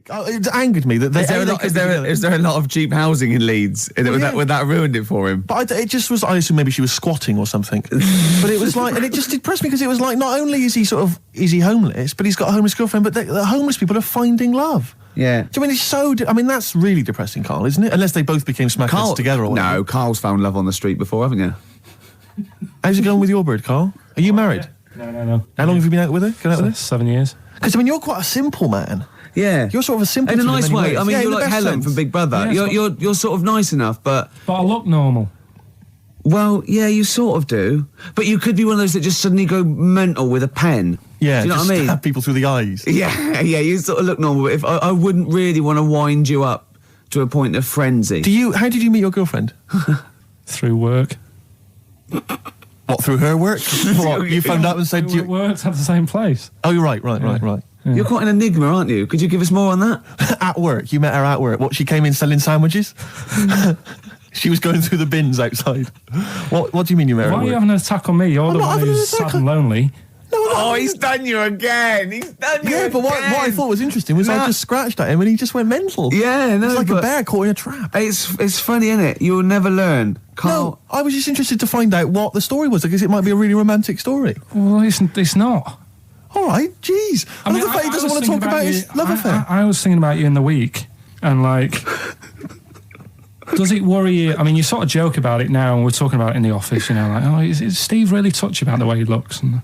It angered me that is there a lot of cheap housing in Leeds? Would that ruined it for him? But it just was. I assume maybe she was squatting or something. But it was like, and it just depressed me because it was like, not only is he homeless, but he's got a homeless girlfriend. But the homeless people are finding love. Yeah. Do you mean it's so? That's really depressing, Carl, isn't it? Unless they both became smackheads together. Or whatever. No, Carl's found love on the street before, haven't you? How's it going with your bird, Carl? Are you married? Yeah. No. How long have you been out with her? 7 years. Because you're quite a simple man. Yeah, you're sort of a simple in a nice way. Ways. I mean, you're like Helen sense. from Big Brother. Yeah, you're sort of nice enough, but I look normal. Well, yeah, you sort of do, but you could be one of those that just suddenly go mental with a pen. Yeah, do you know what I mean? Stab people through the eyes. Yeah, you sort of look normal. But if I wouldn't really want to wind you up to a point of frenzy. How did you meet your girlfriend? Through work. What, through her work? What, you phoned up and said you worked at the same place. Oh, you're right. Yeah. You're quite an enigma, aren't you? Could you give us more on that? At work, you met her at work. What, she came in selling sandwiches? She was going through the bins outside. What do you mean you met her at work? Why are you having an attack on me? You're the one who's sad and lonely. No, he's done you again. Yeah, but what I thought was interesting was I just scratched at him and he just went mental. Yeah, no, it's like a bear caught in a trap. It's funny, isn't it? You'll never learn. No, I was just interested to find out what the story was, because it might be a really romantic story. Well, it's not. All right, jeez. I mean, the fact he doesn't want to talk about his love affair. I was thinking about you in the week, and does it worry you? I mean, you sort of joke about it now, and we're talking about it in the office, is Steve really touchy about the way he looks? And,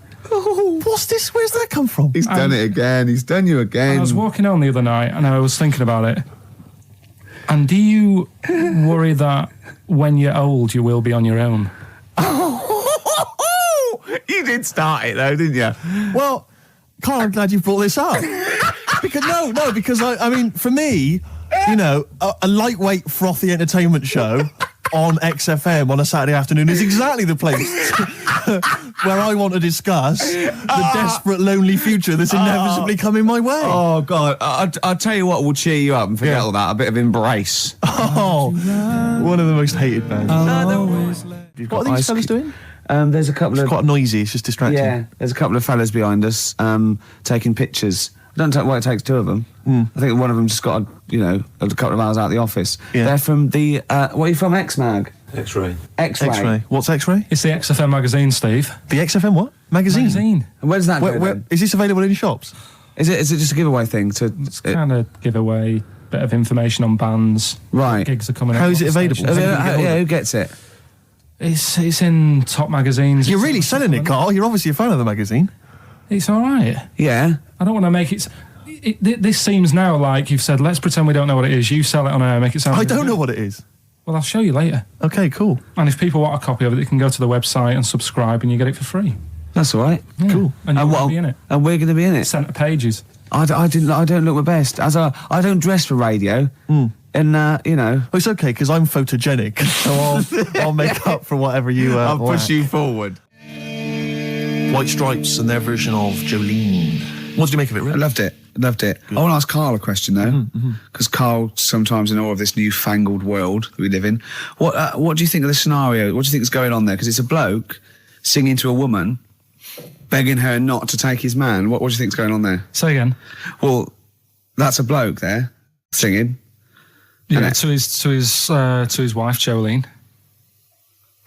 what's this? Where's that come from? He's done it again. He's done you again. I was walking home the other night, and I was thinking about it. And do you worry that when you're old, you will be on your own? You did start it, though, didn't you? Well, Carl, I'm glad you brought this up. because I mean, for me, a lightweight, frothy entertainment show on XFM on a Saturday afternoon is exactly the place where I want to discuss the desperate, lonely future that's inevitably coming my way. Oh, God. I'll tell you what will cheer you up and forget all that. A bit of Embrace. Oh, one of the most hated bands. What are these fellas doing? There's a couple It's quite noisy, it's just distracting. Yeah, there's a couple of fellas behind us taking pictures. I don't know why it takes two of them. I think one of them just got, a couple of hours out of the office. Yeah. They're from the, what are you from, X-Mag? X-Ray. X-Ray. What's X-Ray? It's the XFM magazine, Steve. The XFM what? Magazine. And where's that where, is this available in shops? Is it just a giveaway thing? It's kind of giveaway, bit of information on bands. Right. Gigs are coming up. How is it available? Who gets it? It's in top magazines. You're really selling it, Carl. You're obviously a fan of the magazine. It's all right. Yeah. I don't want to make it... This seems now like you've said, let's pretend we don't know what it is. You sell it on air, make it sound... I don't know what it is. Well, I'll show you later. Okay, cool. And if people want a copy of it, they can go to the website and subscribe and you get it for free. That's all right. Yeah. Cool. And you're going to be in it. And we're going to be in it. Centre pages. I don't look my best. I don't dress for radio. And, Well, it's okay, because I'm photogenic, so I'll make up for whatever you... I'll push you forward. White Stripes and their version of Jolene. What did you make of it, Rick? I loved it. Good. I want to ask Carl a question, though, because Carl sometimes in awe of this newfangled world that we live in. What do you think of the scenario? What do you think is going on there? Because it's a bloke singing to a woman, begging her not to take his man. What do you think is going on there? Say again. Well, that's a bloke there singing. Yeah, to his wife Jolene.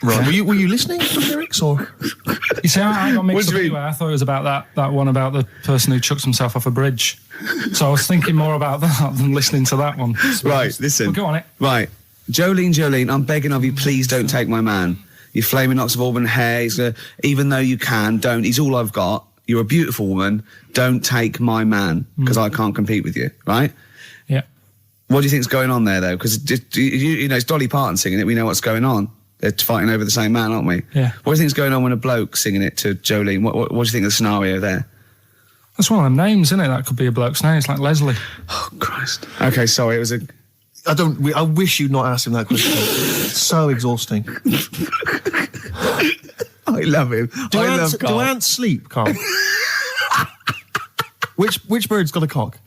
Right. Were you listening to the lyrics, or? You see, I got mixed up anyway. I thought it was about that one about the person who chucks himself off a bridge. So I was thinking more about that than listening to that one. Right, listen. Well, go on it. Right. Jolene, I'm begging of you, please don't take my man. You flaming locks of auburn hair, even though you can, don't. He's all I've got. You're a beautiful woman. Don't take my man, because I can't compete with you, right? Yeah. What do you think's going on there, though? Because, it's Dolly Parton singing it. We know what's going on. They're fighting over the same man, aren't we? Yeah. What do you think's going on when a bloke singing it to Jolene? What do you think of the scenario there? That's one of them names, isn't it? That could be a bloke's name. It's like Leslie. Oh, Christ. Okay, sorry, it was a... I wish you'd not asked him that question. It's so exhausting. I love him. Do ants sleep, Carl? Which bird's got a cock?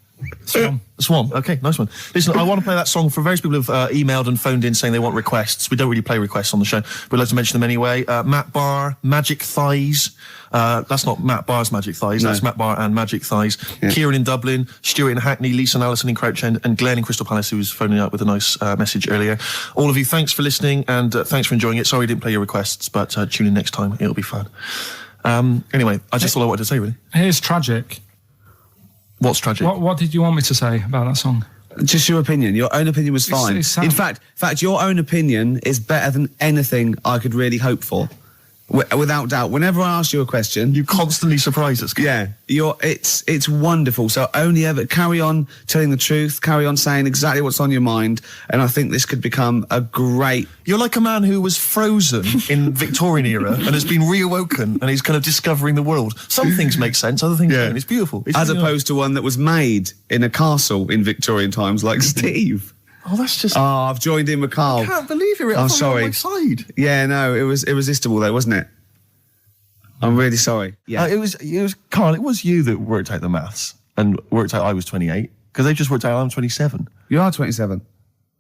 Swan. Okay, nice one. Listen, I want to play that song for various people who've emailed and phoned in saying they want requests. We don't really play requests on the show. We'd like to mention them anyway. Matt Barr, Magic Thighs. That's not Matt Barr's Magic Thighs. No. That's Matt Barr and Magic Thighs. Yeah. Kieran in Dublin, Stuart in Hackney, Lisa and Alison in Crouch End, and Glenn in Crystal Palace, who was phoning up with a nice message earlier. All of you, thanks for listening and thanks for enjoying it. Sorry we didn't play your requests, but tune in next time. It'll be fun. Anyway, I just all I wanted to say, really. Here's tragic. What's tragic? What did you want me to say about that song? Just your opinion. Your own opinion was fine. In fact, your own opinion is better than anything I could really hope for. Without doubt. Whenever I ask you a question, you constantly surprise us. Yeah, it's wonderful. So only ever carry on telling the truth, carry on saying exactly what's on your mind, and I think this could become a great... You're like a man who was frozen in Victorian era and has been reawoken, and he's kind of discovering the world. Some things make sense, other things don't. It's beautiful. As opposed to one that was made in a castle in Victorian times, like Steve. Oh, that's just... Oh, I've joined in with Karl. I can't believe it. I'm sorry. On my side. Yeah, no, it was irresistible though, wasn't it? I'm really sorry. Yeah, it was Karl. It was you that worked out the maths and worked out I was 28 because they just worked out I'm 27. You are 27.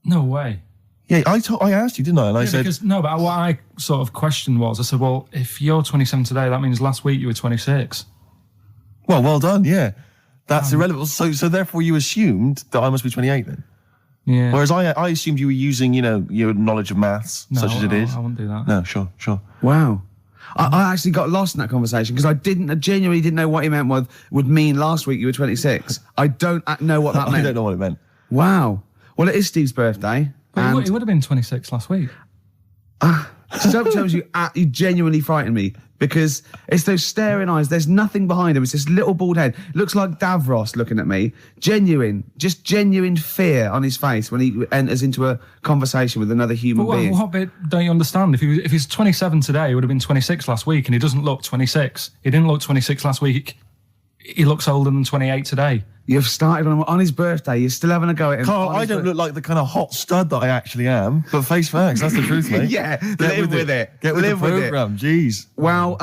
No way. Yeah, I asked you, didn't I? And I said but what I sort of questioned was, I said, well, if you're 27 today, that means last week you were 26. Well done. Yeah, that's irrelevant. So therefore, you assumed that I must be 28 then. Yeah. Whereas I assumed you were using, your knowledge of maths, such as it is. I wouldn't do that. No, sure. Wow. I actually got lost in that conversation because I genuinely didn't know what he meant would mean last week you were 26. I don't know what that meant. I don't know what it meant. Wow. Well, it is Steve's birthday. But he would have been 26 last week. Sometimes you genuinely frighten me because it's those staring eyes. There's nothing behind him. It's this little bald head. Looks like Davros looking at me. Genuine fear on his face when he enters into a conversation with another human being. What bit don't you understand? If he's 27 today, he would have been 26 last week, and he doesn't look 26. He didn't look 26 last week. He looks older than 28 today. You've started on his birthday. You're still having a go at him. Karl, I don't look like the kind of hot stud that I actually am, but face facts, that's the truth, mate. Yeah, live with it. Get with the programme, jeez. Well,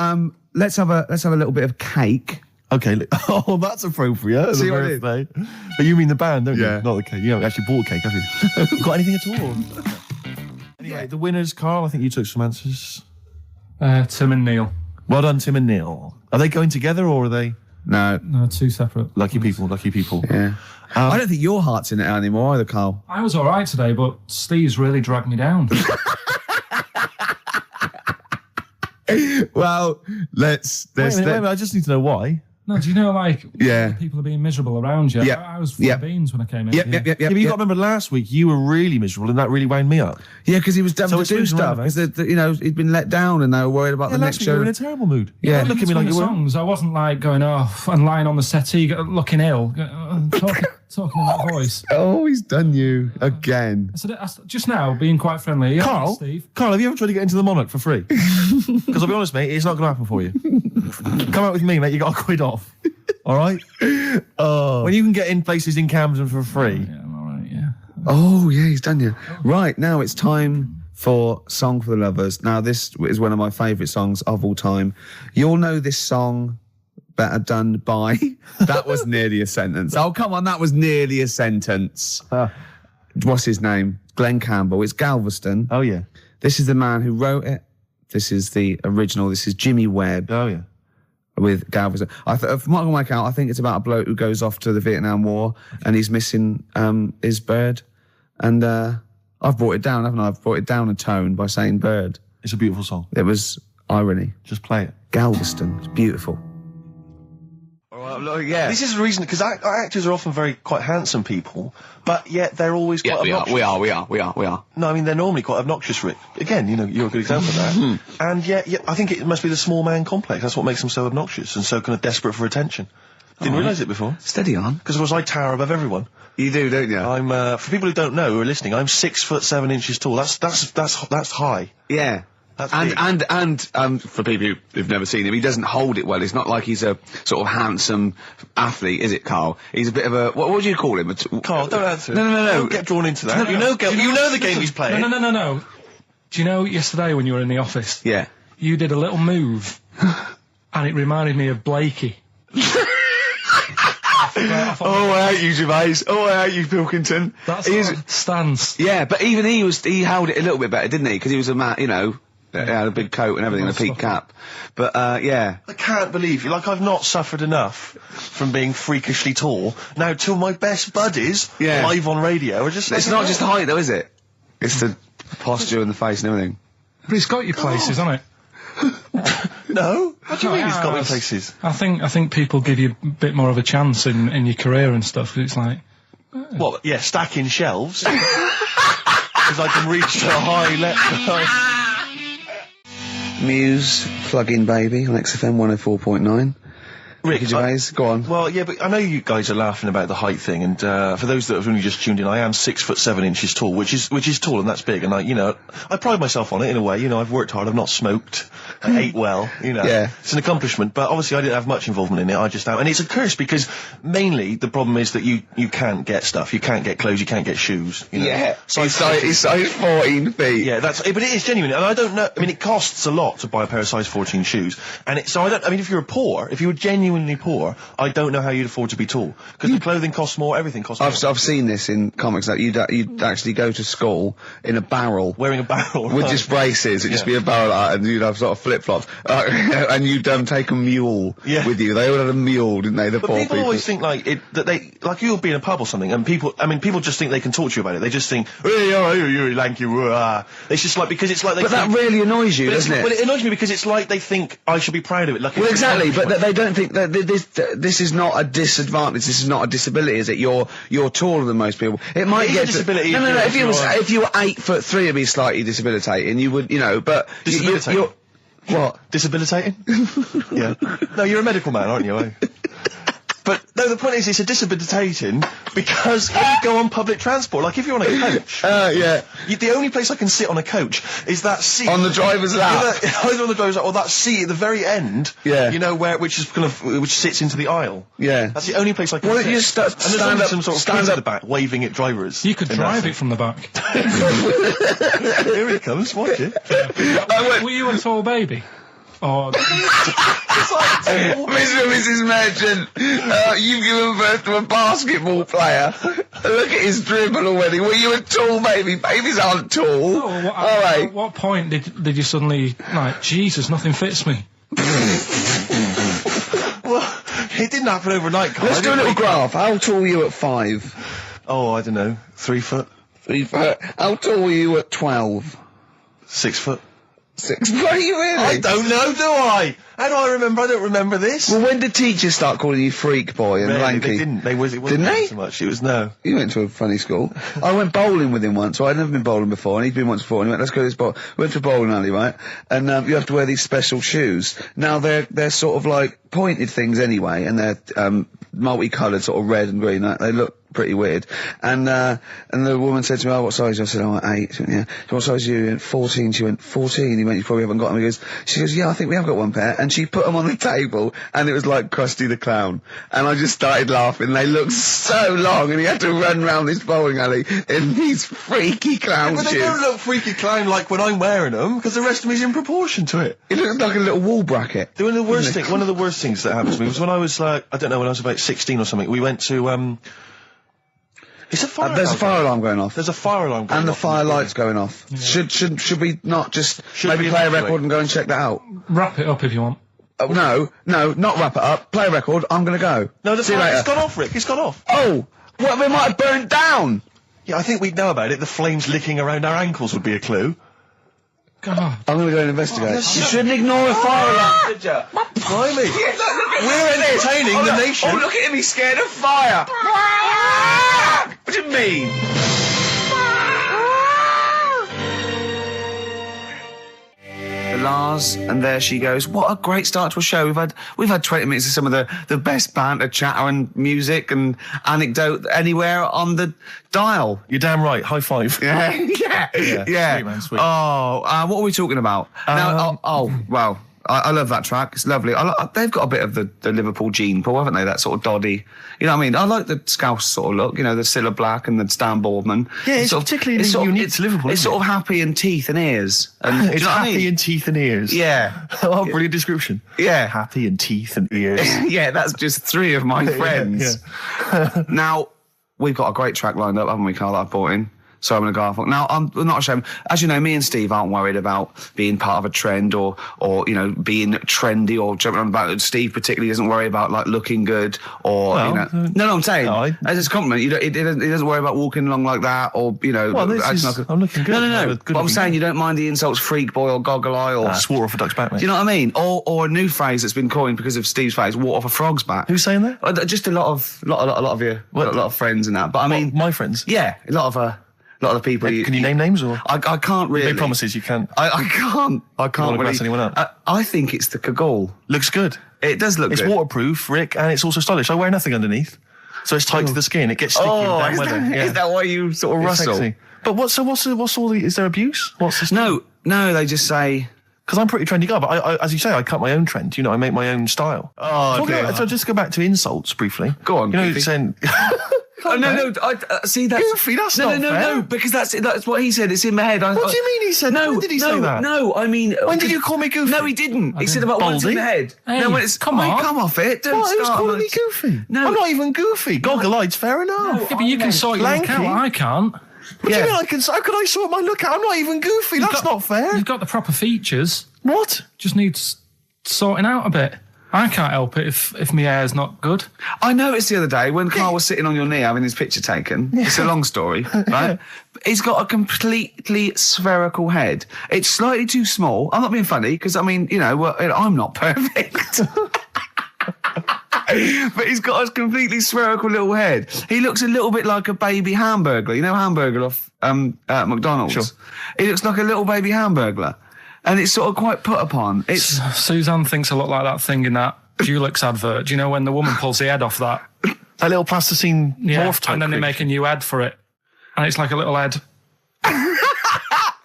let's have a little bit of cake. Okay. Oh, that's appropriate. See the what it birthday. But you mean the band, don't you? Yeah. Not the cake. You haven't actually bought a cake, have you? Got anything at all? Anyway, the winners, Karl, I think you took some answers. Tim and Neil. Well done, Tim and Neil. Are they going together or are they... No, two separate. Lucky people. Yeah. I don't think your heart's in it anymore either, Karl. I was all right today, but Steve's really dragged me down. Well, let's... Wait a minute, I just need to know why. No, do you know, people are being miserable around you? Yeah. I was full of beans when I came in. Yep. Yeah, but you got to remember last week, you were really miserable and that really wound me up. Yeah, because he was having to do stuff. Because, he'd been let down and they were worried about the next show. You were in a terrible mood. Yeah. Look at me like you were. Songs. I wasn't going off and lying on the settee, looking ill, talking in that voice. Oh, he's done you again. I said, just now, being quite friendly. Karl, Steve? Karl, have you ever tried to get into the Monarch for free? Because I'll be honest, mate, it's not going to happen for you. Come out with me, mate, you got a quid off. All right? When you can get in places in Camden for free. Yeah, I'm all right, yeah. Oh, yeah, he's done you. Right, now it's time for Song for the Lovers. Now, this is one of my favourite songs of all time. You'll know this song better done by... That was nearly a sentence. Oh, come on, that was nearly a sentence. What's his name? Glenn Campbell. It's Galveston. Oh, yeah. This is the man who wrote it. This is the original. This is Jimmy Webb. Oh, yeah. With Galveston. From what I can work out, I think it's about a bloke who goes off to the Vietnam War and he's missing his bird. And I've brought it down, haven't I? I've brought it down a tone by saying bird. It's a beautiful song. It was irony. Just play it. Galveston. It's beautiful. Yeah. This is the reason, because actors are often quite handsome people, but yet they're always quite obnoxious. We are. No, I mean, they're normally quite obnoxious, Rick. Again, you're a good example of that. And yet, I think it must be the small man complex. That's what makes them so obnoxious and so kind of desperate for attention. Didn't realise it before. Steady on. Because, of course, I tower above everyone. You do, don't you? I'm, for people who don't know, who are listening, I'm 6'7" tall. That's high. Yeah. And for people who've never seen him, he doesn't hold it well. It's not like he's a sort of handsome athlete, is it, Karl? He's a bit of a... What do you call him? Karl, don't answer. No. Don't get drawn into that. You know the game he's playing. No. Do you know yesterday when you were in the office? Yeah. You did a little move, and it reminded me of Blakey. I Oh, I hate you, Gervais. Oh, I hate you, Pilkington. That's our stance. Yeah, but even he held it a little bit better, didn't he? Because he was a man, you know, had a big coat and everything, and a peak cap. But, yeah. I can't believe you. Like, I've not suffered enough from being freakishly tall. Now, two of my best buddies, live on radio, are just... It's not just the height, though, is it? It's the posture and the face and everything. But it's got your places, hasn't it? No? What do you mean it's got me places? I think people give you a bit more of a chance in your career and stuff. It's like... Well, yeah, stacking shelves. Because I can reach to a high level. Muse, Plug-in Baby on XFM 104.9. Rick, Gervais, go on. Well, yeah, but I know you guys are laughing about the height thing, and for those that have only just tuned in, I am 6'7" tall, which is tall, and that's big. And I pride myself on it in a way. You know, I've worked hard, I've not smoked, I ate well. You know, it's an accomplishment. But obviously, I didn't have much involvement in it. I just and it's a curse because mainly the problem is that you can't get stuff, you can't get clothes, you can't get shoes. You know? Yeah, it's size 14 feet. Yeah, but it is genuine, and I don't know. I mean, it costs a lot to buy a pair of size 14 shoes, and if you were genuinely poor, I don't know how you'd afford to be tall, because the clothing costs more, everything costs more. I've seen this in comics, that you'd actually go to school in a barrel. Wearing a barrel. With just braces, it'd just be a barrel, and you'd have sort of flip-flops. And you'd take a mule with you. They all had a mule, didn't they, the poor people? People always think, you'll be in a pub or something, and people just think they can talk to you about it. They just think, hey, you lanky, it's just like, because it's like they But that really annoys you, doesn't it? Well, it annoys me because it's like they think I should be proud of it. Like, well, exactly, but they don't think that this is not a disadvantage. This is not a disability, is it? You're taller than most people. It might get disability. No. If you were 8'3", it'd be slightly debilitating. You would, but disabilitating. What? Disabilitating? Yeah. No, you're a medical man, aren't you? But no, the point is, it's a disabilitating because when you go on public transport, like if you're on a coach, the only place I can sit on a coach is that seat on the driver's lap, either on the driver's lap or that seat at the very end. Yeah, you know which sits into the I. Yeah, that's the only place I can. Well, you stand up, some sort of stand at the back, waving at drivers. You could drive it from the back. Here he comes. Watch it. Were you a tall baby? Oh, Mrs. Merchant, you've given birth to a basketball player. Look at his dribble already. Were you a tall baby? Babies aren't tall. Oh, at what point did you suddenly, Jesus, nothing fits me? Well, it didn't happen overnight, Carl. Let's do a little graph. How tall were you at 5? Oh, I don't know. 3 foot. 3 foot. How tall were you at 12? 6 foot. 6. Were you really? I don't know, do I? How do I remember? I don't remember this. Well, when did teachers start calling you freak boy and lanky? They didn't. It wasn't so much. It was no. You went to a funny school. I went bowling with him once. So I'd never been bowling before, and he'd been once before. And he went, "Let's go to this bowl." We went to a bowling alley, right? And you have to wear these special shoes. Now they're sort of like pointed things anyway, and they're multicoloured, sort of red and green. They look pretty weird. And the woman said to me, "Oh, what size?" I said, "Oh, 8. She went, "Yeah." So, "What size are you?" He went, 14. She went, 14. He went, "You probably haven't got them." She goes, "Yeah, I think we have got one pair." And she put them on the table, and it was like Krusty the Clown. And I just started laughing. They looked so long, and he had to run round this bowling alley in these freaky clown shoes. But they don't look freaky clown like when I'm wearing them, because the rest of me is in proportion to it. It looked like a little wall bracket. One of the worst things that happened to me was when I was when I was about 16 or something. We went to There's a fire alarm going off. There's a fire alarm going off. And the fire light's going off. Yeah. Should we not just maybe play a record and go and check that out? Wrap it up if you want. Oh, no, not wrap it up. Play a record, I'm gonna go. No, it's gone off, Rick. It's gone off. Oh! Well, they might have burnt down! Yeah, I think we'd know about it. The flames licking around our ankles would be a clue. God. I'm gonna go and investigate. You shouldn't ignore a fire alarm, did you? Blimey. We're entertaining the nation. Oh, look at him, he's scared of fire! What do you mean? Lars, and there she goes. What a great start to a show. We've had 20 minutes of some of the best banter, chatter and music and anecdote anywhere on the dial. You're damn right. High five. Yeah. Sweet, man, sweet. Oh, what are we talking about? Now, well, I love that track. It's lovely. They've got a bit of the Liverpool gene pool, haven't they? That sort of doddy. You know what I mean? I like the Scouse sort of look. You know, the Cilla Black and the Stan Boardman. Yeah, it's particularly unique to Liverpool. It's sort of happy in teeth and ears. And it's happy in teeth and ears. Yeah. Oh, brilliant description. Yeah. Happy in teeth and ears. Yeah, that's just 3 of my friends. Yeah. Now, we've got a great track lined up, haven't we, Carl, that I've brought in? Simon and Garfunkel. Now, I'm not ashamed. As you know, me and Steve aren't worried about being part of a trend or you know, being trendy or jumping on about it. Steve particularly doesn't worry about, like, looking good or, well, you know. No, I'm saying, as a compliment, he doesn't worry about walking along like that or, you know. Well, I'm looking good. No. But I'm saying you don't mind the insults freak boy or goggle eye or... Swore off a duck's back, mate. Do you know what I mean? Or a new phrase that's been coined because of Steve's face, walk off a frog's back. Who's saying that? Just a lot of you, a lot of friends and that. But I mean... my friends? Yeah, a lot of the people. Can you name names or? I can't really. They promises you can't. I can't. I can't really. Anyone up? I think it's the Kagol. Looks good. It does look good. It's waterproof, Rick, and it's also stylish. I wear nothing underneath, so it's tight to the skin. It gets sticky in damn weather. Is that why you sort of rustle? Sexy. But what's all the? Is there abuse? What's this? No. They just say. Because I'm a pretty trendy guy, but I, as you say, I cut my own trend. You know, I make my own style. So just go back to insults briefly. Go on. You know, saying. No. See, that's goofy. That's not fair. No. Because that's what he said. It's in my head. What do you mean he said? No. When did he say that? No, I mean. When did you call me goofy? No, he didn't. He said about what's in my head. Hey, no, when it's come on, come off it. Don't what? Who's start calling me goofy? No, I'm not even goofy. Goggle-eyed's fair enough. Yeah, but you can sort your look out. I can't. What do you mean I can? How can I sort my look out? I'm not even goofy. That's not fair. You've got the proper features. What? Just needs sorting out a bit. I can't help it if my hair's not good. I noticed the other day when Carl was sitting on your knee having his picture taken. It's a long story, right? He's got a completely spherical head. It's slightly too small. I'm not being funny because, I mean, you know, I'm not perfect. But he's got a completely spherical little head. He looks a little bit like a baby Hamburglar. You know Hamburglar off McDonald's? Sure. He looks like a little baby Hamburglar. And it's sort of quite put upon. Suzanne thinks a lot like that thing in that Dulux advert. Do you know when the woman pulls the head off that? A little plasticine morph type. And then they make a new ad for it. And it's like a little head.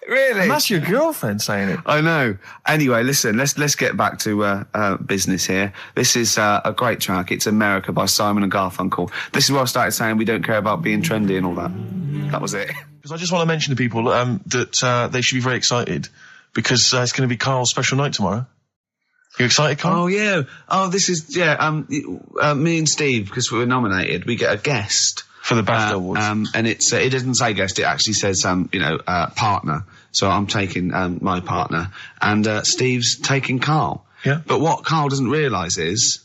Really? And that's your girlfriend saying it. I know. Anyway, listen, let's get back to business here. This is a great track. It's America by Simon and Garfunkel. This is where I started saying we don't care about being trendy and all that. That was it. Because I just want to mention to people that they should be very excited because it's going to be Carl's special night tomorrow. You excited, Carl? Oh, yeah. Oh, this is, me and Steve, because we were nominated, we get a guest. For the BAFTA Awards. And it doesn't say guest, it actually says, partner. So I'm taking my partner. And Steve's taking Carl. Yeah. But what Carl doesn't realise is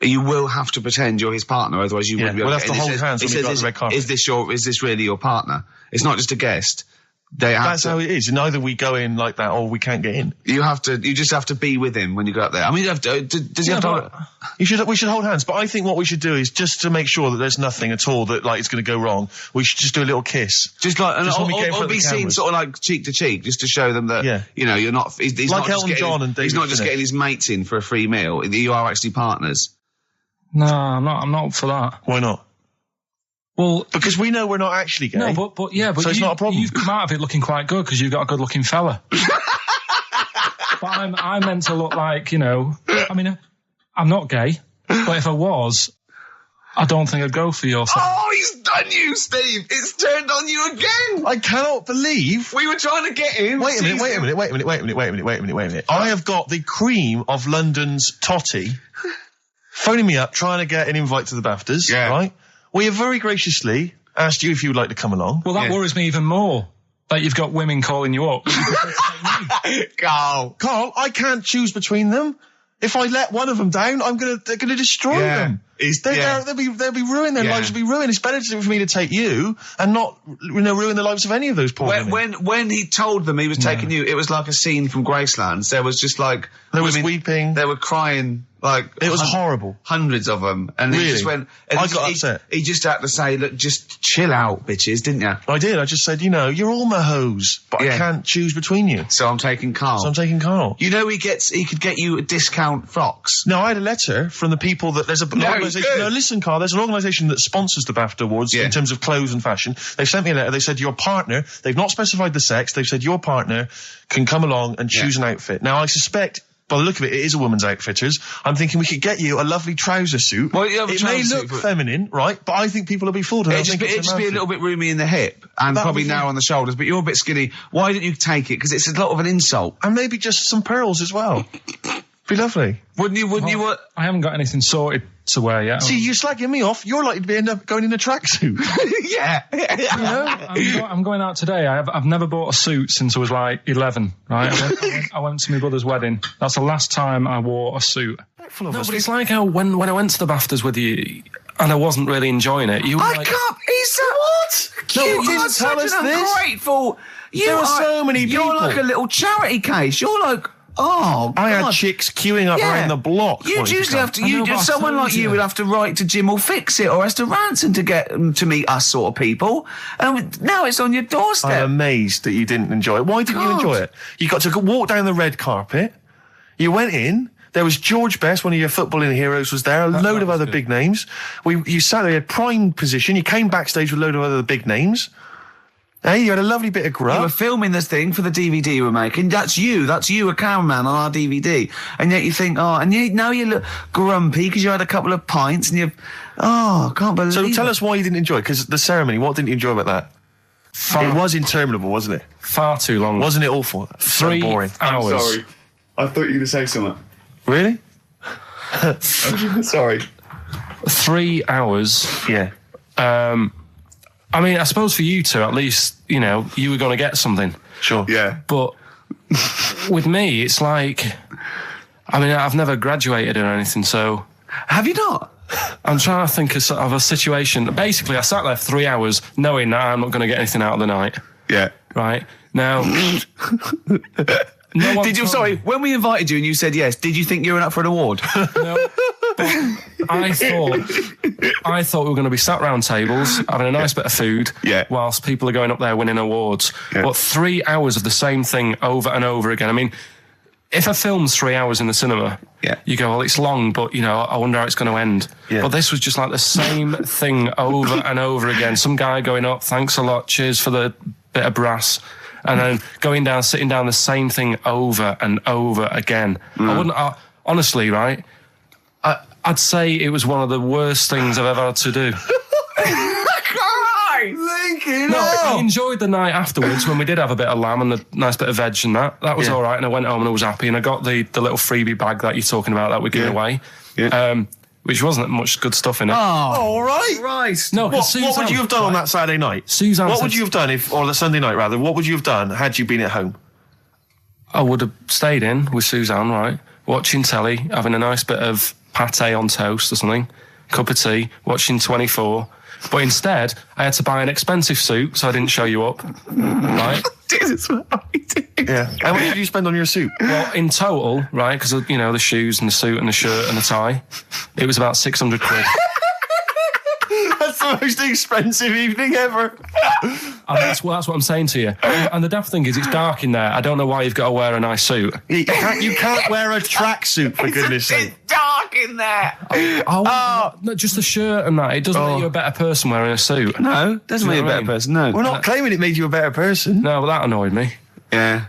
you will have to pretend you're his partner, otherwise you wouldn't be able to. We'll have to hold hands when we go on the red carpet. Is this really your partner? It's not just a guest. That's how it is. And either we go in like that or we can't get in. You just have to be with him when you go up there. I mean, does he have to? We should hold hands. But I think what we should do is just to make sure that there's nothing at all that it's going to go wrong. We should just do a little kiss. Just like, or be seen sort of like cheek to cheek, just to show them that, you're not, he's like not Elton John and David he's not just getting his mates in for a free meal. You are actually partners. No, I'm not up for that. Why not? Well, because we know we're not actually gay. No, but so it's not a problem. You've come out of it looking quite good because you've got a good-looking fella. But I meant to look like, I mean, I'm not gay, but if I was, I don't think I'd go for your side. Oh, he's done you, Steve. It's turned on you again. I cannot believe we were trying to get him. Wait a minute. I have got the cream of London's totty phoning me up, trying to get an invite to the BAFTAs, right? We have very graciously asked you if you would like to come along. Well, that worries me even more, that you've got women calling you up. Carl, I can't choose between them. If I let one of them down, they're gonna destroy them. They'll be ruined. Their lives will be ruined. It's better for me to take you and not, ruin the lives of any of those poor women. When he told them he was taking you, it was like a scene from Graceland. There was just like there was weeping. They were crying. Like it was horrible. Hundreds of them, and really? He just went. I got upset. He just had to say, "Look, just chill out, bitches," didn't you? I did. I just said, you're all my hoes, but I can't choose between you. So I'm taking Carl. You know, he could get you a discount frocks. No, I had a letter from the people that there's an organisation. No, listen, Carl. There's an organisation that sponsors the BAFTA Awards in terms of clothes and fashion. They sent me a letter. They said your partner. They've not specified the sex. They've said your partner can come along and choose an outfit. Now I suspect by the look of it, it is a woman's outfitters. I'm thinking we could get you a lovely trouser suit. Well, you have a it may trouser look suit, feminine, right? But I think people will be fooled. It'd just be a little bit roomy in the hip and That'd probably be narrow fine. on the shoulders, but you're a bit skinny. Why didn't you take it? Because it's a lot of an insult. And maybe just some pearls as well. Be lovely. Wouldn't you? I haven't got anything sorted to wear yet. See, you're slagging me off. You're likely to end up going in a tracksuit. Yeah. You know, I'm going out today. I've never bought a suit since I was like 11, right? I went to my brother's wedding. That's the last time I wore a suit. Full of No, us. but it's like how when I went to the BAFTAs with you and I wasn't really enjoying it, you were I like... can't. He's what? No, You you are didn't such tell us an this. ungrateful. There are so many You're people. like a little charity case. You're like, oh, I had God. chicks queuing up Yeah. around the block. You'd wanting to usually come. have to. I know, but I Someone told like you you. would have to write to Jim or Fix It or Esther Ranson to get them to meet us sort of people. And now it's on your doorstep. I'm amazed that you didn't enjoy it. Why didn't you God. enjoy it? You got to walk down the red carpet. You went in. There was George Best, one of your footballing heroes, was there. A load of other big names. You sat there, you had prime position. You came backstage with a load of other big names. Hey, you had a lovely bit of You were grub. filming this thing for the DVD you were making. That's you, a cameraman on our DVD. And yet you think, now you look grumpy because you had a couple of pints and I can't believe So it. tell us why you didn't enjoy it, because the ceremony, what didn't you enjoy about that? It was interminable, wasn't it? Far too long. Wasn't it awful? 3 So boring. hours. I thought you were going to say something. Really? Sorry. 3 hours. Yeah. I mean, I suppose for you two, at least, you know, you were going to get something. Sure. Yeah. But with me, it's like, I mean, I've never graduated or anything, so Have you not? I'm trying to think of a situation. Basically, I sat there for 3 hours knowing that I'm not going to get anything out of the night. Yeah. Right? Now... No one Did you? told Sorry, me. when we invited you and you said yes, did you think you were up for an award? No, but I thought we were going to be sat round tables having a nice bit of food, Yeah. whilst people are going up there winning awards. Yeah. But 3 hours of the same thing over and over again. I mean, if a film's 3 hours in the cinema, Yeah. you go, well, it's long, but you know, I wonder how it's going to end. Yeah. But this was just like the same thing over and over again. Some guy going up, thanks a lot, cheers for the bit of brass. And then going down, sitting down, the same thing over and over again. Honestly, right? I'd say it was one of the worst things I've ever had to do. Lincoln! No, I enjoyed the night afterwards when we did have a bit of lamb and a nice bit of veg and that. That was Yeah. all right, and I went home and I was happy. And I got the little freebie bag that you're talking about that we're giving away, which wasn't much good stuff in it. Oh, All right. Christ. No, What would you have done on that Saturday night? Suzanne What said- would you have done or the Sunday night rather? What would you have done had you been at home? I would have stayed in with Suzanne, right, watching telly, having a nice bit of pate on toast or something, cup of tea, watching 24. But instead, I had to buy an expensive suit, so I didn't show you up, right? Yeah. How much did you spend on your suit? Well, in total, right, because, you know, the shoes and the suit and the shirt and the tie, it was about 600 quid. That's the most expensive evening ever. And that's what I'm saying to you. And the daft thing is, it's dark in there. I don't know why you've got to wear a nice suit. You can't wear a tracksuit, for goodness sake. It's dark in there. No, just the shirt and that. It doesn't make you a better person wearing a suit. No, doesn't Do make you you a know what better I mean? person, no. We're not claiming it made you a better person. No, but that annoyed me. Yeah.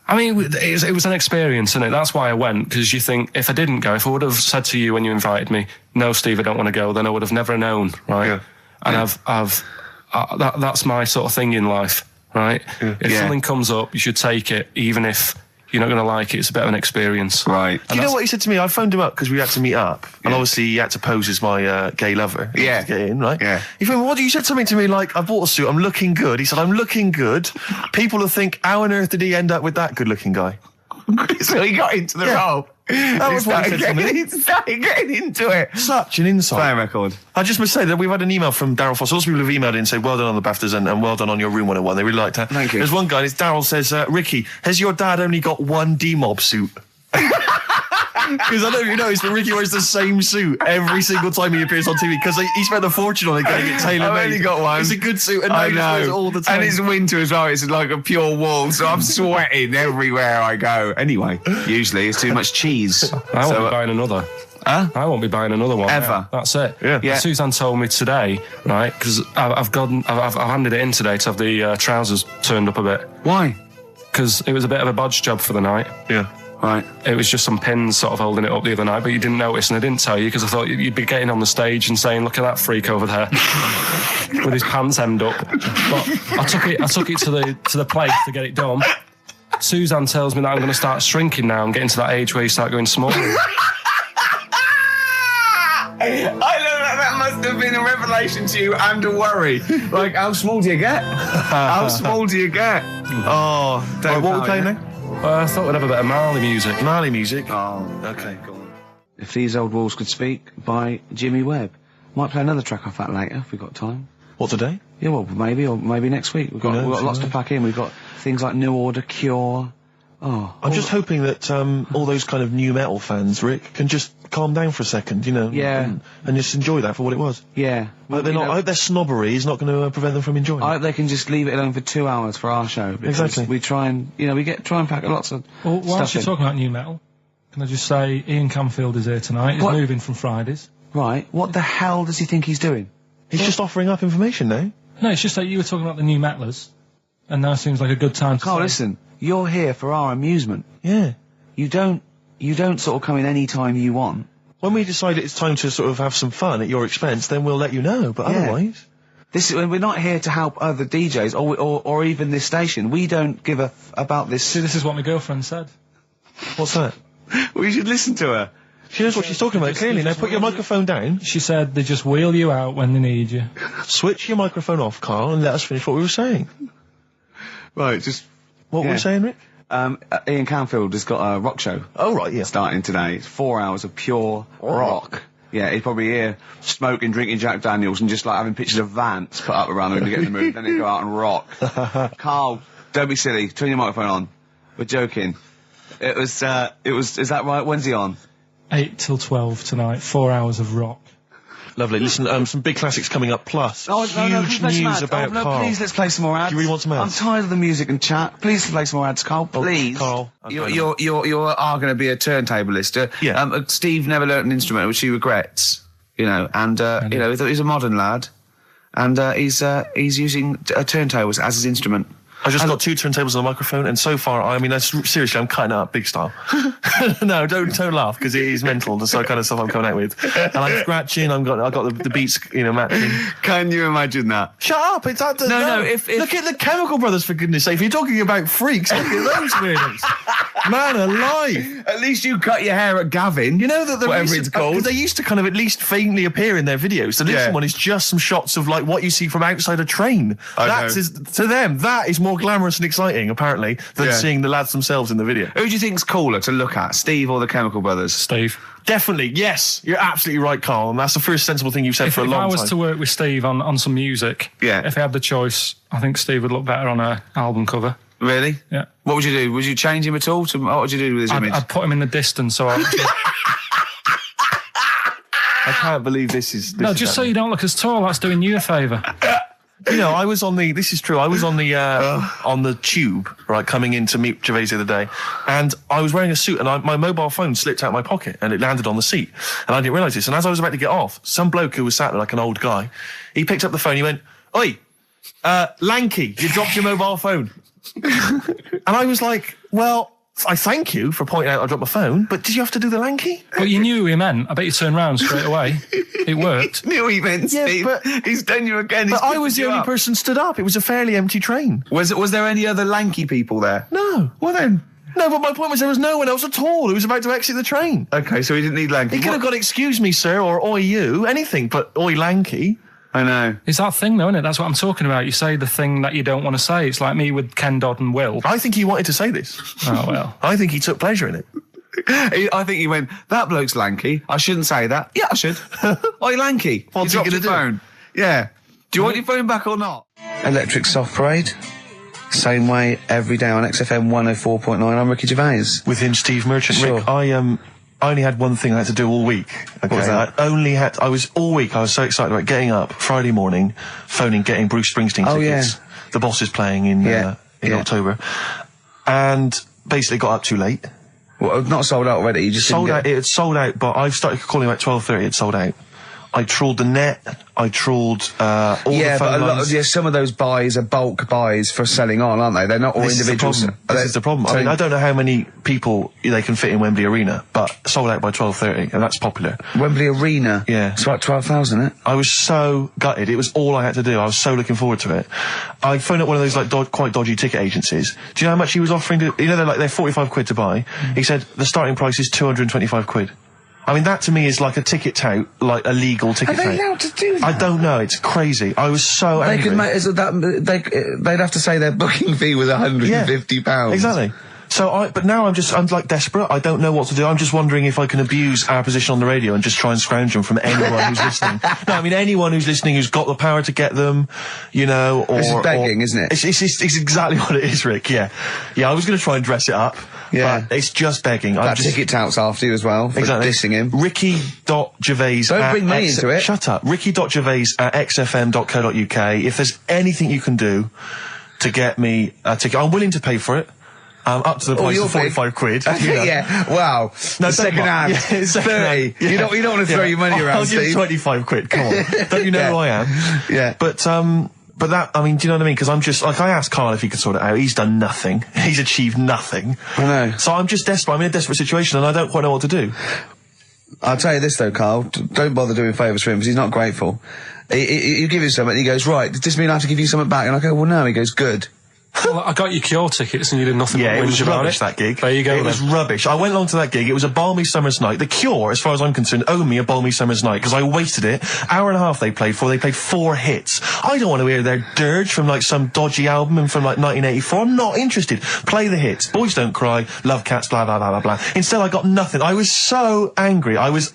I mean, it was an experience, isn't it? That's why I went, because you think, if I didn't go, if I would have said to you when you invited me, no, Steve, I don't want to go, then I would have never known, right? Yeah. And that's my sort of thing in life, right? If Yeah. something comes up, you should take it, even if you're not going to like it. It's a bit of an experience. Right. Do you know what he said to me? I phoned him up because we had to meet up, and obviously he had to pose as my gay lover. Yeah. To get in, right? Yeah. He phoned me, what? You said something to me like, I bought a suit, I'm looking good. He said, I'm looking good. People will think, how on earth did he end up with that good-looking guy? So he got into the Yeah. role. That was what he said to me. He started getting into it. Such an insight. Play a record. I just must say that we've had an email from Daryl Foss. Lots of people have emailed in and said, well done on the BAFTAs and well done on your Room 101. They really liked that. Thank you. There's one guy, and it's Daryl says, Ricky, has your dad only got one D-Mob suit? Because I don't know if you noticed, but Ricky wears the same suit every single time he appears on TV because he spent a fortune on it getting it tailor-made. I've only got one. It's a good suit and I he just wears it know. all the time. And it's winter as well. It's like a pure wool, so I'm sweating everywhere I go. Anyway, usually it's too much cheese. I won't be buying another. Huh? I won't be buying another one. Ever. Yeah, that's it. Yeah. Suzanne told me today, right, because I've handed it in today to have the trousers turned up a bit. Why? Because it was a bit of a bodge job for the night. Yeah. Right. It was just some pins sort of holding it up the other night, but you didn't notice, and I didn't tell you because I thought you'd be getting on the stage and saying, "Look at that freak over there with his pants hemmed up." But I took it to the place to get it done. Suzanne tells me that I'm going to start shrinking now and getting to that age where you start going small. I know that must have been a revelation to you and a worry. Like, how small do you get? How small do you get? Oh, Right, what are we playing now? I thought we'd have a bit of Marley music. Marley music. Oh. Okay, go on. If These Old Walls Could Speak by Jimmy Webb. Might play another track off that later if we've got time. What, today? Yeah, well, maybe next week. We've got lots to pack in. We've got things like New Order, Cure. I'm just hoping that all those kind of new metal fans, Rick, can just calm down for a second, Yeah. and just enjoy that for what it was. Yeah. Well, I hope their snobbery is not going to prevent them from enjoying I it. hope they can just leave it alone for 2 hours for our show. Exactly. We try and, try and pack lots of Well, whilst stuff you're in. talking about new metal, can I just say Ian Camfield is here tonight. He's What? moving from Fridays. Right. What the hell does he think he's doing? He's just offering up information now. No, it's just that you were talking about the new metalers, and now seems like a good time to Carl, say- listen. You're here for our amusement. Yeah. You don't sort of come in any time you want. When we decide it's time to sort of have some fun at your expense, then we'll let you know, but Yeah. otherwise... We're not here to help other DJs or even this station. We don't give a about this. See, this is what my girlfriend said. What's that? We should listen to her. She knows what she's talking about, clearly. Now put your microphone down, She said they just wheel you out when they need you. switch your microphone off, Carl, and let us finish what we were saying. Right, just... What were we saying, Rick? Ian Canfield has got a rock show Oh, right, yeah. starting today. It's 4 hours of pure rock. Yeah, he's probably here smoking, drinking Jack Daniels and just like having pictures of Vance put up around him to get in the mood. Then he'd go out and rock. Carl, don't be silly. Turn your microphone on. We're joking. Is that right? When's he on? 8 till 12 tonight, 4 hours of rock. Lovely. Listen, some big classics coming up, plus huge news about Carl. Please, let's play some more ads. Do you really want some ads? I'm tired of the music and chat. Please play some more ads, Carl. Please. Carl. You are going to be a turntablist. Yeah. Steve never learnt an instrument, which he regrets. And he's a modern lad, and he's using turntables as his instrument. I just got 2 turntables and a microphone, and so far, seriously, I'm cutting it up big style. No, don't laugh, because it is mental, the kind of stuff I'm coming out with. And I'm scratching, I got the beats, matching. Can you imagine that? Shut up! It's that. No. If look at the Chemical Brothers, for goodness sake. If you're talking about freaks, look at those weirdos. Man alive! At least you cut your hair at Gavin. You know that the whatever it's called. they used to kind of at least faintly appear in their videos. The recent one is just some shots of like what you see from outside a train. To them, that is more glamorous and exciting, apparently, than seeing the lads themselves in the video. Who do you think's cooler to look at, Steve or the Chemical Brothers? Steve. Definitely, yes. You're absolutely right, Carl, and that's the first sensible thing you've said for a long time. If I was to work with Steve on some music, if I had the choice, I think Steve would look better on an album cover. Really? Yeah. What would you do? Would you change him at all? What would you do with his image? I'd put him in the distance, so I can't believe this is... so you don't look as tall, that's doing you a favour. I was on this is true, I was on the tube, right, coming in to meet Gervais the other day, and I was wearing a suit, and my mobile phone slipped out of my pocket, and it landed on the seat, and I didn't realise this, and as I was about to get off, some bloke who was sat there like an old guy, he picked up the phone, he went, "Oi, Lanky, you dropped your mobile phone." And I was like, well, I thank you for pointing out I dropped my phone, but did you have to do the Lanky? But you knew who he meant. I bet you turned round straight away. It worked. Knew he meant, Steve. But he's done you again. But I was the only person stood up. It was a fairly empty train. Was there any other lanky people there? No. Well then. No, but my point was there was no one else at all who was about to exit the train. Okay, so he didn't need lanky. He could have got "excuse me, sir," or "oi you," anything, but "oi Lanky." I know. It's that thing, though, isn't it? That's what I'm talking about. You say the thing that you don't want to say. It's like me with Ken Dodd and Will. I think he wanted to say this. Oh, well. I think he took pleasure in it. I think he went, "That bloke's lanky. I shouldn't say that." Yeah, I should. Oi, lanky. What's you he dropped gonna your do? phone. Yeah. Do you want your phone back or not? Electric Soft Parade. Same way every day on XFM 104.9. I'm Ricky Gervais. With him, Steve Merchant. Sure. Rick, I only had one thing I had to do all week. Okay? What was that? I was so excited about getting up Friday morning, phoning, getting Bruce Springsteen tickets. Yeah. The Boss is playing in October. And basically got up too late. Well, not sold out already, you just Sold out, it had sold out, but I've started calling about 12:30, it sold out. I trawled the net. I trawled all the phone lines. Some of those buys are bulk buys for selling on, aren't they? They're not all individuals. This is the problem. I mean, I don't know how many people they can fit in Wembley Arena, but sold out by 12:30, and that's popular. Wembley Arena? Yeah. It's about 12,000, isn't it? I was so gutted. It was all I had to do. I was so looking forward to it. I phoned up one of those like quite dodgy ticket agencies. Do you know how much he was offering to? You know, they're 45 quid to buy. He said the starting price is 225 quid. I mean, that to me is like a ticket tout, like a legal ticket tout. Are they allowed to do that? I don't know. It's crazy. I was so angry. They'd have to say their booking fee was £150. Yeah, exactly. So but now I'm like desperate. I don't know what to do. I'm just wondering if I can abuse our position on the radio and just try and scrounge them from anyone who's listening. No, I mean anyone who's listening who's got the power to get them, you know, or... This is begging, isn't it? It's exactly what it is, Rick, yeah. Yeah, I was going to try and dress it up. Yeah. But it's just begging. That ticket touts after you as well, for dissing him. Ricky.Gervais... Don't bring me into it. Shut up. Ricky.Gervais at xfm.co.uk. If there's anything you can do to get me a ticket, I'm willing to pay for it. Up to the price of 45 quid. You know. Yeah, wow. No, second hand. Yeah, 30. Yeah. You don't want to throw your money around, Steve. I'll give 25 quid, come on. Don't you know who I am? Yeah. But that, I mean, do you know what I mean? Because I'm just, like, I asked Karl if he could sort it out. He's done nothing. He's achieved nothing. I know. So I'm just desperate. I'm in a desperate situation and I don't quite know what to do. I'll tell you this though, Karl. Don't bother doing favours for him because he's not grateful. You give him something and he goes, right, does this mean I have to give you something back? And I go, well, no. He goes, good. Well, I got you Cure tickets and you did nothing. Yeah, but it was rubbish, that gig. There you go. It was rubbish. I went along to that gig. It was a balmy summer's night. The Cure, as far as I'm concerned, owe me a balmy summer's night because I wasted it. Hour and a half they played for. They played 4 hits. I don't want to hear their dirge from like some dodgy album and from like 1984. I'm not interested. Play the hits. Boys Don't Cry, Love Cats, blah, blah, blah, blah, blah. Instead, I got nothing. I was so angry. I was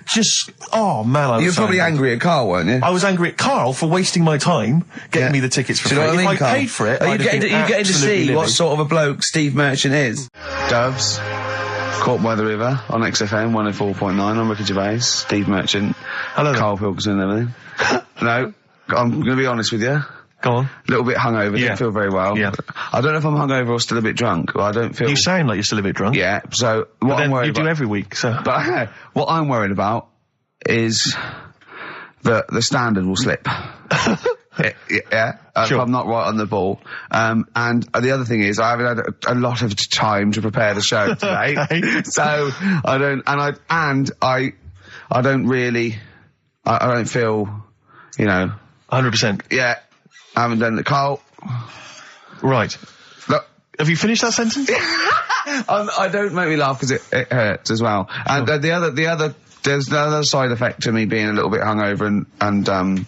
just, oh man, You were probably angry at Karl, weren't you? I was angry at Karl for wasting my time getting me the tickets for free. If I Karl? paid for it, Are you getting to see what sort of a bloke Steve Merchant is? Doves, caught by the river on XFM 104.9. I'm Ricky Gervais, Steve Merchant, hello, Karl Pilkington and everything. No, I'm going to be honest with you. Go on. A little bit hungover, didn't feel very well. Yeah. I don't know if I'm hungover or still a bit drunk. I don't feel... You sound like you're still a bit drunk. Yeah, so what I'm worried about... You do every week, so... But what I'm worried about is that the standard will slip. Yeah, sure. If I'm not right on the ball. And the other thing is I haven't had a lot of time to prepare the show today. Okay. So I don't feel, you know... 100%. Yeah. I haven't done the Karl. Right. Look. Have you finished that sentence? I don't make me laugh because it hurts as well. And there's the other side effect to me being a little bit hungover and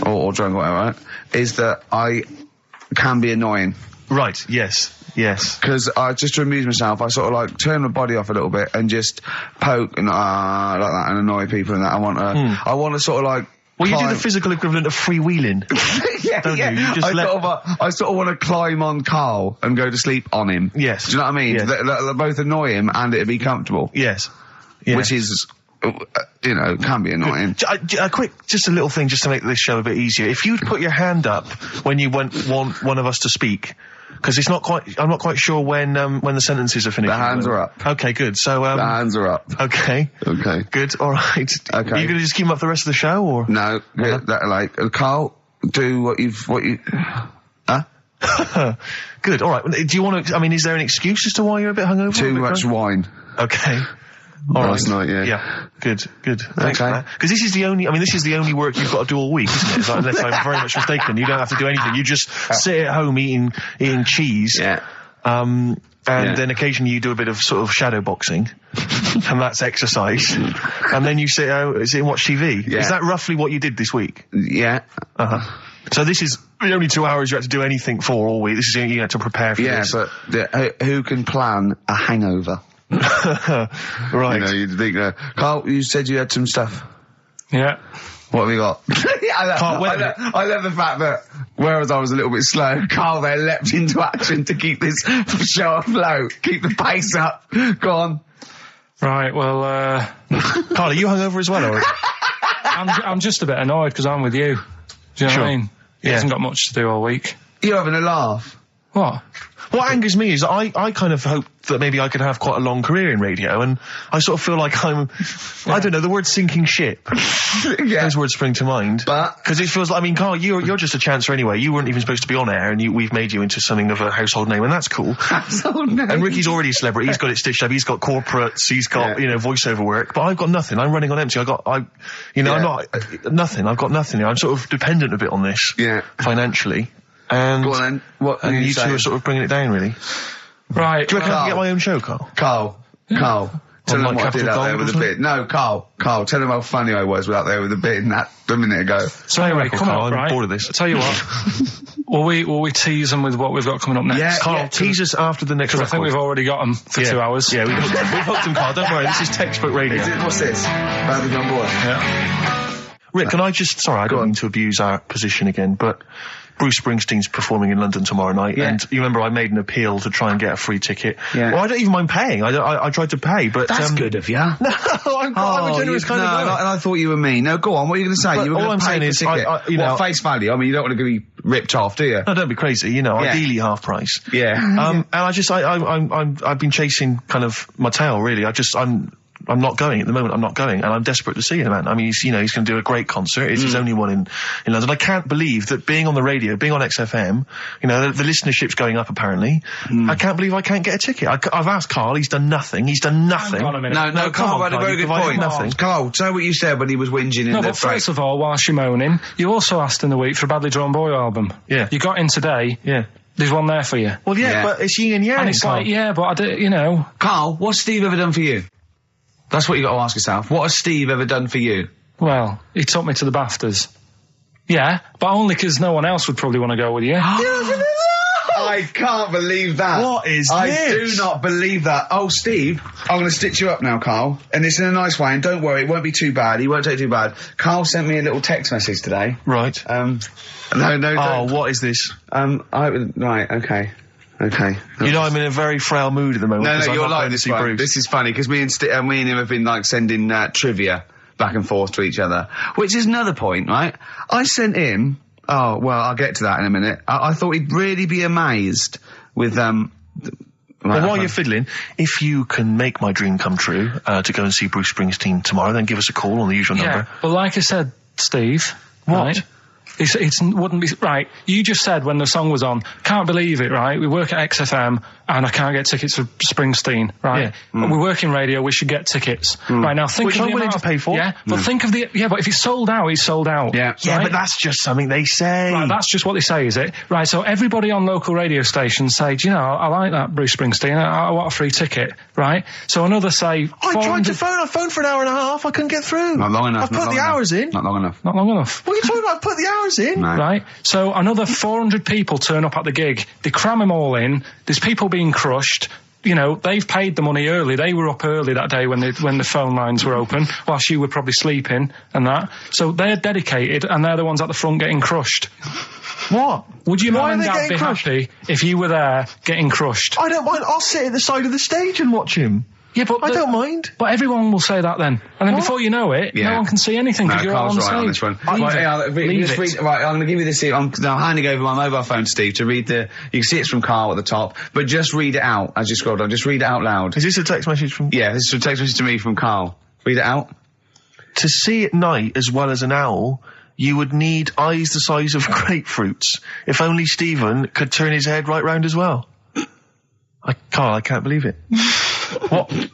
or drunk or whatever, right, is that I can be annoying. Right. Yes. Because just to amuse myself, I sort of like turn my body off a little bit and just poke and like that and annoy people and that. I want to sort of like. Well, you do the physical equivalent of freewheeling. Don't you? You just I sort of want to climb on Karl and go to sleep on him. Yes. Do you know what I mean? Yes. They both annoy him and it'd be comfortable. Yes. Which is, you know, can be annoying. Just a little thing just to make this show a bit easier. If you'd put your hand up when you want one of us to speak, because I'm not quite sure when the sentences are finished. The hands are up. Okay, good. So, the hands are up. Okay. Good, alright. Okay. Are you gonna just keep them up the rest of the show, or? No, Karl, do what you, huh? Good, alright. Do you want to, I mean, is there an excuse as to why you're a bit hungover? Too much wine. Okay. All last night, yeah. Yeah, good. Thanks for that. Because this is the only work you've got to do all week, isn't it? Unless I'm very much mistaken. You don't have to do anything. You just sit at home eating cheese. Yeah. Then occasionally you do a bit of sort of shadow boxing, and that's exercise. And then you sit and watch TV. Yeah. Is that roughly what you did this week? Yeah. So this is the only 2 hours you had to do anything for all week. This is you had to prepare for this. Yeah, but who can plan a hangover? Right. You know, you'd think, Karl, you said you had some stuff. Yeah. What have we got? I love the fact that, whereas I was a little bit slow, Karl there leapt into action to keep this show afloat, keep the pace up. Go on. Right, well, Karl, are you hungover as well, or? I'm just a bit annoyed because I'm with you. Do you know what I mean? He hasn't got much to do all week. You're having a laugh. What? What angers me is I kind of hope that maybe I could have quite a long career in radio, and I sort of feel like I don't know, the word sinking ship. Those words spring to mind. But because it feels like, I mean, Carl, you're just a chancer anyway. You weren't even supposed to be on air, and we've made you into something of a household name, and that's cool. Household name. And Ricky's already a celebrity. He's got it stitched up. He's got corporates. He's got voiceover work. But I've got nothing. I'm running on empty. I'm not nothing. I've got nothing. I'm sort of dependent a bit on this. Yeah. Financially. And, go on then. What and you two are sort of bringing it down, really. Right. Do you reckon I can get my own show, Carl? Carl. Tell them what I did out there with the bit. No, Carl, tell them how funny I was out there with the bit in that a minute ago. So anyway, come on, I'm bored of this. I'll tell you what. will we tease them with what we've got coming up next? Yeah, Carl, tease us after the next record. I think we've already got them for 2 hours. Yeah, we've hooked them, Carl. Don't worry, this is textbook radio. What's this? Badly on board. Yeah. Rick, can I just... Sorry, I don't mean to abuse our position again, but... Bruce Springsteen's performing in London tomorrow night, and you remember I made an appeal to try and get a free ticket. Yeah. Well, I don't even mind paying. I tried to pay, but that's good of you. No, I'm a generous kind of guy. And I thought you were mean. No, go on. What are you going to say? But you were all I'm saying is, face value. I mean, you don't want to be ripped off, do you? No, don't be crazy. Ideally half price. Yeah. And I've been chasing kind of my tail, really. I'm not going at the moment. I'm not going, and I'm desperate to see him, man. I mean, he's going to do a great concert. It's his only one in London. I can't believe that being on the radio, being on XFM, the listenership's going up apparently. I can't believe I can't get a ticket. I've asked Carl. He's done nothing. Hang on a minute. No, Carl had a very good point. Carl, say what you said when he was whinging in the first of all, whilst you're moaning, you also asked in the week for a Badly Drawn Boy album. Yeah. You got in today. Yeah. There's one there for you. Well, yeah. But it's yin and yang. And it's like, but I do, Carl, what's Steve ever done for you? That's what you got to ask yourself. What has Steve ever done for you? Well, he took me to the BAFTAs. Yeah, but only because no one else would probably want to go with you. I can't believe that. What is this? I do not believe that. Oh, Steve, I'm going to stitch you up now, Carl. And it's in a nice way, and don't worry, it won't be too bad. He won't take too bad. Carl sent me a little text message today. Right. No. Oh, what is this? Right, okay. Okay. I'm in a very frail mood at the moment. No, you're like this one. This is funny, because me and him have been, sending trivia back and forth to each other. Which is another point, right? I sent him... Oh, well, I'll get to that in a minute. I thought he'd really be amazed with, well, while you're fiddling, if you can make my dream come true, to go and see Bruce Springsteen tomorrow, then give us a call on the usual number. But like I said, Steve... What? Right? It wouldn't be... Right, you just said when the song was on, can't believe it, right? We work at XFM and I can't get tickets for Springsteen, right? Yeah. We work in radio, we should get tickets. Right, now think which of I'm willing to pay for. Yeah, but think of the... Yeah, but if he's sold out, he's sold out. Yeah, but that's just something they say. Right, that's just what they say, is it? Right, so everybody on local radio stations say, do you know, I like that Bruce Springsteen, I want a free ticket, right? So another say... I tried to phone, I phoned for an hour and a half, I couldn't get through. Not long enough. I've put the hours in. Not long enough. Not long enough. What are you talking about? I've put the hours in. No. Right, so another 400 people turn up at the gig. They cram them all in. There's people being crushed. They've paid the money early. They were up early that day when the phone lines were open, whilst you were probably sleeping and that. So they're dedicated, and they're the ones at the front getting crushed. What? Would your mum and dad be happy if you were there getting crushed? I don't mind. I'll sit at the side of the stage and watch him. Yeah, but I don't mind. But everyone will say that then. And then before you know it, no one can see anything because you're all on the stage. On this one. Right, I'm going to give you this here. I'm handing over my mobile phone to Steve to read you can see it's from Carl at the top, but just read it out as you scroll down. Just read it out loud. Is this a text message from... Yeah, this is a text message to me from Carl. Read it out. To see at night as well as an owl, you would need eyes the size of grapefruits. If only Stephen could turn his head right round as well. Carl, I can't believe it.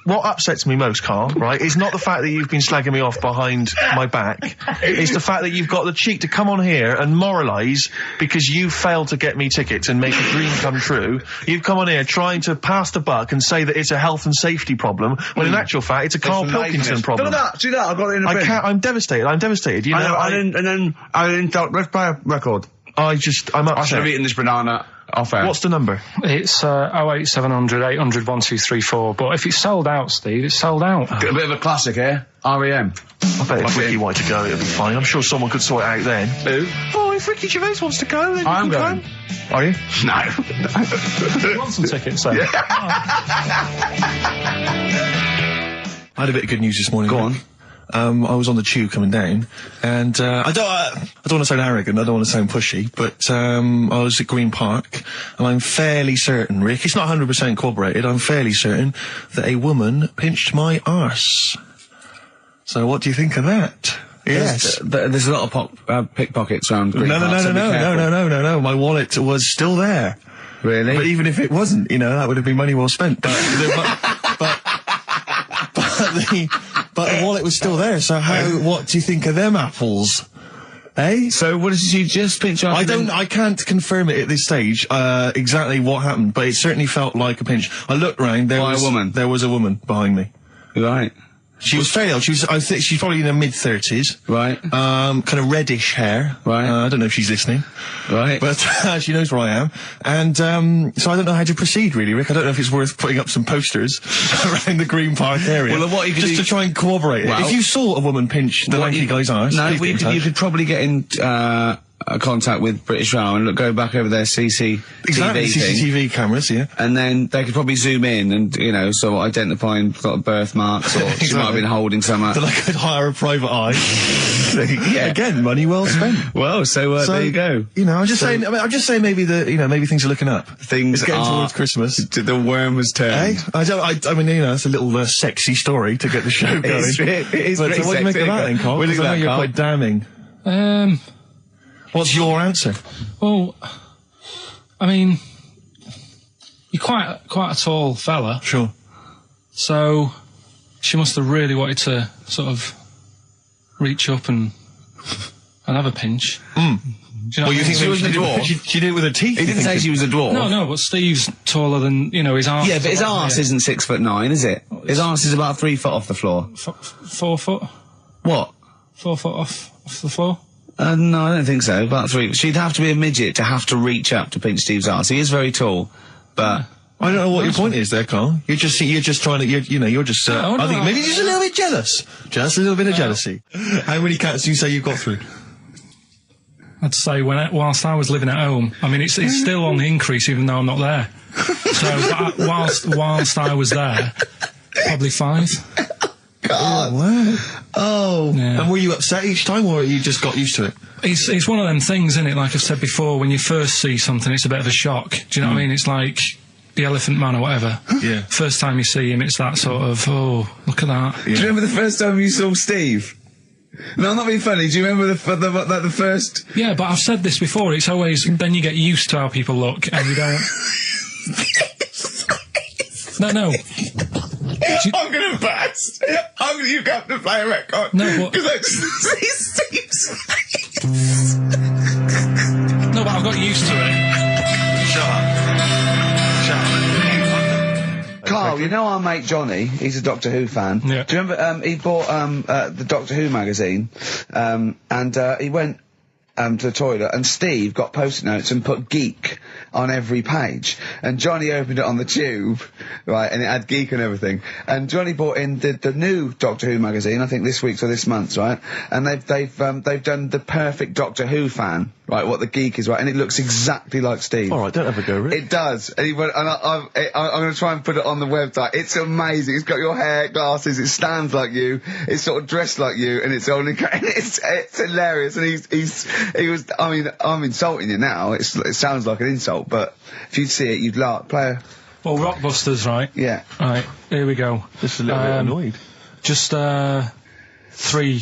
What upsets me most, Carl, right, is not the fact that you've been slagging me off behind my back. It's the fact that you've got the cheek to come on here and moralise because you failed to get me tickets and make a dream come true. You've come on here trying to pass the buck and say that it's a health and safety problem, when in actual fact it's a Karl Pilkington problem. Do that, I've got it in a bin. I'm devastated, I didn't let's play a record. I'm upset. I should have eaten this banana off air. What's the number? It's 08700 800 1234. But if it's sold out, Steve, it's sold out. A bit of a classic here. R.E.M. I bet if Ricky wanted to go, it'll be fine. I'm sure someone could sort it out then. Who? Oh, if Ricky Gervais wants to go, then I'm going. Are you? No. You want some tickets, so? I had a bit of good news this morning. Go on. I was on the tube coming down, and I don't want to sound arrogant, I don't want to sound pushy, but I was at Green Park, and I'm fairly certain, Rick, it's not 100% corroborated, I'm fairly certain that a woman pinched my arse. So what do you think of that? Yes. There's a lot of pickpockets around Green Park. No. My wallet was still there. Really? But even if it wasn't, that would have been money well spent. But the wallet was still there. So what do you think of them apples? Eh? So what did you just pinch off? I can't confirm it at this stage, exactly what happened, but it certainly felt like a pinch. I looked round, there was a woman behind me. Right. She was fairly old. I think she's probably in her mid-30s. Right. Kind of reddish hair. Right. I don't know if she's listening. Right. But she knows where I am. And so I don't know how to proceed, really, Rick. I don't know if it's worth putting up some posters around the Green Park area. Well, what you could just to try and corroborate it. If you saw a woman pinch the lanky guy's arse... No, you could probably get in contact with British Rail and go back over their CCTV CCTV cameras, yeah. And then they could probably zoom in and, sort of identifying sort of birthmarks, or she might have been holding something. Then I could hire a private eye. Yeah. Again, money well spent. Well, so there you go. I'm just saying. I'm just saying maybe maybe things are looking up. Things it's getting are towards Christmas. The worm has turned. I mean, it's a little sexy story to get the show going. It is but pretty what do you make sexy. of that, then, Carl? Because I know you're quite damning. What's your answer? Well, I mean, you're quite a tall fella. Sure. So she must have really wanted to sort of reach up and have a pinch. Mm. Do you know you think she was a dwarf? She did it with her teeth. He didn't say she was a dwarf. No, but Steve's taller than, his arse. Yeah, but his arse isn't 6'9", is it? His arse is about 3 foot off the floor. 4 foot? What? 4 foot off the floor? No, I don't think so. About 3. She'd have to be a midget to have to reach up to pinch Steve's arse. He is very tall, but... I don't know what your point is there, Carl. You're just trying to, you're just, I think maybe just a little bit jealous. Just a little bit of jealousy. How many cats do you say you've got through? I'd say whilst I was living at home, I mean, it's still on the increase even though I'm not there. So whilst I was there, probably 5. God. Wow. Oh. Yeah. And were you upset each time, or you just got used to it? It's one of them things, isn't it? Like I've said before, when you first see something, it's a bit of a shock. Do you know what I mean? It's like the Elephant Man or whatever. Yeah. First time you see him, it's that sort of, oh, look at that. Yeah. Do you remember the first time you saw Steve? No, I'm not being funny. Do you remember the first... Yeah, but I've said this before. It's always... Then you get used to how people look, and you don't... No. I'm going to burst. You have to play a record. No, but... Because I see Steve's face. No, but I've got used to it. Shut up. Carl, our mate Johnny, he's a Doctor Who fan. Yeah. Do you remember, he bought the Doctor Who magazine, and he went to the toilet, and Steve got post-it notes and put geek on every page, and Johnny opened it on the tube, right, and it had geek and everything, and Johnny bought in the new Doctor Who magazine, I think this week's or this month's, right, and they've done the perfect Doctor Who fan, right, what the geek is, right, and it looks exactly like Steve. All right, don't have a go, Rick. It does, and he went, and I'm going to try and put it on the website. It's amazing. It's got your hair, glasses, it stands like you, it's sort of dressed like you, and it's only, it's hilarious, and he was, I mean, I'm insulting you now, it sounds like an insult, but if you'd see it, you'd laugh. Well, Rockbusters, right? Yeah. Right, here we go. Just a little bit annoyed. Just 3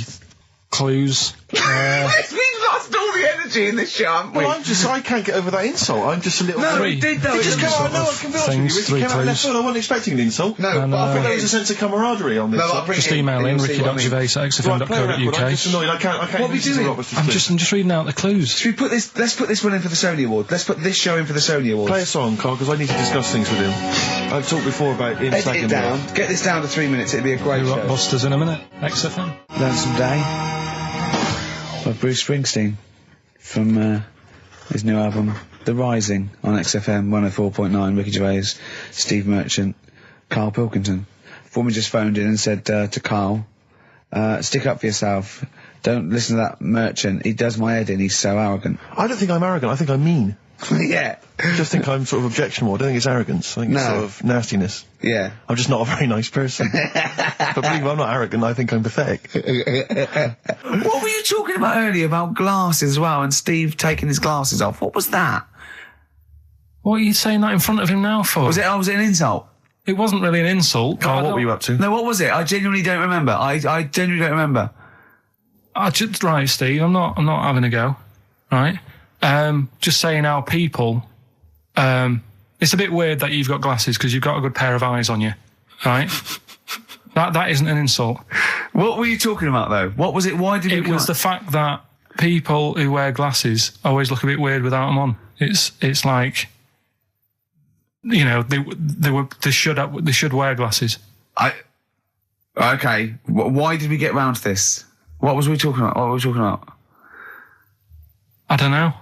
clues. We've lost all the energy in this show, haven't we? Well, I can't get over that insult. I'm just a little... No, Three. we did though. It just came out, I can be honest with you, Rick, it came out left field. I wasn't expecting an insult. No, and, but I I think there was a sense of camaraderie on this. No, side. Just email in, ricky.gervais at Right, play a record. I'm xfm.co.uk. just annoyed. I can't What are we doing? I'm just reading out the clues. Should we put this, let's put this one in for the Sony Award. Let's put this show in for the Sony Awards. Play a song, Carl, because I need to discuss things with him. I've talked before about in Edit second. it down. Get this down to 3 minutes. It'd be a great show. Rockbusters in a minute. XFM. Lonesome Day by Bruce Springsteen from his new album The Rising on XFM 104.9. Ricky Gervais, Steve Merchant, Karl Pilkington. Foreman just phoned in and said to Karl, stick up for yourself. Don't listen to that Merchant. He does my head in. He's so arrogant. I don't think I'm arrogant. I think I'm mean. Yeah. I just think I'm sort of objectionable. I don't think it's arrogance. I think it's sort of nastiness. Yeah. I'm just not a very nice person. But believe me, I'm not arrogant. I think I'm pathetic. What were you talking about earlier about glasses as well, and Steve taking his glasses off? What was that? What are you saying that in front of him now for? Was it an insult? It wasn't really an insult. Carl, what were you up to? No, what was it? I genuinely don't remember. I genuinely don't remember. Right, Steve, I'm not having a go. Right? Just saying how people, it's a bit weird that you've got glasses because you've got a good pair of eyes on you. Right? That isn't an insult. What were you talking about though? What was it? Why did it was the fact that people who wear glasses always look a bit weird without them on. It's like, you know, they should wear glasses. Okay. Why did we get round to this? What was we talking about? I don't know.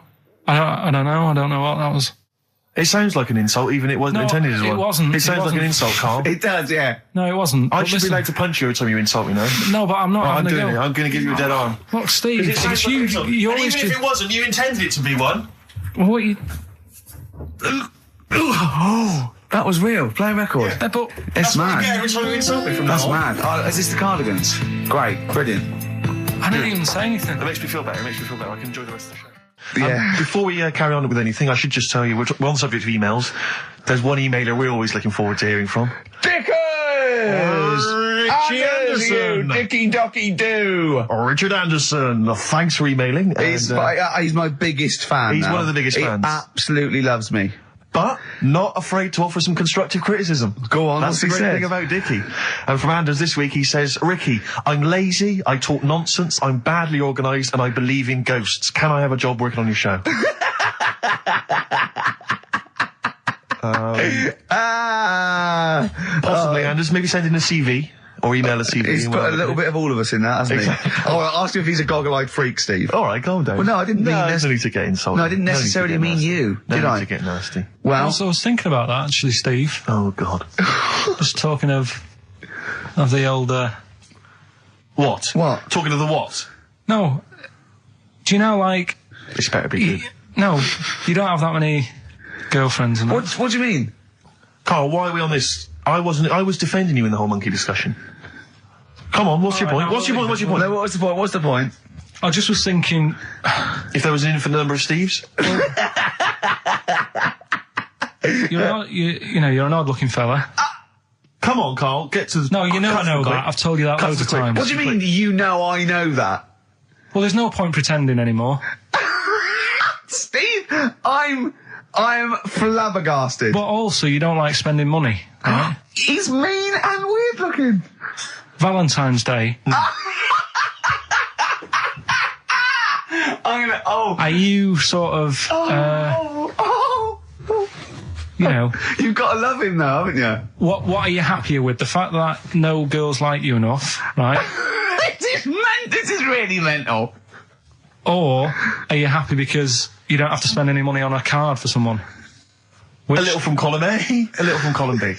I don't know. I don't know what that was. It sounds like an insult, even it wasn't intended as one. It wasn't. It sounds like an insult, Carl. It does, yeah. No, it wasn't. I should be allowed to punch you every time you insult me now. No, but I'm not having a go. I'm going to give you a dead arm. Look, Steve, it's you. You always even if it wasn't, you intended it to be one. What you... Oh, that was real. Play a record. Yeah, but it's mad. Every time you insult me from That's now on. mad. Is this the Cardigans? Great, brilliant. I didn't even say anything. It makes me feel better. I can enjoy the rest of the show. Yeah. Before we carry on with anything, I should just tell you, we're on the subject of emails. There's one emailer we're always looking forward to hearing from. Dickers! Richie Anderson! Dicky Docky Doo! Richard Anderson, thanks for emailing. He's my biggest fan. He's now. one of the biggest fans. He absolutely loves me. But not afraid to offer some constructive criticism. Go on, that's the great thing about Dickie. And from Anders this week, he says, Ricky, I'm lazy, I talk nonsense, I'm badly organised, and I believe in ghosts. Can I have a job working on your show? Possibly, Anders. Maybe send in a CV. Or email a CV. He's put a little bit of all of us in that, hasn't he? Oh, I'll ask him if he's a goggle-eyed freak, Steve. All right, calm down. Well, no, I didn't mean... No, need to get insulted. No, I didn't necessarily mean you, did I? To get nasty. Well... I was thinking about that, actually, Steve. Oh, God. Just talking of the old... What? What? Talking of the what? No. Do you know, like... This better be good. No, you don't have that many girlfriends and that. What do you mean? Carl, why are we on this? I was defending you in the whole monkey discussion. Come on, what's your point? What's your point? No, what's the point? I just was thinking... If there was an infinite number of Steves? You're an odd-looking fella. Come on, Carl, get to the... No, you know I know that. I've told you that loads of times. What do you mean, you know I know that? Well, there's no point pretending anymore. Steve, I'm flabbergasted. But also, you don't like spending money, right? He's mean and weird looking. Valentine's Day. Are you sort of, you know... You've got to love him now, haven't you? What are you happier with? The fact that no girls like you enough, right? This is really mental. Or are you happy because you don't have to spend any money on a card for someone? A little from column A, a little from column B.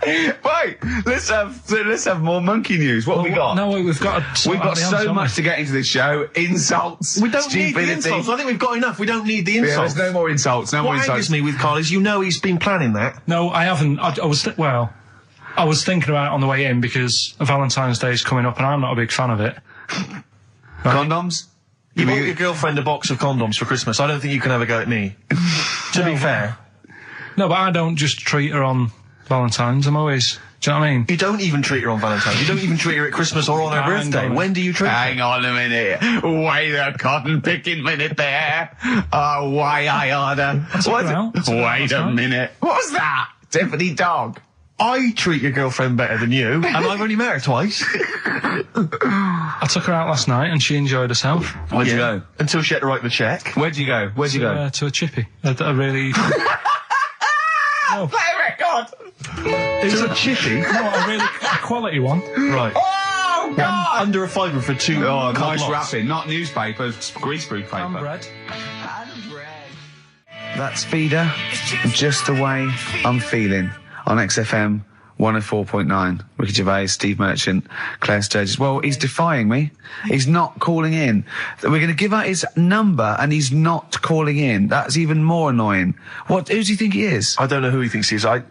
Wait, let's have more monkey news. What have we got? No, we've got so much to get into this show. Insults. We don't need the insults. I think we've got enough. We don't need the insults. Yeah, there's no more insults. What angers me with Carl is he's been planning that. No, I haven't. I was thinking about it on the way in because Valentine's Day is coming up and I'm not a big fan of it. Right. Condoms? You bought your girlfriend a box of condoms for Christmas. I don't think you can have a go at me. To be fair. No, but I don't just treat her on Valentine's. I'm always... Do you know what I mean? You don't even treat her on Valentine's. You don't even treat her at Christmas or on her birthday. When do you treat her? Hang on a minute. Wait a cotton picking minute there. Oh, why I order. Wait a minute. What's that? Tiffany dog. I treat your girlfriend better than you, and I've only met her twice. I took her out last night and she enjoyed herself. Where'd you go? Until she had to write the cheque. Where'd you go? To a chippy. A really... No. Play a record! It's a chippy? No, a quality one. Right. Oh, God! Under a fiver for two. Oh, nice wrapping. Not newspaper, greaseproof paper. And bread. That's Feeder, Just the Way I'm Feeling, on XFM 104.9. Ricky Gervais, Steve Merchant, Claire Sturgis. Well, he's defying me. He's not calling in. We're going to give out his number and he's not calling in. That's even more annoying. Who does he think he is? I don't know who he thinks he is. I'll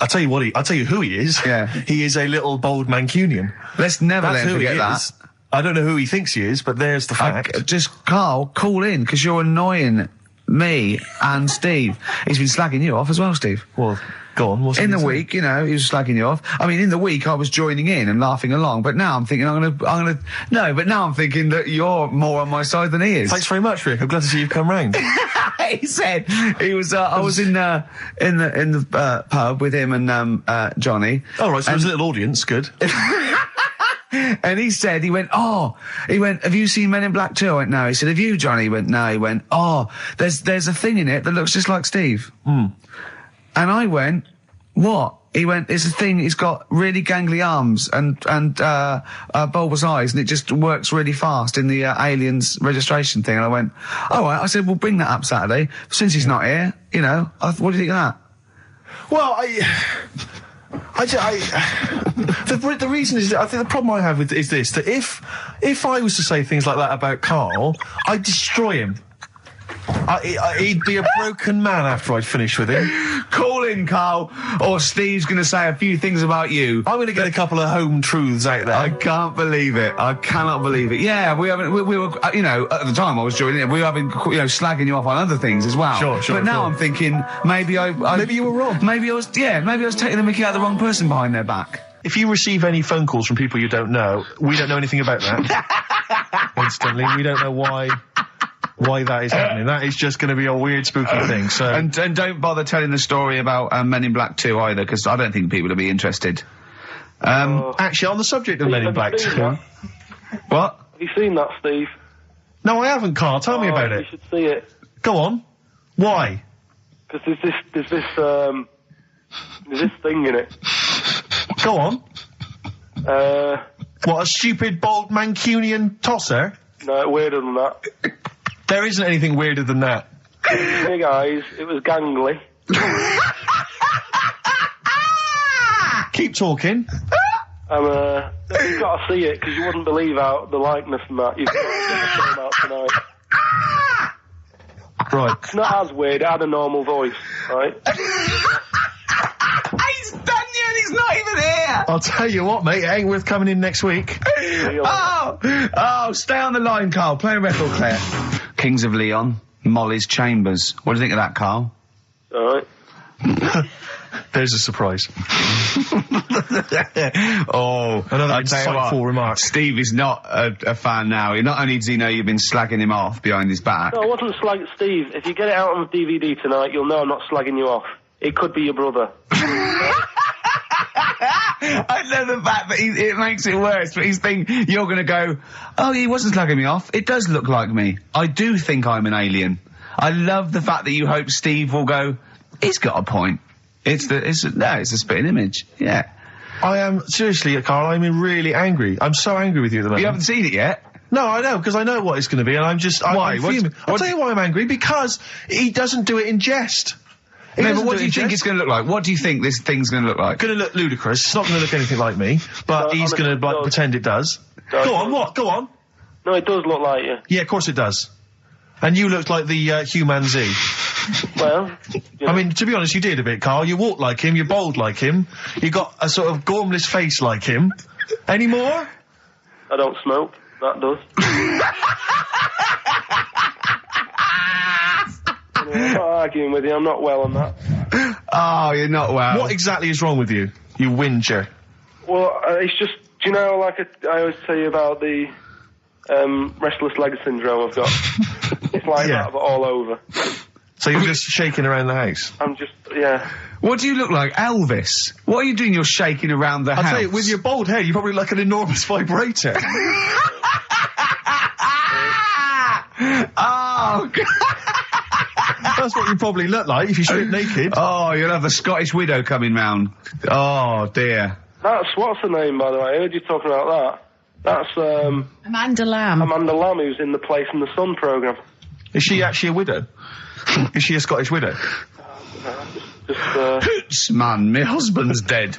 tell you what I'll tell you who he is. Yeah. He is a little bold Mancunian. Let's never let him forget that. Is. I don't know who he thinks he is, but there's the fact. Just, Carl, call in, because you're annoying me and Steve. He's been slagging you off as well, Steve. Well, go on. In the week, you know, he was slagging you off. I mean, in the week, I was joining in and laughing along, but now I'm thinking but now I'm thinking that you're more on my side than he is. Thanks very much, Rick. I'm glad to see you've come round. He said he was. I was in the pub with him and Johnny. Oh, right. So there's a little audience. Good. And he went, have you seen Men in Black 2? I went, no. He said, have you, Johnny? He went, no. He went, there's a thing in it that looks just like Steve. And I went, what? He went, it's a thing, he's got really gangly arms and bulbous eyes, and it just works really fast in the Aliens registration thing. And I went, all right. I said, we'll bring that up Saturday. Since he's not here, you know, what do you think of that? Well, the reason is, I think the problem I have is this, that if I was to say things like that about Carl, I'd destroy him. He'd be a broken man after I'd finished with him. Call in, Carl, or Steve's going to say a few things about you. I'm going to get a couple of home truths out there. I can't believe it. I cannot believe it. Yeah, we were, you know, at the time I was joining it, we were having, you know, slagging you off on other things as well. Sure. But now I'm thinking, maybe you were wrong. Maybe I was taking the mickey out of the wrong person behind their back. If you receive any phone calls from people you don't know, we don't know anything about that. Instantly, we don't know why that is happening. That is just going to be a weird, spooky thing. So and don't bother telling the story about Men in Black 2 either, because I don't think people will be interested. Actually, on the subject of Men in Black 2, what? Have you seen that, Steve? No, I haven't, Carl. Tell me about it. You should see it. Go on. Why? Because there's this thing in it. Go on. What, a stupid, bald Mancunian tosser? No, weirder than that. There isn't anything weirder than that. Big eyes, it was gangly. Keep talking. You've got to see it, because you wouldn't believe the likeness and that. You've got to check the film out tonight. Right. It's not as weird, it had a normal voice, right? He's done you and he's not even here! I'll tell you what, mate, it ain't worth coming in next week. Stay on the line, Carl. Play a record, Claire. Kings of Leon, Molly's Chambers. What do you think of that, Carl? All right. There's a surprise. Another insightful remark. Steve is not a fan now. Not only does he know you've been slagging him off behind his back. No, I wasn't slagging Steve. If you get it out on DVD tonight, you'll know I'm not slagging you off. It could be your brother. I love the fact that it makes it worse, but he's thinking you're going to go, oh, he wasn't slagging me off. It does look like me. I do think I'm an alien. I love the fact that you hope Steve will go, he's got a point. It's a spitting image. Yeah. I am, seriously, Carl, I'm really angry. I'm so angry with you at the moment. You haven't seen it yet? No, I know, because I know what it's going to be, and I'm fuming. I'll tell you why I'm angry, because he doesn't do it in jest. No, but what do you think it's going to look like? What do you think this thing's going to look like? Going to look ludicrous. It's not going to look anything like me, but he's going to pretend it does. Go on, what? Go on. No, it does look like you. Yeah, of course it does. And you looked like the Human Z. Well, I mean, to be honest, you did a bit, Carl. You walk like him, you're bold like him, you got a sort of gormless face like him. Any more? I don't smoke. That does. I'm not arguing with you, I'm not well on that. Oh, you're not well. What exactly is wrong with you, you whinger? Well, it's just, do you know, like I always tell you about the restless leg syndrome I've got? It's like that, but all over. So you're just shaking around the house? I'm just, yeah. What do you look like, Elvis? What are you doing? You're shaking around the house. I'll tell you, with your bald head, you probably look like an enormous vibrator. Oh, God. That's what you probably look like if you strip naked. Oh, you'll have the Scottish widow coming round. Oh, dear. That's, what's her name, by the way? I heard you talking about that. That's, Amanda Lamb. Amanda Lamb, who's in the Place in the Sun programme. Is she actually a widow? Is she a Scottish widow? Hoots, man, my husband's dead.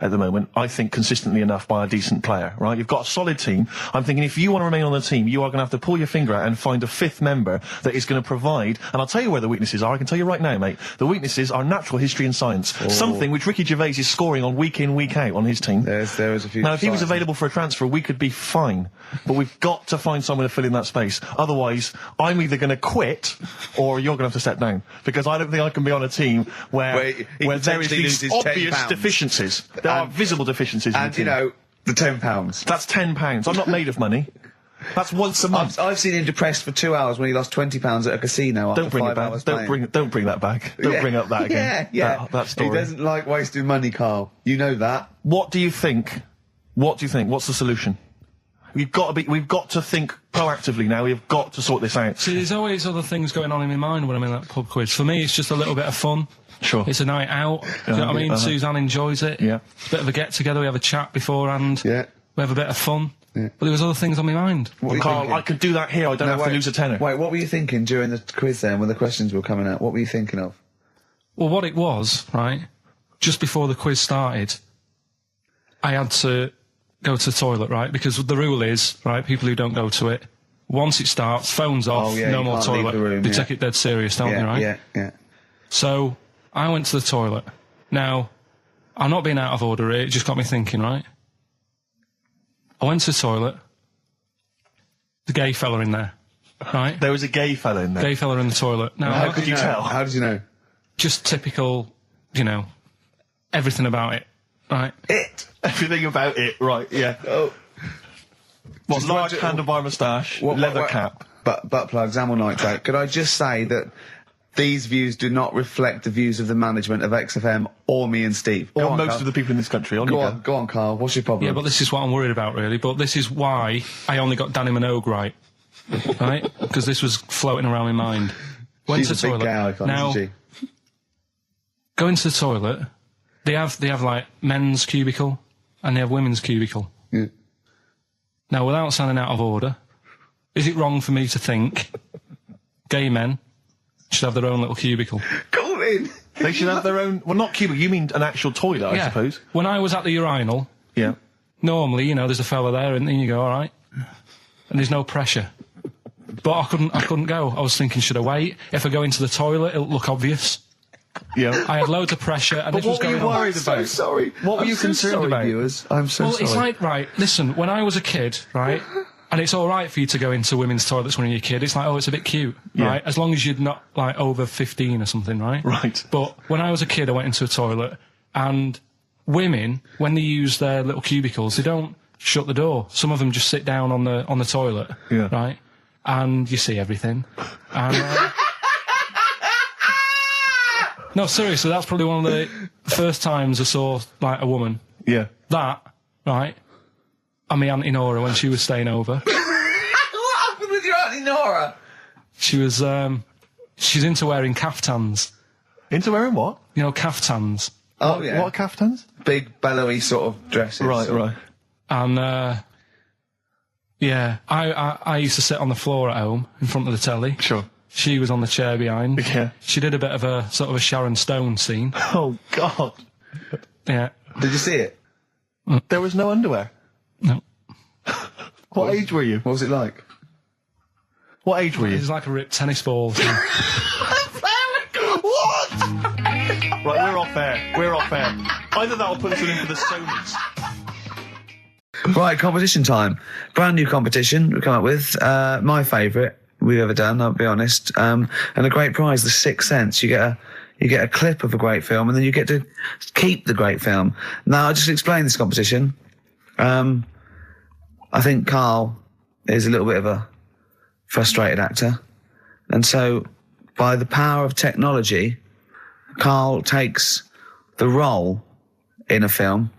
at the moment, I think, consistently enough by a decent player, right? You've got a solid team. I'm thinking if you want to remain on the team, you are going to have to pull your finger out and find a fifth member that is going to provide, and I'll tell you where the weaknesses are. I can tell you right now, mate. The weaknesses are natural history and science. Something which Ricky Gervais is scoring on week in, week out on his team. There is a few. Now, if he was available for a transfer, we could be fine. But we've got to find someone to fill in that space. Otherwise, I'm either going to quit or you're going to have to step down. Because I don't think I can be on a team where there is these obvious deficiencies. There are visible deficiencies in the team. You know, the £10. That's £10. I'm not made of money. That's once a month. I've seen him depressed for 2 hours when he lost £20 at a casino after 5 hours playing. Don't bring that back. Don't bring up that again. Yeah. That story. He doesn't like wasting money, Carl. You know that. What do you think? What's the solution? We've got to think proactively now. We've got to sort this out. See, there's always other things going on in my mind when I'm in that pub quiz. For me, it's just a little bit of fun. Sure. It's a night out. Do you know what I mean? Suzanne enjoys it. Yeah. It's a bit of a get-together. We have a chat beforehand. Yeah. We have a bit of fun. Yeah. But there was other things on my mind. Carl, I could do that here. I don't have to lose a tenner. Wait, what were you thinking during the quiz then, when the questions were coming out? What were you thinking of? Well, what it was, right, just before the quiz started, I had to go to the toilet, right? Because the rule is, right, people who don't go to it, once it starts, phones off, no more toilet. They take it dead serious, don't they, right? Yeah. So, I went to the toilet. Now, I'm not being out of order here, it just got me thinking, right? I went to the toilet. The gay fella in there, right? There was a gay fella in there. Gay fella in the toilet. Now, how could you tell? How did you know? Just typical, everything about it, right? Everything about it, right, yeah. Oh. What, large handlebar moustache, leather cap. Butt plugs, amyl nitrate. Could I just say that these views do not reflect the views of the management of XFM or me and Steve. Or most of the people in this country. Go on, Carl. What's your problem? Yeah, but this is what I'm worried about, really. But this is why I only got Danny Minogue right. Right? Because this was floating around my mind. Went to the toilet. Gay icon, now, isn't she? Go into the toilet. They have like men's cubicle and they have women's cubicle. Yeah. Now, without sounding out of order, is it wrong for me to think gay men should have their own little cubicle? Go in. They should have their own. Well, not cubicle. You mean an actual toilet, I suppose. When I was at the urinal, normally, there's a fella there, and then you go, all right, and there's no pressure. But I couldn't go. I was thinking, should I wait? If I go into the toilet, it'll look obvious. Yeah. I had loads of pressure, and but this was going on. What were you worried about? I'm so sorry. What were you concerned about? Viewers? I'm so sorry. Well, it's like, right, listen, when I was a kid, right, and it's all right for you to go into women's toilets when you're a kid. It's like, oh, it's a bit cute, right? As long as you're not, like, over 15 or something, right? Right. But when I was a kid, I went into a toilet, and women, when they use their little cubicles, they don't shut the door. Some of them just sit down on the toilet, right? And you see everything. And, no, seriously, that's probably one of the first times I saw, like, a woman. Yeah. That, right? And my Auntie Nora when she was staying over. What happened with your Auntie Nora? She was, she's into wearing caftans. Into wearing what? Caftans. Oh, yeah. What are caftans? Big, bellowy sort of dresses. Right. And, I used to sit on the floor at home in front of the telly. Sure. She was on the chair behind. Yeah. She did a bit of a sort of a Sharon Stone scene. Oh, God. Yeah. Did you see it? There was no underwear. No. What age were you? What was it like? What age were you? It was like a ripped tennis ball. What? Right, we're off air. Either that or put us in for the Sonys. Right, competition time. Brand new competition we come up with. My favourite we've ever done, I'll be honest. And a great prize, The Sixth Sense. You get a clip of a great film, and then you get to keep the great film. Now, I'll just explain this competition. I think Carl is a little bit of a frustrated actor. And so, by the power of technology, Carl takes the role in a film.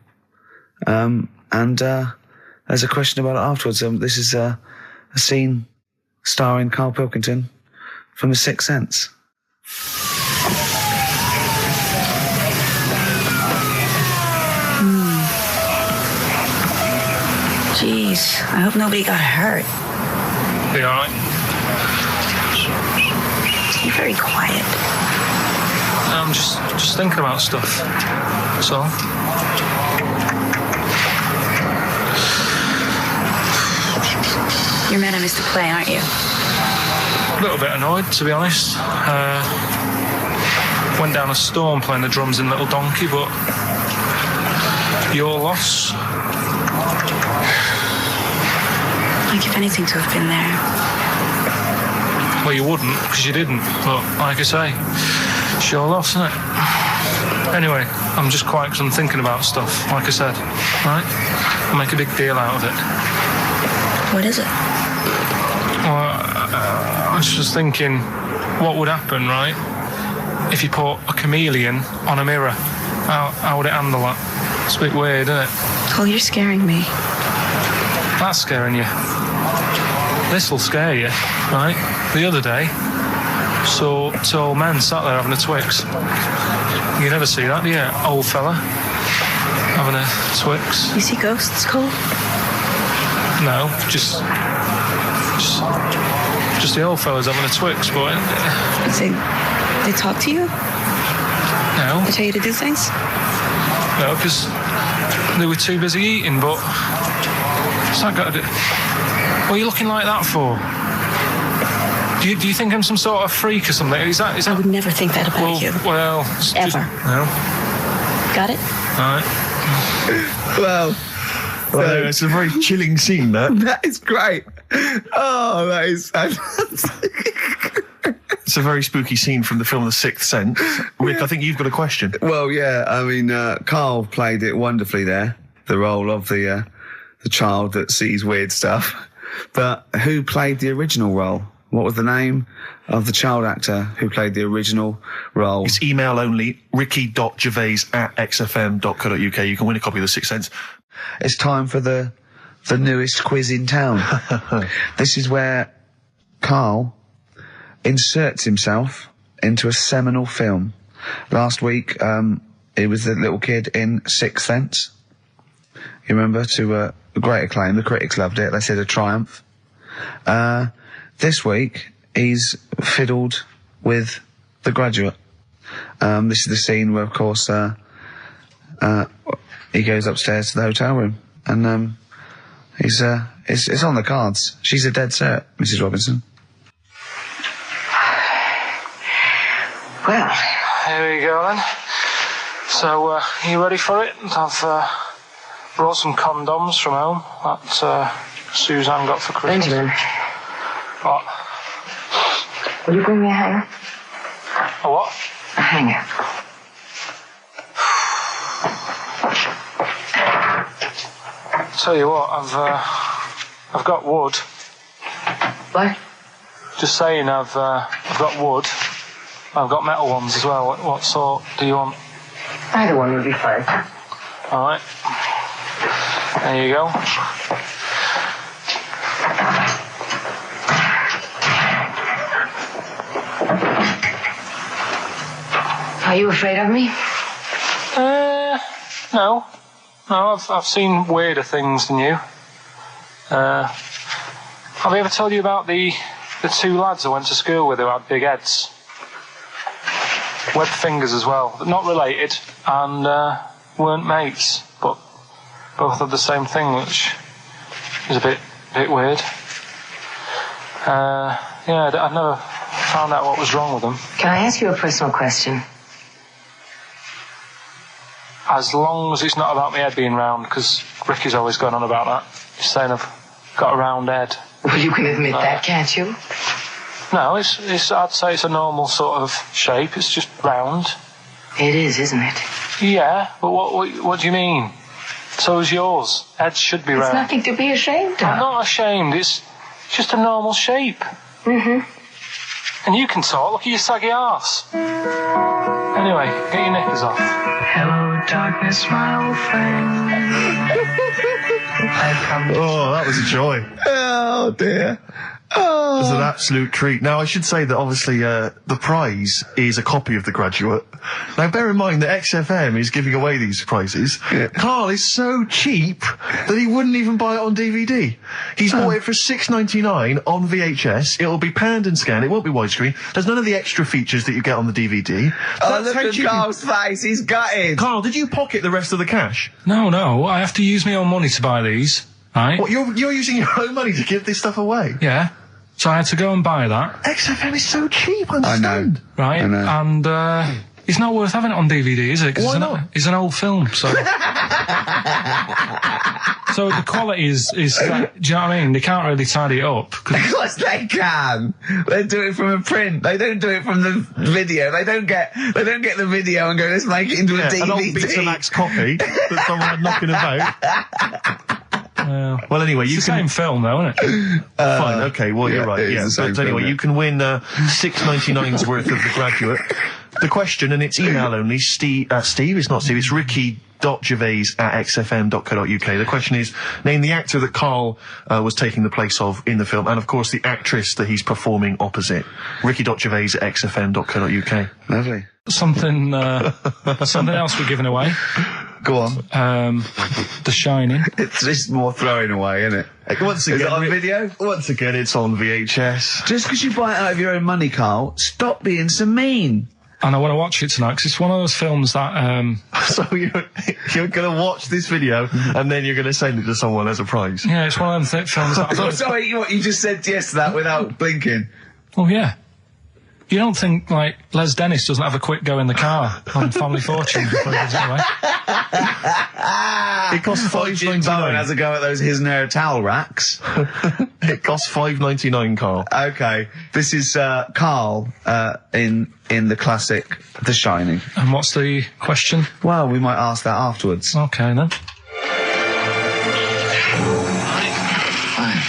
And there's a question about it afterwards. This is a scene starring Karl Pilkington from The Sixth Sense. Jeez, I hope nobody got hurt. You all right? You're very quiet. I'm just thinking about stuff. That's all. You're mad I missed the play, aren't you? A little bit annoyed, to be honest. Went down a storm playing the drums in Little Donkey, but your loss. I'd give anything to have been there. Well, you wouldn't, because you didn't. But like I say, it's your loss, isn't it? Anyway, I'm just quiet because I'm thinking about stuff, like I said. Right? I'll make a big deal out of it. What is it? Well, I was just thinking, what would happen, right, if you put a chameleon on a mirror? How would it handle that? It's a bit weird, isn't it? Oh, you're scaring me. That's scaring you. This'll scare you, right? The other day, saw two old men sat there having a Twix. You never see that, do you? Old fella having a Twix. You see ghosts, Cole? No, just the old fellas having a Twix, boy. They talk to you? No. They tell you to do things? No, because they were too busy eating, but it's not got to do. What are you looking like that for? Do you think I'm some sort of freak or something? Is that? I would never think that about you. Well, ever. No. Got it? All right. Well, it's a very chilling scene, that. that is great. Oh, that is fantastic. It's a very spooky scene from the film The Sixth Sense. Rick, I think you've got a question. Well, yeah, I mean, Karl played it wonderfully there, the role of the child that sees weird stuff. But who played the original role? What was the name of the child actor who played the original role? It's email only, ricky.gervais@xfm.co.uk. You can win a copy of The Sixth Sense. It's time for the newest quiz in town. This is where Karl inserts himself into a seminal film. Last week, he was the little kid in Sixth Sense. You remember? To great acclaim. The critics loved it. They said a triumph. This week, he's fiddled with The Graduate. This is the scene where, of course, he goes upstairs to the hotel room, and it's on the cards. She's a dead cert, Mrs. Robinson. Well, Here we go then. So, are you ready for it? I've brought some condoms from home that Suzanne got for Christmas. Benjamin, What? will you bring me a hanger? A what? A hanger. Tell you what, I've got wood. What? Just saying, I've got wood. I've got metal ones as well. What sort do you want? Either one would be fine. All right. There you go. Are you afraid of me? No. No, I've seen weirder things than you. Have I ever told you about the two lads I went to school with who had big heads? Webbed fingers as well. Not related and weren't mates, but both had the same thing, which is a bit weird. Yeah, I'd never found out what was wrong with them. Can I ask you a personal question? As long as it's not about my head being round, because Ricky's always going on about that. He's saying I've got a round head. Well, you can admit that, can't you? No, it's. I'd say it's a normal sort of shape. It's just round. It is, isn't it? Yeah, but what do you mean? So is yours. Heads should be round. It's nothing to be ashamed of. I'm not ashamed. It's just a normal shape. Mm-hmm. And you can talk. Look at your saggy arse. Anyway, get your knickers off. Hello, darkness, my old friend. Oh, that was a joy. Oh, dear. It was an absolute treat. Now, I should say that obviously the prize is a copy of The Graduate. Now, bear in mind that XFM is giving away these prizes. Yeah. Karl is so cheap that he wouldn't even buy it on DVD. He's bought it for $6.99 on VHS. It'll be panned and scanned. It won't be widescreen. There's none of the extra features that you get on the DVD. Oh, look at Karl's face. He's gutted. Karl, did you pocket the rest of the cash? No, I have to use my own money to buy these. right? What, you're using your own money to give this stuff away? Yeah. So I had to go and buy that. XFM is so cheap, I understand. Right? I know. And it's not worth having it on DVD, is it? 'Cause Why not? It's an old film, so... So the quality is do you know what I mean? They can't really tidy it up. Of course they can. They do it from a print. They don't do it from the video. They don't get the video and go, let's make it into a DVD. An old Betamax copy that someone had knocking about. Well, anyway, It's the same film, though, isn't it? Fine, okay, well, you're right. it is Yeah, the same but anyway, film, yeah. you can win $6.99's worth of The Graduate. The question, and it's email only, Steve, it's not Steve, it's ricky.gervais@xfm.co.uk. The question is, name the actor that Karl was taking the place of in the film, and of course the actress that he's performing opposite. ricky.gervais@xfm.co.uk. Lovely. Something else we're giving away. Go on. The Shining. It's just more throwing away, isn't it? Once again, Is it on video? Once again, it's on VHS. Just because you buy it out of your own money, Karl, stop being so mean. And I want to watch it tonight, because it's one of those films that... So you're going to watch this video, and then you're going to send it to someone as a prize. Yeah, it's one of them films that... Oh, sorry, what, you just said yes to that without blinking. Oh, yeah. You don't think, like, Les Dennis doesn't have a quick go in the car on Family Fortune before he gives it away? It costs Jim Bowen has $5.99. a go at those his and her towel racks. It costs $5.99, Karl. Okay, this is Karl in the classic The Shining. And what's the question? Well, we might ask that afterwards. Okay, then. Fine.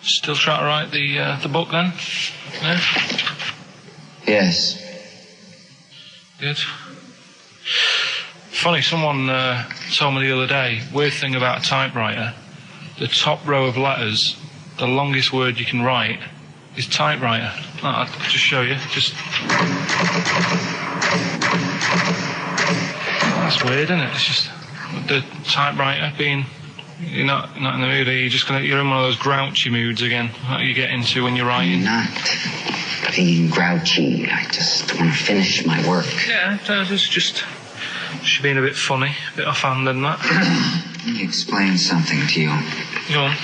Still trying to write the book, then? Yeah? Yes. Good. Funny, someone told me the other day, weird thing about a typewriter, the top row of letters, the longest word you can write is typewriter. I'll just show you. That's weird, isn't it? It's just the typewriter being... You're not in the mood, are you? You're in one of those grouchy moods again, that you get into when you're writing. Not being grouchy. I just want to finish my work. Yeah, it's just she's being a bit funny, a bit offhand and that. Let me explain something to you. Go on.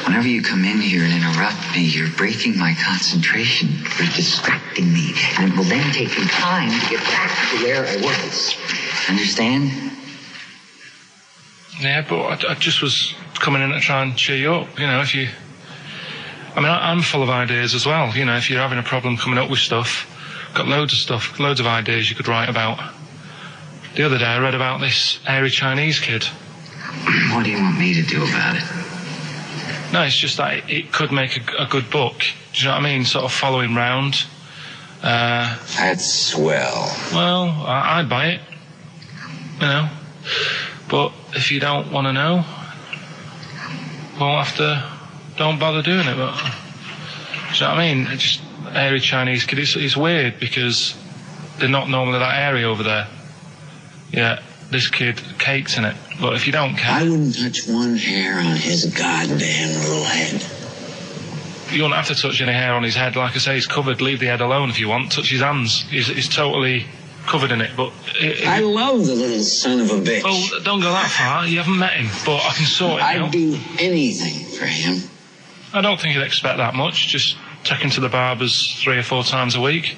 Whenever you come in here and interrupt me, you're breaking my concentration. You're distracting me. And it will then take me time to get back to where I was. Understand? Yeah, but I just was coming in to try and cheer you up, you know, if you... I mean, I'm full of ideas as well, you know, if you're having a problem coming up with stuff, got loads of ideas you could write about. The other day I read about this hairy Chinese kid. What do you want me to do about it? No, it's just that it could make a good book, do you know what I mean, sort of following round. That's swell. Well, I'd buy it, you know, but if you don't want to know, don't bother doing it. But, do you know what I mean? It's just hairy Chinese kid. It's weird because they're not normally that hairy over there. Yeah, this kid cakes in it. But if you don't care, I wouldn't touch one hair on his goddamn little head. you won't have to touch any hair on his head. Like I say, he's covered. Leave the head alone if you want. Touch his hands. He's totally covered in it. But I love the little son of a bitch. well, don't go that far. You haven't met him, but I can sort it out. I'd do anything for him. I don't think you'd expect that much. Just take him to the barbers 3 or 4 times a week.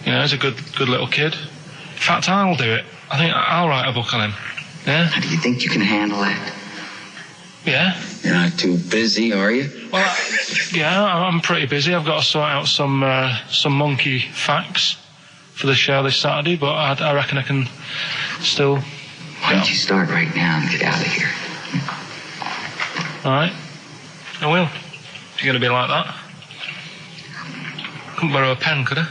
You know, he's a good little kid. In fact, I'll do it. I think I'll write a book on him. Yeah? How do you think you can handle that? Yeah? You're not too busy, are you? Well, yeah, I'm pretty busy. I've got to sort out some monkey facts for the show this Saturday, but I reckon I can still... Why don't you start right now and get out of here? All right. I will. If you're going to be like that. Couldn't borrow a pen, could I?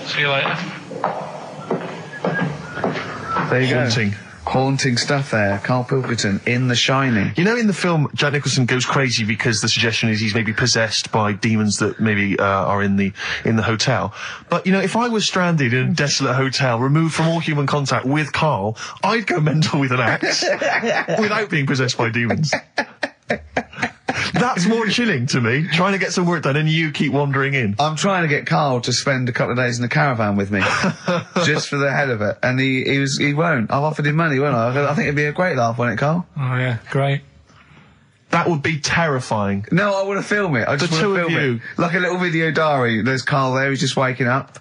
See you later. There you Haunting. go. Haunting stuff there. Karl Pilkington in The Shining. You know, in the film, Jack Nicholson goes crazy because the suggestion is he's maybe possessed by demons that maybe are in the hotel. But, you know, if I was stranded in a desolate hotel, removed from all human contact with Karl, I'd go mental with an axe without being possessed by demons. That's more chilling to me, trying to get some work done and you keep wandering in. I'm trying to get Carl to spend a couple of days in the caravan with me, just for the hell of it, and he won't. I've offered him money, won't I? I think it'd be a great laugh, won't it, Carl? Oh yeah, great. That would be terrifying. No, I want to film it. I just want to film it. Like a little video diary. There's Carl there, he's just waking up.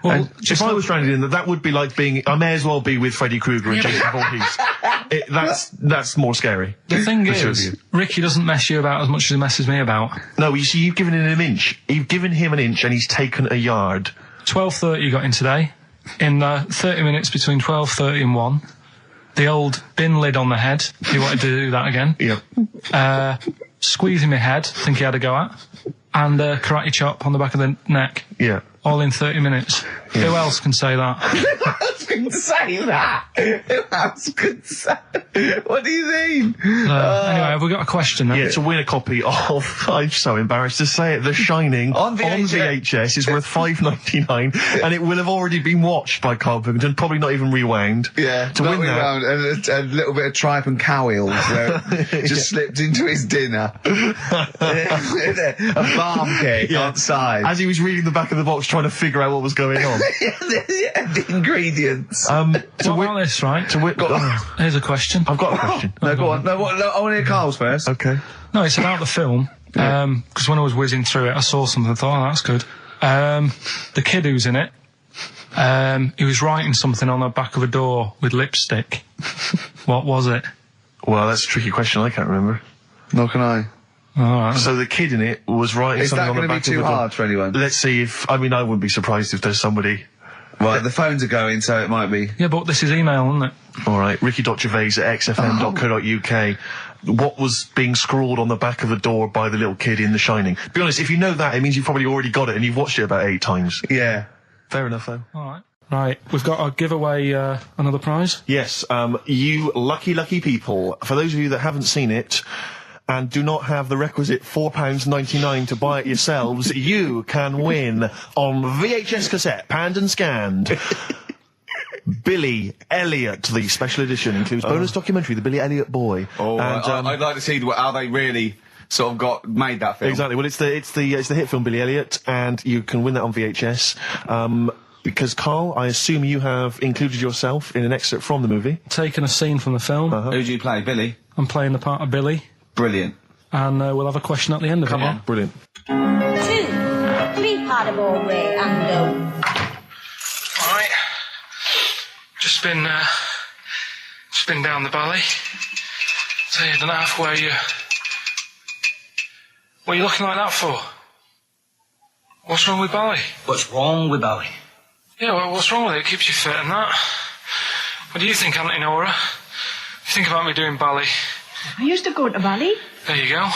Well, if I was stranded in that would be like being. I may as well be with Freddy Krueger and Jason Voorhees. That's more scary. The thing is, Ricky doesn't mess you about as much as he messes me about. No, you see, you've given him an inch. You've given him an inch, and he's taken a yard. 12:30 you got in today. In 30 minutes between 12:30 and 1. The old bin lid on the head. He wanted to do that again. Yeah. Squeezing my head. Think he had a go at. And karate chop on the back of the neck. Yeah. All in 30 minutes. Yeah. Who else can say that? Who else can say that? Who else can say? What do you mean? Anyway, have we got a question then? Yeah, to win a copy of, I'm so embarrassed to say it, The Shining on VHS is worth $5.99, and it will have already been watched by Karl Pilkington, probably not even rewound. Yeah, to win rewound, and a little bit of tripe and cow eels where it just slipped into his dinner. A barm cake outside. As he was reading the back of the box trying to figure out what was going on. The ingredients. What about this, right? Here's a question. I've got a question. No, go on. No, I want to hear Carl's first. Okay. No, it's about the film. Because when I was whizzing through it, I saw something and thought, oh, that's good. The kid who's in it, he was writing something on the back of a door with lipstick. What was it? Well, that's a tricky question. I can't remember. Nor can I. All right. So the kid in it was writing something on the back of the door. Is that going to be too hard for anyone? Let's see if... I mean, I wouldn't be surprised if there's somebody... Right, the phones are going, so it might be. Yeah, but this is email, isn't it? All right, ricky.gervais@xfm.co.uk. What was being scrawled on the back of the door by the little kid in The Shining? Be honest, if you know that, it means you've probably already got it and you've watched it about 8 times. Yeah. Fair enough, though. All right. Right, we've got to give away another prize. Yes, you lucky people. For those of you that haven't seen it and do not have the requisite £4.99 to buy it yourselves, you can win on VHS cassette, panned and scanned. Billy Elliot, the special edition, includes bonus documentary, The Billy Elliot Boy. Oh, and, I'd like to see how they really sort of made that film. Exactly. Well, it's the hit film Billy Elliot, and you can win that on VHS. Because, Carl, I assume you have included yourself in an excerpt from the movie. Taken a scene from the film. Who do you play, Billy? I'm playing the part of Billy. Brilliant. And we'll have a question at the end of it. Come on. Brilliant. 2, 3 part of all way and Alright. Just been down the valley. So you don't know where you... What are you looking like that for? What's wrong with Bally? What's wrong with Bally? Yeah, well, what's wrong with it? It keeps you fit and that. What do you think, Auntie Nora? You think about me doing Bally? I used to go to ballet. There you go.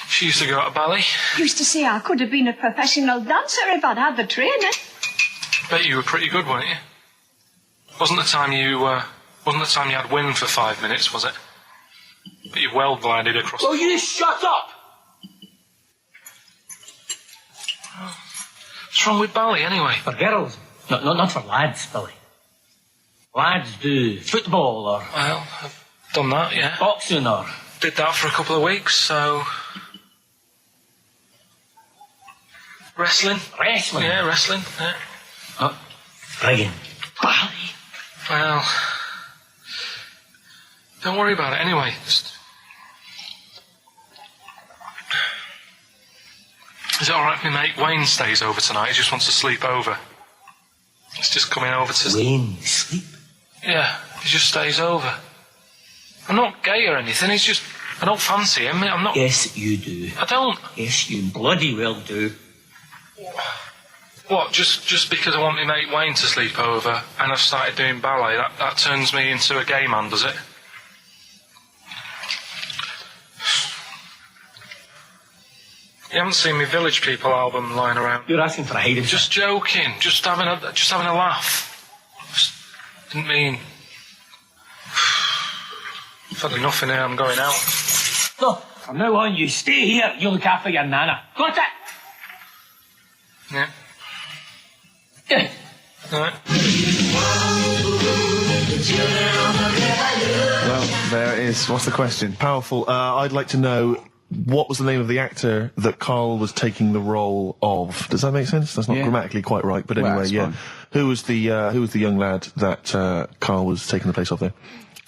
She used to go to ballet. Used to say I could have been a professional dancer if I'd had the training. Bet you were pretty good, weren't you? Wasn't the time you had wind for 5 minutes, was it? But you well glided across. Will you shut up? What's wrong with ballet, anyway? For girls, not for lads, Billy. Lads do football or... Well, I've done that, yeah. Boxing or... Did that for a couple of weeks, so... Wrestling? Wrestling? Yeah, wrestling, yeah. Oh, brilliant. Ballet. Well... Don't worry about it, anyway. Is it alright if my mate Wayne stays over tonight? He just wants to sleep over. He's just coming over to... Wayne, sleep? Yeah, he just stays over. I'm not gay or anything, he's just... I don't fancy him, I'm not... Yes, you do. I don't. Yes, you bloody well do. What, just because I want my mate Wayne to sleep over and I've started doing ballet, that turns me into a gay man, does it? You haven't seen my Village People album lying around. You're asking for a hiding. Just joking. Just having a laugh. Just didn't mean. I've had enough in here. I'm going out. No, from now on, you stay here. You look after your nana. Got it? Yeah. Yeah. All right. Well, there it is. What's the question? Powerful. I'd like to know, what was the name of the actor that Karl was taking the role of? Does that make sense? That's not grammatically quite right, but anyway, fine. Who was the young lad that Karl was taking the place of there?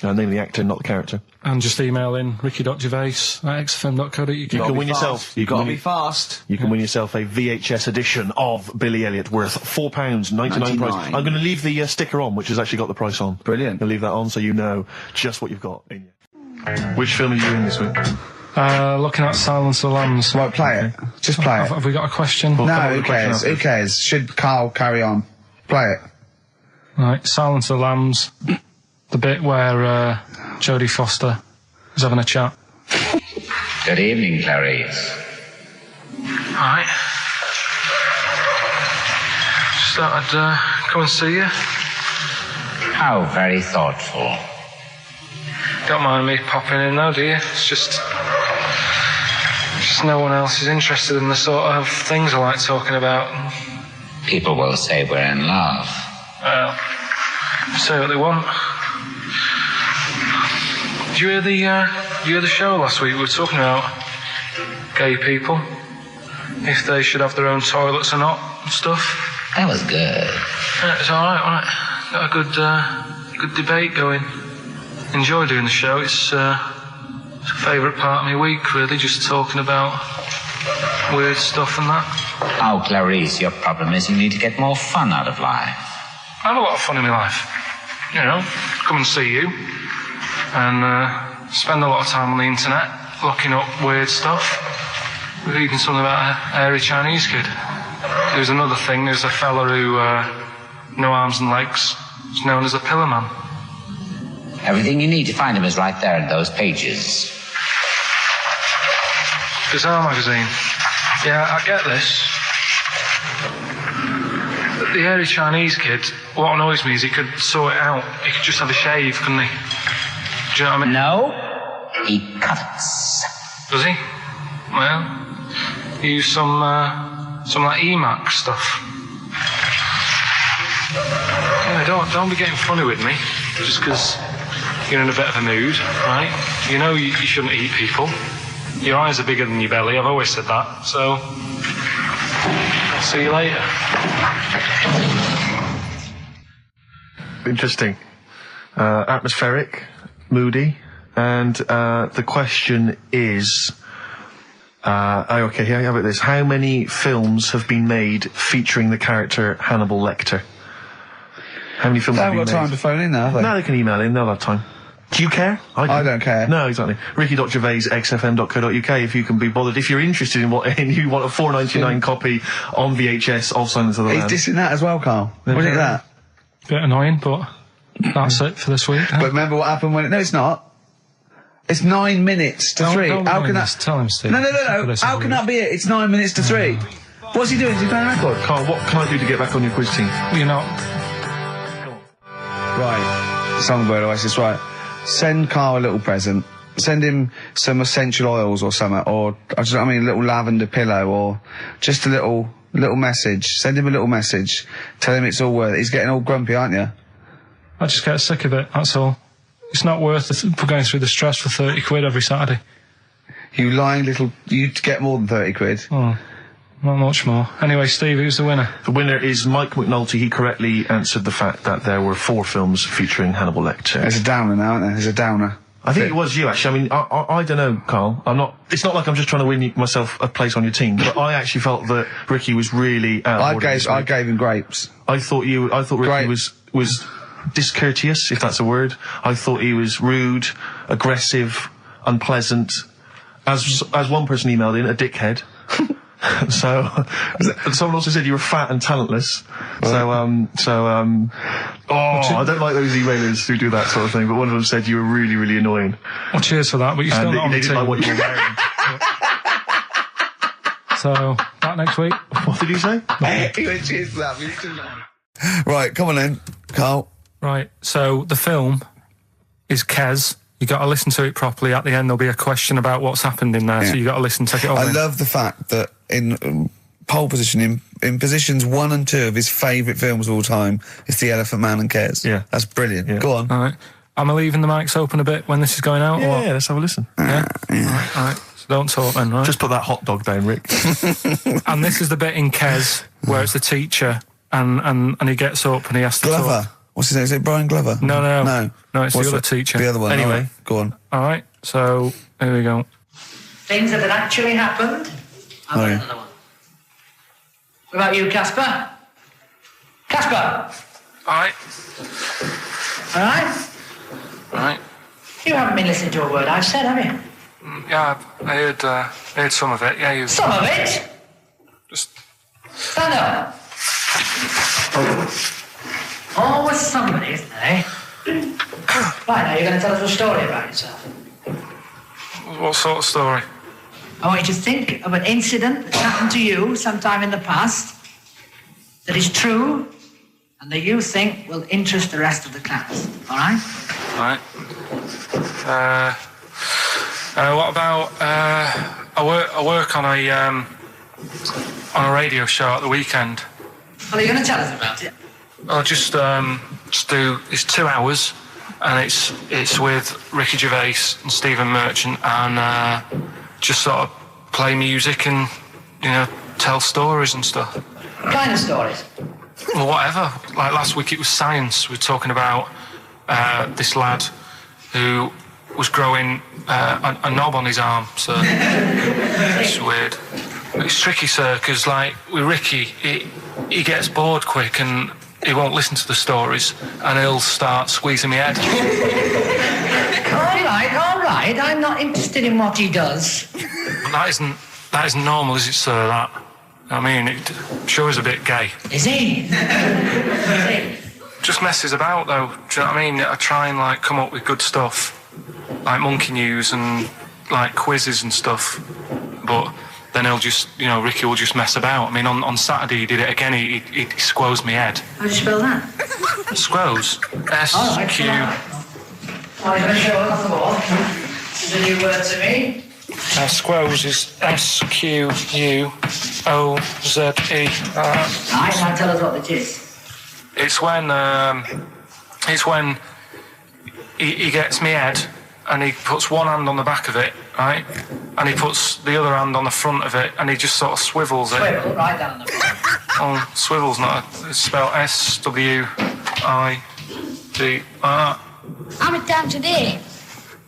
Name of the actor, not the character. And just email in ricky.gervais@xfm.co.uk. You can win yourself. You gotta be fast. You can win yourself a VHS edition of Billy Elliot worth £4.99 price. I'm going to leave the sticker on, which has actually got the price on. Brilliant. I'll leave that on so you know just what you've got in you. Which film are you in this week? Looking at Silence of the Lambs. Right, play it. Just play it. Have we got a question? Well, No, come on who with the question cares? Who after. cares? Should Karl carry on? Play it. Right, Silence of the Lambs. The bit where Jodie Foster is having a chat. Good evening, Clarice. Right. Just thought I'd come and see you. How very thoughtful. Don't mind me popping in though, do you? It's just no one else is interested in the sort of things I like talking about. People will say we're in love. Well, say what they want. Did you hear the show last week? We were talking about gay people, if they should have their own toilets or not and stuff. That was good. Yeah, it's alright, right? Got a good debate going. Enjoy doing the show. It's a favourite part of my week, really, just talking about weird stuff and that. Oh, Clarice, your problem is you need to get more fun out of life. I have a lot of fun in my life. You know, come and see you and spend a lot of time on the internet looking up weird stuff. Reading something about a hairy Chinese kid. There's another thing, there's a fella who, no arms and legs, is known as a pillar man. Everything you need to find him is right there in those pages. Bizarre magazine. Yeah, I get this. The hairy Chinese kid, what annoys me is he could sort it out. He could just have a shave, couldn't he? Do you know what I mean? No, he cuts. Does he? Well, he used some like Emacs stuff. Yeah, don't be getting funny with me, just because you're in a bit of a mood, right? You know you shouldn't eat people. Your eyes are bigger than your belly, I've always said that, so I'll see you later. Interesting. Atmospheric, moody, and the question is... okay, here I have it this. How many films have been made featuring the character Hannibal Lecter? How many films They have haven't been got made? time to phone in now, have they? No, they can email in, they'll have time. Do you care? I don't care. No, exactly. ricky.gervais@xfm.co.uk if you can be bothered. If you're interested in what, and you want a $4.99 copy on VHS of Silence of the He's Lambs. dissing that as well, Karl. What do you think of that? Bit annoying, but that's it for this week. Huh? But remember what happened when... No, it's not. It's 9 minutes to 3. Don't How can this. that... Tell him, Steve. No. How can that be it? It's 9 minutes to 3. What's he doing? Is he playing a record? Carl, what can I do to get back on your quiz team? You're not. Right. Songbird Oasis, right. Send Karl a little present. Send him some essential oils or something, or, a little lavender pillow, or just a little message. Send him a little message. Tell him it's all worth it. He's getting all grumpy, aren't you? I just get sick of it, that's all. It's not worth for going through the stress for 30 quid every Saturday. You lying little... You'd get more than 30 quid. Oh, not much more. Anyway, Steve, who's the winner? The winner is Mike McNulty. He correctly answered the fact that there were 4 films featuring Hannibal Lecter. There's a downer now, isn't there? There's a downer. I think it was you, actually. I mean, I don't know, Carl. It's not like I'm just trying to win myself a place on your team, but I actually felt that Ricky was really out of order this I week. gave him grapes. I thought Ricky was discourteous, if that's a word. I thought he was rude, aggressive, unpleasant. As one person emailed in, a dickhead. So, someone also said you were fat and talentless. So, I don't like those emailers who do that sort of thing, but one of them said you were really, really annoying. Well, cheers for that, but you're still not on the they didn't team. like what you were wearing. So, back next week. What did you say? He went, cheers for that. Right, come on then, Karl. Right, so the film is Kes. You got to listen to it properly. At the end, there'll be a question about what's happened in there, so you got to listen, take it all I in. love the fact that in pole position, in positions 1 and 2 of his favourite films of all time, is The Elephant Man and Kes. Yeah. That's brilliant. Yeah. Go on. All right. Am I leaving the mics open a bit when this is going out? or what? Yeah, let's have a listen. Yeah? All right. So don't talk then, right? Just put that hot dog down, Rick. And this is the bit in Kes where it's the teacher and he gets up and he has to Glover. talk. What's his name? Is it Brian Glover? No, it's What's the other teacher. The other one. Anyway. All right, go on. All right, so here we go. Things that had actually happened. I've got another one. What about you, Casper? Casper! All right. All right? All right. You haven't been listening to a word I've said, have you? Yeah, I heard some of it. Yeah, you Some of it? just... Stand up. Always somebody, isn't there, eh? Right, now you're going to tell us a story about yourself. What sort of story? I want you to think of an incident that happened to you sometime in the past that is true and that you think will interest the rest of the class. All right? All right. What about I work on a radio show at the weekend. Well, are you going to tell us about it? I'll just do. It's 2 hours, and it's with Ricky Gervais and Stephen Merchant, and just sort of play music and tell stories and stuff. What kind of stories? Well, whatever. Like last week, it was science. We were talking about this lad who was growing a knob on his arm. So it's weird. It's tricky, sir, because like with Ricky, he gets bored quick and he won't listen to the stories, and he'll start squeezing my head. All right. I'm not interested in what he does. But that isn't normal, is it, sir? That. I mean, it sure is a bit gay. Is he? Just messes about, though. Do you know what I mean? I try and like come up with good stuff, like monkey news and like quizzes and stuff. But then he'll just, Ricky will just mess about. I mean, on Saturday he did it again. He squoze me head. How do you spell that? Squoze. S-Q. Oh, you're going to show us off the wall. This is a new word to me. Squoze is S-Q-U-O-Z-E. Now tell us what it is. It's when he gets me head and he puts one hand on the back of it, right? And he puts the other hand on the front of it and he just sort of swivels it. Swivel, right down the front. Oh, swivel's not it's spelled S-W-I-D-R. How many times a day?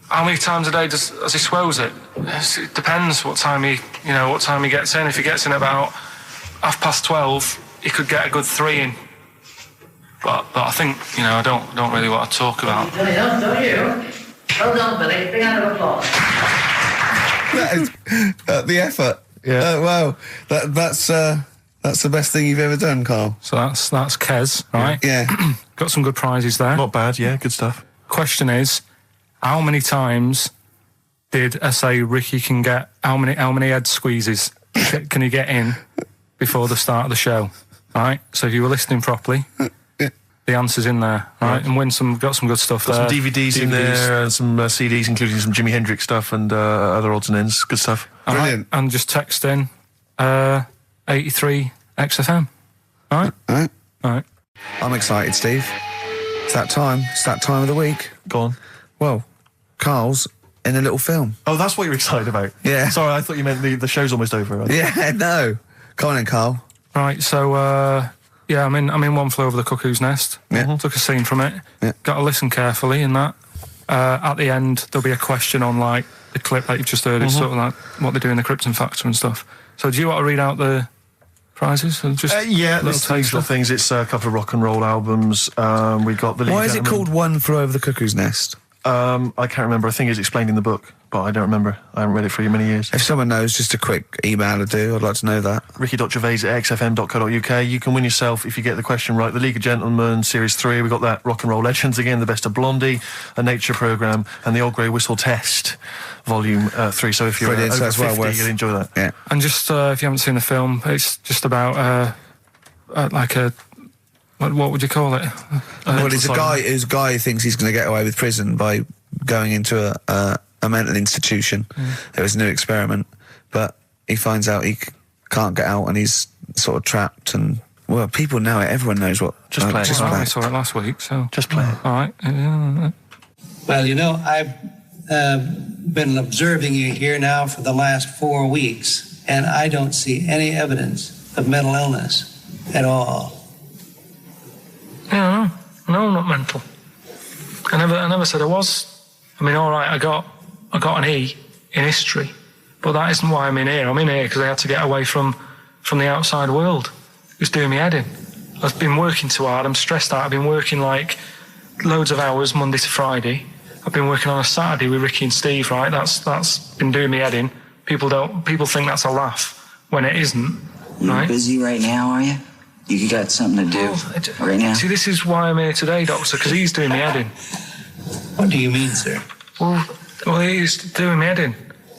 How many times a day does he swells it? It depends what time he gets in. If he gets in about 12:30, he could get a good 3 in. But I think, I don't really want to talk about. Don't you? Well done, Billy. Big round of applause. That is the effort. Yeah. Wow. That's the best thing you've ever done, Carl. So that's Kes, right? Yeah. Got some good prizes there. Not bad, yeah, good stuff. Question is, how many times did I say Ricky can get? How many head squeezes can he get in before the start of the show? Right. So if you were listening properly. The answer's in there, right? And got some good stuff there. Got some DVDs in there, and some CDs, including some Jimi Hendrix stuff and other odds and ends. Good stuff. Brilliant. Right. And just text in 83 XFM. All right? I'm excited, Steve. It's that time. It's that time of the week. Go on. Well, Carl's in a little film. Oh, that's what you're excited about? Yeah. Sorry, I thought you meant the show's almost over. Right? Yeah, no. Come on in, Carl. Right, so... yeah, I'm in One Flew Over the Cuckoo's Nest. Yeah. Took a scene from it. Yeah. Got to listen carefully in that. At the end, there'll be a question on, like, the clip that you've just heard. It's sort of like what they do in the Krypton Factor and stuff. So do you want to read out the prizes? Or just yeah, there's the usual things. It's a couple of rock and roll albums. We got the... Why is it called One Flew Over the Cuckoo's Nest? I can't remember. I think it's explained in the book, but I don't remember. I haven't read it for many years. If someone knows, just a quick email would do. I'd like to know that. ricky.gervais@xfm.co.uk. You can win yourself, if you get the question right, the League of Gentlemen Series 3. We've got that Rock and Roll Legends again, the Best of Blondie, a Nature Programme, and the Old Grey Whistle Test, Volume 3. So if you're over so 50, you'll enjoy that. Yeah. And just, if you haven't seen the film, it's just about, like a... What would you call it? Well, it's a guy who thinks he's going to get away with prison by going into a mental institution. It was a new experiment, but he finds out he can't get out and he's sort of trapped. And well, people know it. Everyone knows what. Just play it. I saw it last week, so just play it. All right. Well, I've been observing you here now for the last 4 weeks, and I don't see any evidence of mental illness at all. Yeah, no, I'm not mental. I never said I was. I mean, all right, I got an E in history, but that isn't why I'm in here. I'm in here because I had to get away from the outside world. It was doing me head in. I've been working too hard. I'm stressed out. I've been working like loads of hours Monday to Friday. I've been working on a Saturday with Ricky and Steve. Right, that's been doing me head in. People think that's a laugh when it isn't. You're right? busy right now, are you? You got something to do right now? See, this is why I'm here today, Doctor, because he's doing me head in. What do you mean, sir? Well, he's doing me head in.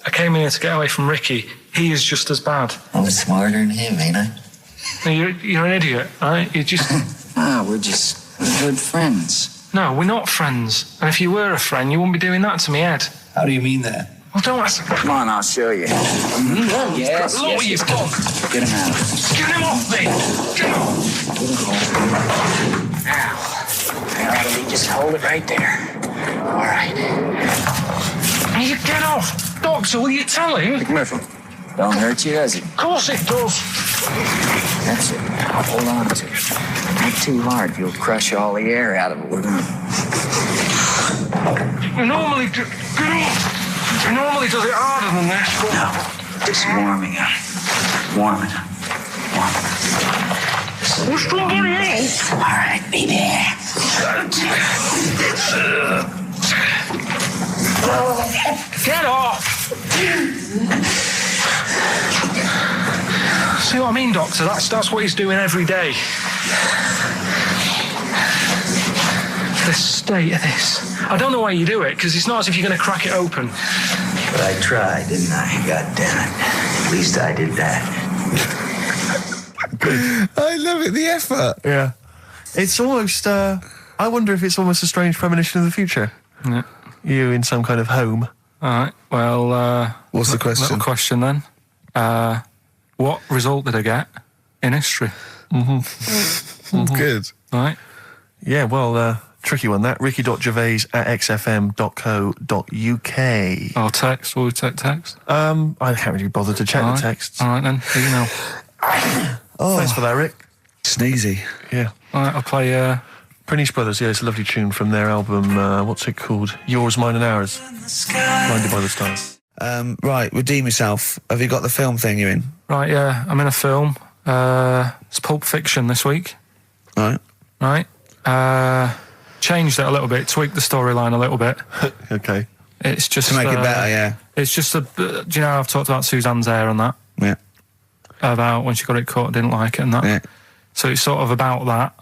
I came here to get away from Ricky. He is just as bad. I'm smarter than him, ain't I? No, you're an idiot, right? You're just... we're just good friends. No, we're not friends. And if you were a friend, you wouldn't be doing that to me, Ed. How do you mean that? Well, don't ask... Come on, I'll show you. Yes, Look what you've done. Get him out of here. Get him off me! Get him off! Now, just hold it right there. All right. You get off! Doctor, will you tell him? Don't hurt you, does it? Of course it does. That's it. Now hold on to it. Not too hard. You'll crush all the air out of it. We're gonna... You normally do... Get off! You normally does it harder than this, but... No, just warming up. Warming up. What's wrong with you? All right, baby. Get off! See what I mean, Doctor? That's what he's doing every day. The state of this. I don't know why you do it, because it's not as if you're going to crack it open. But I tried, didn't I? God damn it. At least I did that. I love it, the effort. Yeah. It's almost, I wonder if it's almost a strange premonition of the future. Yeah. You in some kind of home. All right, well... What's the question? Little question then. What result did I get in history? Good. All right. Yeah, well, tricky one that. ricky.gervais@xfm.co.uk. Oh, text. Will we take text? I can't really bother to check the texts. All right, then. Email. Thanks for that, Rick. Sneezy. Yeah. All right, I'll play... Prince Brothers, yeah, it's a lovely tune from their album, what's it called? Yours, Mine and Ours. Blinded by the Stars. Right, redeem yourself. Have you got the film thing you're in? Right, yeah, I'm in a film. It's Pulp Fiction this week. Right. Right. Changed it a little bit, tweaked the storyline a little bit. Okay. It's just... To make it better, yeah. It's just do you know how I've talked about Suzanne's hair and that? Yeah. About when she got it cut, didn't like it and that. Yeah. So it's sort of about that.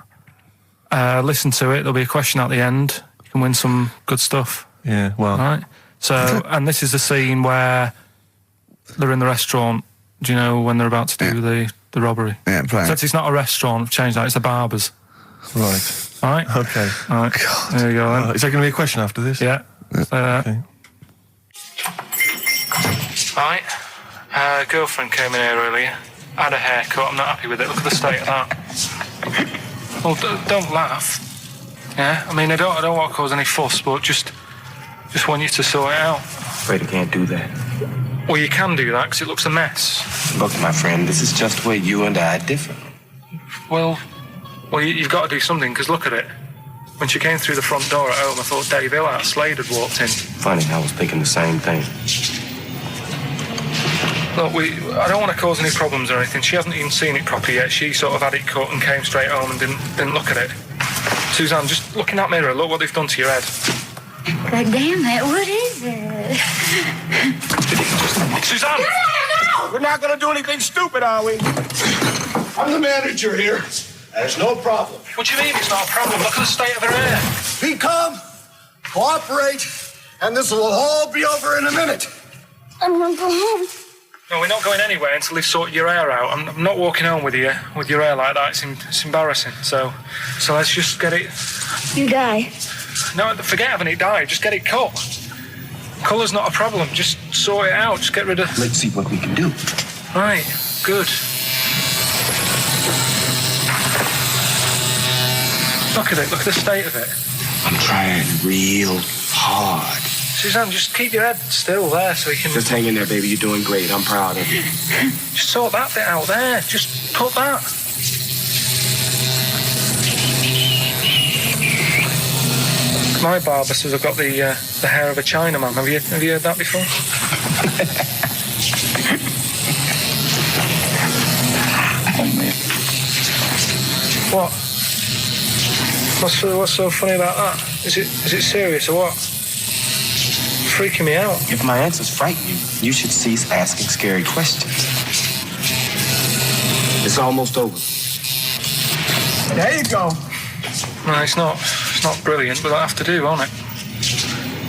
Listen to it. There'll be a question at the end. You can win some good stuff. Yeah, well... Right? So, and this is the scene where they're in the restaurant, do you know, when they're about to do the robbery? Yeah, play So it. it's not a restaurant, I've changed that, it's a barber's. Right. All right? Okay. All right. God. There you go then. Is there going to be a question after this? Yeah. Okay. All right. Girlfriend came in here earlier. Had a haircut, I'm not happy with it. Look at the state of that. Well, don't laugh. Yeah? I mean, I don't want to cause any fuss, but just want you to sort it out. Afraid I can't do that. Well, you can do that, because it looks a mess. Look, my friend, this is just where you and I differ. Well, you've got to do something, because look at it. When she came through the front door at home, I thought Dave Hill out Slade had walked in. Funny, I was thinking the same thing. Look, I don't want to cause any problems or anything. She hasn't even seen it properly yet. She sort of had it cut and came straight home and didn't look at it. Suzanne, just look in that mirror. Look what they've done to your head. God damn it, what is it? Suzanne! No! We're not going to do anything stupid, are we? I'm the manager here. There's no problem. What do you mean it's not a problem? Look at the state of her hair. Be calm, cooperate, and this will all be over in a minute. I'm gonna go home. No, we're not going anywhere until they've sorted your hair out. I'm not walking home with your hair like that. It's embarrassing. So let's just get it... You die. No, forget having it dyed. Just get it cut. Colour's not a problem. Just sort it out. Just get rid of... Let's see what we can do. Right. Good. Look at it. Look at the state of it. I'm trying real hard. Suzanne, just keep your head still there so we can... Just hang in there, baby. You're doing great. I'm proud of you. Just sort that bit out there. Just put that. My barber says I've got the hair of a Chinaman. Have you heard that before? What? What's so funny about that? Is it serious or what? Freaking me out. If my answers frighten you, you should cease asking scary questions. It's almost over. There you go. No, it's not brilliant, but that'll have to do, won't it?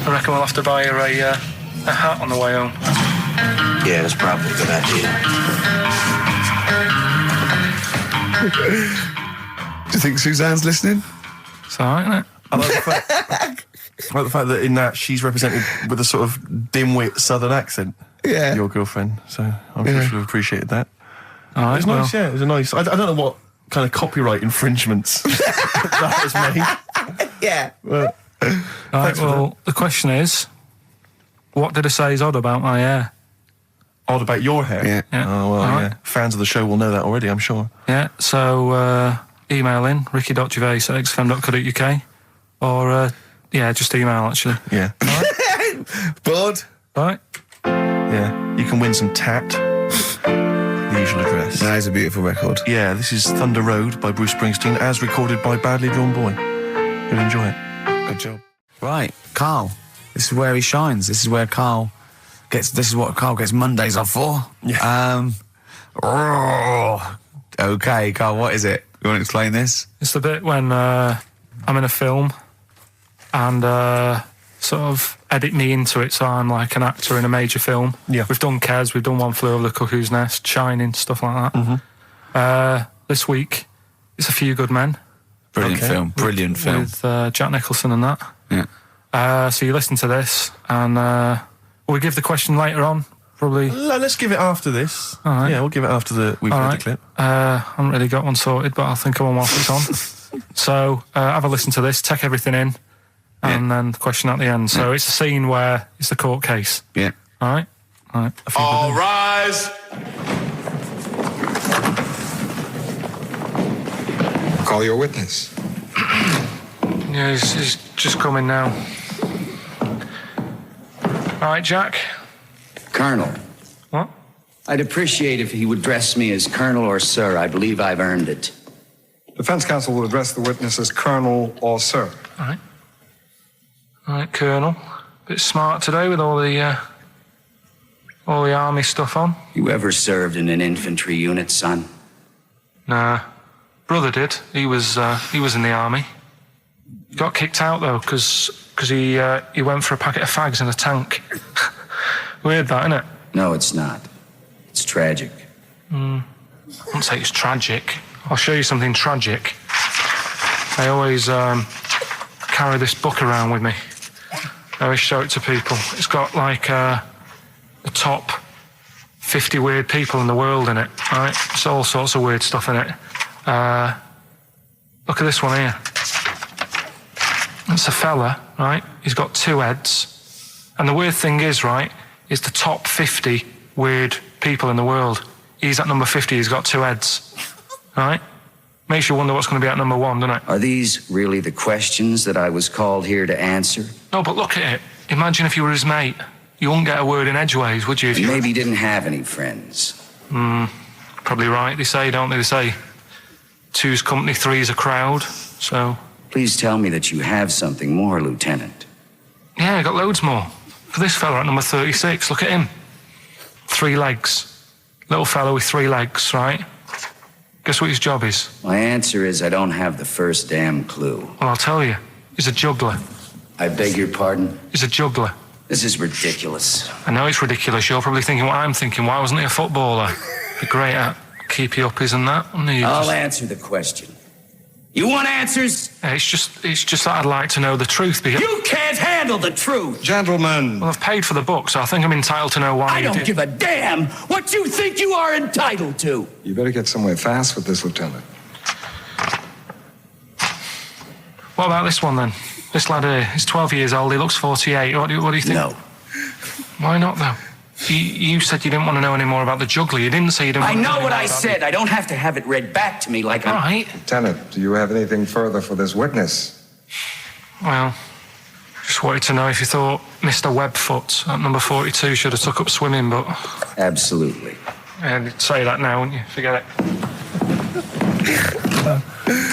I reckon we'll have to buy her a hat on the way home. Yeah, that's probably a good idea. Do you think Suzanne's listening? It's all right, isn't it? I like the fact that in that she's represented with a sort of dimwit southern accent. Yeah. Your girlfriend. So I'm sure she'll have appreciated that. All right, It was nice, yeah. It was a nice... I don't know what kind of copyright infringements that has made. Yeah. But, Right, well, the question is, what did I say is odd about my hair? odd about your hair? Yeah. Oh, well, All yeah. right. Fans of the show will know that already, I'm sure. Yeah, so email in, ricky.gervais@xfm.co.uk or, just email, actually. Yeah. Bored? Right. Yeah. You can win some tat. The usual address. That is a beautiful record. Yeah, this is Thunder Road by Bruce Springsteen, as recorded by Badly Drawn Boy. You'll enjoy it. Good job. Right, Carl. This is where he shines. This is where Carl gets. This is what Carl gets Mondays off for. Yeah. Okay, Carl. What is it? You want to explain this? It's the bit when I'm in a film and sort of edit me into it, so I'm like an actor in a major film. Yeah. We've done Kes, we've done One Flew Over the Cuckoo's Nest, Shining, stuff like that. Mm-hmm. This week, it's A Few Good Men. Brilliant film. Brilliant film. With Jack Nicholson and that. Yeah. So you listen to this, and will we give the question later on? Probably. Let's give it after this. All right. Yeah, we'll give it after we've heard the clip. I haven't really got one sorted, but I'll think of one whilst it's on. So have a listen to this, take everything in, and then the question at the end. So it's a scene where it's the court case. Yeah. All right? All right. All rise. Call your witness. Yeah, he's just coming now. All right, Jack. Colonel. What? I'd appreciate if he would address me as Colonel or Sir. I believe I've earned it. Defense counsel will address the witness as Colonel or Sir. All right. All right, Colonel. Bit smart today with all the army stuff on. You ever served in an infantry unit, son? Nah. Brother did. He was in the army. Got kicked out though because he went for a packet of fags in a tank. Weird that, isn't it? No, it's not. It's tragic. I wouldn't say it's tragic. I'll show you something tragic. I always carry this book around with me. I always show it to people. It's got like the top 50 weird people in the world in it. Right? It's all sorts of weird stuff in it. Look at this one here. It's a fella, right? He's got 2 heads. And the weird thing is, right, is the top 50 weird people in the world. He's at number 50, he's got 2 heads. Right? Makes you wonder what's going to be at number 1, doesn't it? Are these really the questions that I was called here to answer? No, but look at it. Imagine if you were his mate. You wouldn't get a word in edgeways, would you? If you maybe didn't have any friends. Probably right, they say, don't they? They say 2's company, 3's a crowd, so... Please tell me that you have something more, Lieutenant. Yeah, I got loads more. For this fella at number 36, look at him. 3 legs. Little fella with 3 legs, right? Guess what his job is? My answer is I don't have the first damn clue. Well, I'll tell you. He's a juggler. I beg your pardon? He's a juggler. This is ridiculous. I know it's ridiculous. You're probably thinking what I'm thinking. Why wasn't he a footballer? Be great at keepy uppies and that. I'll answer the question. You want answers? It's just that I'd like to know the truth. Because you can't handle the truth! Gentlemen. Well, I've paid for the book, so I think I'm entitled to know why I don't give a damn what you think you are entitled to. You better get somewhere fast with this, Lieutenant. What about this one, then? This lad here, he's 12 years old, he looks 48. What do you think? No. Why not, though? You said you didn't want to know any more about the juggler. You didn't say you didn't want to know I know what more I about said. I don't have to have it read back to me like All right. Lieutenant, do you have anything further for this witness? Well, just wanted to know if you thought Mr. Webfoot at number 42 should have took up swimming, but... Absolutely. Yeah, you'd say that now, wouldn't you? Forget it.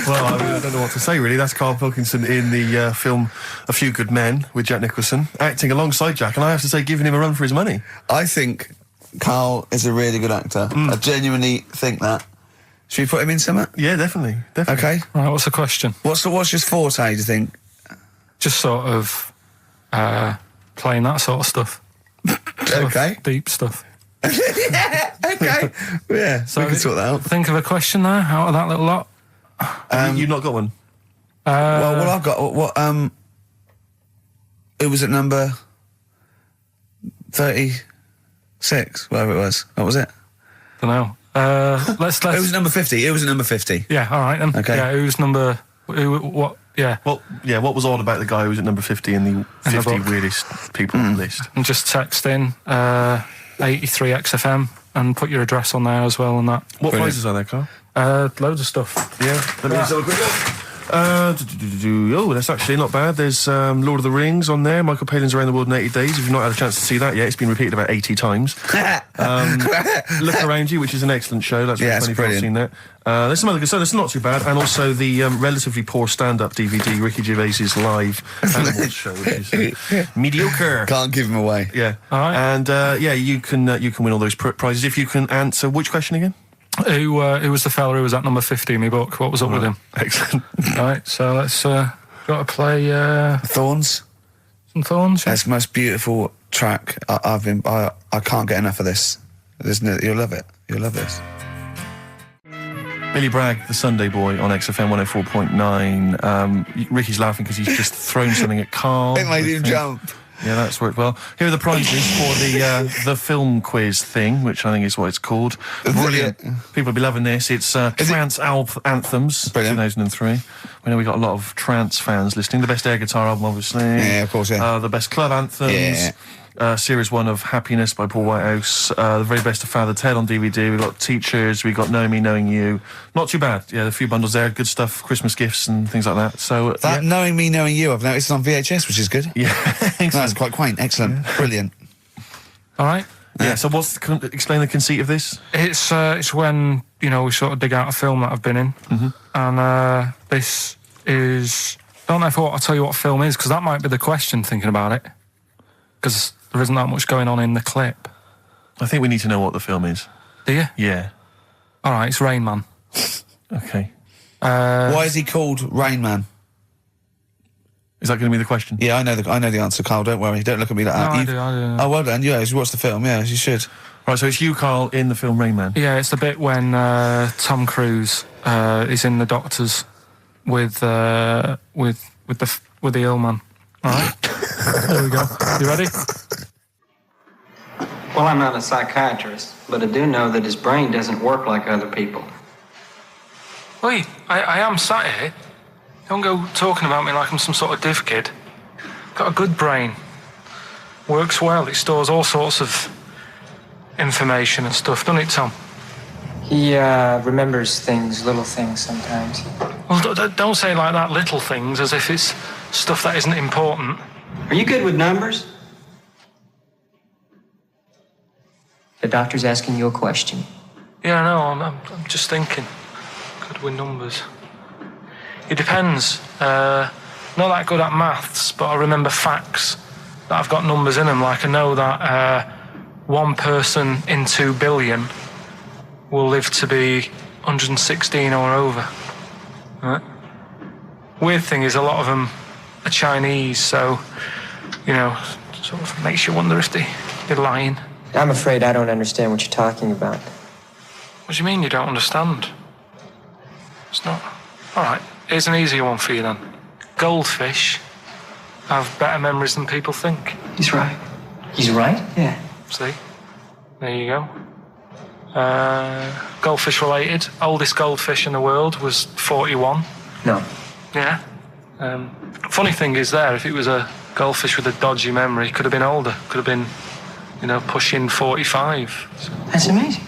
Well, I don't know what to say, really. That's Karl Pilkington in the film A Few Good Men with Jack Nicholson, acting alongside Jack, and I have to say, giving him a run for his money. I think Karl is a really good actor. I genuinely think that. Should we put him in something? Yeah, definitely. Okay. Right, what's the question? What's his forte, do you think? Just sort of playing that sort of stuff. Okay. Deep stuff. Yeah, okay. Yeah, so we can sort that out. Think of a question there out of that little lot. You've not got one? Well, I've got... It was at number 36, whatever it was. What was it? Don't know. Let's. It was number 50. It was at number 50. Yeah, all right then. Okay. Yeah, who's number... what... Yeah. Well, yeah, what was odd about the guy who was at number 50 in the 50 weirdest people list? And just text in 83 XFM and put your address on there as well and that. What prizes are there, Carl? Loads of stuff. Yeah. Let me just have a quick look. Oh, that's actually not bad. There's Lord of the Rings on there. Michael Palin's Around the World in 80 Days. If you've not had a chance to see that yet, it's been repeated about 80 times. Look Around You, which is an excellent show. That's it's funny if brilliant. you've seen that. There's some other good stuff. It's not too bad. And also the relatively poor stand-up DVD, Ricky Gervais's live Animals show, which is mediocre. Can't give him away. Yeah. All right. And you can win all those prizes if you can answer which question again? Who was the fella who was at number 50 in my book? What was up with him? Excellent. All right, so let's got to play Thorns. some Thorns. Yeah? That's the most beautiful track. I can't get enough of this. You'll love it. You'll love this. Billy Bragg, the Sunday Boy on XFM 104.9. Ricky's laughing because he's just thrown something at Karl. It made him jump. Yeah, that's worked well. Here are the prizes for the film quiz thing, which I think is what it's called. Brilliant. People will be loving this. It's Trance Anthems, Brilliant. 2003. We know we got a lot of trance fans listening. The best air guitar album, obviously. Yeah, of course, yeah. The best club anthems. Yeah. Series 1 of Happiness by Paul Whitehouse. The very best of Father Ted on DVD. We've got Teachers. We've got Knowing Me, Knowing You. Not too bad. Yeah, a few bundles there. Good stuff. Christmas gifts and things like that. So Knowing Me, Knowing You, I've noticed on VHS, which is good. Yeah. That's quite quaint. Excellent. Yeah. Brilliant. All right. Yeah, so explain the conceit of this? It's when, we sort of dig out a film that I've been in. Mm-hmm. And this is... I don't know if I'll tell you what film is, because that might be the question, thinking about it. Because there isn't that much going on in the clip. I think we need to know what the film is. Do you? Yeah. All right, it's Rain Man. Okay. Why is he called Rain Man? Is that going to be the question? Yeah, I know the answer, Carl. Don't worry. Don't look at me like that. I do. Oh, well done. Yeah, you watched the film. Yeah, you should. Right, so it's you, Karl, in the film Rain Man. Yeah, it's the bit when Tom Cruise is in the doctors with the ill man. All right. There we go. You ready? Well, I'm not a psychiatrist, but I do know that his brain doesn't work like other people. Wait, I am sat here. Don't go talking about me like I'm some sort of div kid. Got a good brain. Works well. It stores all sorts of information and stuff, doesn't it, Tom? He remembers things, little things sometimes. Well, don't say like that, little things, as if it's stuff that isn't important. Are you good with numbers? The doctor's asking you a question. Yeah, I know. I'm just thinking. Good with numbers. It depends. Not that good at maths, but I remember facts that have got numbers in them. Like I know that 1 person in 2 billion will live to be 116 or over. Right? Weird thing is a lot of them are Chinese, so, sort of makes you wonder if they're lying. I'm afraid I don't understand what you're talking about. What do you mean you don't understand? It's not... All right, here's an easier one for you then. Goldfish have better memories than people think. He's right. He's right? Yeah. See? There you go. Goldfish related. Oldest goldfish in the world was 41. No. Yeah. Funny thing is there, if it was a goldfish with a dodgy memory, could have been older, could have been, pushing 45. So. That's amazing.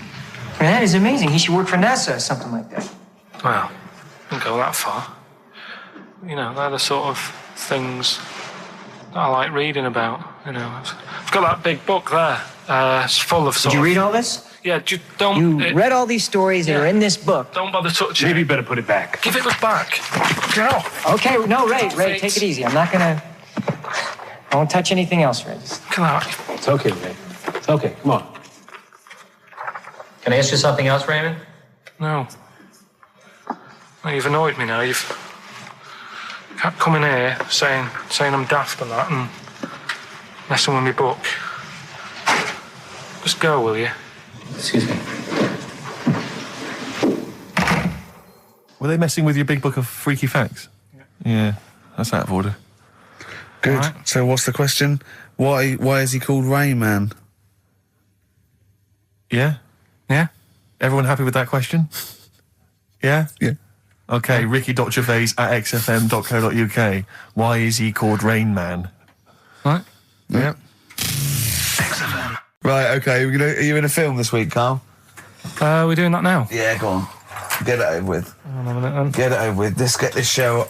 I mean, that is amazing. He should work for NASA or something like that. Well, didn't go that far. They're the sort of things that I like reading about. I've got that big book there. It's full of sort Did you read all this? Yeah, don't... You read all these stories that are in this book. Don't bother touching it. Maybe you better put it back. Give it back. Get off. Okay, no, Ray, take it easy. I'm not gonna... I won't touch anything else, Ray. Come on. It's okay, Ray. It's okay. Come on. Can I ask you something else, Raymond? No. Well, you've annoyed me now. You've kept coming here saying I'm daft and that and messing with my book. Just go, will you? Excuse me. Were they messing with your big book of freaky facts? Yeah, that's out of order. Good. Right. So what's the question? Why is he called Rain Man? Yeah? Yeah? Everyone happy with that question? Yeah? Yeah. Okay, Ricky.Gervais at xfm.co.uk. Why is he called Rain Man? Right? Yeah. XFM. Right, okay. Are you in a film this week, Carl? We're doing that now. Yeah, go on. Get it over with. Hang on a minute, then. Get it over with. Let's get this show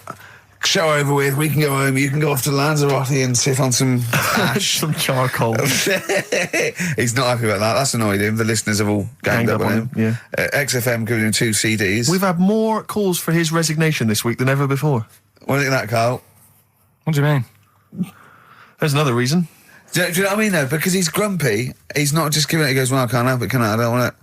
over with. We can go home. You can go off to Lanzarote and sit on some ash. Some charcoal. He's not happy about that. That's annoyed him. The listeners have all ganged up on him. Yeah. XFM giving him 2 CDs. We've had more calls for his resignation this week than ever before. What do you think of that, Carl? What do you mean? There's another reason. Do you know what I mean, though? Because he's grumpy. He's not just giving it. He goes, well, I can't help it, can I? I don't want it.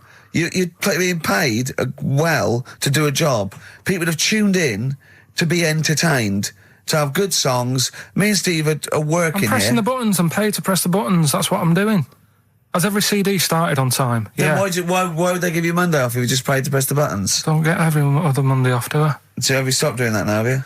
You're being paid well to do a job. People have tuned in to be entertained, to have good songs. Me and Steve are working I'm pressing here. the buttons. I'm paid to press the buttons. That's what I'm doing. Has every CD started on time? Then Yeah. why would they give you Monday off if you just paid to press the buttons? Don't get every other Monday off, do I? So have you stopped doing that now, have you?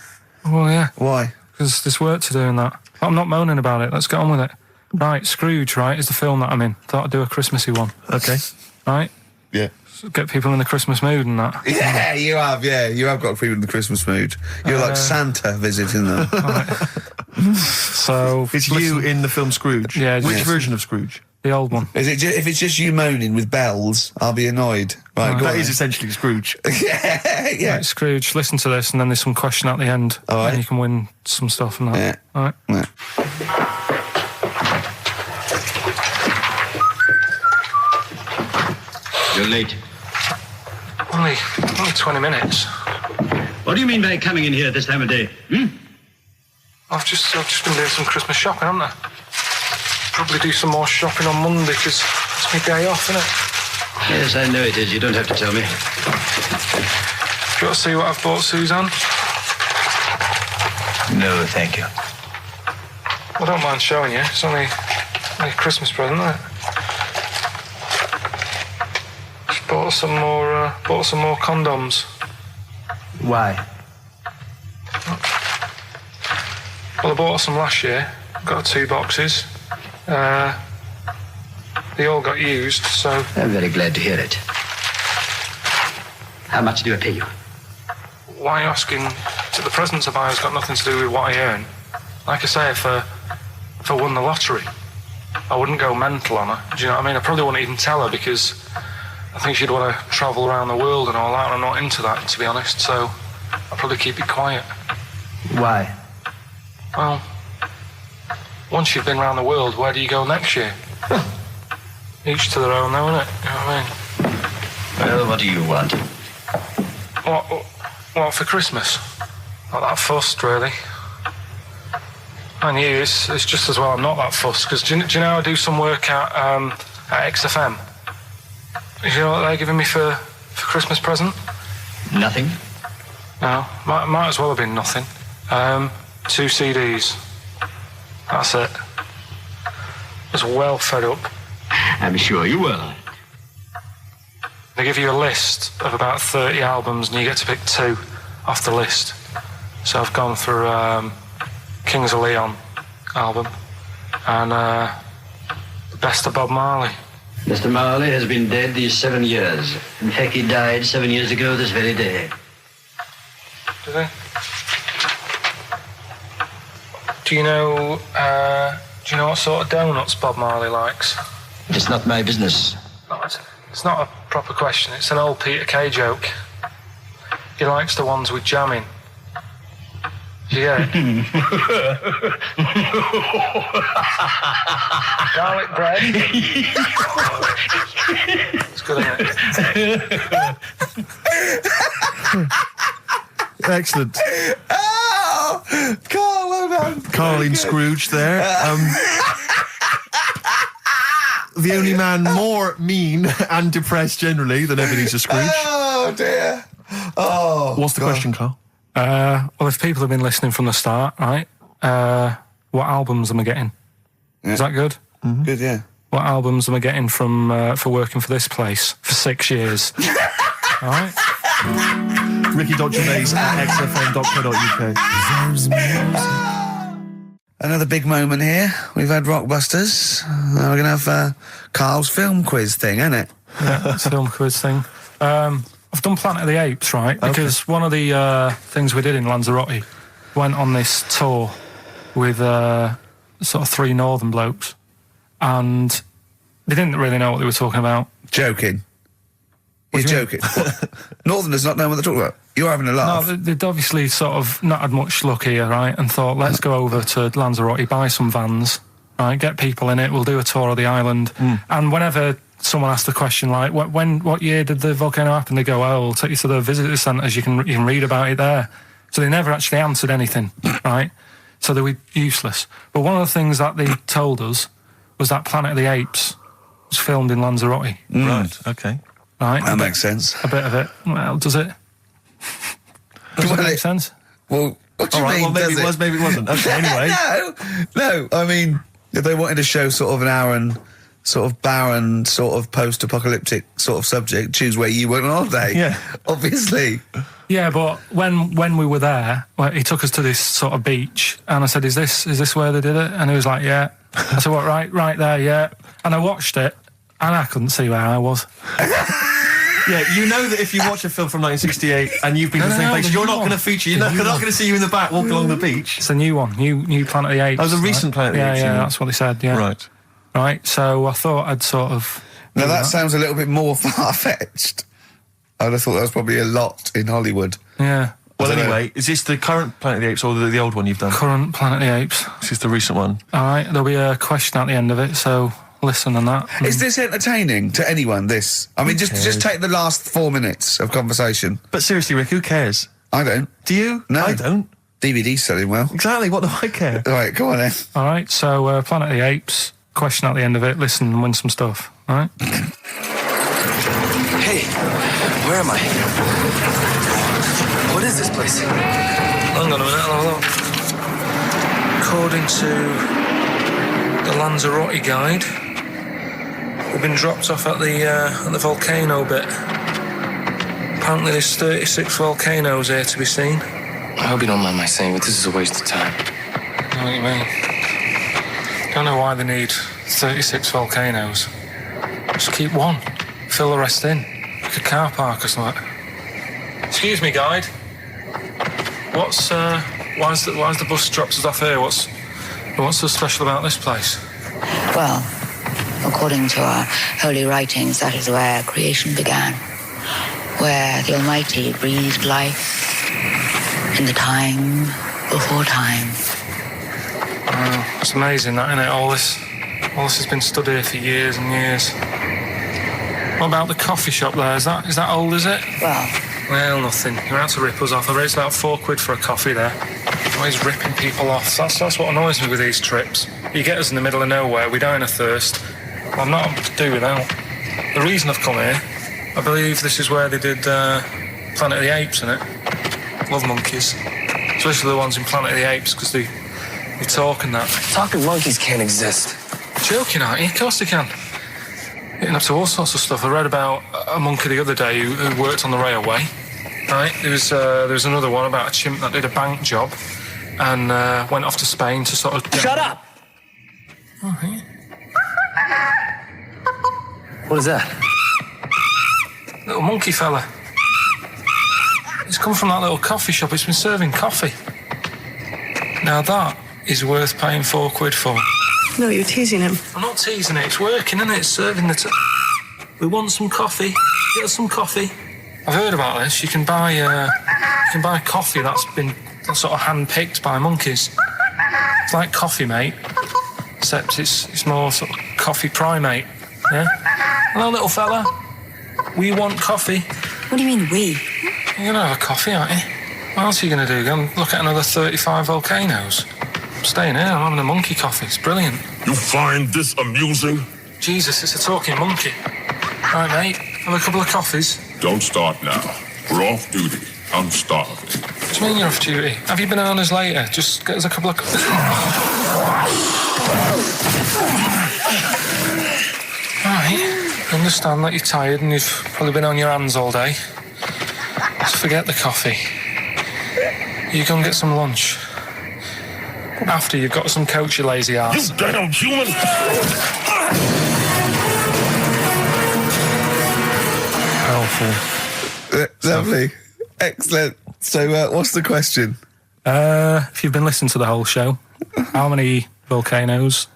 Well, yeah. Why? Because there's work to do in that. I'm not moaning about it. Let's get on with it. Right, Scrooge, right, is the film that I'm in. Thought I'd do a Christmassy one. Okay. Right? Yeah. Get people in the Christmas mood and that. Yeah, you have. Yeah, you have got people in the Christmas mood. You're like Santa visiting them. So it's you in the film Scrooge. Yeah. Which version of Scrooge? The old one. Is it? If it's just you moaning with bells, I'll be annoyed. Right, go that on is then. essentially Scrooge. yeah. Right, Scrooge, listen to this, and then there's some question at the end, All right. and you can win some stuff and that. Yeah. All right. Yeah. You're late. Only 20 minutes. What do you mean by coming in here at this time of day? I've just been doing some Christmas shopping, haven't I? Probably do some more shopping on Monday because it's my day off, isn't it? Yes, I know it is. You don't have to tell me. Do you want to see what I've bought, Suzanne? No, thank you. I don't mind showing you. It's only a Christmas present, isn't it? Just bought some more condoms. Why? Well, I bought some last year. Got 2 boxes. They all got used, so... I'm very glad to hear it. How much do I pay you? Why are you asking? The presents I buy has got nothing to do with what I earn. Like I say, if I won the lottery, I wouldn't go mental on her. Do you know what I mean? I probably wouldn't even tell her because I think she'd want to travel around the world and all that, and I'm not into that, to be honest, so I'll probably keep it quiet. Why? Well, once you've been around the world, where do you go next year? Each to their own, though, innit? You know what I mean? Well, what do you want? What for Christmas? Not that fussed, really. And you, it's just as well I'm not that fussed, because do you know I do some work at XFM? Do you know what they're giving me for Christmas present? Nothing. No, might as well have been nothing. 2 CDs. That's it. I was well fed up. I'm sure you will. They give you a list of about 30 albums and you get to pick 2 off the list. So I've gone through Kings of Leon album and the best of Bob Marley. Mr. Marley has been dead these 7 years. In fact, he died 7 years ago this very day. Did they? Do you know what sort of donuts Bob Marley likes? It's not my business. No, it's not a proper question. It's an old Peter Kay joke. He likes the ones with jam in. Do you get it? Garlic bread. It's good, isn't it? Excellent. Oh, Carl, well done. Carl Scrooge there. The only man more mean and depressed generally than Ebenezer Scrooge. Oh, dear. Oh. What's the question, Carl? Well, if people have been listening from the start, right, what albums am I getting? Yeah. Is that good? Mm-hmm. Good, yeah. What albums am I getting from for working for this place for 6 years? All right. Ricky.Gervais at xfm.co.uk. Another big moment here. We've had Rockbusters. Now we're going to have Carl's film quiz thing, isn't it? Yeah, it's a film quiz thing. I've done Planet of the Apes, right? Because one of the things we did in Lanzarote went on this tour with sort of 3 northern blokes, and they didn't really know what they were talking about. Joking. You're joking. Northerners not knowing what they're talking about. You're having a laugh. No, they'd obviously sort of not had much luck here, right? And thought, let's go over to Lanzarote, buy some vans, right? Get people in it. We'll do a tour of the island. And whenever someone asks the question like, what year did the volcano happen? They go, oh, we'll take you to the visitor centres. You can read about it there. So they never actually answered anything, right? So they were useless. But one of the things that they told us was that Planet of the Apes was filmed in Lanzarote. Right, okay. Right? That makes sense. A bit of it. Well, does it? Does it make sense? Well, what do you mean? Well, maybe it was, maybe it wasn't. Okay, anyway. No. I mean, if they wanted to show sort of barren, sort of post-apocalyptic sort of subject, choose where you went on holiday. Yeah. Obviously. Yeah, but when we were there, he took us to this sort of beach, and I said, "Is this where they did it?" And he was like, "Yeah." I said, "What? Right there, yeah." And I watched it, and I couldn't see where I was. Yeah, you know that if you watch a film from 1968 and you've been to the same place, you're not going to feature. You're not going to see you in the back walking along the beach. It's a new one, new Planet of the Apes. Oh, the recent Planet of the Apes. Yeah, that's what they said. Yeah, right. So I thought I'd sort of. Now that sounds a little bit more far-fetched. I'd have thought that was probably a lot in Hollywood. Yeah. Well, anyway, is this the current Planet of the Apes or the old one you've done? Current Planet of the Apes. This is the recent one. All right, there'll be a question at the end of it, so listen on that. Is this entertaining to anyone, this? I mean, just take the last 4 minutes of conversation. But seriously, Rick, who cares? I don't. Do you? No. I don't. DVD's selling well. Exactly, what do I care? All right, go on then. All right, so Planet of the Apes, question at the end of it, listen and win some stuff, all right? Hey, where am I? What is this place? Hang on a minute, I'll have a look. According to the Lanzarote guide, we've been dropped off at the volcano bit. Apparently there's 36 volcanoes here to be seen. I hope you don't mind my saying, but this is a waste of time. I know what you mean. Don't know why they need 36 volcanoes. Just keep one. Fill the rest in. Like a car park or something. Excuse me, guide. Why's the bus drops us off here? What's so special about this place? Well, according to our holy writings, that is where creation began, where the Almighty breathed life in the time before time. Oh, it's amazing, that, isn't it? All this has been stood here for years and years. What about the coffee shop there? Is that old, is it? Well, nothing. You're out to rip us off. I raised about £4 for a coffee there. Always ripping people off. That's what annoys me with these trips. You get us in the middle of nowhere, we die of thirst. Well, I'm not to do without. The reason I've come here, I believe this is where they did Planet of the Apes, innit? Love monkeys. Especially the ones in Planet of the Apes, because they talk and that. Talking monkeys can't exist. Joking, aren't you? Of course they can. Getting up to all sorts of stuff. I read about a monkey the other day who worked on the railway. Right, there was another one about a chimp that did a bank job and went off to Spain to sort of... Shut up! Oh, yeah. What is that? Little monkey fella. It's come from that little coffee shop. It's been serving coffee. Now that is worth paying £4 for. No, you're teasing him. I'm not teasing it. It's working, isn't it? It's serving the... We want some coffee. Get us some coffee. I've heard about this. You can buy coffee that's been sort of hand-picked by monkeys. It's like Coffee Mate, except it's more sort of coffee primate. Yeah? Hello, little fella. We want coffee. What do you mean, we? You're gonna have a coffee, aren't you? What else are you gonna do? Go and look at another 35 volcanoes? I'm staying here. I'm having a monkey coffee. It's brilliant. You find this amusing? Jesus, it's a talking monkey. Right, mate. Have a couple of coffees. Don't start now. We're off duty. I'm starving. What do you mean you're off duty? Have you been on us later? Just get us a couple of coffees. Right. Understand that you're tired and you've probably been on your hands all day. Just forget the coffee. You go and get some lunch. After you've got some coach, you lazy ass. You damn human! Powerful. Lovely. Excellent. So, what's the question? If you've been listening to the whole show, how many volcanoes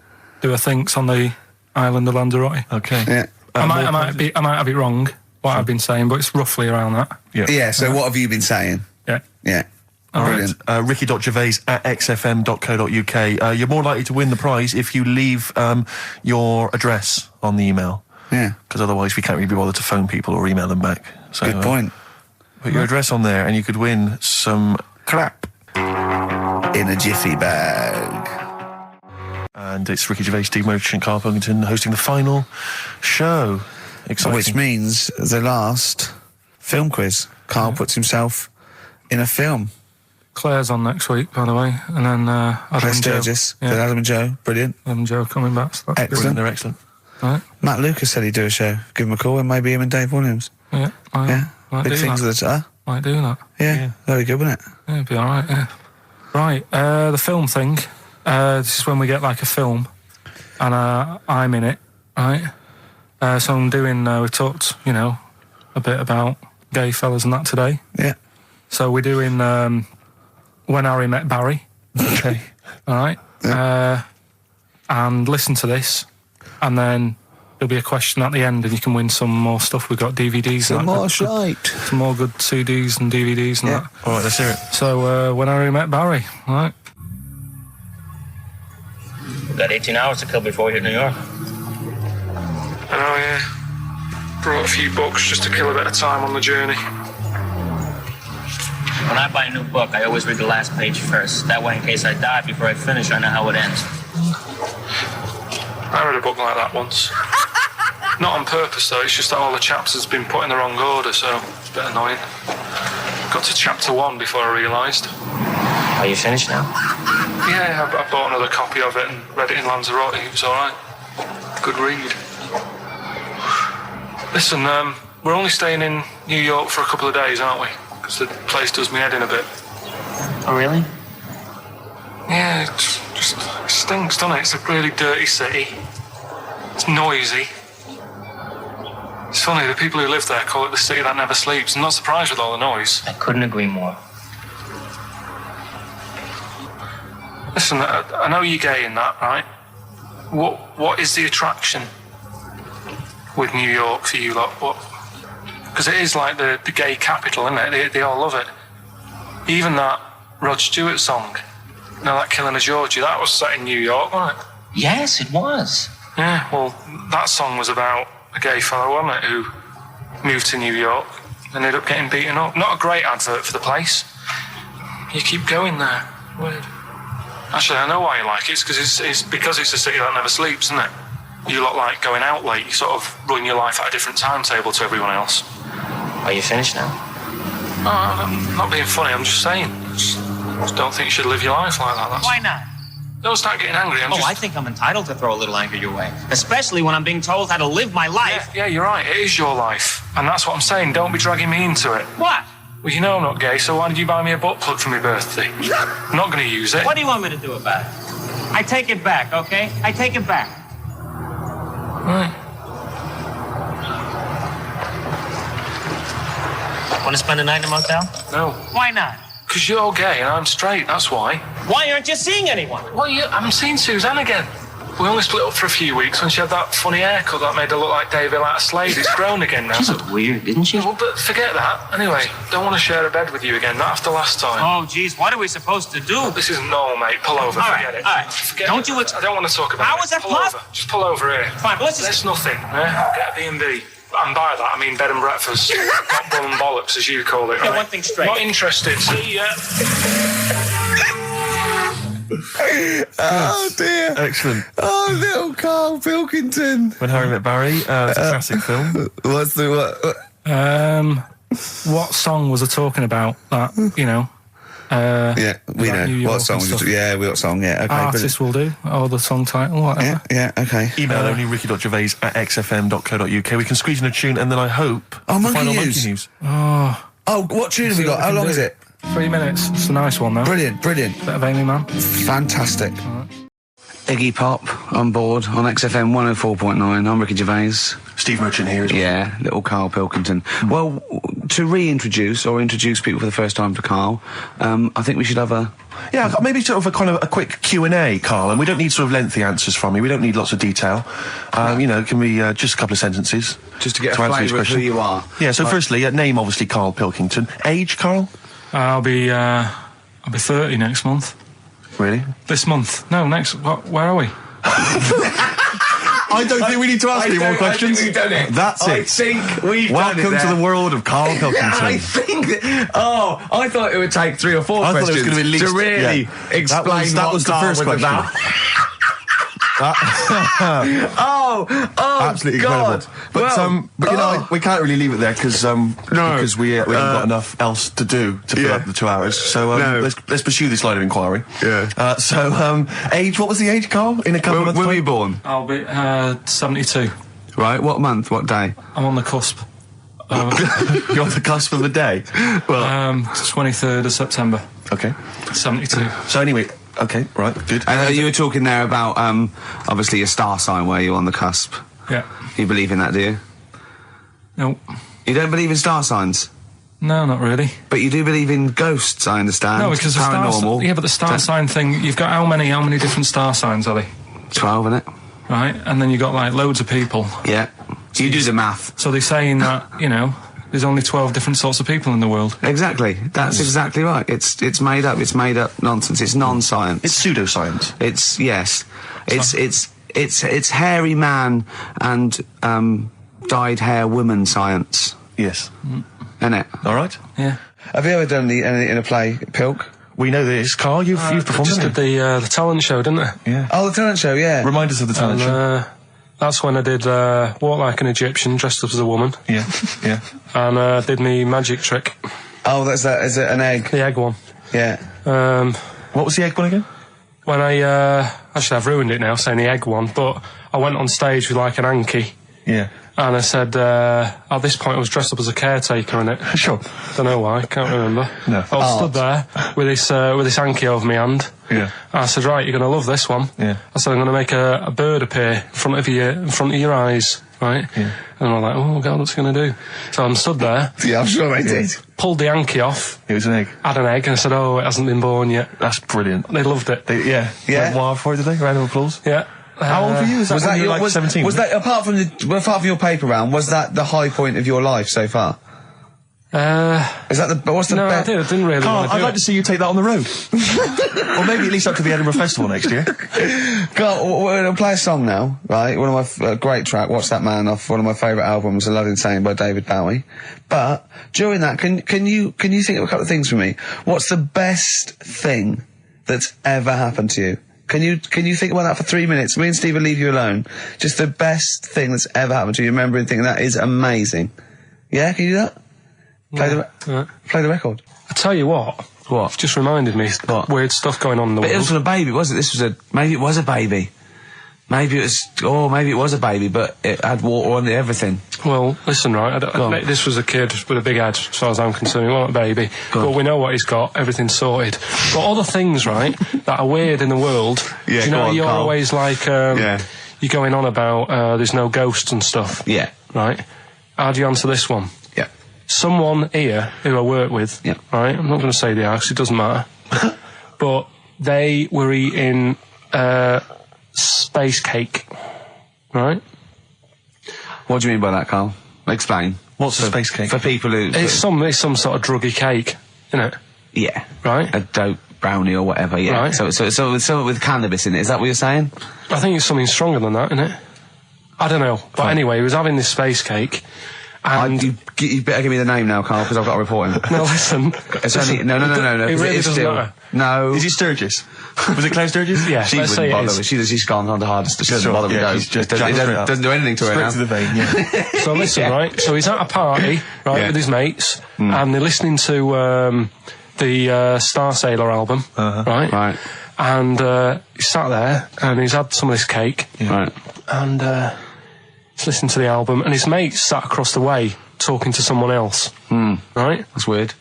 do I think's on the island of Lanzarote? Okay. Yeah. I might have it wrong, what I've been saying, but it's roughly around that. Yeah, so what have you been saying? Yeah. Yeah. All Brilliant. right. Ricky.Gervais at xfm.co.uk. You're more likely to win the prize if you leave your address on the email. Yeah. Because otherwise we can't really be bothered to phone people or email them back. So, Good point. Put your address on there and you could win some crap. In a jiffy bag. And it's Ricky Gervais, Steve Merchant, Karl Pilkington hosting the final show. Exciting. Which means the last film quiz. Karl puts himself in a film. Claire's on next week, by the way, and then Adam and Joe. Sturgis, Adam and Joe, brilliant. Adam and Joe coming back. So that's Excellent. They're excellent. Right. Matt Lucas said he'd do a show. Give him a call, and maybe him and Dave Williams. Yeah. Big things with it. Might do that. Yeah, very good, wouldn't it? Yeah, it'd be all right. Yeah. Right. The film thing. This is when we get like a film, and I'm in it. Right. So I'm doing. We talked, a bit about gay fellas and that today. Yeah. So we're doing When Harry Met Barry. Okay. All right. Yeah. And listen to this, and then there'll be a question at the end, and you can win some more stuff. We've got DVDs. Some more shite. Some more good CDs and DVDs and that. All right, let's hear it. So When Harry Met Barry. All right. We've got 18 hours to kill before we hit New York. I know, yeah. Brought a few books just to kill a bit of time on the journey. When I buy a new book, I always read the last page first. That way, in case I die before I finish, I know how it ends. I read a book like that once. Not on purpose, though. It's just that all the chapters have been put in the wrong order, so it's a bit annoying. Got to chapter 1 before I realised. Are you finished now? Yeah, I bought another copy of it and read it in Lanzarote. It was all right. Good read. Listen, we're only staying in New York for a couple of days, aren't we? Because the place does me head in a bit. Oh, really? Yeah, it stinks, doesn't it? It's a really dirty city. It's noisy. It's funny, the people who live there call it the city that never sleeps. I'm not surprised with all the noise. I couldn't agree more. Listen, I know you're gay in that, right? What is the attraction with New York for you lot? Because it is like the gay capital, isn't it? They all love it. Even that Rod Stewart song, that Killing of Georgie, that was set in New York, wasn't it? Yes, it was. Yeah, well, that song was about a gay fellow, wasn't it, who moved to New York and ended up getting beaten up. Not a great advert for the place. You keep going there. Weird. Actually, I know why you like it. It's because it's a city that never sleeps, isn't it? You lot like going out late. You sort of run your life at a different timetable to everyone else. Are you finished now? No, I'm not being funny. I'm just saying. I just don't think you should live your life like that. Why not? Don't start getting angry. I think I'm entitled to throw a little anger your way. Especially when I'm being told how to live my life. Yeah, you're right. It is your life. And that's what I'm saying. Don't be dragging me into it. What? Well, you know I'm not gay, so why did you buy me a butt plug for my birthday? I'm not going to use it. What do you want me to do about it? I take it back, okay? I take it back. Right. Want to spend the night in a motel? No. Why not? Because you're gay and I'm straight, that's why. Why aren't you seeing anyone? Well, I'm seeing Suzanne again. We only split up for a few weeks when she had that funny haircut that made her look like David out of Slade. It's grown again now. She looked weird, didn't she? Well, but forget that. Anyway, don't want to share a bed with you again, not after last time. Oh, geez, what are we supposed to do? Well, this isn't normal, mate. Pull over, forget it. All right, Forget don't it. you... I don't want to talk about How it. is that Pull possible? over. Just pull over here. Fine, but let's just... There's nothing, eh? Get a B&B. And by that, I mean bed and breakfast. Not bum and bollocks, as you call it. Yeah, right? one thing straight. Not interested. See ya. Oh dear. Excellent. Oh, little Karl Pilkington. When Harry Met Barry. It's a classic film. What's the what? What song was I talking about? That, you know... yeah, we that know. New York What song? and stuff. Yeah, what song? Yeah, okay. Artist will do, or the song title, whatever. Yeah, okay. Email only ricky.gervais@xfm.co.uk. We can squeeze in a tune, and then I hope... Oh, the Monkey final News. Monkey News. Oh, what tune have we got? How long is it? 3 minutes. It's a nice one, though. Brilliant. Bit of Amy Man. Fantastic. Iggy Pop on board on XFM 104.9. I'm Ricky Gervais. Steve Merchant here as well. Yeah, little Karl Pilkington. Well, to reintroduce or introduce people for the first time to Karl, I think we should have a... Yeah, maybe sort of a quick Q&A, Karl, and we don't need sort of lengthy answers from you. We don't need lots of detail. You know, it can be just a couple of sentences. Just to get to a answer flavour his of who question. you are. Yeah, so firstly, name obviously Karl Pilkington. Age, Karl? I'll be 30 next month. Really? This month? No, next. Where are we? I don't think we need to ask any more questions. I think we've done it. That's it. I think we've done it. Welcome to the world of Karl Pilkington. I think that, I thought it would take 3 or 4 I thought it questions was going to be at least, to really explain that was the Karl first was question. about. Absolutely God. incredible. But you know, we can't really leave it there because we haven't got enough else to do to fill up the 2 hours. So let's pursue this line of inquiry. Yeah. Age? What was the age, Karl? In a couple of months. When were you born? I'll be 72. Right. What month? What day? I'm on the cusp. You're on the cusp of the day. Well, 23rd of September. Okay. 72. So anyway. Okay, right, good. You were talking there about, obviously, your star sign where you're on the cusp. Yeah. You believe in that, do you? No. You don't believe in star signs? No, not really. But you do believe in ghosts, I understand. No, because paranormal. but the star sign thing, you've got how many different star signs are they? 12, innit? Right, and then you've got, like, loads of people. Yeah. So you do the math. So they're saying that, you know, there's only 12 different sorts of people in the world. Exactly. That's exactly right. It's made up. It's made up nonsense. It's non-science. It's pseudoscience. It's hairy man and dyed hair woman science. Yes. Isn't it? All right. Yeah. Have you ever done anything in a play, Pilk? We know this, Karl. You've performed. Just did the talent show, didn't I? Yeah. Oh, the talent show. Yeah. Remind us of the talent show. That's when I did Walk Like an Egyptian, dressed up as a woman. Yeah, yeah. And did me magic trick. Oh, that's that. Is it an egg? The egg one. Yeah. What was the egg one again? When actually I've ruined it now saying the egg one, but I went on stage with like an hanky. Yeah. And I said, at this point I was dressed up as a caretaker in it. Sure. Don't know why, can't remember. No. I was stood there with this hanky over my hand. Yeah. And I said, right, you're going to love this one. Yeah. I said, I'm going to make a bird appear in front of your eyes, right? Yeah. And I'm like, oh God, what's he going to do? So I'm stood there. Yeah, I'm sure I did. Pulled the hanky off. It was an egg. Had an egg, and I said, oh, it hasn't been born yet. That's brilliant. They loved it. Yeah. Went wild for it, did they? Round of applause. Yeah. How old were you? Was that you were like 17? Was that apart from your paper round? Was that the high point of your life so far? Is that the what's the no? best? I didn't really. I'd like to see you take that on the road, or maybe at least up to the Edinburgh Festival next year. We're going to play a song now, right? One of my great track, "Watch That Man" off one of my favourite albums, "A Love Insane" by David Bowie. But during that, can you think of a couple of things for me? What's the best thing that's ever happened to you? Can you think about that for 3 minutes? Me and Steve will leave you alone. Just the best thing that's ever happened to you. Remember and think that is amazing. Yeah, can you do that? Play the record. I tell you what. What? You've just reminded me. What? Weird stuff going on in the world. But it wasn't a baby, was it? Maybe it was a baby. Maybe it was a baby, but it had water on it, everything. Well, listen, right, this was a kid with a big head, as far as I'm concerned. He wasn't a baby. But we know what he's got, everything's sorted. But other things, right, that are weird in the world, yeah, you know, you're Carl. always like, you're going on about, there's no ghosts and stuff. Yeah. Right? How do you answer this one? Yeah. someone here who I work with, right, I'm not going to say the house, it doesn't matter, but they were eating space cake, right? What do you mean by that, Carl? Explain. What's a space cake? For people who... It's some sort of druggy cake, isn't it? Yeah. Right? A dope brownie or whatever, yeah. Right. So something with cannabis in it, is that what you're saying? I think it's something stronger than that, isn't it? I don't know. But anyway, he was having this space cake, and... You better give me the name now, Carl, because I've got to report him. No, listen. It's only... No. It really doesn't matter. No. Is he Sturgis? Was it Claire Sturgis? Yeah, she wouldn't bother with. She's gone on the hardest. She doesn't bother with those. She just doesn't do anything to her now. Straight to the vein, yeah. So listen, right? So he's at a party, right, with his mates, and they're listening to the Star Sailor album, right? Right. And he's sat there, and he's had some of this cake, right? And he's listening to the album, and his mate's sat across the way talking to someone else, right? That's weird.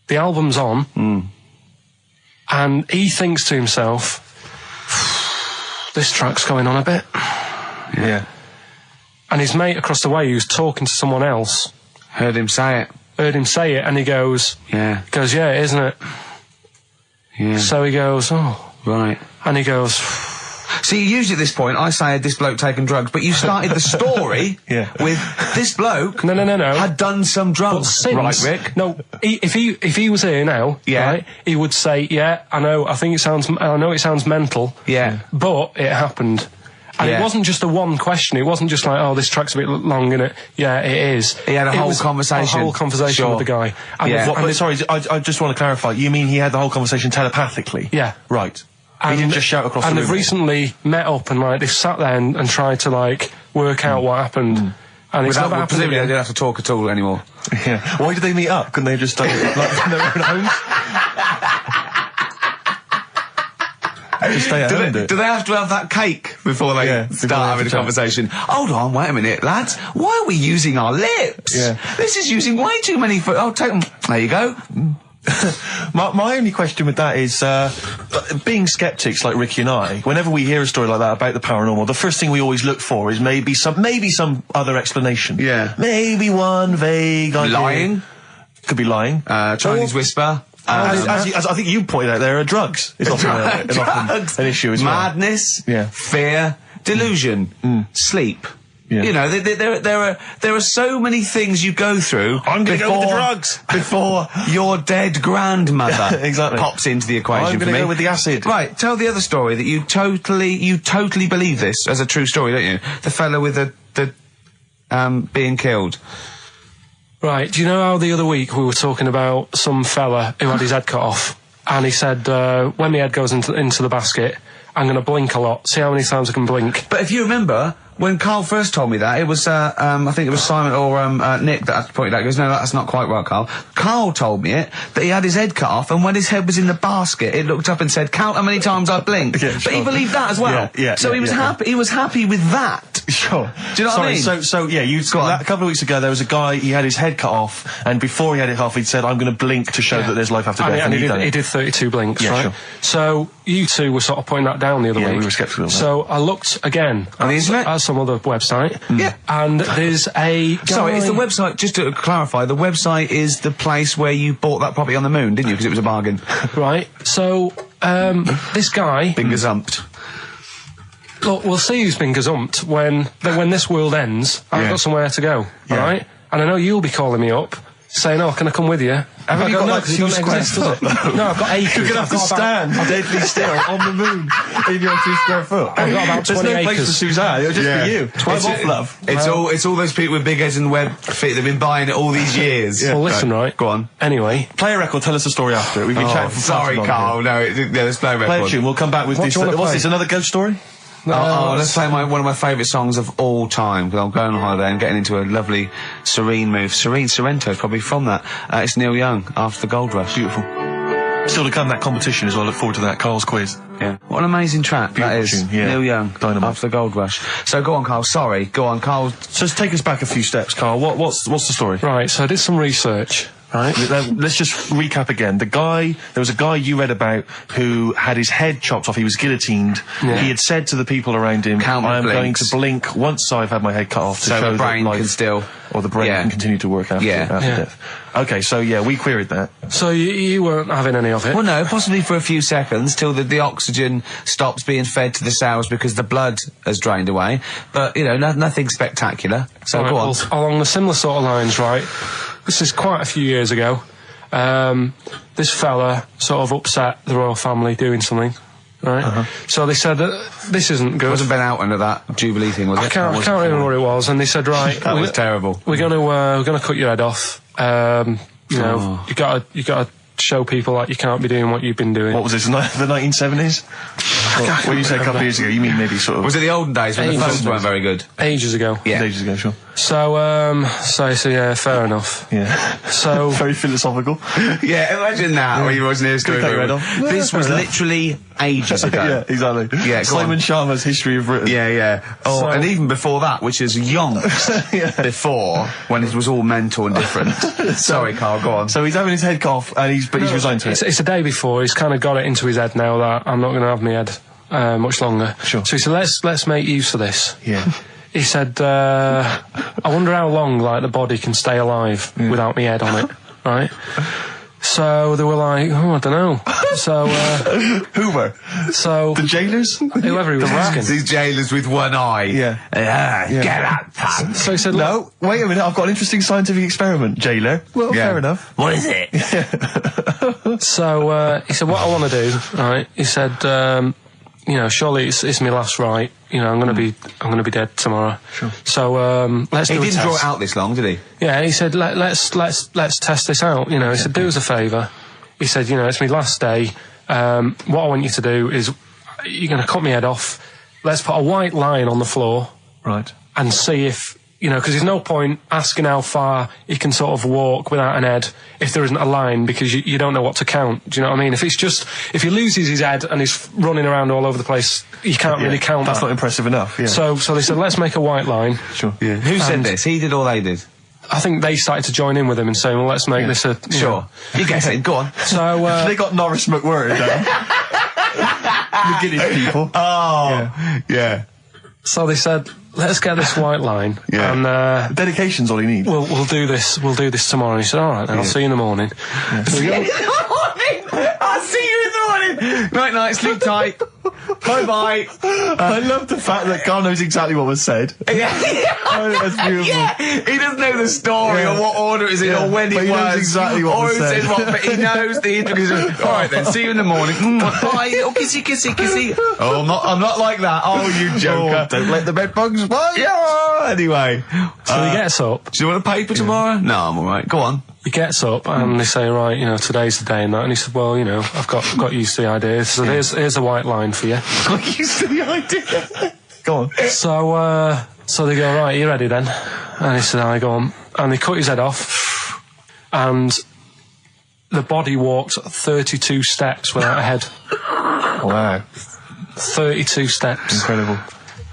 The album's on, and he thinks to himself, this track's going on a bit. Yeah. And his mate across the way, who's talking to someone else, heard him say it, and he goes, yeah, isn't it? Yeah. So he goes, oh. Right. And he goes... See, usually at this point, I say, had this bloke taken drugs, but you started the story with this bloke no. had done some drugs, right, Rick? No, if he was here now, right, he would say, yeah, I know it sounds mental, yeah, but it happened. And it wasn't just a one question. It wasn't just like, oh, this track's a bit long, innit? Yeah, it is. He had a whole conversation. A whole conversation with the guy. And sorry, I just want to clarify. You mean he had the whole conversation telepathically? Yeah. Right. He didn't just shout across the room. And they've recently met up and they've sat there and tried to work out what happened. And it's never happened presumably again. they don't have to talk at all anymore. Yeah. Why did they meet up? Couldn't they have just done it in their own homes? Just stay at home. Do they have to have that cake before they start having a conversation? Hold on, wait a minute, lads. Why are we using our lips? Yeah. This is using way too many... Oh, take them. There you go. My only question with that is, being skeptics like Ricky and I, whenever we hear a story like that about the paranormal, the first thing we always look for is maybe some other explanation. Yeah. Maybe one vague idea. Lying. Could be lying. Chinese whisper. As I think you pointed out, there are drugs. It's often an issue as well. Madness. Yeah. Fear. Delusion. Sleep. Yeah. You know, there are so many things you go through. I'm going to go with the drugs before your dead grandmother pops into the equation. I'm going to go with the acid. Right. Tell the other story that you totally believe this as a true story, don't you? The fella with the being killed. Right. Do you know how the other week we were talking about some fella who had his head cut off, and he said, when my head goes into the basket, I'm going to blink a lot. See how many times I can blink. But if you remember, when Carl first told me that, it was, I think it was Simon or Nick that pointed out. He goes, no, that's not quite right, Carl. Carl told me that he had his head cut off, and when his head was in the basket, it looked up and said, count how many times I blinked. But he believed that as well. So he was happy. He was happy with that. Sure. Do you know what I mean? So yeah, a couple of weeks ago there was a guy, he had his head cut off, and before he had it off, he'd said, I'm going to blink to show that there's life after death. And he did 32 blinks, right? Sure. So you two were sort of putting that down the other week. We were sceptical of that. So I looked again on the internet at some other website. Yeah. And there's a guy... Sorry, it's the website, just to clarify, the website is the place where you bought that property on the moon, didn't you? Because it was a bargain. Right. So, this guy... Been gazumped. Look, we'll see who's been gazumped when this world ends. I've got somewhere to go, alright? And I know you'll be calling me up, saying, oh, can I come with you? Have you got like 2 square foot? No, I've got acres. You're going to have to stand deadly still on the moon in your 2 square foot. I've got about 20 acres. There's no place for Suzanne, it'll just be you. 12 off, love. It's all those people with big heads and web feet that have been buying it all these years. Well, listen, right. Go on. Anyway. Play a record, tell us the story after. We've been chatting for sorry, Carl. No, let's play a record. Play a tune, we'll come back with this. What's this, another ghost story? Let's play one of my favourite songs of all time, because I'm going on holiday and getting into a lovely serene mood. Sorrento, probably from that. It's Neil Young, After the Gold Rush. Beautiful. Still to come, that competition as well. Look forward to that. Carl's quiz. Yeah. What an amazing track that is. Tune, yeah. Neil Young, Dynamite. After the Gold Rush. So go on, Carl. Sorry. Go on, Carl. So take us back a few steps, Carl. What's the story? Right, so I did some research, Right. Let's just recap again. There was a guy you read about who had his head chopped off. He was guillotined. Yeah. He had said to the people around him, I am going to blink once I've had my head cut off to show the brain can still... Or the brain can continue to work after death. Okay, so we queried that. So you weren't having any of it? Well, no, possibly for a few seconds till the oxygen stops being fed to the cells because the blood has drained away. But, nothing spectacular. So go on. Well, along the similar sort of lines, right? This is quite a few years ago. This fella sort of upset the royal family doing something, right? So they said that this isn't good. It wasn't Ben Out under that Jubilee thing, was it? I can't remember what it was. And they said, right, that was terrible. We're gonna cut your head off. You gotta show people like you can't be doing what you've been doing. What was this? The 1970s? When you say a couple of years ago, you mean maybe sort of... Was it the olden days when the phones weren't very good? Ages ago. Yeah. Ages ago, sure. So yeah, fair enough. Yeah. So... Very philosophical. Yeah, imagine that when you wasn't here doing it. This was literally ages ago. Yeah, exactly. Yeah, Simon Sharma's History of Britain. Yeah. Oh, and even before that, which is yonks before, when it was all mental and different. Sorry, Carl, go on. So he's having his head cut off, and he's resigned to it. It's the day before. He's kind of got it into his head now that I'm not going to have my head much longer. Sure. So he said, let's make use of this. Yeah. He said, I wonder how long, the body can stay alive without my head on it, right? So they were like, I don't know. So, who were? So... The jailers? Whoever he was asking. These jailers with one eye. Yeah. Get out, pal. So he said, no, wait a minute, I've got an interesting scientific experiment, jailer. Well, fair enough. What is it? So, he said, what I want to do, right, he said, surely it's my last right. I'm going to be dead tomorrow. Sure. So let's do a test. He didn't draw it out this long, did he? Yeah, he said let's test this out. He said do us a favour. He said it's my last day. What I want you to do is you're going to cut my head off. Let's put a white line on the floor. Right. And see if because there's no point asking how far he can sort of walk without an head if there isn't a line, because you don't know what to count. Do you know what I mean? If he loses his head and he's running around all over the place, you can't really count That's that. not impressive enough, yeah. So they said, let's make a white line. Sure. Yeah. Who said this? He did or they did? I think they started to join in with him and saying, well, let's make this a... Sure. You get it, go on. So, they got Norris McWhirter down. The Guinness people. Oh, yeah. So they said, let's get this white line. Yeah. And dedication's all you need. We'll do this tomorrow. And he said, all right, then I'll see you in the morning. Yeah. I'll see you in the morning. Night, sleep tight. Bye. I love the fact that Carl knows exactly what was said. Yeah. Oh, that's beautiful. Yeah. He doesn't know the story or what order it is in or when it was. He knows exactly what was said. But he knows the intricacies. All right then, see you in the morning. Bye. Oh, kissy. Oh, I'm not like that. Oh, you joker. Don't let the bed bugs bite. Yeah. Anyway. So he gets up. Do you want a paper tomorrow? No, I'm all right. Go on. He gets up and they say, right, today's the day and that. And he said, well, I've got used to the idea. So here's a white line for you. Got used to the idea. Go on. So they go, right, you ready then? And he said, I go on. And they cut his head off. And the body walked 32 steps without a head. Wow. 32 steps. Incredible.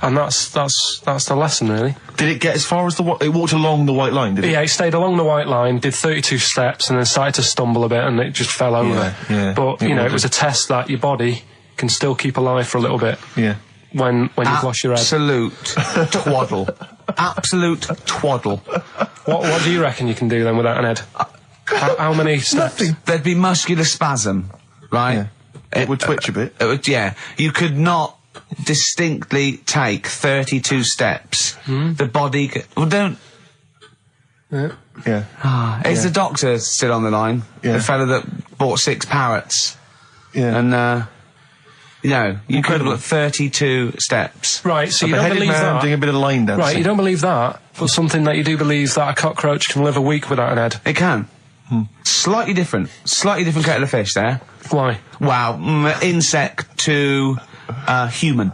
And that's the lesson, really. Did it get as far as it walked along the white line, did it? Yeah, it stayed along the white line, did 32 steps, and then started to stumble a bit, and it just fell over. Yeah. But, it was a test that your body can still keep alive for a little bit. Yeah. When you've lost your head. Absolute twaddle. Absolute twaddle. What do you reckon you can do then without an head? How many steps? Nothing. There'd be muscular spasm, right? Yeah. It would twitch a bit. You could not distinctly take 32 steps. The body don't... Yeah. Is the doctor still on the line? Yeah. The fella that bought 6 parrots. Yeah. And, you could have 32 steps. Right, so you don't believe that. Doing a bit of line dancing. Right, you don't believe that, but something that you do believe that a cockroach can live a week without an head. It can. Slightly different kettle of fish there. Why? Wow, insect to human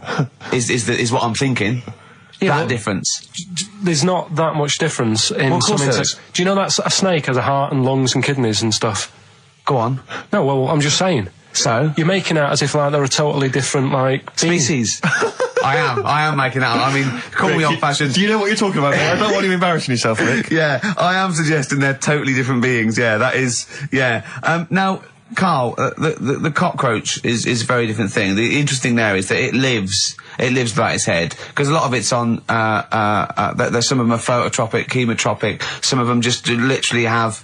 is what I'm thinking. Yeah, that difference. There's not that much difference in some insects. Do you know that a snake has a heart and lungs and kidneys and stuff? Go on. No, well, I'm just saying. So? You're making out as if they're a totally different, species. I am making that up. I mean, call me old-fashioned. Do you know what you're talking about, mate? I don't want you embarrassing yourself, Rick. Yeah, I am suggesting they're totally different beings. Yeah, that is. Yeah. Now, Karl, the cockroach is a very different thing. The interesting there is that it lives without its head, because a lot of it's on. There's some of them are phototropic, chemotropic. Some of them just literally have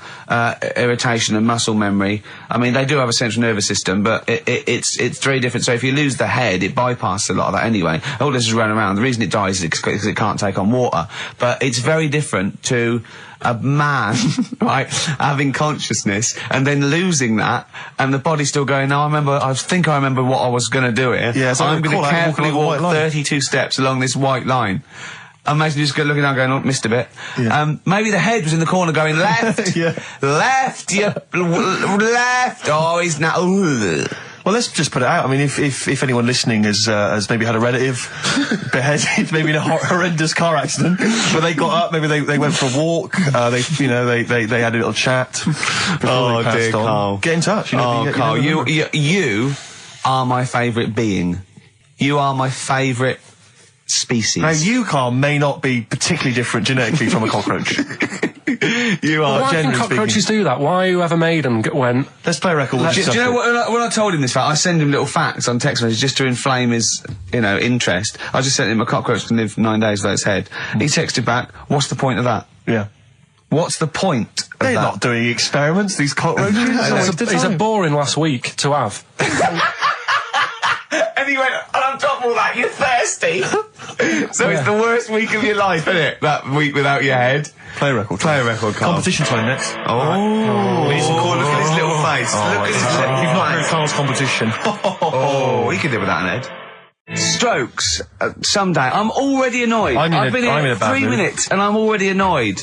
irritation and muscle memory. I mean, they do have a central nervous system, but it's very different. So if you lose the head, it bypasses a lot of that anyway. All this is running around. The reason it dies is because it can't take on water. But it's very different to a man, right, having consciousness and then losing that, and the body still going, no, I think I remember what I was going to do here. Yeah, so I'm going to carefully walk 32 steps along this white line. Imagine you just looking down going, oh, missed a bit. Yeah. Maybe the head was in the corner going, left, left, left, oh, he's now, Well, let's just put it out. I mean, if anyone listening has maybe had a relative beheaded, maybe in a horrendous car accident, where they got up, maybe they went for a walk, they had a little chat before they passed on. Karl. Get in touch. Karl, you are my favourite being. You are my favourite species. Now, you, Karl, may not be particularly different genetically from a cockroach. You are. Why can cockroaches do that? Why whoever made them went... Let's play a record. Do you know what, when I told him this fact, I send him little facts on text messages just to inflame his, interest. I just sent him a cockroach can live 9 days without its head. He texted back, what's the point of that? Yeah. What's the point of They're that? not doing experiments, these cockroaches. It's a boring last week to have. And he went, and on top of all that, you're thirsty. So it's the worst week of your life, isn't it? That week without your head. Play a record. Karl. Competition time next. Look at his little face. Look at his little face. You've not heard Karl's competition. He could live without an head. Strokes. Someday. I'm already annoyed. I've been here 3 minutes and I'm already annoyed.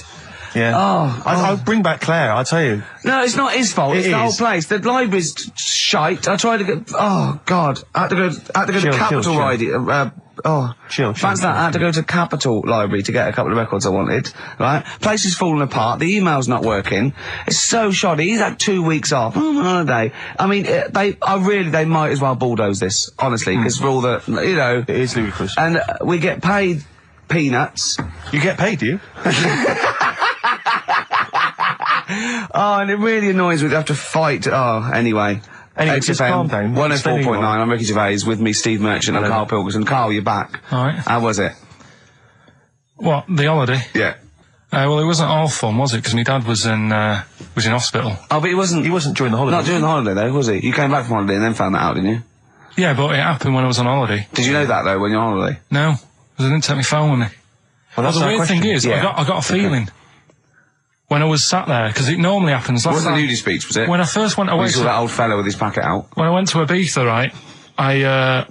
Yeah. I'll bring back Claire, I'll tell you. No, it's not his fault. It's the whole place. The library's shite. I tried to get... Oh, God. I had to go to Capitol Library. Fancy that. I had to go to Capitol Library to get a couple of records I wanted. Right? Place is falling apart. The email's not working. It's so shoddy. He's had 2 weeks off. I'm on holiday. I mean, they might as well bulldoze this, honestly, because for all the, It is ludicrous. And we get paid peanuts. You get paid, do you? And it really annoys me to have to fight. Anyway, just calm down. 104.9, I'm Ricky Gervais, with me Steve Merchant and Karl Pilkington. Karl, you're back. Alright. How was it? What, the holiday? Yeah. Well, it wasn't all fun, was it? Because my dad was in hospital. Oh, but he wasn't during the holiday. Not during the holiday, though, was he? You came back from holiday and then found that out, didn't you? Yeah, but it happened when I was on holiday. Did you know that, though, when you're on holiday? No, because I didn't take my phone with me. Well, the weird thing is, I got a feeling when I was sat there, because it normally happens. It wasn't a nudie speech, was it? When I first went away, you saw that old fellow with his packet out. When I went to Ibiza, right, I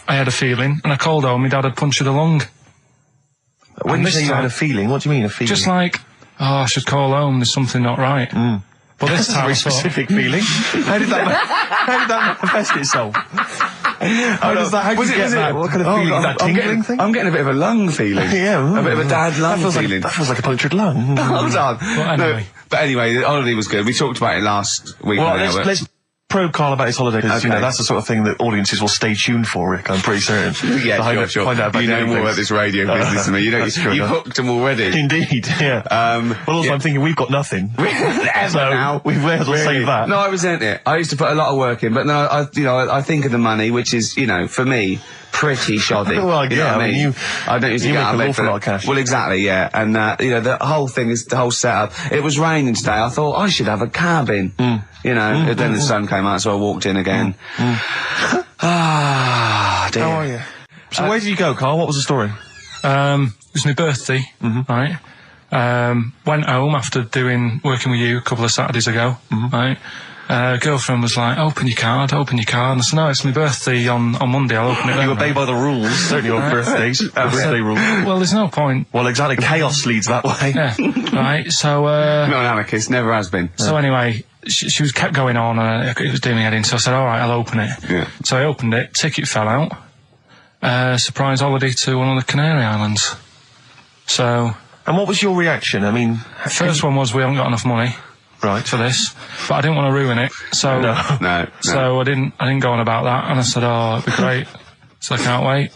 had a feeling, and I called home. My dad had punctured a lung. When you say you had a feeling, what do you mean a feeling? Just like, I should call home. There's something not right. But this time, very specific feeling. How did that manifest itself? How did you get that? What kind of feeling? Is that tingling thing? I'm getting a bit of a lung feeling. Yeah. A bit of a dad lung feeling. That feels like a punctured lung. Hold on. Well, anyway. No, but anyway, the holiday was good. We talked about it last week. Well, let's probe Karl about his holiday, because that's the sort of thing that audiences will stay tuned for, Rick, I'm pretty certain. Sure. Find out about you know more about this radio business than me. You hooked them already. Indeed, yeah. Well, also I'm thinking we've got nothing. So we may as well save that. No, I resent it. I used to put a lot of work in, but no, I think of the money, which is, for me, pretty shoddy. Well, you know what I mean? I don't usually get out of an bed awful lot of cash. Well, exactly, yeah. And, the whole thing is the whole setup. It was raining today. I thought I should have a cabin. And then the sun came out, so I walked in again. Dear. How are you? So where did you go, Karl? What was the story? It was my birthday, right? Went home after working with you a couple of Saturdays ago, right? Girlfriend was like, open your card, and I said, no, it's my birthday on Monday, I'll open it. You obey by the rules, certainly on birthdays, birthday rules. Well, there's no point. Well, exactly, chaos leads that way. Yeah, right, so, not an anarchist, never has been. So anyway, she was kept going on, and it was doing me head in, so I said, alright, I'll open it. Yeah. So I opened it, ticket fell out, surprise holiday to one of the Canary Islands. So... And what was your reaction? I mean... First one was, we haven't got enough money. Right. For this, but I didn't want to ruin it, so no. So I didn't go on about that, and I said, it'd be great, so I can't wait.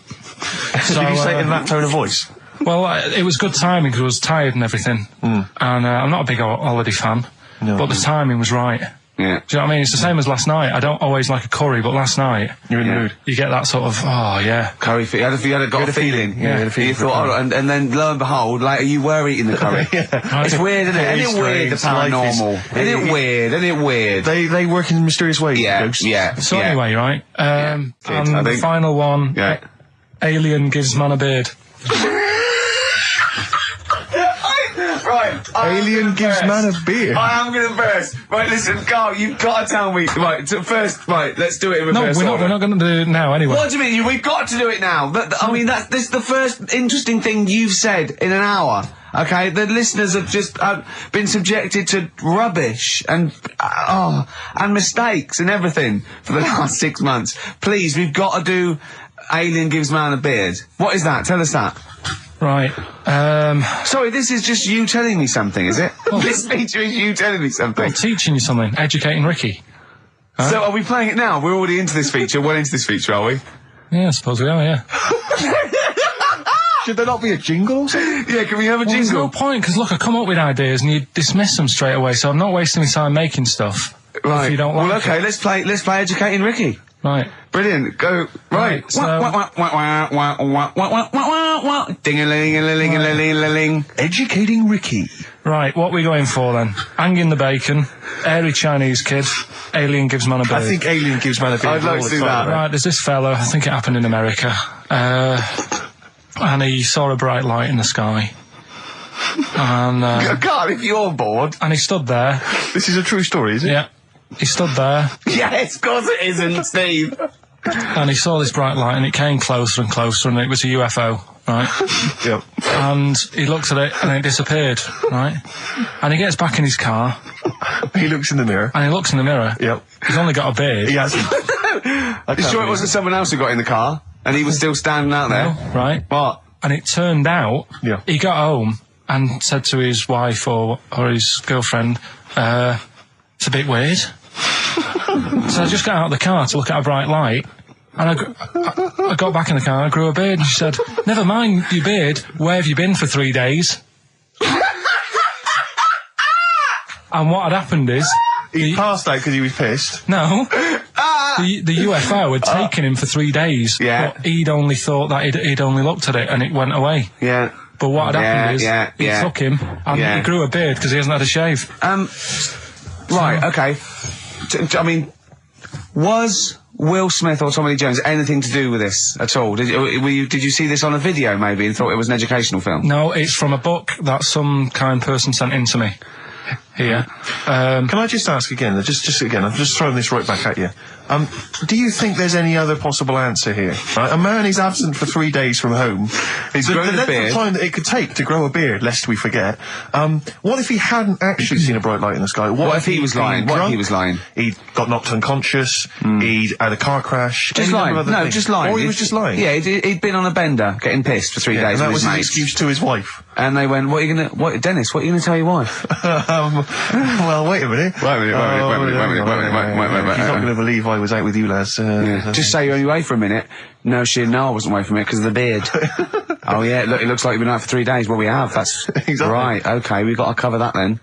So, did you say it in that tone of voice? Well, it was good timing because I was tired and everything. And I'm not a big holiday fan, but the timing was right. Yeah. Do you know what I mean? It's the same as last night. I don't always like a curry, but last night... You're in the mood. You get that sort of, oh, yeah. Curry, you had a feeling. Yeah, you thought, and then lo and behold, later you were eating the curry. It's weird, isn't it? Isn't it weird, the paranormal? Isn't it weird? They work in mysterious ways, ghosts. Yeah. So anyway, right, and the final one, alien gives man a beard. Right, alien gives man a beard. I am going to burst. Right, listen, Carl, you've got to tell me. Right, first, let's do it in reverse. No, we're not going to do it now anyway. What do you mean? We've got to do it now. I mean, this is the first interesting thing you've said in an hour. Okay, the listeners have just been subjected to rubbish and mistakes and everything for the last 6 months. Please, we've got to do Alien Gives Man a Beard. What is that? Tell us that. Right. Sorry, this is just you telling me something, is it? This feature is you telling me something. I'm teaching you something. Educating Ricky. Huh? So are we playing it now? We're already into this feature. Well into this feature, are we? Yeah, I suppose we are, yeah. Should there not be a jingle or something? Yeah, can we have a jingle? There's no point, because look, I come up with ideas and you dismiss them straight away, so I'm not wasting my time making stuff. Right. If you don't like okay, let's play Educating Ricky. Right. Brilliant. Go. Right. Ding-a-ling-a-ling-a-ling. Educating Ricky. Right, what are we going for then? Hanging the bacon, airy Chinese kid, alien gives man a beard. I think alien gives man a beard. I'd like to do that. Right, there's this fella, I think it happened in America, and he saw a bright light in the sky. And God, if you're bored. And he stood there. This is a true story, is it? Yeah. He stood there. Yes, of course it isn't, Steve. And he saw this bright light and it came closer and closer and it was a UFO, right? Yep. And he looked at it and it disappeared, right? And he gets back in his car. He looks in the mirror. And he looks in the mirror. Yep. He's only got a beard. He hasn't. You sure it wasn't someone else who got in the car and he was still standing out there? No, right. What? And it turned out he got home and said to his wife or his girlfriend, it's a bit weird. So I just got out of the car to look at a bright light, and I got back in the car and I grew a beard, and she said, never mind your beard, where have you been for 3 days? And what had happened is... He passed out because he was pissed. No. The UFO had taken him for 3 days. Yeah. But he'd only thought that he'd only looked at it and it went away. Yeah. But what had happened is, he took him and he grew a beard because he hasn't had a shave. Right, okay. I mean, was Will Smith or Tommy Lee Jones anything to do with this at all? Did you see this on a video maybe and thought it was an educational film? No, it's from a book that some kind person sent in to me. Here. Can I just ask again, just again, I'm just throwing this right back at you. Do you think there's any other possible answer here? Right? A man is absent for 3 days from home. He's grown a beard. The length of time that it could take to grow a beard, lest we forget. What if he hadn't actually seen a bright light in the sky? What if he was lying? What if he was lying? He'd got knocked unconscious. He'd had a car crash. Just lying. No, just lying. Or he was just lying. Yeah, he'd been on a bender, getting pissed for 3 days. And that was his mates. excuse to his wife. And they went, Dennis, what are you going to tell your wife? Well, wait a minute. Wait a minute. He's not going to believe I was out with you, lads. Just say you're only away for a minute. No, I wasn't away from it because of the beard. Oh, yeah, look, it looks like you've been out for 3 days. Well, we have. That's exactly. Right, okay, we've got to cover that then.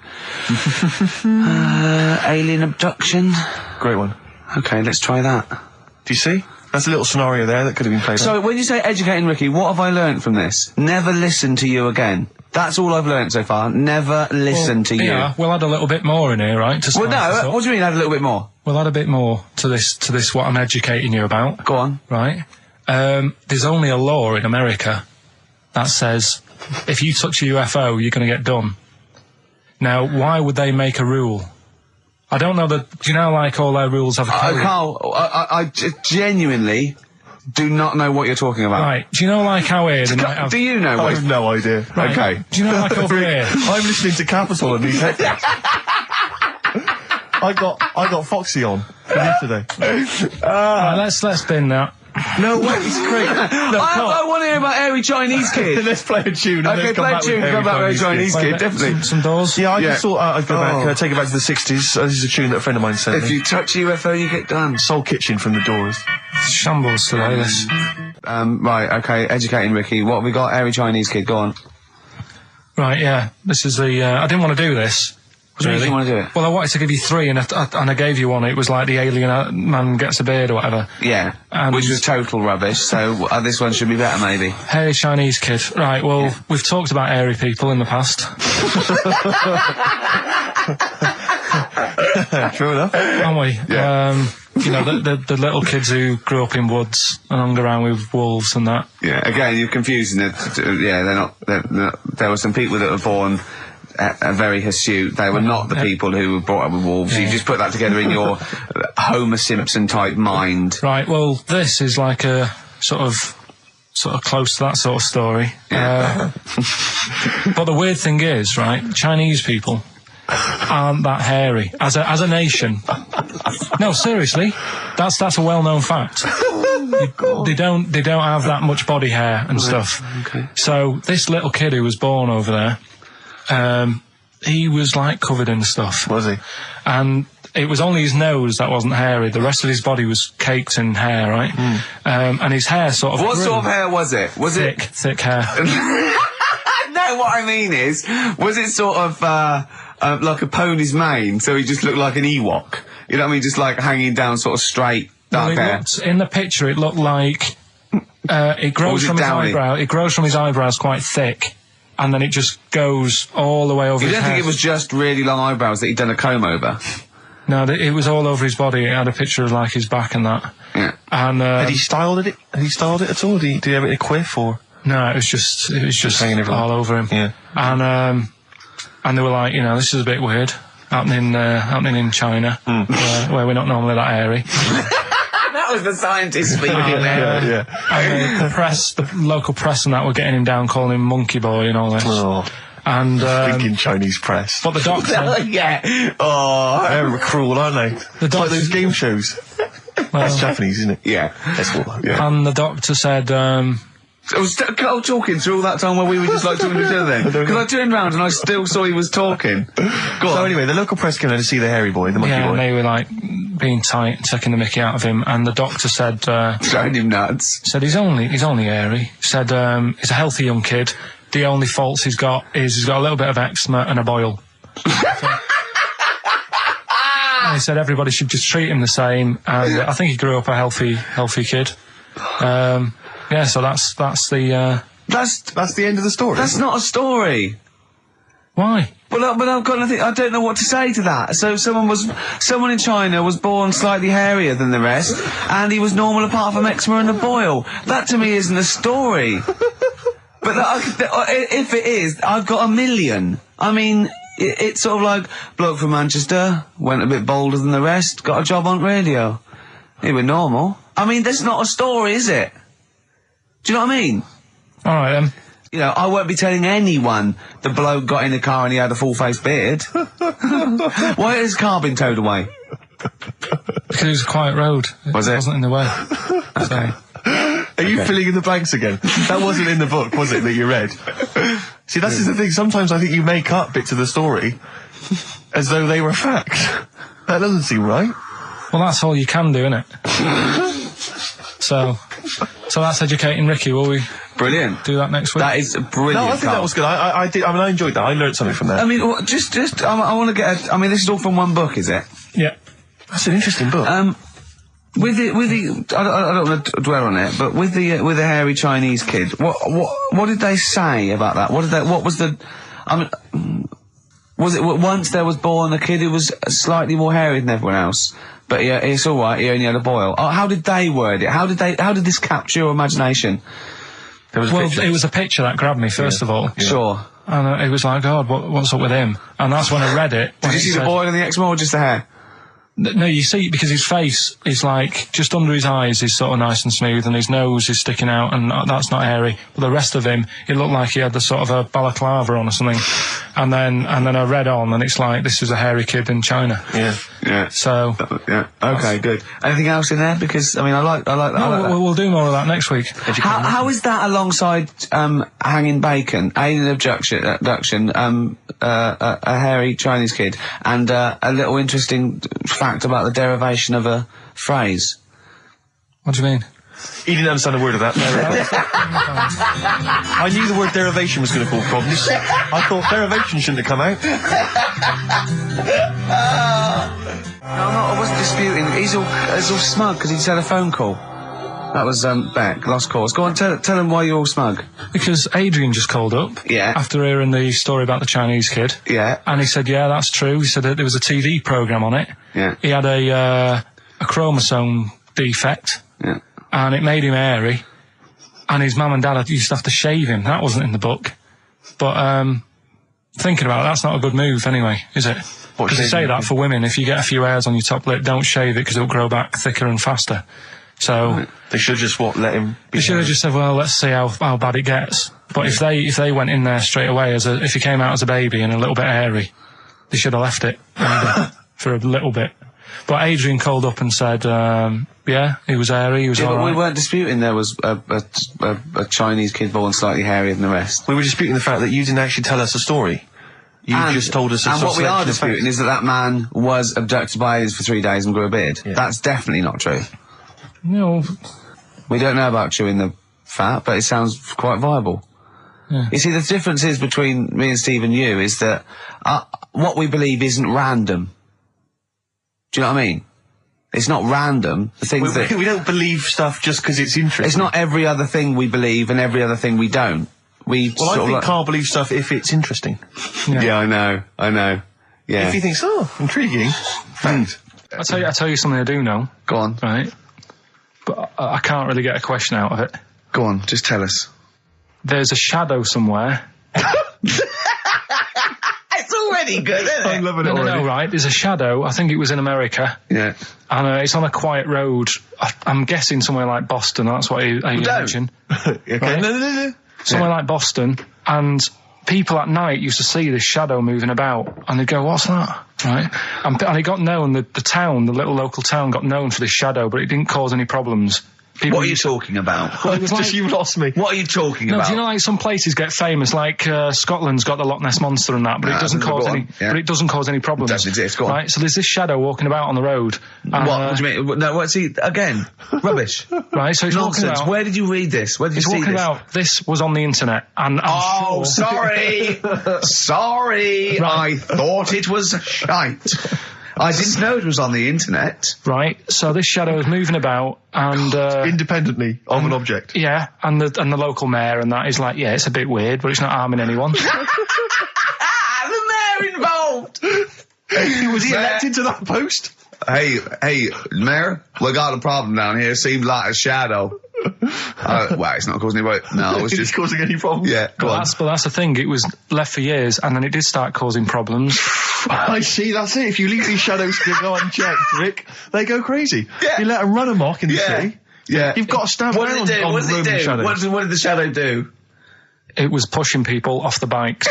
Alien abduction. Great one. Okay, let's try that. Do you see? That's a little scenario there that could have been played. So, when you say educating Ricky, what have I learnt from this? Never listen to you again. That's all I've learnt so far. Never listen to you. Yeah, we'll add a little bit more in here, right? What do you mean add a little bit more? We'll add a bit more to this what I'm educating you about. Go on. Right. There's only a law in America that says if you touch a UFO, you're going to get done. Now, why would they make a rule? I don't know that... Do you know, like, all their rules have a code? Carl, I genuinely do not know what you're talking about. Right. Do you know, like, how here... Do you know? I have no idea. Right. Okay. Do you know, like, over here... I'm listening to Capital and these headphones. I got Foxy on from yesterday. Right, let's bin that. No, wait, it's great. No, I want to hear about Airy Chinese Kid. Let's play a tune. Okay, play a tune. Come back with Airy Chinese Kid, definitely. Some doors. Yeah, I just thought I'd go back, take it back to the 60s. This is a tune that a friend of mine sent me. If you touch UFO, you get done. Soul Kitchen from the Doors. Shambles today, this. Right, okay, educating Ricky. What have we got? Hairy Chinese kid, go on. Right, yeah. This is the... I didn't want to do this. What do you think you want to do it? Well, I wanted to give you 3, and I gave you one. It was like the alien man gets a beard or whatever. Yeah, and which was total rubbish, so this one should be better, maybe. Hairy Chinese kid. Right, well, we've talked about hairy people in the past. True enough. Aren't we? Yeah. You know, the little kids who grew up in woods and hung around with wolves and that. Yeah, again, you're confusing it. Yeah, they're not... There were some people that were born... very hirsute. They were not the people who were brought up with wolves. Yeah. You just put that together in your Homer Simpson type mind. Right, well, this is like a sort of close to that sort of story. Yeah. But the weird thing is, right, Chinese people aren't that hairy as a nation. No, seriously, that's a well-known fact. They don't have that much body hair and stuff. Okay. So this little kid who was born over there, he was like covered in stuff. Was he? And it was only his nose that wasn't hairy. The rest of his body was caked in hair, right? And his hair sort of... What sort of hair was it? Was thick, it... thick hair. No, what I mean is, was it sort of, like a pony's mane, so he just looked like an Ewok? You know what I mean? Just like hanging down sort of straight, dark hair. In the picture, it looked like, it grows from his eyebrow. It grows from his eyebrows quite thick. And then it just goes all the way over his head. You don't think it was just really long eyebrows that he'd done a comb over? No, it was all over his body. It had a picture of, like, his back and that. Yeah. And, Had he styled it? Had he styled it at all? Did he have it in a quiff, or...? No, it was just hanging everywhere. all over him. Yeah. And they were like, you know, this is a bit weird. Happening in China, where we're not normally that hairy. That was the scientist speaking there. Yeah. And the local press and that were getting him down, calling him Monkey Boy and all this. Oh. And thinking Chinese press. But the doctor, yeah. Oh, they're cruel, aren't they? It's like those game shows. Well, that's Japanese, isn't it? Yeah. That's what. Yeah. And the doctor said, I was talking through all that time while we were just like talking to each other then. Because I turned round and I still saw he was talking. Go on. So anyway, the local press came in to see the hairy boy, the monkey boy. Yeah, and they were like being tight, taking the mickey out of him, and the doctor said... throwing him nuts. Said he's only hairy. Said he's a healthy young kid. The only faults he's got is he's got a little bit of eczema and a boil. And he said everybody should just treat him the same, and I think he grew up a healthy kid. Yeah, so that's the end of the story. That's not a story. Why? But I've got nothing. I don't know what to say to that. So someone in China was born slightly hairier than the rest, and he was normal apart from eczema and a boil. That to me isn't a story. But if it is, I've got a million. I mean, it's sort of like bloke from Manchester went a bit bolder than the rest, got a job on radio. He was normal. I mean, that's not a story, is it? Do you know what I mean? All right, then. You know, I won't be telling anyone the bloke got in the car and he had a full-face beard. Why has his car been towed away? Because it was a quiet road. It wasn't in the way. So. Are you filling in the blanks again? That wasn't in the book, was it, that you read? See, that's the thing. Sometimes I think you make up bits of the story as though they were fact. That doesn't seem right. Well, that's all you can do, innit? So that's educating Ricky. Will we? Brilliant. Do that next week. That is brilliant. No, I think that was good. I did. I mean, I enjoyed that. I learned something from that. I mean, I want to get. I mean, this is all from one book, is it? Yeah. That's an interesting book. With the, I don't want to dwell on it, but with the hairy Chinese kid, what did they say about that? What was the, I mean, was it once there was born a kid who was slightly more hairy than everyone else, but yeah, it's all right. He only had a boil. Oh, how did they word it? How did this capture your imagination? It was a picture that grabbed me first of all. Yeah. Sure. And it was like, God, what's up with him? And that's when I read it. Did you see the boil and the eczema or just the hair? No, you see, because his face is like, just under his eyes is sort of nice and smooth, and his nose is sticking out, and that's not hairy. But the rest of him, it looked like he had the sort of a balaclava on or something. And then I read on, and it's like, this was a hairy kid in China. Yeah. Yeah. So. Yeah. Okay, good. Anything else in there? Because, I mean, I like that. No, we'll do more of that next week. How is that alongside, hanging bacon, alien abduction, a hairy Chinese kid, and, a little interesting fact about the derivation of a phrase? What do you mean? He didn't understand a word of that. I knew the word derivation was going to cause problems. I thought derivation shouldn't have come out. I wasn't disputing. He's all smug because he just had a phone call. That was Beck, lost cause. Go on, tell him why you're all smug. Because Adrian just called up. Yeah. After hearing the story about the Chinese kid. Yeah. And he said, yeah, that's true. He said that there was a TV programme on it. Yeah. He had a chromosome defect. Yeah. And it made him hairy. And his mum and dad used to have to shave him. That wasn't in the book. But, thinking about it, that's not a good move anyway, is it? Because they say that for women, if you get a few hairs on your top lip, don't shave it because it'll grow back thicker and faster. So they should just let him. They should have just said, well, let's see how bad it gets. But if they went in there straight away if he came out as a baby and a little bit hairy, they should have left it for a little bit. But Adrian called up and said, yeah, he was hairy, he was all right. We weren't disputing there was a Chinese kid born slightly hairier than the rest. We were disputing the fact that you didn't actually tell us a story. You just told us a And what we are selection of disputing is that man was abducted by aliens for 3 days and grew a beard. Yeah. That's definitely not true. No. We don't know about chewing the fat, but it sounds quite viable. Yeah. You see, the difference is between me and Steve and you is that what we believe isn't random. Do you know what I mean? It's not random. The things we don't believe stuff just because it's interesting. It's not every other thing we believe and every other thing we don't. I think Carl believes stuff if it's interesting. Yeah, I know. Yeah. If he thinks, intriguing. Fact. I'll tell you something I do know. Go on. Right. But I can't really get a question out of it. Go on, just tell us. There's a shadow somewhere. It's already good, isn't it? I'm loving it already. No, right. There's a shadow. I think it was in America. Yeah. And it's on a quiet road. I'm guessing somewhere like Boston. That's what I imagine. Okay. Right? No. Somewhere like Boston. And people at night used to see this shadow moving about. And they'd go, what's that? Right? And it got known, the little local town got known for this shadow, but it didn't cause any problems. What are you talking about? Well, it was like, you lost me. What are you talking about? Do you know, like, some places get famous, like Scotland's got the Loch Ness Monster and that, but it doesn't cause any. Yeah. But it doesn't cause any problems. It doesn't exist. Go on. Right. So there's this shadow walking about on the road. What do you mean? No. What's he again? Rubbish. Right. So it's nonsense. Walking about, where did you read this? Where did you see this? About, this was on the internet, and I'm sure. Sorry, sorry. Right. I thought it was shite. I didn't know it was on the internet. Right, so this shadow is moving about and... independently of an object. Yeah, and the local mayor and that is like, yeah, it's a bit weird, but it's not harming anyone. The mayor involved! Was he elected to that post? Hey, mayor, we got a problem down here. Seems like a shadow. Well, it's not causing any... No, it's just causing any problems. Yeah, but that's the thing. It was left for years, and then it did start causing problems. I see, that's it. If you leave these shadows to go unchecked, Rick, they go crazy. Yeah. You let them run amok in the city. Yeah. You've got to stand What did it do? What did the shadow do? It was pushing people off the bikes.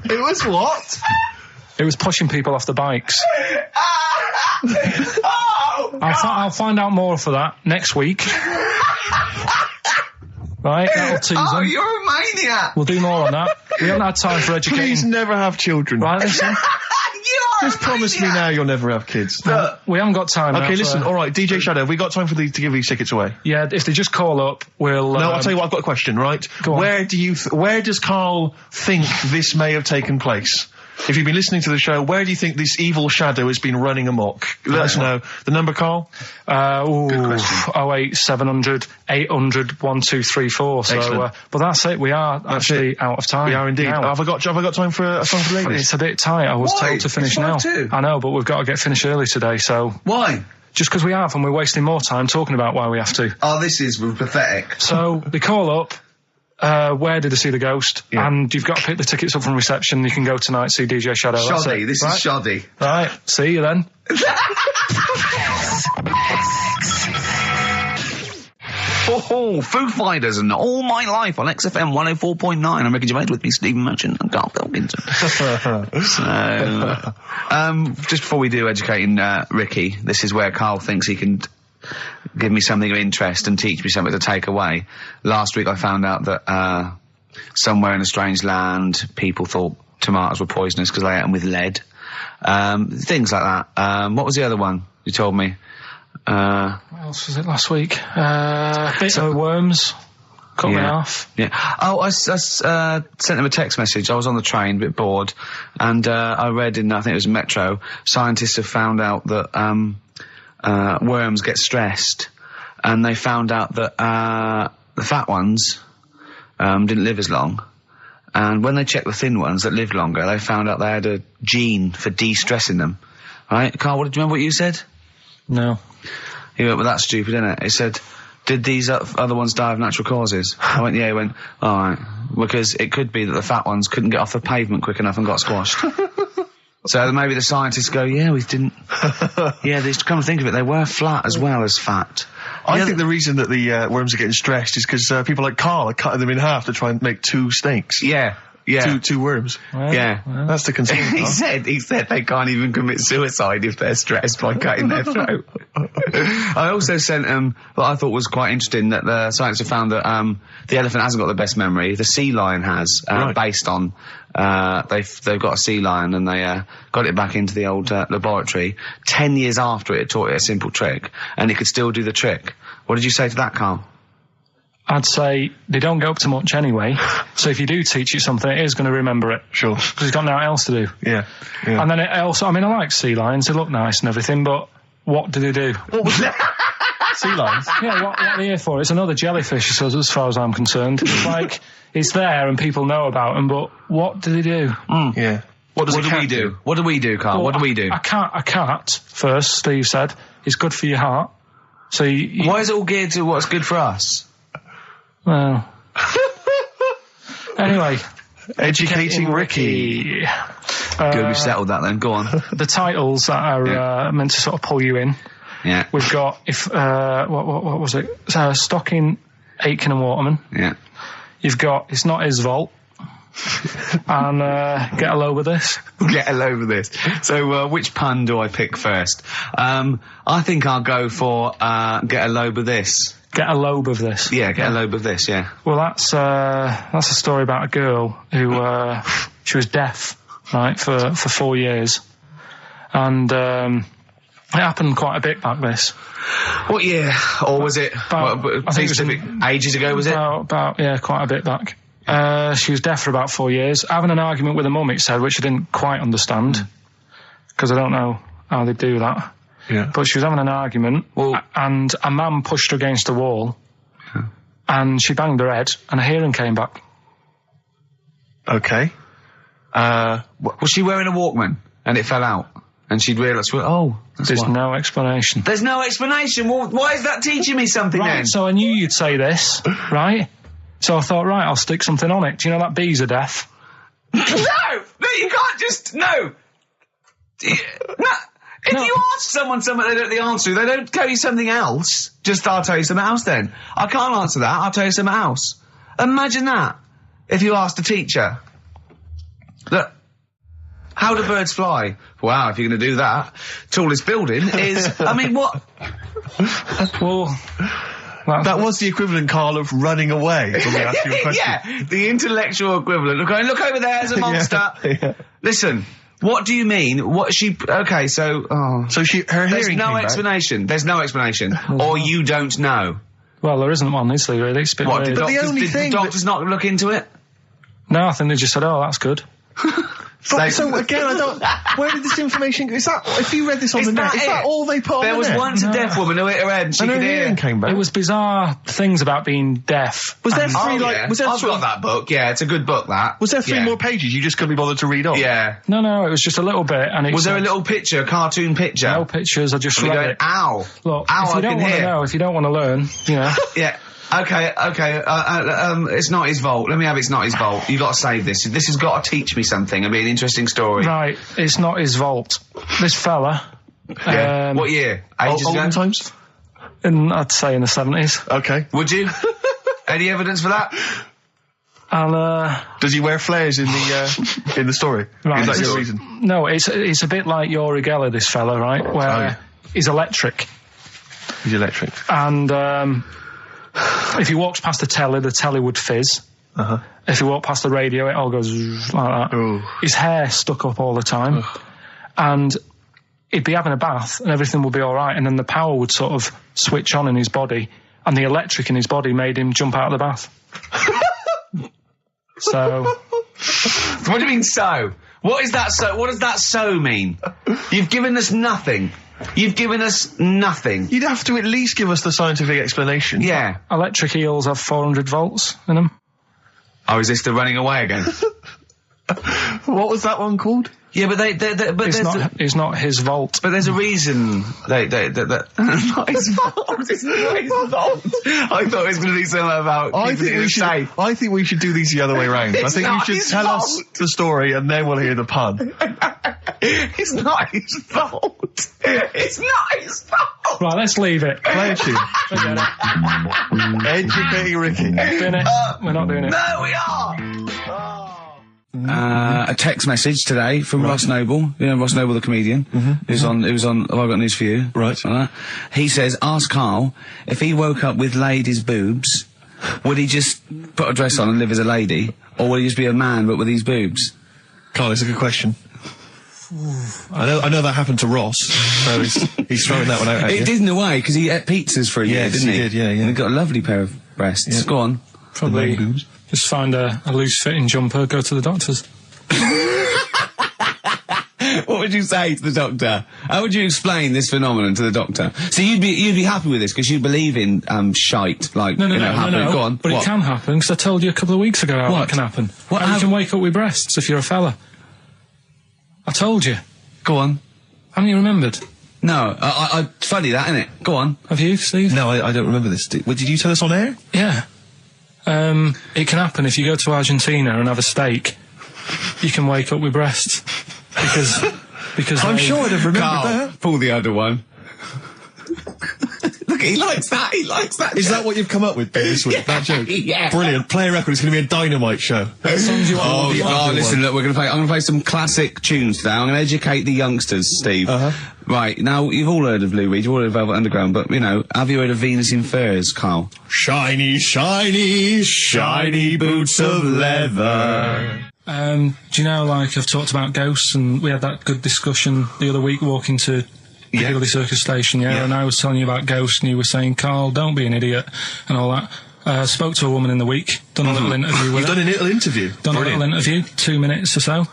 It was what? It was pushing people off the bikes. I'll find out more for that next week. Right, that'll tease them. You're a maniac! We'll do more on that. We haven't had time for educating. Please never have children. Right, listen. Just promise me now you'll never have kids. We haven't got time. Okay, listen, alright, DJ Shadow, have we got time to give these tickets away? Yeah, if they just call up, we'll... No, I'll tell you what, I've got a question, right? Go on. Where does Carl think this may have taken place? If you've been listening to the show, where do you think this evil shadow has been running amok? Let us know. The number, Carl? Good question. 08700 800 1234. So, but that's it. We are actually out of time. We are indeed. Have I got time for a song for the ladies? It's a bit tight. I was told to finish now. I know, but we've got to get finished early today, so... Why? Just because we have, and we're wasting more time talking about why we have to. Oh, this is pathetic. So, they call up... where did they see the ghost? Yeah. And you've got to pick the tickets up from reception. You can go tonight, see DJ Shadow. Shoddy, this is shoddy. Right, see you then. Foo Fighters and All My Life on XFM 104.9. I'm Ricky Gervais, with me, Stephen Merchant and Karl Pilkington. So, just before we do educating Ricky, this is where Karl thinks he can give me something of interest and teach me something to take away. Last week I found out that somewhere in a strange land people thought tomatoes were poisonous because they ate them with lead. Things like that. What was the other one you told me? What else was it last week? Bit of worms. Cut me off. Yeah. Oh, I sent him a text message. I was on the train, a bit bored, and I read in, I think it was Metro, scientists have found out that worms get stressed, and they found out that the fat ones didn't live as long. And when they checked the thin ones that lived longer, they found out they had a gene for de-stressing them. Right? Carl, do you remember what you said? No. He went, well, that's stupid, isn't it? He said, did these other ones die of natural causes? I went, yeah. He went, all right. Because it could be that the fat ones couldn't get off the pavement quick enough and got squashed. So maybe the scientists go, yeah, we didn't... yeah, they come to think of it, they were flat as well as fat. I think the reason that the worms are getting stressed is because people like Karl are cutting them in half to try and make 2 snakes. Yeah. Two worms. Well, yeah. well. That's the concern. He said they can't even commit suicide if they're stressed by cutting their throat. I also sent what I thought was quite interesting, that the scientists have found that the elephant hasn't got the best memory. The sea lion has, based on they've got a sea lion, and they got it back into the old laboratory 10 years after it taught it a simple trick, and it could still do the trick. What did you say to that, Carl? I'd say they don't get up to much anyway, so if you do teach it something, it is going to remember it. Sure. Because it's got nothing else to do. Yeah. And then it also, I mean, I like sea lions, they look nice and everything, but what do they do? What was that? Sea lions? Yeah, what are they here for? It's another jellyfish, as far as I'm concerned. It's like, it's there and people know about them, but what do they do? Yeah. What do we do? What do we do, Carl? Well, what do we do? A cat, first, Steve said, is good for your heart. So why is it all geared to what's good for us? Well. Anyway. Educating Ricky. Good, we've settled that then. Go on. The titles that are meant to sort of pull you in. Yeah. We've got, what was it? Stocking, Aitken and Waterman. Yeah. You've got It's Not His Vault. And Get a Load with This. Get a load with this. So which pun do I pick first? I think I'll go for Get a Load with This. Get a lobe of this. Yeah, get a lobe of this, yeah. Well, that's a story about a girl who, she was deaf, right, for 4 years. And, it happened quite a bit back this. What year? Or was it, I think it was ages ago, was it? Yeah, quite a bit back. She was deaf for about 4 years. Having an argument with her mum, it said, which I didn't quite understand. Because I don't know how they do that. Yeah. But she was having an argument, and a man pushed her against the wall, and she banged her head, and her hearing came back. Okay. Was she wearing a Walkman, and it fell out? And she'd realised, there's no explanation. There's no explanation? Well, why is that teaching me something then? So I knew you'd say this, right? So I thought, right, I'll stick something on it. Do you know that bees are deaf? No, you can't just, no. If you ask someone something they don't know the answer to, they don't tell you something else. Just, I'll tell you something else then. I can't answer that, I'll tell you something else. Imagine that, if you asked a teacher. Look, how do birds fly? Wow, if you're going to do that, tallest building is, I mean, what? Well, that was the equivalent, Carl, of running away when we asked you a question. Yeah, the intellectual equivalent. Look over there, there's a monster. Yeah. Listen. What do you mean? What she? Okay, so her hearing. There's no explanation. Back. There's no explanation, or you don't know. Well, there isn't one, is there? Really? It's a bit weird. But did the doctors not look into it? No, I think they just said, "Oh, that's good." So again, I don't. Where did this information go? Is that if you read this on the net? Is that all they put on the net? There was once a deaf woman who hit her head and she could hear. Came back. It was bizarre things about being deaf. Was there three Was there I've got that book. Yeah, it's a good book. That was there three more pages. You just couldn't be bothered to read off. Yeah. No, it was just a little bit. And it was there a little picture, a cartoon picture? No pictures. I just read it. Ow! Look, ow! If you don't want to know, if you don't want to learn, you know. Yeah. Okay. It's not his fault. Let me have It's Not His Fault. You got to save this. This has got to teach me something. It'll be an interesting story. Right. It's not his fault. This fella. Yeah. What year? Ages ago? Olden times? I'd say in the 70s. Okay. Would you? Any evidence for that? Does he wear flares in the story? Right. Is that your reason? No, it's a bit like Yuri Geller, this fella, right? Where he's electric. He's electric. And, if he walks past the telly would fizz. If he walked past the radio, it all goes like that. Ooh. His hair stuck up all the time. And he'd be having a bath and everything would be all right, and then the power would sort of switch on in his body, and the electric in his body made him jump out of the bath. So... What do you mean, so? What is that so? What does that so mean? You've given us nothing. You've given us nothing. You'd have to at least give us the scientific explanation. Yeah. Electric eels have 400 volts in them. Oh, is this the running away again? What was that one called? Yeah, but but it's not his vault. But there's a reason not his vault. It's not his vault. I thought it was going to be something about. I think we should do these the other way round. I think you should tell us the story and then we'll hear the pun. It's not his fault. It's not his fault. Right, let's leave it. Play a tune. Forget it. Educating Ricky. Doing it. We're not doing it. No, we are. A text message today from Ross Noble. You know Ross Noble, the comedian, who's on. Have I got news for you? Right. He says, ask Carl if he woke up with ladies' boobs, would he just put a dress on and live as a lady, or would he just be a man but with these boobs? Carl, it's a good question. I know that happened to Ross, so he's throwing that one out at you. It did in a way, because he ate pizzas for a year, didn't he? He did, yeah. And he got a lovely pair of breasts. Yeah. Go on. Probably just find a loose-fitting jumper, go to the doctor's. What would you say to the doctor? How would you explain this phenomenon to the doctor? So you'd be happy with this because you believe in shite, like no. Go on. But it can happen, because I told you a couple of weeks ago how that can happen. How you can wake up with breasts if you're a fella. I told you. Go on. Haven't you remembered? No, it's funny that, isn't it? Go on. Have you, Steve? No, I don't remember this. Did you tell us on air? Yeah. It can happen if you go to Argentina and have a steak. You can wake up with breasts. Because I'm sure I'd have remembered that. Pull the other one. Look, he likes that. Is that what you've come up with, Ben, this week? That joke? Yeah. Brilliant. Play a record. It's going to be a dynamite show. Listen, look, I'm going to play some classic tunes today. I'm going to educate the youngsters, Steve. Right, now, you've all heard of Lou Reed, you've all heard of Velvet Underground, but, have you heard of Venus in Furs, Carl? Shiny, shiny, shiny boots of leather. Do you know, like, I've talked about ghosts, and we had that good discussion the other week walking to Piccadilly Circus Station, and I was telling you about ghosts, and you were saying, Carl, don't be an idiot, and all that. Spoke to a woman in the week, done a little interview with her. You've done a little interview? Done Brilliant. A little interview, 2 minutes or so,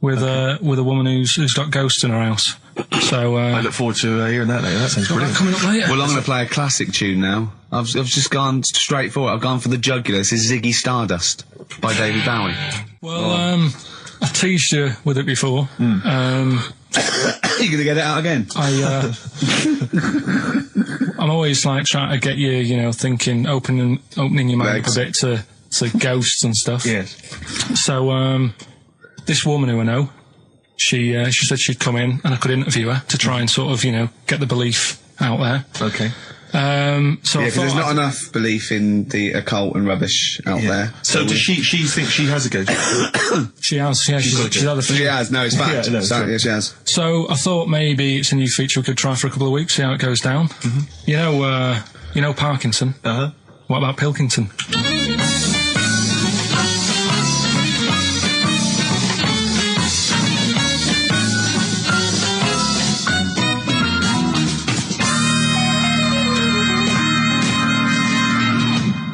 with a woman who's got ghosts in her house. So, I look forward to hearing that later. That sounds brilliant. Coming up later. Well, I'm going to play a classic tune now. I've just gone straight for it. I've gone for the jugular. This is Ziggy Stardust by David Bowie. Well, I teased you with it before. You're going to get it out again? I'm always like trying to get you, thinking, opening your mind up a bit to ghosts and stuff. Yes. So, this woman who I know, she said she'd come in and I could interview her to try and sort of, get the belief out there. Okay. Because there's not enough belief in the occult and rubbish out there. So does she think she has a ghost? She has, yeah. She's had a few. She has, no, it's fact. Yeah, she has. So I thought maybe it's a new feature we could try for a couple of weeks, see how it goes down. You know Parkinson? What about Pilkington?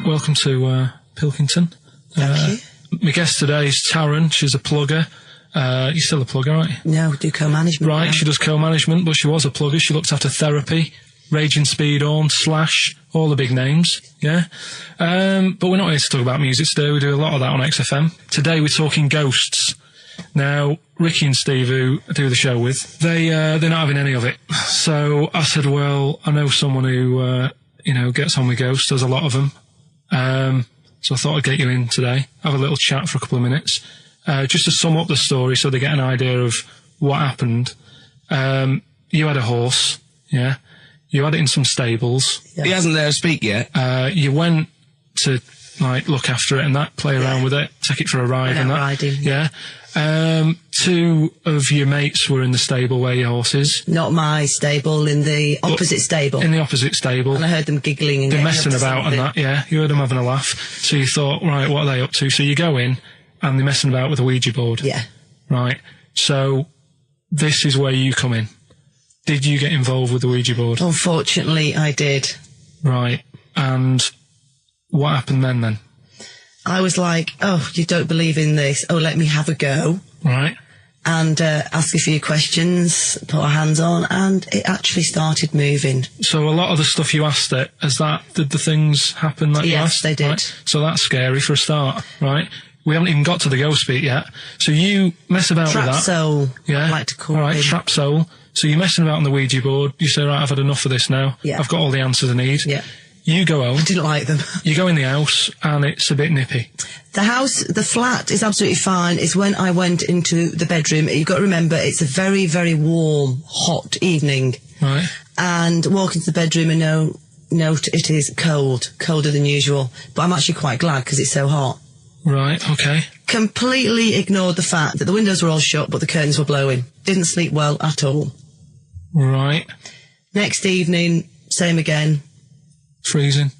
Welcome to Pilkington. Thank you. My guest today is Taryn. She's a plugger. You're still a plugger, aren't you? No, I do co-management. Right, now. she does co-management, but she was a plugger. She looked after Therapy, Raging Speedhorn, Slash, all the big names, yeah? But we're not here to talk about music today. We do a lot of that on XFM. Today we're talking ghosts. Now, Ricky and Steve, who I do the show with, they're not having any of it. So I said, well, I know someone who, gets on with ghosts. There's a lot of them. So I thought I'd get you in today, have a little chat for a couple of minutes, just to sum up the story so they get an idea of what happened. You had a horse, yeah? You had it in some stables. Yeah. He hasn't there to speak yet. You went to, look after it and that, play around with it, take it for a ride and that. Riding. Yeah. 2 of your mates were in the stable where your horse is. Not my stable, in the opposite stable. In the opposite stable. And I heard them giggling and they're messing about and that, yeah. You heard them having a laugh. So you thought, right, what are they up to? So you go in and they're messing about with a Ouija board. Yeah. Right. So this is where you come in. Did you get involved with the Ouija board? Unfortunately, I did. Right. And what happened then? I was like, oh, you don't believe in this. Oh, let me have a go. Right. And ask a few questions, put our hands on, and it actually started moving. So a lot of the stuff you asked it, did the things happen that you asked? Yes, they did. Right? So that's scary for a start, right? We haven't even got to the ghost beat yet. So you mess about Trap with that. soul, Yeah. I like to call Right, it. trap soul. So you're messing about on the Ouija board. You say, right, I've had enough of this now. Yeah. I've got all the answers I need. Yeah. You go home. I didn't like them. You go in the house, and it's a bit nippy. The flat is absolutely fine. It's when I went into the bedroom. You've got to remember, it's a very, very warm, hot evening. Right. And walk into the bedroom and note it is cold, colder than usual. But I'm actually quite glad because it's so hot. Right, okay. Completely ignored the fact that the windows were all shut, but the curtains were blowing. Didn't sleep well at all. Right. Next evening, same again. Freezing.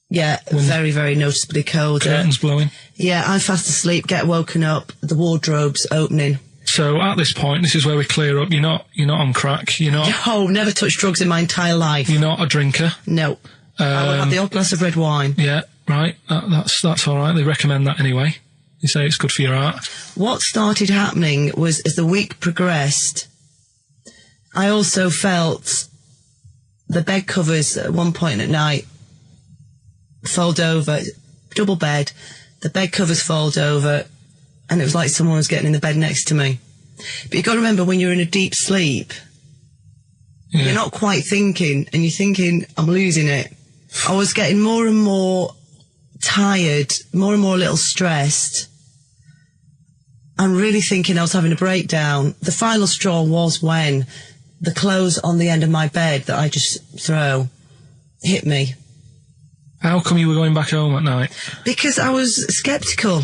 Yeah, very, very noticeably cold. Curtains blowing. Yeah, I'm fast asleep, get woken up, the wardrobe's opening. So at this point, this is where we clear up. You're not on crack. You're not. Oh, never touched drugs in my entire life. You're not a drinker. No. I will have the odd glass of red wine. Yeah, right. That's all right. They recommend that anyway. They say it's good for your heart. What started happening was, as the week progressed, I also felt the bed covers at one point at night fold over, double bed, the bed covers fold over, and it was like someone was getting in the bed next to me. But you've got to remember, when you're in a deep sleep, you're not quite thinking, and you're thinking, I'm losing it. I was getting more and more tired, more and more a little stressed. I'm really thinking I was having a breakdown. The final straw was when the clothes on the end of my bed that I just throw hit me. How come you were going back home at night? Because I was sceptical.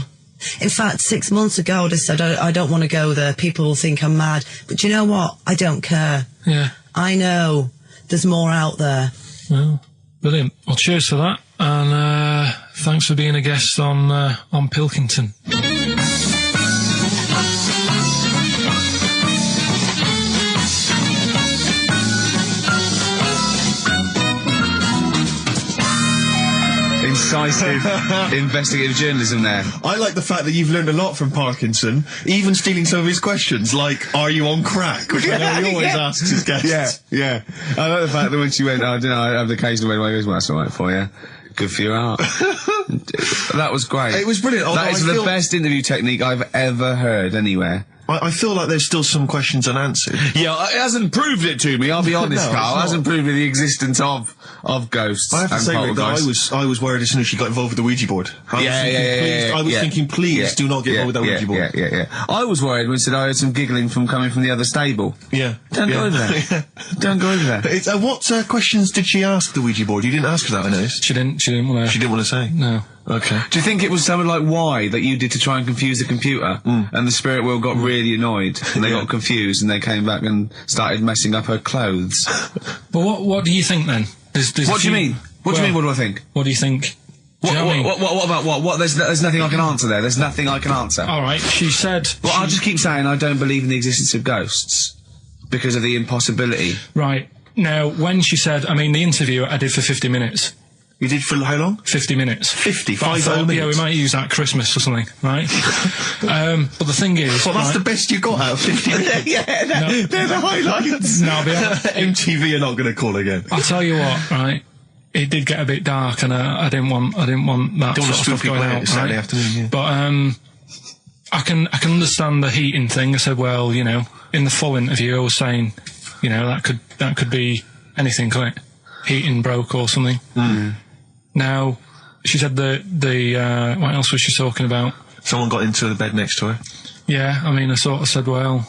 In fact, 6 months ago, I just said, I don't want to go there. People will think I'm mad. But you know what? I don't care. Yeah. I know there's more out there. Well, brilliant. Well, cheers for that. And thanks for being a guest on Pilkington. Incisive investigative journalism there. I like the fact that you've learned a lot from Parkinson, even stealing some of his questions, like, are you on crack? Which I know he always asks his guests. Yeah. I like the fact that when she went, I don't know, I have the occasional way, well, that's all right for you. Good for your heart. That was great. It was brilliant. That is the best interview technique I've ever heard anywhere. I feel like there's still some questions unanswered. Yeah, it hasn't proved it to me, I'll be honest, Carl. It hasn't proved the existence of ghosts. I have to say, Rick, that I was worried as soon as she got involved with the Ouija board. I was thinking, please do not get involved with that Ouija board. Yeah. I was worried when I heard some giggling coming from the other stable. Yeah. Don't go over there. Don't go over there. What questions did she ask the Ouija board? You didn't ask her that, I noticed. She didn't want to. She didn't want to say? No. Okay. Do you think it was something like why that you did to try and confuse the computer, and the spirit world got really annoyed, and they got confused, and they came back and started messing up her clothes? But what do you think then? What do you mean? What do you mean? What do I think? What do you think? What about what? There's nothing I can answer there. There's nothing I can answer. All right. She said. Well, I'll just keep saying I don't believe in the existence of ghosts because of the impossibility. Right. Now, when she said, I mean, the interview I did for 50 minutes. You did for how long? 50 minutes. 50 minutes? Yeah, we might use that at Christmas or something, right? But the thing is... Well, that's the best you got out of 50 minutes. They're the highlights. No, I'll be honest. MTV are not going to call again. I'll tell you what, right? It did get a bit dark, and I didn't want that sort of stuff going out. Saturday afternoon, yeah. But I can understand the heating thing. I said, well, you know, in the full interview, I was saying, you know, that could be anything, couldn't it? Heating broke or something. Now, she said what else was she talking about? Someone got into the bed next to her. Yeah, I mean, I sort of said, well,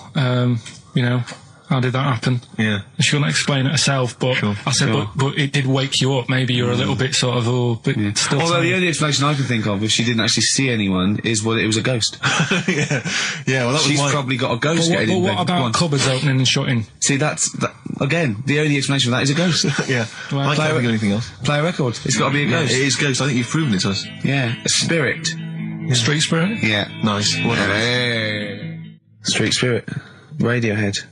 you know, how did that happen? Yeah. And she couldn't explain it herself, but I said, but it did wake you up. Maybe you're a little bit sort of, still. Although the only explanation I can think of, if she didn't actually see anyone, is it was a ghost. Yeah, well, she's probably got a ghost getting in bed. But what about cupboards opening and shutting? See, again, the only explanation for that is a ghost. Yeah. I can't think of anything else. Play a record. It's got to be a ghost. It is ghost. I think you've proven it to us. Yeah. A spirit. Yeah. Street spirit? Yeah. Nice. Street spirit. Radiohead.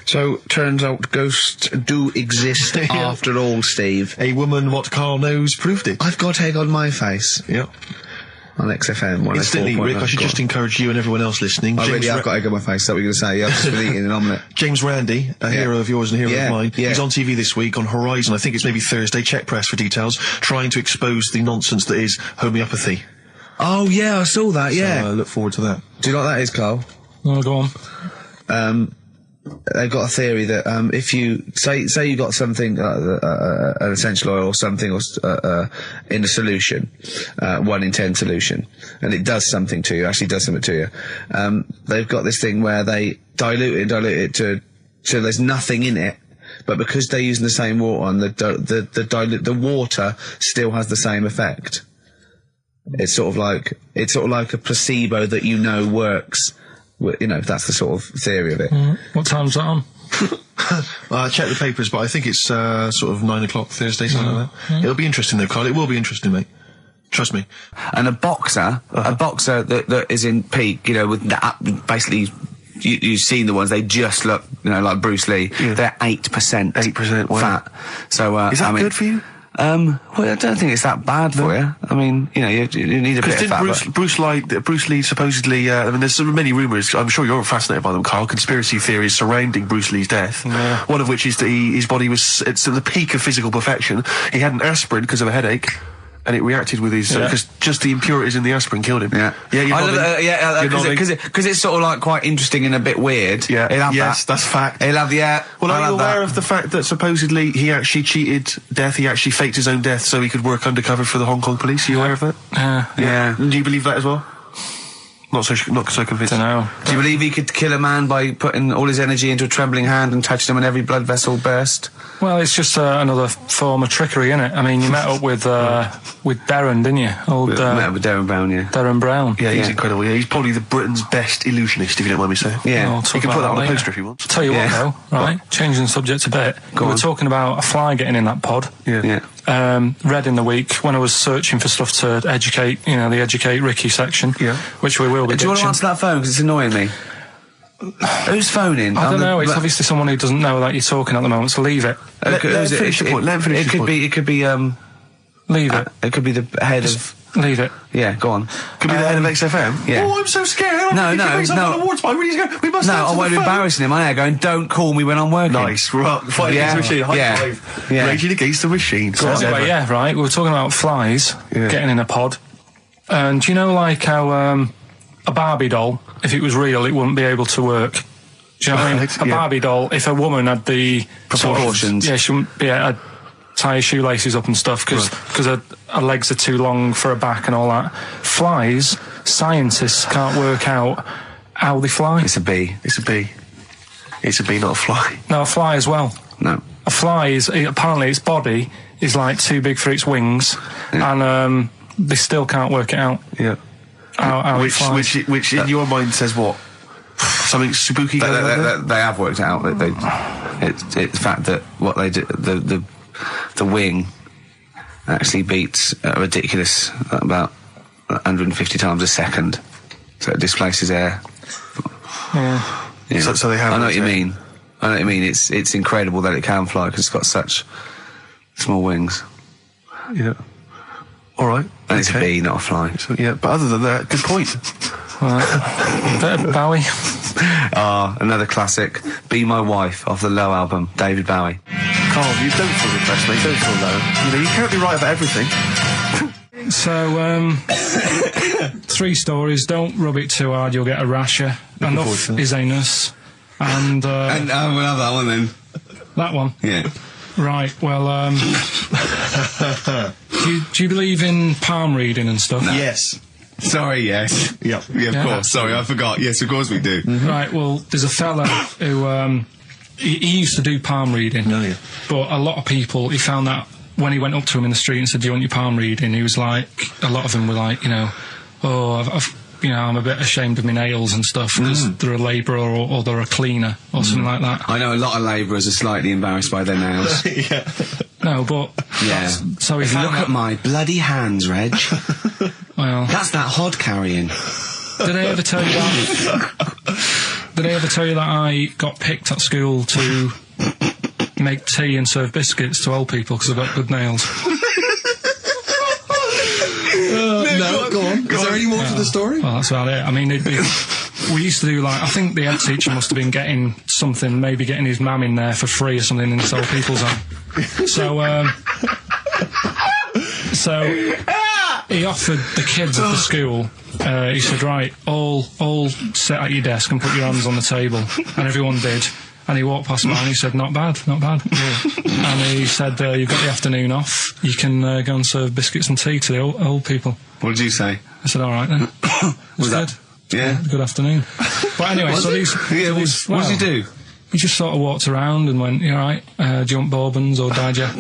So, turns out ghosts do exist after all, Steve. A woman what Carl knows proved it. I've got egg on my face. Yep. On XFM. Instantly, Rick, I should just encourage you and everyone else listening. I really have got egg on my face, is that what you're going to say? Yeah, I've just been eating an omelette. James Randi, a hero of yours and a hero of mine. Yeah. He's on TV this week on Horizon. I think it's maybe Thursday. Check press for details. Trying to expose the nonsense that is homeopathy. Oh, yeah, I saw that, yeah. So I look forward to that. Do you know what that is, Carl? Oh, go on. They've got a theory that if you say you got something an essential oil or something in a solution, 1 in 10 solution, and it does something to you, actually does something to you, they've got this thing where they dilute it to there's nothing in it, but because they're using the same water, and the water still has the same effect. It's sort of like a placebo that works. You know, that's the sort of theory of it. What time's that on? I checked the papers, but I think it's sort of 9 o'clock Thursday, something like that. It'll be interesting though, Carl. It will be interesting, mate. Trust me. And a boxer that is in peak, with basically, you've seen the ones, they just look, like Bruce Lee. Yeah. They're 8% fat. So, is that good for you? Well, I don't think it's that bad for you. I mean, you need a bit of fat. Bruce Lee supposedly, there's so many rumours, I'm sure you're fascinated by them, Carl, conspiracy theories surrounding Bruce Lee's death. Yeah. One of which is that his body was at the peak of physical perfection. He had an aspirin because of a headache. And it reacted with his, because just the impurities in the aspirin killed him. Yeah. Yeah, because it's sort of like quite interesting and a bit weird. Yeah. Yes, that's fact. He'll have Well, are you aware of the fact that supposedly he actually cheated death, he actually faked his own death so he could work undercover for the Hong Kong police? Are you aware of that? Yeah. Do you believe that as well? Not so convinced. Dunno. Do you believe he could kill a man by putting all his energy into a trembling hand and touching him and every blood vessel burst? Well, it's just another form of trickery, isn't it? I mean, you met up with Darren, didn't you? Met up with Darren Brown, yeah. Darren Brown. Yeah, he's incredible. Yeah, he's probably the Britain's best illusionist, if you don't mind me saying. Yeah. You can put that on a poster if you want. Tell you what, though, right? Changing the subject a bit. We were talking about a fly getting in that pod. Yeah. Read in the week when I was searching for stuff to educate, the Educate Ricky section, which we will be. Do you want to answer that phone, because it's annoying me? Who's phoning? I don't know. It's obviously someone who doesn't know that you're talking at the moment, so leave it. Let him finish your point. It could be. Leave it. It could be the head of. Leave it. Yeah, go on. Could be the head of XFM. Yeah. Oh, I'm so scared. No. Awards by. We must. I won't be embarrassing him. I'm going. Don't call me when I'm working. Nice. Right. Fighting against the machine. High five. Yeah. Raging against the machine. So anyway, right. We were talking about flies getting in a pod, and do you know like how a Barbie doll, if it was real, it wouldn't be able to work. Do you know what I mean? A Barbie doll, if a woman had the proportions, she wouldn't be able to tie her shoelaces up and stuff because her legs are too long for her back and all that. Flies, scientists can't work out how they fly. It's a bee. It's a bee, not a fly. No, a fly as well. No. A fly apparently its body is like too big for its wings, and they still can't work it out. Yeah. How which in your mind says what? Something spooky going on? They have worked out that it's the fact that what they do, the wing actually beats a ridiculous about 150 times a second, so it displaces air. Yeah. So they have. I know what you mean. It's incredible that it can fly because it's got such small wings. Yeah. All right. And it's a bee, not a fly. So, yeah, but other than that, good point. Bowie. Another classic. Be My Wife off the Low album, David Bowie. Carl, you don't feel depressed, mate. Don't feel low. You can't be right about everything. So, 3 stories. Don't rub it too hard, you'll get a rasher. Enough is anus. And we'll have that one then. That one? Yeah. Right, well, do you believe in palm reading and stuff? No. Yes. Sorry, yes. Yeah, of course. Sorry, I forgot. Yes, of course we do. Mm-hmm. Right, well, there's a fella who, he used to do palm reading. Oh, yeah. But a lot of people, he found that when he went up to him in the street and said, do you want your palm reading? He was like, a lot of them were like, I'm a bit ashamed of my nails and stuff because they're a labourer or they're a cleaner or something like that. I know a lot of labourers are slightly embarrassed by their nails. Yeah. No, but... Yeah. So he found look at my bloody hands, Reg. Well... That's that hod carrying. Did I ever tell you that? Did I ever tell you that I got picked at school to make tea and serve biscuits to old people because I've got good nails? No, go on. Is there any more to the story? Well, that's about it. I mean, we used to do, like, I think the head teacher must have been getting something, maybe getting his mum in there for free or something in this old people's home. So he offered the kids at the school, he said, right, all sit at your desk and put your hands on the table. And everyone did. And he walked past me and he said, not bad, not bad. And he said, you've got the afternoon off, you can go and serve biscuits and tea to the old people. What did you say? I said, all right then. Was that? Yeah. Good afternoon. But anyway, so these... Yeah, what did he do? He just sort of walked around and went, you all right, do you want bourbons or digest?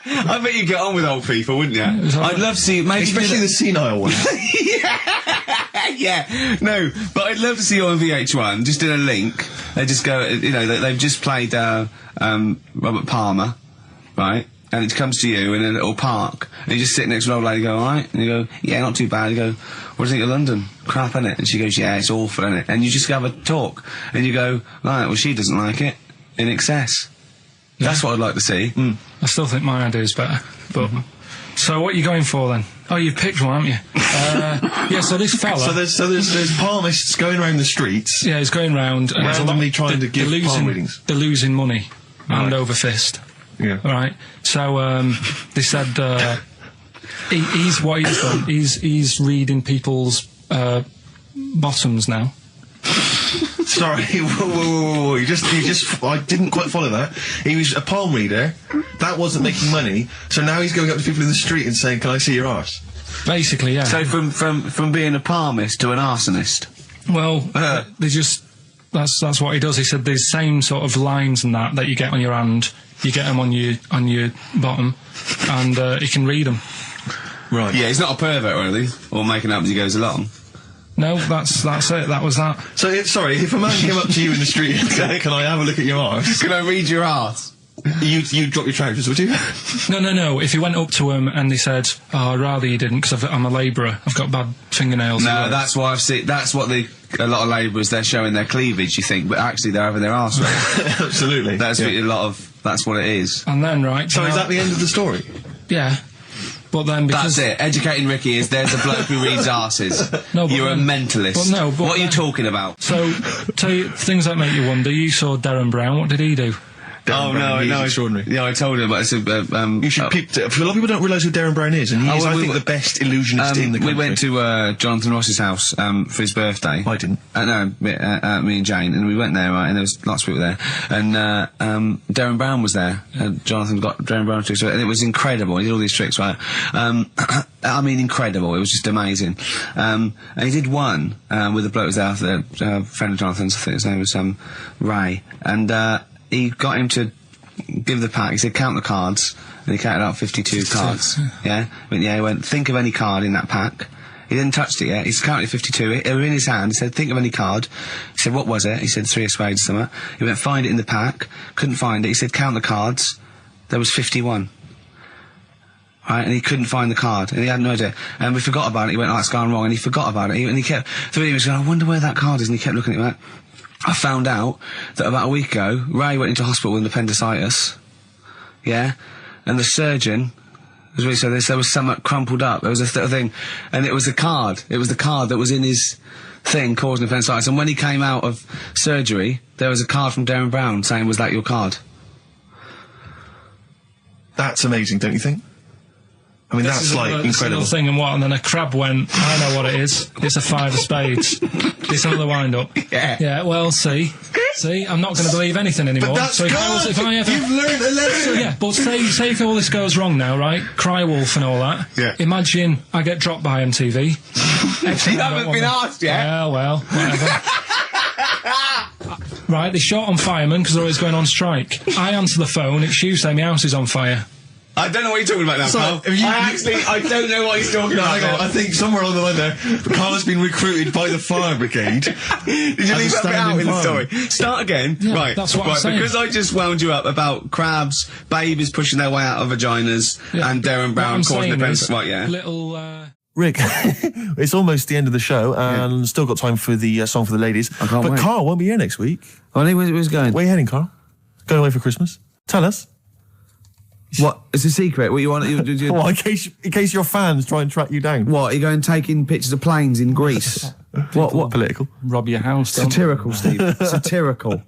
I bet you get on with old people, wouldn't you? I'd love to see... Maybe especially the senile ones. Yeah, no, but I'd love to see you on VH1, just in a link. They just go, you know, they've just played Robert Palmer, right? And it comes to you in a little park, and you just sit next to an old lady and go, alright? And you go, yeah, not too bad. You go, what do you think of London? Crap, innit? And she goes, yeah, it's awful, innit? And you just have a talk, and you go, right, well, she doesn't like it, in excess. Yeah. That's what I'd like to see. I still think my idea is better, but... So what are you going for then? Oh, you've picked one, haven't you? Yeah, so this fella... So there's palmists going around the streets... Yeah, he's going round... randomly trying to give palm readings. They're losing money, hand over fist. Yeah. Right? So, they said, he's what he's done. He's reading people's, bottoms now. Sorry, whoa. You just, I didn't quite follow that. He was a palm reader, that wasn't making money, so now he's going up to people in the street and saying, can I see your arse? Basically, yeah. So from being a palmist to an arsonist? Well, they just, that's what he does. He said the same sort of lines and that you get on your hand, you get them on your bottom, and he can read them. Right. Yeah, he's not a pervert or anything, or making up as he goes along. No, that's it. That was that. So, sorry, if a man came up to you in the street and said, can I have a look at your arse? Can I read your arse? You'd drop your trousers, would you? No. If he went up to him and he said, oh, I'd rather you didn't, because I'm a labourer. I've got bad fingernails. No, that's why I've seen... That's what a lot of labourers, they're showing their cleavage, you think, but actually they're having their arse read. Absolutely. That's that's what it is. And then, right... So is that the end of the story? Yeah. But then because... That's it. Educating Ricky is there's a bloke who reads arses. No, but you're a mentalist. But what are you talking about? So, tell you things that make you wonder. You saw Darren Brown. What did he do? Darren Brown, extraordinary. Yeah, I told him, but it's you should peep it. A lot of people don't realise who Darren Brown is, and he is, I think, the best illusionist in the country. We went to Jonathan Ross's house for his birthday. I didn't. No, me and Jane, and we went there, right, and there was lots of people there, and Darren Brown was there. Jonathan got Darren Brown tricks, and it was incredible. He did all these tricks, right? I mean, incredible. It was just amazing. And he did one with a bloke who was there, a friend of Jonathan's. I think his name was Ray, and he got him to give the pack. He said, count the cards, and he counted out 52 cards. Yeah? He went, think of any card in that pack. He didn't touch it yet. He's counted 52. They were in his hand. He said, think of any card. He said, what was it? He said, 3 of spades or something. He went, find it in the pack. Couldn't find it. He said, count the cards. There was 51. Right, and he couldn't find the card, and he had no idea. And we forgot about it. He went, oh, it's gone wrong, and he forgot about it. And he kept, he was going, I wonder where that card is, and he kept looking at it. I found out that about a week ago, Ray went into hospital with appendicitis. Yeah? And the surgeon, as we said, there was something crumpled up. There was a thing, and it was the card. It was the card that was in his thing causing appendicitis. And when he came out of surgery, there was a card from Darren Brown saying, was that your card? That's amazing, don't you think? I mean, that's like incredible. Thing and then a crab went, I know what it is. It's a 5 of spades. It's another wind-up. Yeah, well, see, I'm not going to believe anything anymore. But that's so if I ever... You've learned a lesson! So, yeah, but say if all this goes wrong now, right? Cry Wolf and all that. Yeah. Imagine I get dropped by MTV. You haven't been asked yet. Yeah, well, whatever. Right, they short on firemen because they're always going on strike. I answer the phone, it's you saying my house is on fire. I don't know what you're talking about now, Carl. I don't know what he's talking about. I think somewhere along the line there, Carl has been recruited by the fire brigade. Did you leave that bit out in the story? Start again. Yeah, right. That's what I'm saying. Because I just wound you up about crabs, babies pushing their way out of vaginas, and Darren Brown causing the... Right, yeah. Little... Rick, it's almost the end of the show, and still got time for the song for the ladies. I can't wait. Carl won't be here next week. Oh, where's going? Where are you heading, Carl? Going away for Christmas? Tell us. What? It's a secret. What you want? Well, in case your fans try and track you down. What? You going taking pictures of planes in Greece? What? Political? Rob your house. Satirical, Steve. Satirical.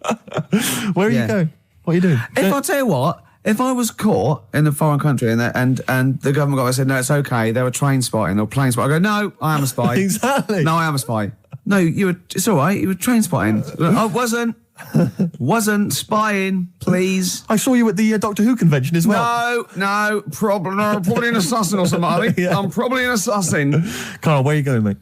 Where are you going? What are you doing? I'll tell you what. If I was caught in a foreign country and the government guy said, no, it's okay, they were train spotting or plane spotting, I go, no, I am a spy. Exactly. No, I am a spy. No, it's all right, you were train spotting. I wasn't spying, please. I saw you at the Doctor Who convention as well. No, probably an assassin or something. Yeah. I'm probably an assassin. Carl, where are you going, mate?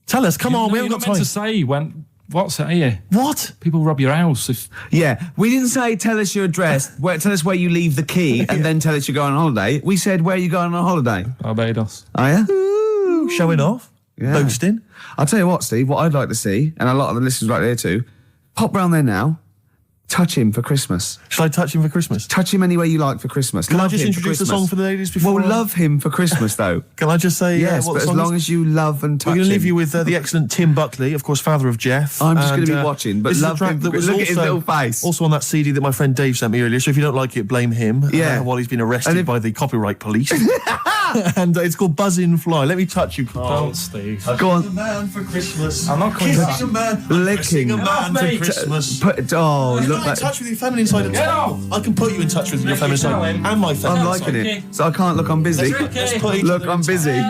Tell us, come on, we haven't got time. To say when... What's that here? What? People rob your house. Yeah, we didn't say tell us your address, tell us where you leave the key, and then tell us you're going on holiday. We said where are you going on holiday? Barbados. Are you? Ooh, showing off. Yeah. Boasting. I'll tell you what, Steve, what I'd like to see, and a lot of the listeners right there too, pop round there now, touch him for Christmas. Shall I touch him for Christmas? Touch him any way you like for Christmas. Can I just introduce the song for the ladies before? Well, love him for Christmas, though. Can I just say... yes, but as long as you love and touch him. We're going to leave you with the excellent Tim Buckley, of course, father of Jeff. I'm just going to be watching, but love him. Look at his little face. Also on that CD that my friend Dave sent me earlier, so if you don't like it, blame him. While he's been arrested by the copyright police. And it's called Buzzin' Fly. Let me touch you, Carl. Don't, Steve. Go on. A man for Christmas. I'm not coming back. Kissing a man. Licking a man for Christmas. Look in touch with your feminine side at all. I can put you in touch with your feminine side and my feminine I'm liking it. So I can't look, I'm busy. Look, I'm busy. You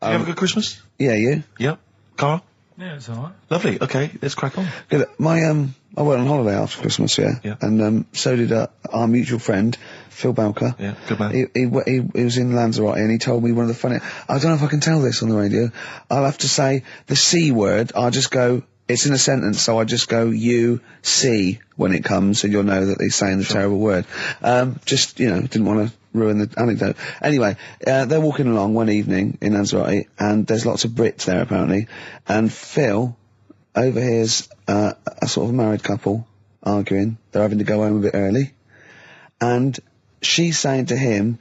have a good Christmas? Yeah, you? Yep. Carl? Yeah, it's alright. Lovely. Okay, let's crack on. Good. I went on holiday after Christmas, and so did our mutual friend Phil Balker. Yeah, good man. He was in Lanzarote and he told me one of the funny. I don't know if I can tell this on the radio. I'll have to say the C word. I'll just go. It's in a sentence, so I just go you see when it comes, and you'll know that he's saying the terrible word. Didn't want to ruin the anecdote. Anyway, they're walking along one evening in Lanzarote, and there's lots of Brits there apparently, and Phil overhears a sort of married couple arguing. They're having to go home a bit early, and she's saying to him,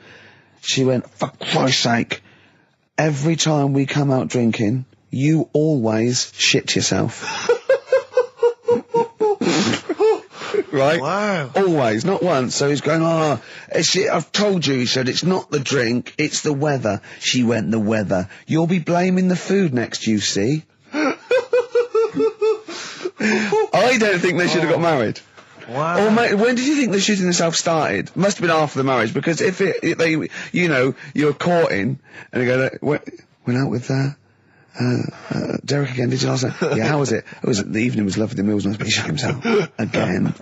she went, "For Christ's sake, every time we come out drinking, you always shit yourself." Right? Wow. Always, not once. So he's going, I've told you, he said, it's not the drink, it's the weather. She went, the weather. You'll be blaming the food next, you see. I don't think they should have got married. Wow. Or when did you think the shooting itself started? Must have been after the marriage, because if you're courting, and you go, went out with Derek again, did you last night? Yeah, how was it? The evening was lovely, the meal was nice, but he shot himself. Again.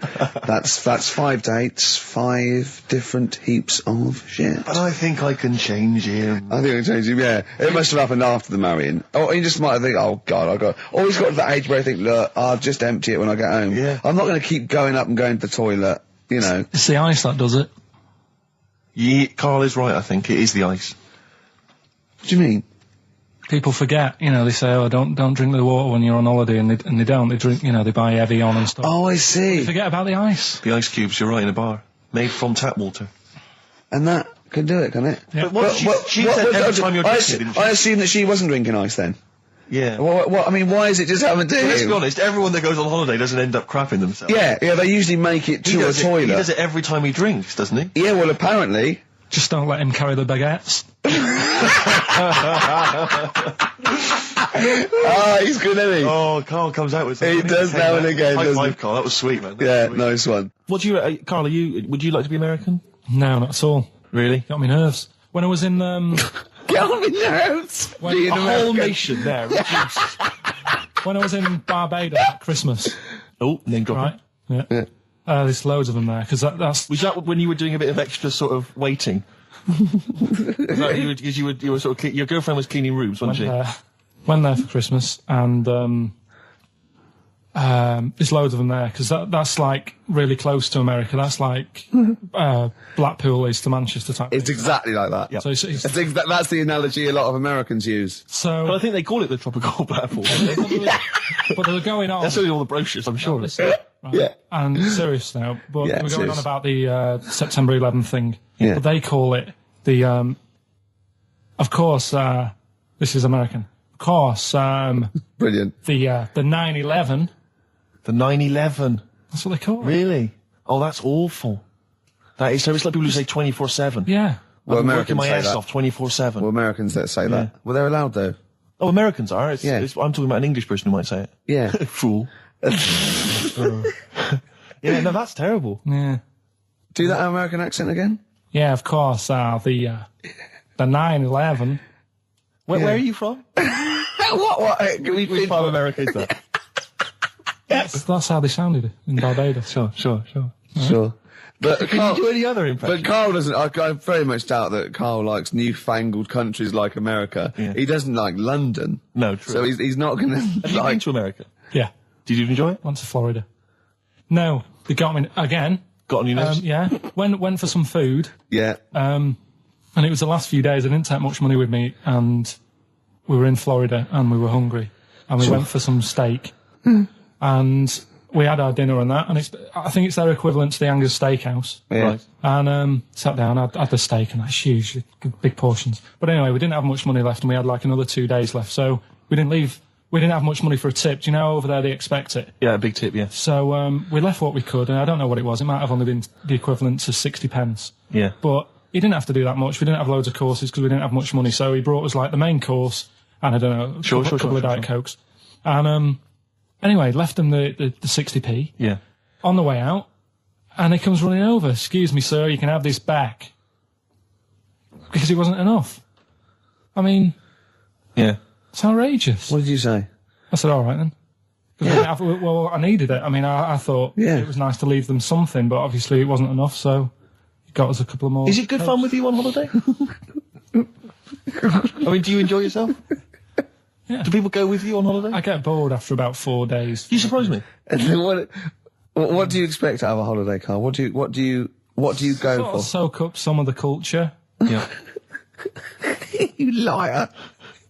That's 5 dates, 5 different heaps of shit. But I think I can change him. I think I can change him, yeah. It must have happened after the marrying. Or you just might think, oh God, or he's got to that age where I think, look, I'll just empty it when I get home. Yeah. I'm not going to keep going up and going to the toilet, you know. It's the ice that does it. Yeah, Carl is right, I think. It is the ice. What do you mean? People forget, they say, don't drink the water when you're on holiday, and they don't. They drink, they buy Evian and stuff. Oh, I see. They forget about the ice. The ice cubes, you're right, in a bar. Made from tap water. And that can do it, can it? Yeah. But she said every time you're drinking, didn't she? I assume that she wasn't drinking ice then. Yeah. I mean, why is it just happened to him? Let's be honest, everyone that goes on holiday doesn't end up crapping themselves. Yeah, they usually make it to a toilet. He does it every time he drinks, doesn't he? Yeah, well, apparently. Just don't let him carry the baguettes. He's good, isn't he? Oh, Carl comes out with something. He does now and again, High doesn't five, Carl. That was sweet, man. Sweet. Nice one. What do you, Carl, would you like to be American? No, not at all. Really? Got me nerves. When I was in, Get on me nerves! A whole nation there, reduced. When I was in Barbados at Christmas. Oh, name dropping. Right? Yeah. There's loads of them there, because that's... Was that when you were doing a bit of extra sort of waiting? Because you were sort of... Your girlfriend was cleaning rooms, wasn't she? Went there for Christmas, and there's loads of them there, because that's like really close to America. That's like Blackpool is to Manchester type. It's exactly like that. Yep. So that's the analogy a lot of Americans use. So, but I think they call it the tropical Blackpool. But they're going on. That's only all the brochures, I'm sure. Right. Yeah. And serious now, but we're going serious. on about the September 11th thing. Yeah. But they call it the Of course, this is American. Of course, brilliant. The 9/11. The 9/11. That's what they call it. Really? Oh, that's awful. That is, so it's like people who say 24/7. Yeah. Well, I'm Americans working my say ass that. off 24/7. Well, Americans that say that. Well, they're allowed though. Oh, Americans are. I'm talking about an English person who might say it. Yeah. Fool. Yeah, no, that's terrible. Yeah. Do that American accent again? Yeah, of course. The 9/11. Where are you from? What? Which part of America is that? That's how they sounded in Barbados. Sure. But Can you do any other impression? But Carl doesn't. I very much doubt that Carl likes newfangled countries like America. Yeah. He doesn't like London. No, true. So he's not going to. Have you been to America? Yeah. Did you enjoy it? Went to Florida. No, they got me again. Got on your nose? Yeah. Went for some food. Yeah. And it was the last few days. I didn't take much money with me, and we were in Florida, and we were hungry, and we went for some steak, and we had our dinner and that, and I think it's their equivalent to the Angus Steakhouse. Yeah. Right. And sat down, had the steak, and that's huge, big portions. But anyway, we didn't have much money left, and we had like another 2 days left, so we didn't leave. We didn't have much money for a tip. Do you know over there they expect it? Yeah, a big tip, yeah. So we left what we could, and I don't know what it was. It might have only been the equivalent to 60 pence. Yeah. But he didn't have to do that much. We didn't have loads of courses because we didn't have much money. So he brought us like the main course and I don't know, a couple of Diet Cokes. And anyway, left him the 60p. Yeah. On the way out, and he comes running over. Excuse me, sir, you can have this back. Because it wasn't enough. I mean... Yeah. It's outrageous. What did you say? I said, all right then. Well, I needed it. I mean, I thought it was nice to leave them something, but obviously it wasn't enough, so he got us a couple of more. Is it good fun with you on holiday? I mean, do you enjoy yourself? Yeah. Do people go with you on holiday? I get bored after about 4 days. You surprise me. What do you expect out of a holiday, Carl? What do you go for? Soak up some of the culture. Yeah. You liar.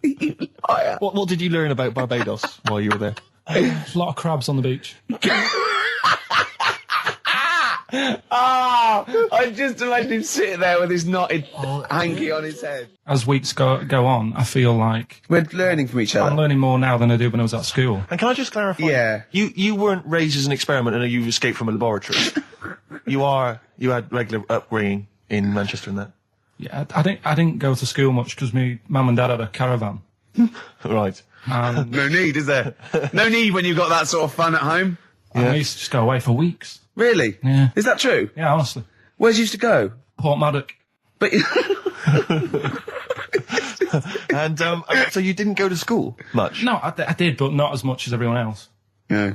You liar. What did you learn about Barbados while you were there? A lot of crabs on the beach. I just imagine him sitting there with his knotted hanky on his head. As weeks go on, I feel like... We're learning from each other. I'm learning more now than I did when I was at school. And can I just clarify? Yeah. You weren't raised as an experiment and you escaped from a laboratory. You had regular upbringing in Manchester and that. Yeah, I didn't go to school much because my mum and dad had a caravan. Right. No need, is there? No need when you've got that sort of fun at home. Yeah. I used to just go away for weeks. Really? Yeah. Is that true? Yeah, honestly. Where'd you used to go? Port Maddock. But and so you didn't go to school much? No, I did, but not as much as everyone else. Yeah.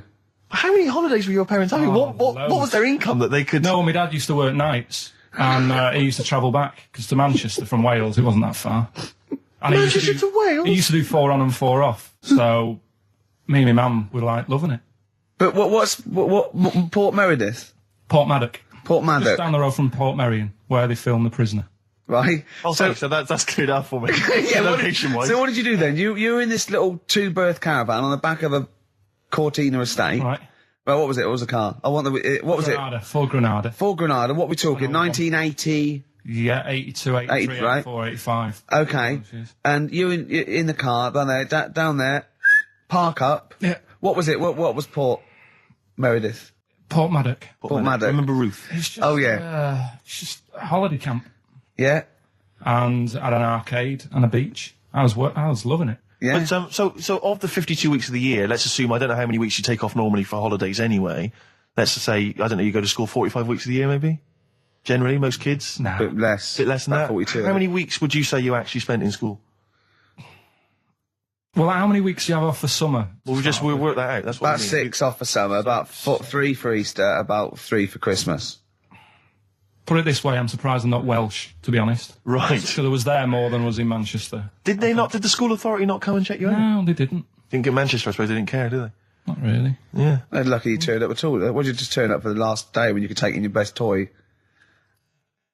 How many holidays were your parents having? What was their income that they could... No, my dad used to work nights, and he used to travel back, because to Manchester from Wales, it wasn't that far. And Manchester to Wales? He used to do 4 on and 4 off, so me and my mum were, like, loving it. But what Port Meredith? Port Maddock. Port Maddock. Just down the road from Port Merion, where they filmed The Prisoner. Right. Oh, so that's cleared up for me. Yeah, location-wise. So what did you do then? You were in this little 2-berth caravan on the back of a Cortina estate. Right. Well, what was it? What was the car? What was it? Ford Granada. Ford Granada. What are we talking? 1980? Yeah, 82, 83, right? 84, 85. Okay. And you in the car down there, park up. Yeah. What was it? What was Port Meredith? Port Maddock. Port Maddock. I remember Ruth. It's just, it's just a holiday camp. Yeah. And had an arcade and a beach. I was loving it. Yeah. But, so of the 52 weeks of the year, let's assume, I don't know how many weeks you take off normally for holidays anyway. Let's just say, I don't know, you go to school 45 weeks of the year maybe? Generally, most kids? No. Bit less. Bit less than that? 42. How many weeks would you say you actually spent in school? Well, how many weeks do you have off for summer? Well, we'll work that out. That's what about 6 off for summer, about 3 for Easter, about 3 for Christmas. Put it this way, I'm surprised I'm not Welsh, to be honest. Right. So there was there more than was in Manchester. Did the school authority not come and check you out? No, they didn't. Didn't get Manchester, I suppose they didn't care, did they? Not really. Yeah. They're lucky you turned up at all. What did you just turn up for the last day when you could take in your best toy?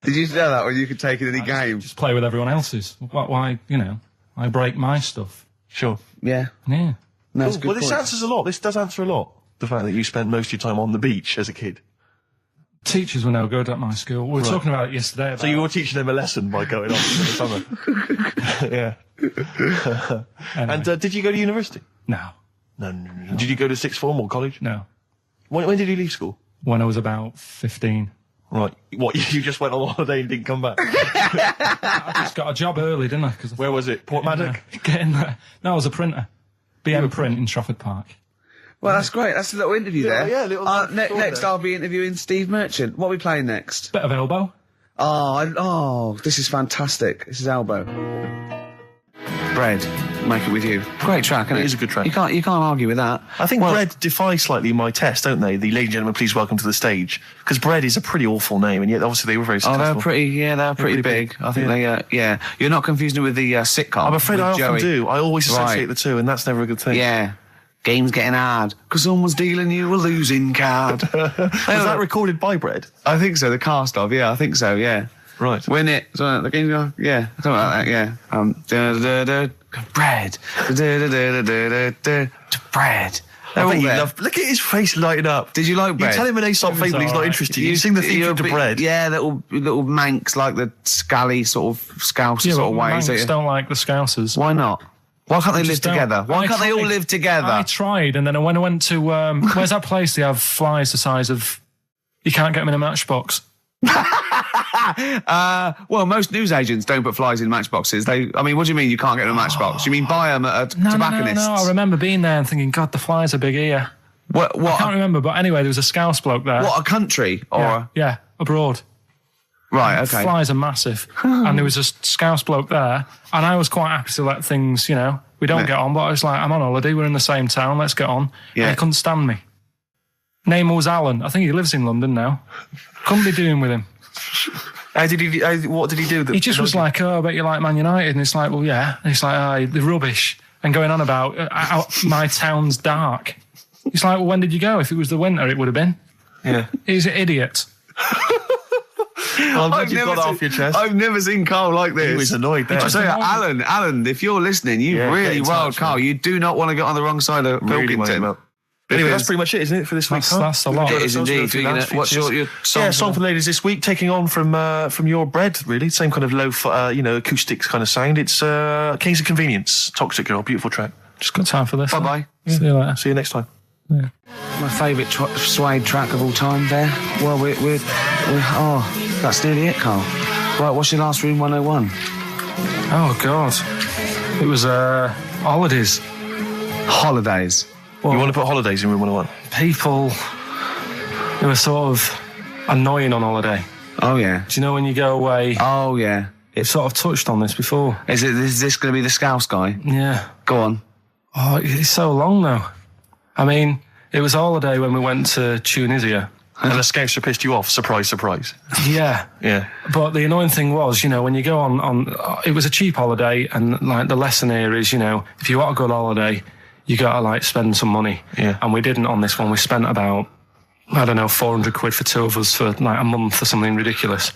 Did you know that when you could take in any game? Just play with everyone else's. Why, I break my stuff. Sure. Yeah. Yeah. No, Well, this answers a lot. This does answer a lot. The fact that you spent most of your time on the beach as a kid. Teachers were no good at my school. We were talking about it yesterday. About So you were teaching them a lesson by going off for the summer? Yeah. Anyway. And did you go to university? No. No. Did you go to sixth form or college? No. When did you leave school? When I was about 15. Right. What, you just went on holiday and didn't come back? I just got a job early, didn't I? Where was it? Portmaddock? Get in there. No, I was a printer. BM Print in Trafford Park. Well, that's great. That's a little interview there. Yeah, little next I'll be interviewing Steve Merchant. What are we playing next? Bit of Elbow. Oh, this is fantastic. This is Elbow. Bread. Make It With You. Great track, isn't it? It is a good track. You can't argue with that. I think Bread defy slightly my test, don't they? The ladies and gentlemen, please welcome to the stage. Because Bread is a pretty awful name, and yet obviously they were very successful. They're pretty big. I think they. You're not confusing it with the sitcom. I'm afraid I often Joey. do. I always associate the two, and that's never a good thing. Yeah. Game's getting hard because someone's dealing you a losing card. Was that recorded by Bread? I think so. The cast of, I think so. Yeah. Right. Win it. So the game's going. Yeah. Something like that. Yeah. Bread. Bread. Look at his face lighting up. Did you like Bread? You tell him an Aesop fable, he's not interested. You sing the theme to Bread. Yeah, little manx like the scally sort of scouse sort of ways. Manx don't like the Scousers. Why not? Why can't they live together? Why can't they all live together? I tried, and then when I went to where's that place they have flies the size of you can't get them in a matchbox. Well, most newsagents don't put flies in matchboxes. What do you mean you can't get them in a matchbox? You mean buy them at a tobacconist? No, I remember being there and thinking, God, the flies are big here. What? I can't remember, but anyway, there was a Scouse bloke there. What, a country? Or Yeah, abroad. Right, okay. Flies are massive. And there was a Scouse bloke there, and I was quite happy to let things, we don't get on, but I was like, I'm on holiday, we're in the same town, let's get on. Yeah. And he couldn't stand me. Name was Alan. I think he lives in London now. Couldn't be doing with him. What did he do? He just was like, I bet you like Man United. And it's like, well, yeah. And he's like, they're rubbish. And going on about my town's dark. He's like, well, when did you go? If it was the winter, it would have been. Yeah. He's an idiot. I'm glad you got that off your chest. I've never seen Carl like this. He was annoyed there. I tell you, Alan, if you're listening, you really wild Carl. You do not want to get on the wrong side of Pilkington. Anyway, that's pretty much it, isn't it, for this week? That's a lot. It is indeed. What's your song? Yeah, song for the ladies this week, taking on from your Bread, really. Same kind of low, acoustics kind of sound. It's Kings of Convenience, Toxic Girl, beautiful track. Just got time for this. Bye-bye. See you later. See you next time. Yeah. My favourite suede track of all time there. Well, we're that's nearly it, Carl. Right, what's your last Room 101? Oh, God. It was holidays. Holidays? Well, you want to put holidays in Room 101? People who are sort of annoying on holiday. Oh, yeah. Do you know when you go away? Oh, yeah. It's sort of touched on this before. Is this going to be the Scouse guy? Yeah. Go on. Oh, it's so long, though. I mean, it was a holiday when we went to Tunisia. And the Scouser pissed you off, surprise, surprise. Yeah. Yeah. But the annoying thing was, when you go on it was a cheap holiday, and like the lesson here is, if you want a good holiday, you got to spend some money. Yeah. And we didn't on this one. We spent about, 400 quid for two of us for a month or something ridiculous.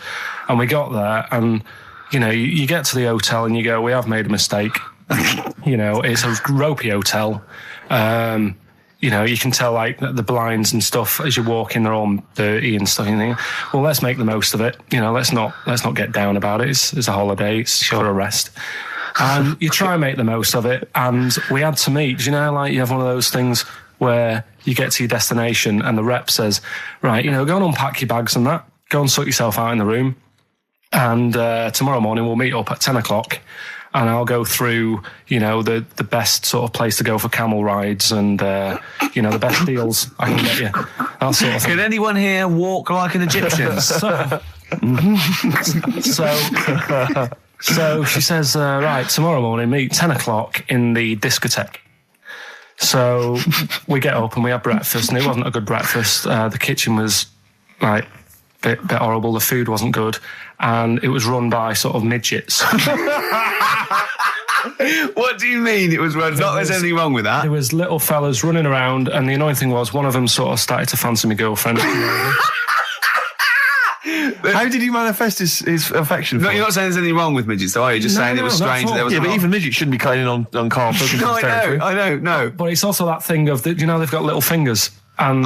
And we got there and, you get to the hotel and you go, we have made a mistake. It's a ropey hotel. You can tell the blinds and stuff as you walk in, they're all dirty and stuff. And you think, well, let's make the most of it. Let's not get down about it. It's a holiday. It's for a rest. And you try and make the most of it. And we had to meet. You have one of those things where you get to your destination and the rep says, right, go and unpack your bags and that. Go and sort yourself out in the room. And tomorrow morning we'll meet up at 10 o'clock. And I'll go through, the best sort of place to go for camel rides and, the best deals I can get you. That sort of thing. Can anyone here walk like an Egyptian? So she says, right, tomorrow morning, meet 10 o'clock in the discotheque. So we get up and we have breakfast, and it wasn't a good breakfast. The kitchen was, bit horrible. The food wasn't good. And it was run by sort of midgets. What do you mean it was run? There's anything wrong with that. There was little fellas running around, and the annoying thing was one of them sort of started to fancy my girlfriend. How did he manifest his affection for No, you're not saying there's anything wrong with midgets, though, are you? Just saying it was strange that there was... Yeah, but even midgets shouldn't be cutting in on Karl Pilkington's territory. I know. But it's also that thing of, they've got little fingers. And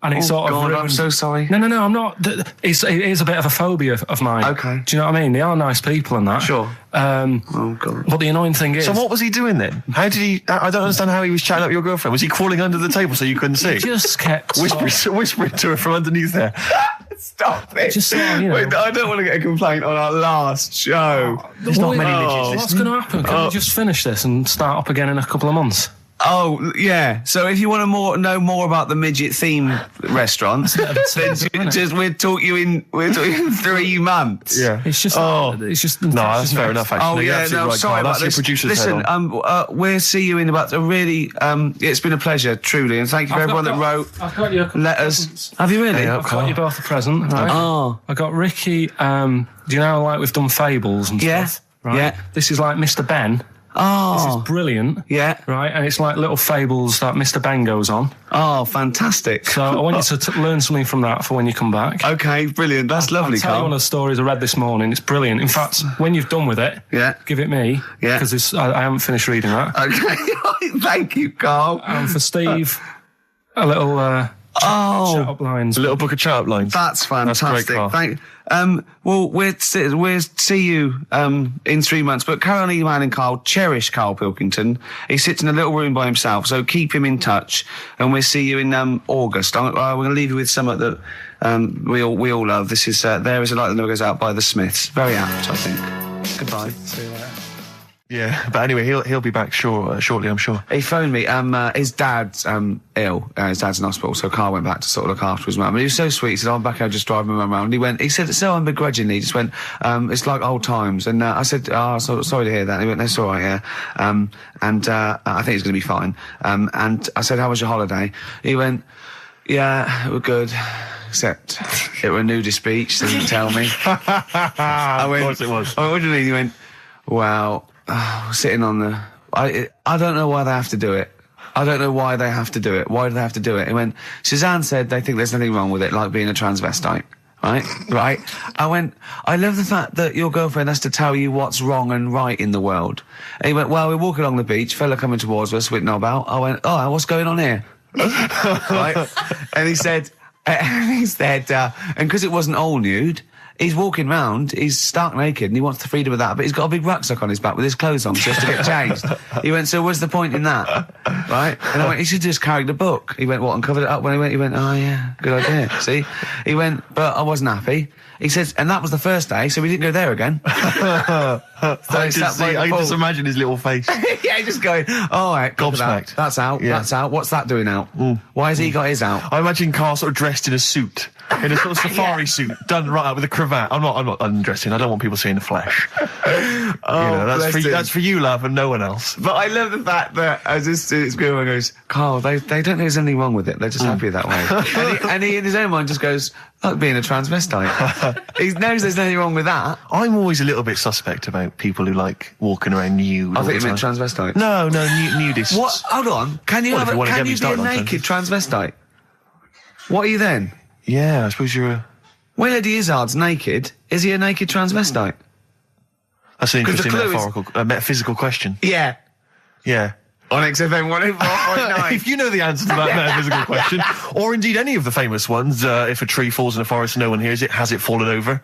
And it's sort of ruined. I'm so sorry. No, I'm not. It is a bit of a phobia of mine. Okay. Do you know what I mean? They are nice people and that. Sure. Oh, God. But the annoying thing is... So what was he doing then? How did he... I don't understand how he was chatting up your girlfriend. Was he crawling under the table so you couldn't see? He just kept... Whispering to her from underneath there. Stop it. Just Wait, I don't want to get a complaint on our last show. There's not many midgets. What's going to happen? Can we just finish this and start up again in a couple of months? Oh, yeah. So if you want to know more about the midget theme restaurant, then we'll talk you in 3 months. Yeah. It's just... it's just... No, that's fair enough, actually. Oh, yeah, no, right, sorry Carl. about That's this. your producer's Listen, head on. we'll see you in about a really... it's been a pleasure, truly, and thank you for everyone that wrote letters. Have you really? I've got you both a present, right? Oh. I got Ricky, do you know, like, we've done fables and stuff? Right? Yeah. This is like Mr. Ben. Oh. This is brilliant. Yeah. Right, and it's like little fables that Mr. Ben goes on. Oh, fantastic. So I want you to learn something from that for when you come back. Okay, brilliant. That's lovely, I'll tell you Carl. one of the stories I read this morning. It's brilliant. In fact, when you've done with it, give it me. Yeah. Because I haven't finished reading that. Okay. Thank you, Carl. And for Steve, a little... chat-up lines. A little book of chat-up lines. That's fantastic. That's great, Carl. Well, we'll see you in 3 months. But carry on emailing Carl. Cherish Karl Pilkington. He sits in a little room by himself, so keep him in touch. And we'll see you in August. We're going to leave you with something that we all love. This is There Is a Light That Never Goes Out by the Smiths. Very apt, I think. Goodbye. See you later. Yeah, but anyway, he'll be back shortly, I'm sure. He phoned me. His dad's ill. His dad's in hospital, so Carl went back to sort of look after his mum. And he was so sweet. He said, "I'm back here just driving my mum around." And he said so unbegrudgingly. He just went, "It's like old times." And I said, sorry to hear that." And he went, "That's all right, yeah." I think he's going to be fine. And I said, "How was your holiday?" He went, "Yeah, it was good. Except it was a nudist beach, so he didn't tell me." Of course it was. I went, "What do you mean?" He went, "Well, sitting on the... I don't know why they have to do it. I don't know why they have to do it. Why do they have to do it?" He went, "Suzanne said they think there's nothing wrong with it, like being a transvestite." Right? I went, "I love the fact that your girlfriend has to tell you what's wrong and right in the world." And he went, "Well, we're walking along the beach, fella coming towards us with knob out." I went, "Oh, what's going on here?" Right? And he said, and because it wasn't all nude, he's walking round, he's stark naked, and he wants the freedom of that, but he's got a big rucksack on his back with his clothes on, so he has to get changed. He went, "So what's the point in that?" Right? And I went, "He should just carry the book." He went, "What, and covered it up?" When he went, "Oh yeah, good idea." See? He went, "But I wasn't happy." He says, and that was the first day, so we didn't go there again. I just imagine his little face. Yeah, just going, "All right, gobsmacked. That's out, that's out. What's that doing out? Why has he got his out?" I imagine Carl sort of dressed in a suit. In a sort of safari suit, done right up with a cravat. I'm not undressing. I don't want people seeing the flesh. That's for you, love, and no one else. But I love the fact that as this girl goes, "Carl, they don't think there's anything wrong with it. They're just happy that way." and he in his own mind just goes, "Like being a transvestite." He knows there's nothing wrong with that. I'm always a little bit suspect about people who like walking around nude. I think you meant transvestites. No, nudists. What? Hold on. Can you be a naked transvestite? What are you then? Yeah, I suppose you're a... When Eddie Izzard's naked, is he a naked transvestite? That's an interesting metaphysical question. Yeah. Yeah. On XFM 104.9. If you know the answer to that metaphysical question, or indeed any of the famous ones, if a tree falls in a forest and no one hears it, has it fallen over?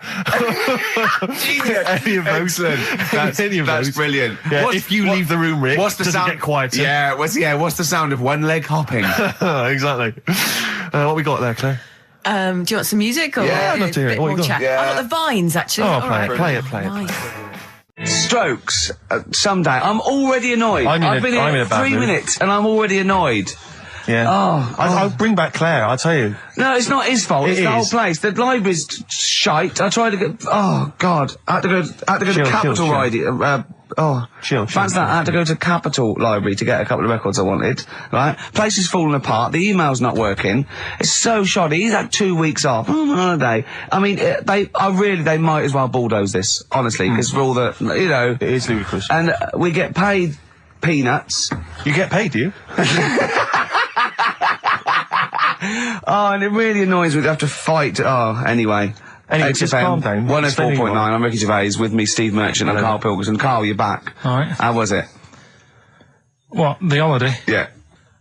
Any of those. That's brilliant. Yeah, if you leave the room, Rick, does it get quieter? Yeah, what's the sound of one leg hopping? Exactly. What we got there, Claire? Do you want some music or I'd love to hear it. What you got? Chat? I've got the Vines, actually. Oh, play it. Strokes. Someday. I'm already annoyed. I've been here 3 minutes and I'm already annoyed. Yeah. I'll bring back Claire, I'll tell you. No, it's not his fault. It's the whole place. The library's shite. I tried to get... Oh, God. I had to go to Capitol Library. Fancy that. I had to go to Capitol Library to get a couple of records I wanted. Right? Place is falling apart. The email's not working. It's so shoddy. He's had 2 weeks off. On holiday. I mean, they might as well bulldoze this, honestly, because for all the, It is ludicrous. And we get paid peanuts. You get paid, do you? And it really annoys me to have to fight. Anyway, just calm down. 104.9, I'm Ricky Gervais, with me, Steve Merchant and Karl Pilkington. Carl, you're back. All right. How was it? What, the holiday? Yeah.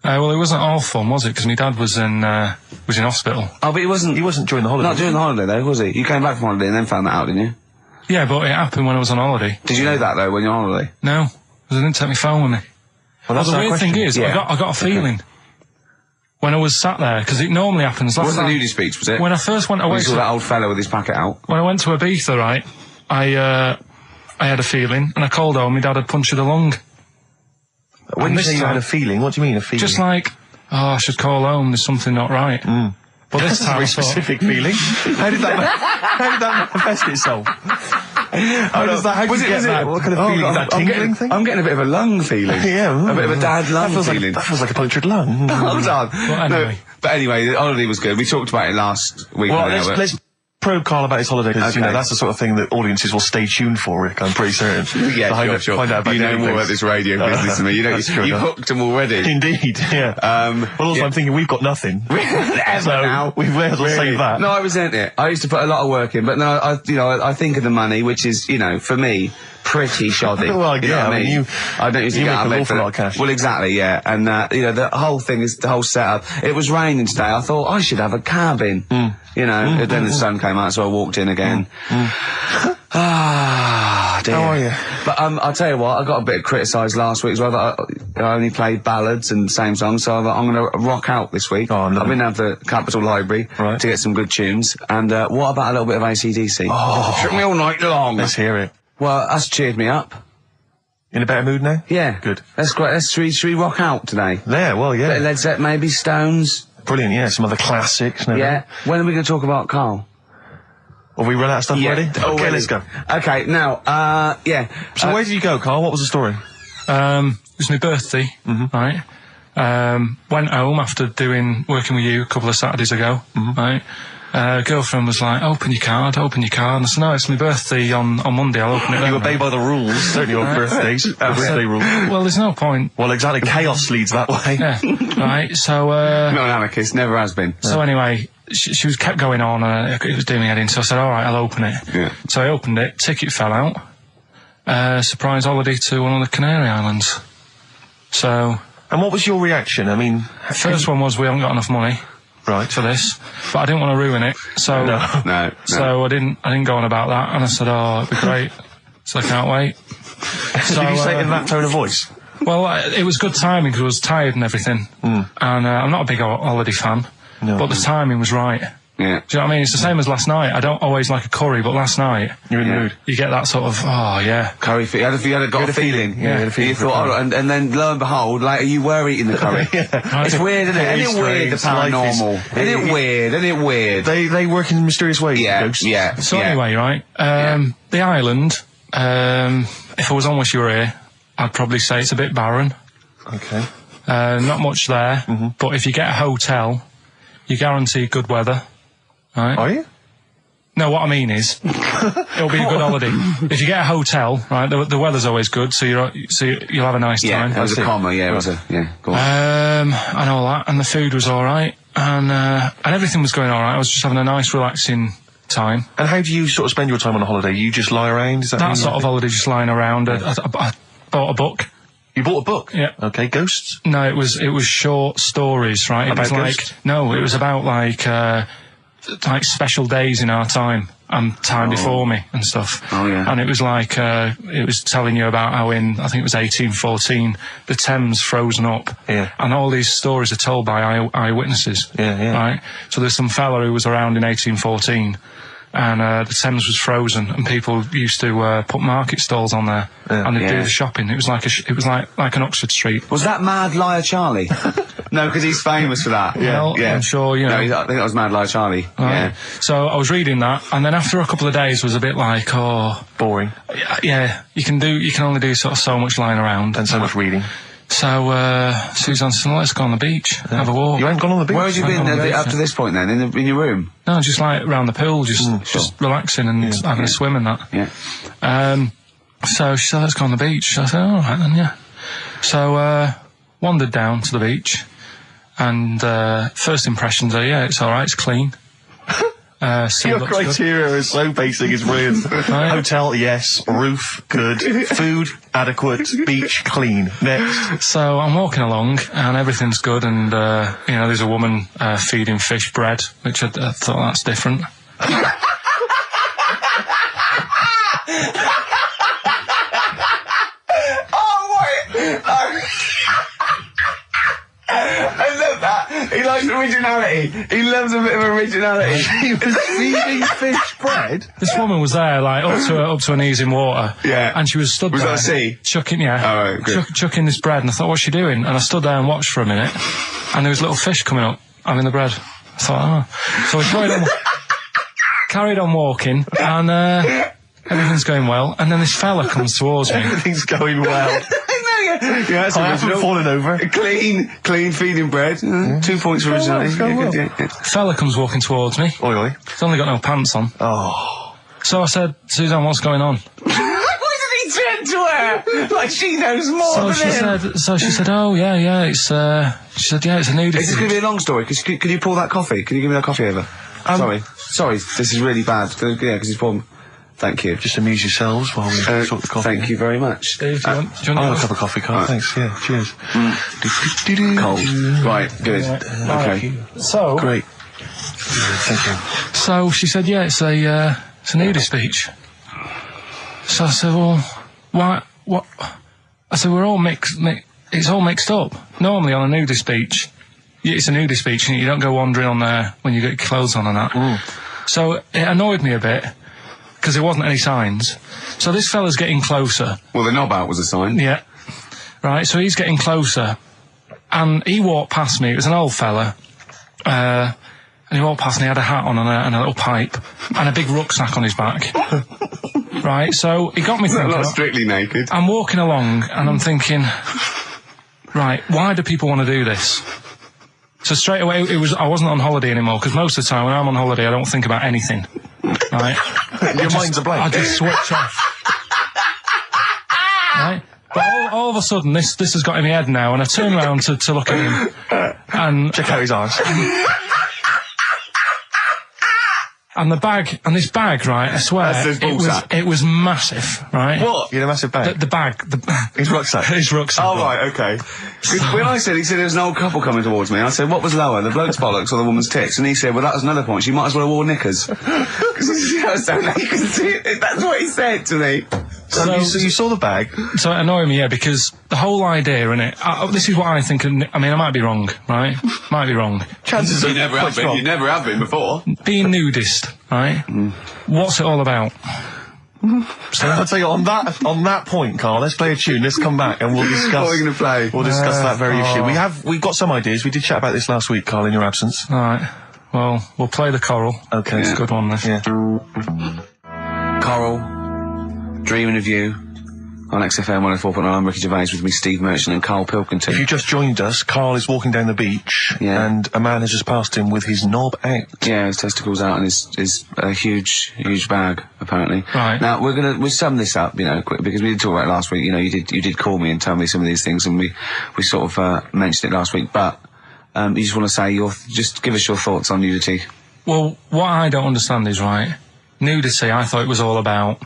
Well, it wasn't all fun, was it? Because my dad was in hospital. Oh, but he wasn't during the holiday. Not during the holiday, though, was he? You came back from holiday and then found that out, didn't you? Yeah, but it happened when I was on holiday. Did you know that, though, when you're on holiday? No, because I didn't take my phone with me. Well, the weird thing is, I got a feeling when I was sat there, because it normally happens. It wasn't a nudie speech, was it? When I first went away, you saw that old fella with his packet out. When I went to Ibiza, right, I had a feeling, and I called home. My dad had punctured a lung. When you say you had a feeling, what do you mean a feeling? Just like, I should call home. There's something not right. But this time, very specific feeling. How did that manifest itself? How did you get that? What kind of feeling? Is that tingling thing? I'm getting a bit of a lung feeling. Yeah. A bit of a dad lung feeling. That feels like a punctured lung. Hold on. Well, anyway, the holiday was good. We talked about it last week. Well, let's probe Karl about his holiday, because that's the sort of thing that audiences will stay tuned for, Rick, I'm pretty certain. Yeah, sure. Find out about you know more about this radio business than me. You know, you've hooked them already. Indeed, yeah. Well, also, I'm thinking we've got nothing. Now. We may as well save that. No, I resent it. I used to put a lot of work in, but no, I think of the money, which is, for me, pretty shoddy. Well, you know what I mean? I don't usually get out of bed for a lot of cash. Well, exactly, yeah. And, the whole thing is, the whole setup. It was raining today. I thought, I should have a cabin. And then the sun came out, so I walked in again. Ah, dear. How are you? But, I'll tell you what, I got a bit criticised last week as well, that I only played ballads and same songs, so I'm going to rock out this week. I've been down to the Capitol Library to get some good tunes. And, what about a little bit of AC/DC? Oh. Took me all night long. Let's hear it. Well, that's cheered me up. In a better mood now? Yeah. Good. That's great. Should we rock out today? Yeah, well, yeah. Bit of Led Zeppelin, maybe Stones. Brilliant, yeah. Some other classics. Yeah. When are we going to talk about Karl? Have we run out of stuff already? Okay, let's go. Okay, now, yeah. So where did you go, Karl? What was the story? It was my birthday, right? Went home after working with you a couple of Saturdays ago, right? Girlfriend was like, open your card, and I said, no, it's my birthday on Monday, I'll open it. You obey by the rules, certainly on birthdays, birthday rules. Well, there's no point. Well, exactly, chaos leads that way. Yeah, right, so, not an anarchist, never has been. So anyway, she was kept going on, it was doing me head in, so I said, alright, I'll open it. Yeah. So I opened it, ticket fell out, surprise holiday to one of the Canary Islands. So... And what was your reaction? I mean... First one was, we haven't got enough money. Right. For this, but I didn't want to ruin it, so no. So I didn't go on about that, and I said, "Oh, it'd be great." So I can't wait. So, did you say it in that tone of voice? Well, it was good timing because I was tired and everything, and I'm not a big holiday fan, but the timing was right. Yeah. Do you know what I mean? It's the same as last night. I don't always like a curry, but last night you're in the mood. You get that sort of curry. You had a feeling. Yeah. You thought, and then lo and behold, later you were eating the curry. It's weird, isn't it? Isn't it weird, the paranormal? Isn't it weird? They work in mysterious ways. Yeah. So anyway, right? The island. If I was on Wish You Were Here, I'd probably say it's a bit barren. Okay. Not much there, but if you get a hotel, you guarantee good weather. Right. Are you? No, what I mean is, it'll be a good holiday. If you get a hotel, right, the weather's always good, so you'll have a nice time. Yeah, that was a comma, yeah, it was go on. And all that, and the food was alright, and everything was going alright. I was just having a nice, relaxing time. And how do you sort of spend your time on a holiday? You just lie around? Is that sort of holiday, just lying around. I bought a book. You bought a book? Yeah. Okay, ghosts? No, it was short stories, right? About it was ghosts? it was about like special days in our time and time before me and stuff. Oh, yeah. And it was like, it was telling you about how I think it was 1814, the Thames frozen up. Yeah. And all these stories are told by eyewitnesses. Yeah. Right? So there's some fella who was around in 1814 and the Thames was frozen and people used to put market stalls on there and they'd do the shopping. It was like an Oxford Street. Was that Mad Liar Charlie? No, because he's famous for that. Well, I'm sure, No, I think that was Mad Liar Charlie. Yeah. So I was reading that, and then after a couple of days was a bit like, boring. Yeah, you can only do sort of so much lying around. And so much reading. So, Suzanne said, let's go on the beach, have a walk. You ain't gone on the beach? Where had you been up to this point then? In your room? No, just like around the pool, just relaxing and having a swim and that. Yeah. So she said, let's go on the beach. I said, alright then, yeah. So, wandered down to the beach, and first impressions are, it's alright, it's clean. Your criteria is so basic, it's brilliant. Hotel, yes. Roof, good. Food, adequate. Beach, clean. Next. So I'm walking along and everything's good, and there's a woman feeding fish bread, which I thought that's different. I love that. He likes originality. He loves a bit of originality. He was feeding fish bread. This woman was there, like up to her knees in water. Yeah. And she was stood there. Was that a sea? Chucking, yeah. All right, good. Chucking this bread, and I thought, what's she doing? And I stood there and watched for a minute, and there was little fish coming up, having the bread. I thought, So we carried on walking, and everything's going well. And then this fella comes towards me. Everything's going well. Yeah, that's I haven't fallen over. Clean feeding bread. 2 points for originality. Fella comes walking towards me. Oi, oi. He's only got no pants on. Oh. So I said, Suzanne, what's going on? Why did he turn to her? Like she knows more than him. So she said, oh, yeah, it's, she said, yeah, it's a nudity. Is this going to be a long story? Could you pour that coffee? Can you give me that coffee over? Sorry, this is really bad. Yeah, because he's poured... Thank you. Just amuse yourselves while we sort the coffee. Thank you very much. Dave, do you want I'll have a cup of coffee, Carl. Thanks, yeah, cheers. Cold. Right, good. Okay. So... Great. Thank you. So she said, yeah, it's a nudist beach. So I said, well, why, what? I said, we're all it's all mixed up. Normally on a nudist beach, it's a nudist beach and you don't go wandering on there when you get clothes on and that. So it annoyed me a bit, because there wasn't any signs. So this fella's getting closer. Well, the knob out was a sign. Yeah. Right, so he's getting closer. And he walked past me. It was an old fella. And he walked past and he had a hat on and a little pipe. And a big rucksack on his back. Right, so he got me thinking... Not strictly naked. I'm walking along and I'm thinking... Right, why do people want to do this? So straight away, I wasn't on holiday anymore, because most of the time when I'm on holiday, I don't think about anything. Right? Your mind's a blank. I just switch off. Right? But all of a sudden, this has got in my head now, and I turn around to look at him, and... Check out his eyes. And this bag, right, I swear, it was massive, right? What? You had a massive bag? The bag. His rucksack? His rucksack. Oh, right, okay. When he said there was an old couple coming towards me, I said, what was lower, the bloke's bollocks or the woman's tits? And he said, well, that was another point, she might as well have worn knickers. Because that's what he said to me. So you saw the bag? So it annoyed me, yeah, because the whole idea, innit, this is what I think, I mean, I might be wrong, right? Might be wrong. Chances you never have been. You never have been before. Being nudist, right? What's it all about? So I'll tell you, on that point, Carl, let's play a tune, let's come back and we'll discuss... What are we going to play? We'll discuss that very issue. We've got some ideas, we did chat about this last week, Carl, in your absence. Alright, well, we'll play the Coral. Okay. It's a good one, this. Yeah. Coral, Dreaming of You, on XFM 104.9. I'm Ricky Gervais, with me Steve Merchant and Karl Pilkington. If you just joined us, Carl is walking down the beach, and a man has just passed him with his knob out. Yeah, his testicles out and his huge bag, apparently. Right. Now, we'll sum this up, quick, because we did talk about it last week. You did call me and tell me some of these things, and we sort of mentioned it last week, but you just want to say just give us your thoughts on nudity. Well, what I don't understand is, right, nudity, I thought it was all about,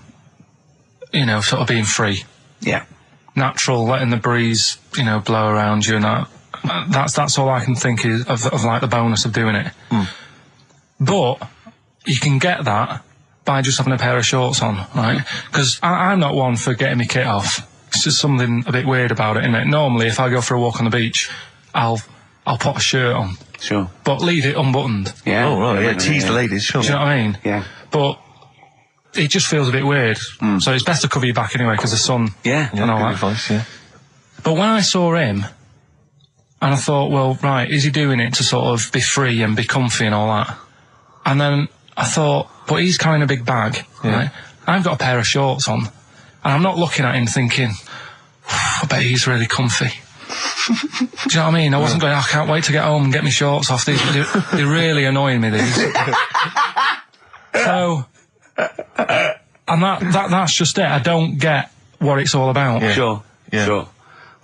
sort of being free. Yeah. Natural, letting the breeze, blow around you and that. That's all I can think is of like the bonus of doing it. But you can get that by just having a pair of shorts on, right? Because I'm not one for getting my kit off. It's just something a bit weird about it, isn't it? Normally, if I go for a walk on the beach, I'll put a shirt on. Sure. But leave it unbuttoned. Yeah. Oh, right, yeah, tease the ladies, sure. Do you know what I mean? Yeah. But it just feels a bit weird. So it's best to cover your back anyway, because the sun... Yeah, and all that. Advice, yeah. But when I saw him, and I thought, well, right, is he doing it to sort of be free and be comfy and all that? And then I thought, but he's carrying a big bag, right? I've got a pair of shorts on, and I'm not looking at him thinking, I bet he's really comfy. Do you know what I mean? I wasn't going, I can't wait to get home and get my shorts off. They're really annoying me, these. So... and that's just it. I don't get what it's all about. Yeah. Sure.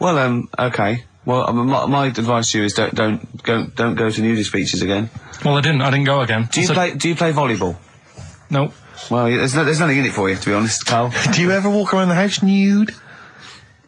Well, okay. Well, my advice to you is don't go to nudist beaches again. Well, I didn't go again. Do you play volleyball? No. Well, there's nothing in it for you, to be honest, Carl. Do you ever walk around the house nude?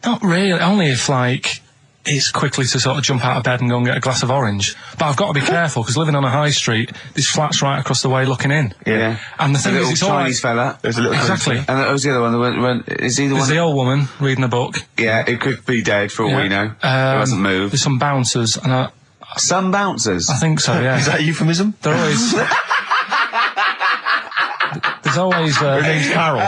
Not really. Only if, like, it's quickly to sort of jump out of bed and go and get a glass of orange. But I've got to be careful, because living on a high street, there's flats right across the way looking in. Yeah. And the thing is, it's Chinese fella. There's a little exactly. And that was the other one. Is he the one? There's the old woman reading a book. Yeah, it could be dead for all we know. It hasn't moved. There's some bouncers. And some bouncers? I think so, yeah. Is that a euphemism? They're always... There's always... Her name's Carol.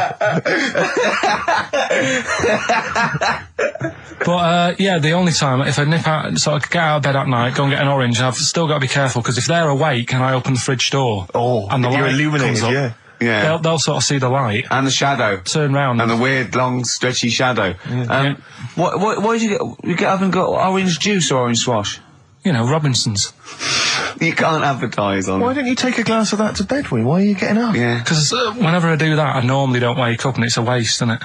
But, yeah, the only time, if I nip out, sort of get out of bed at night, go and get an orange, I've still got to be careful, because if they're awake and I open the fridge door... and the light illuminated, comes up, yeah. They'll sort of see the light. And the shadow. Turn round. And the weird, long, stretchy shadow. Yeah. What did you get up and got orange juice or orange swash? You know, Robinson's. You can't advertise on... Why don't you take a glass of that to bed with? Why are you getting up? Yeah. Because whenever I do that, I normally don't wake up, and it's a waste, isn't it?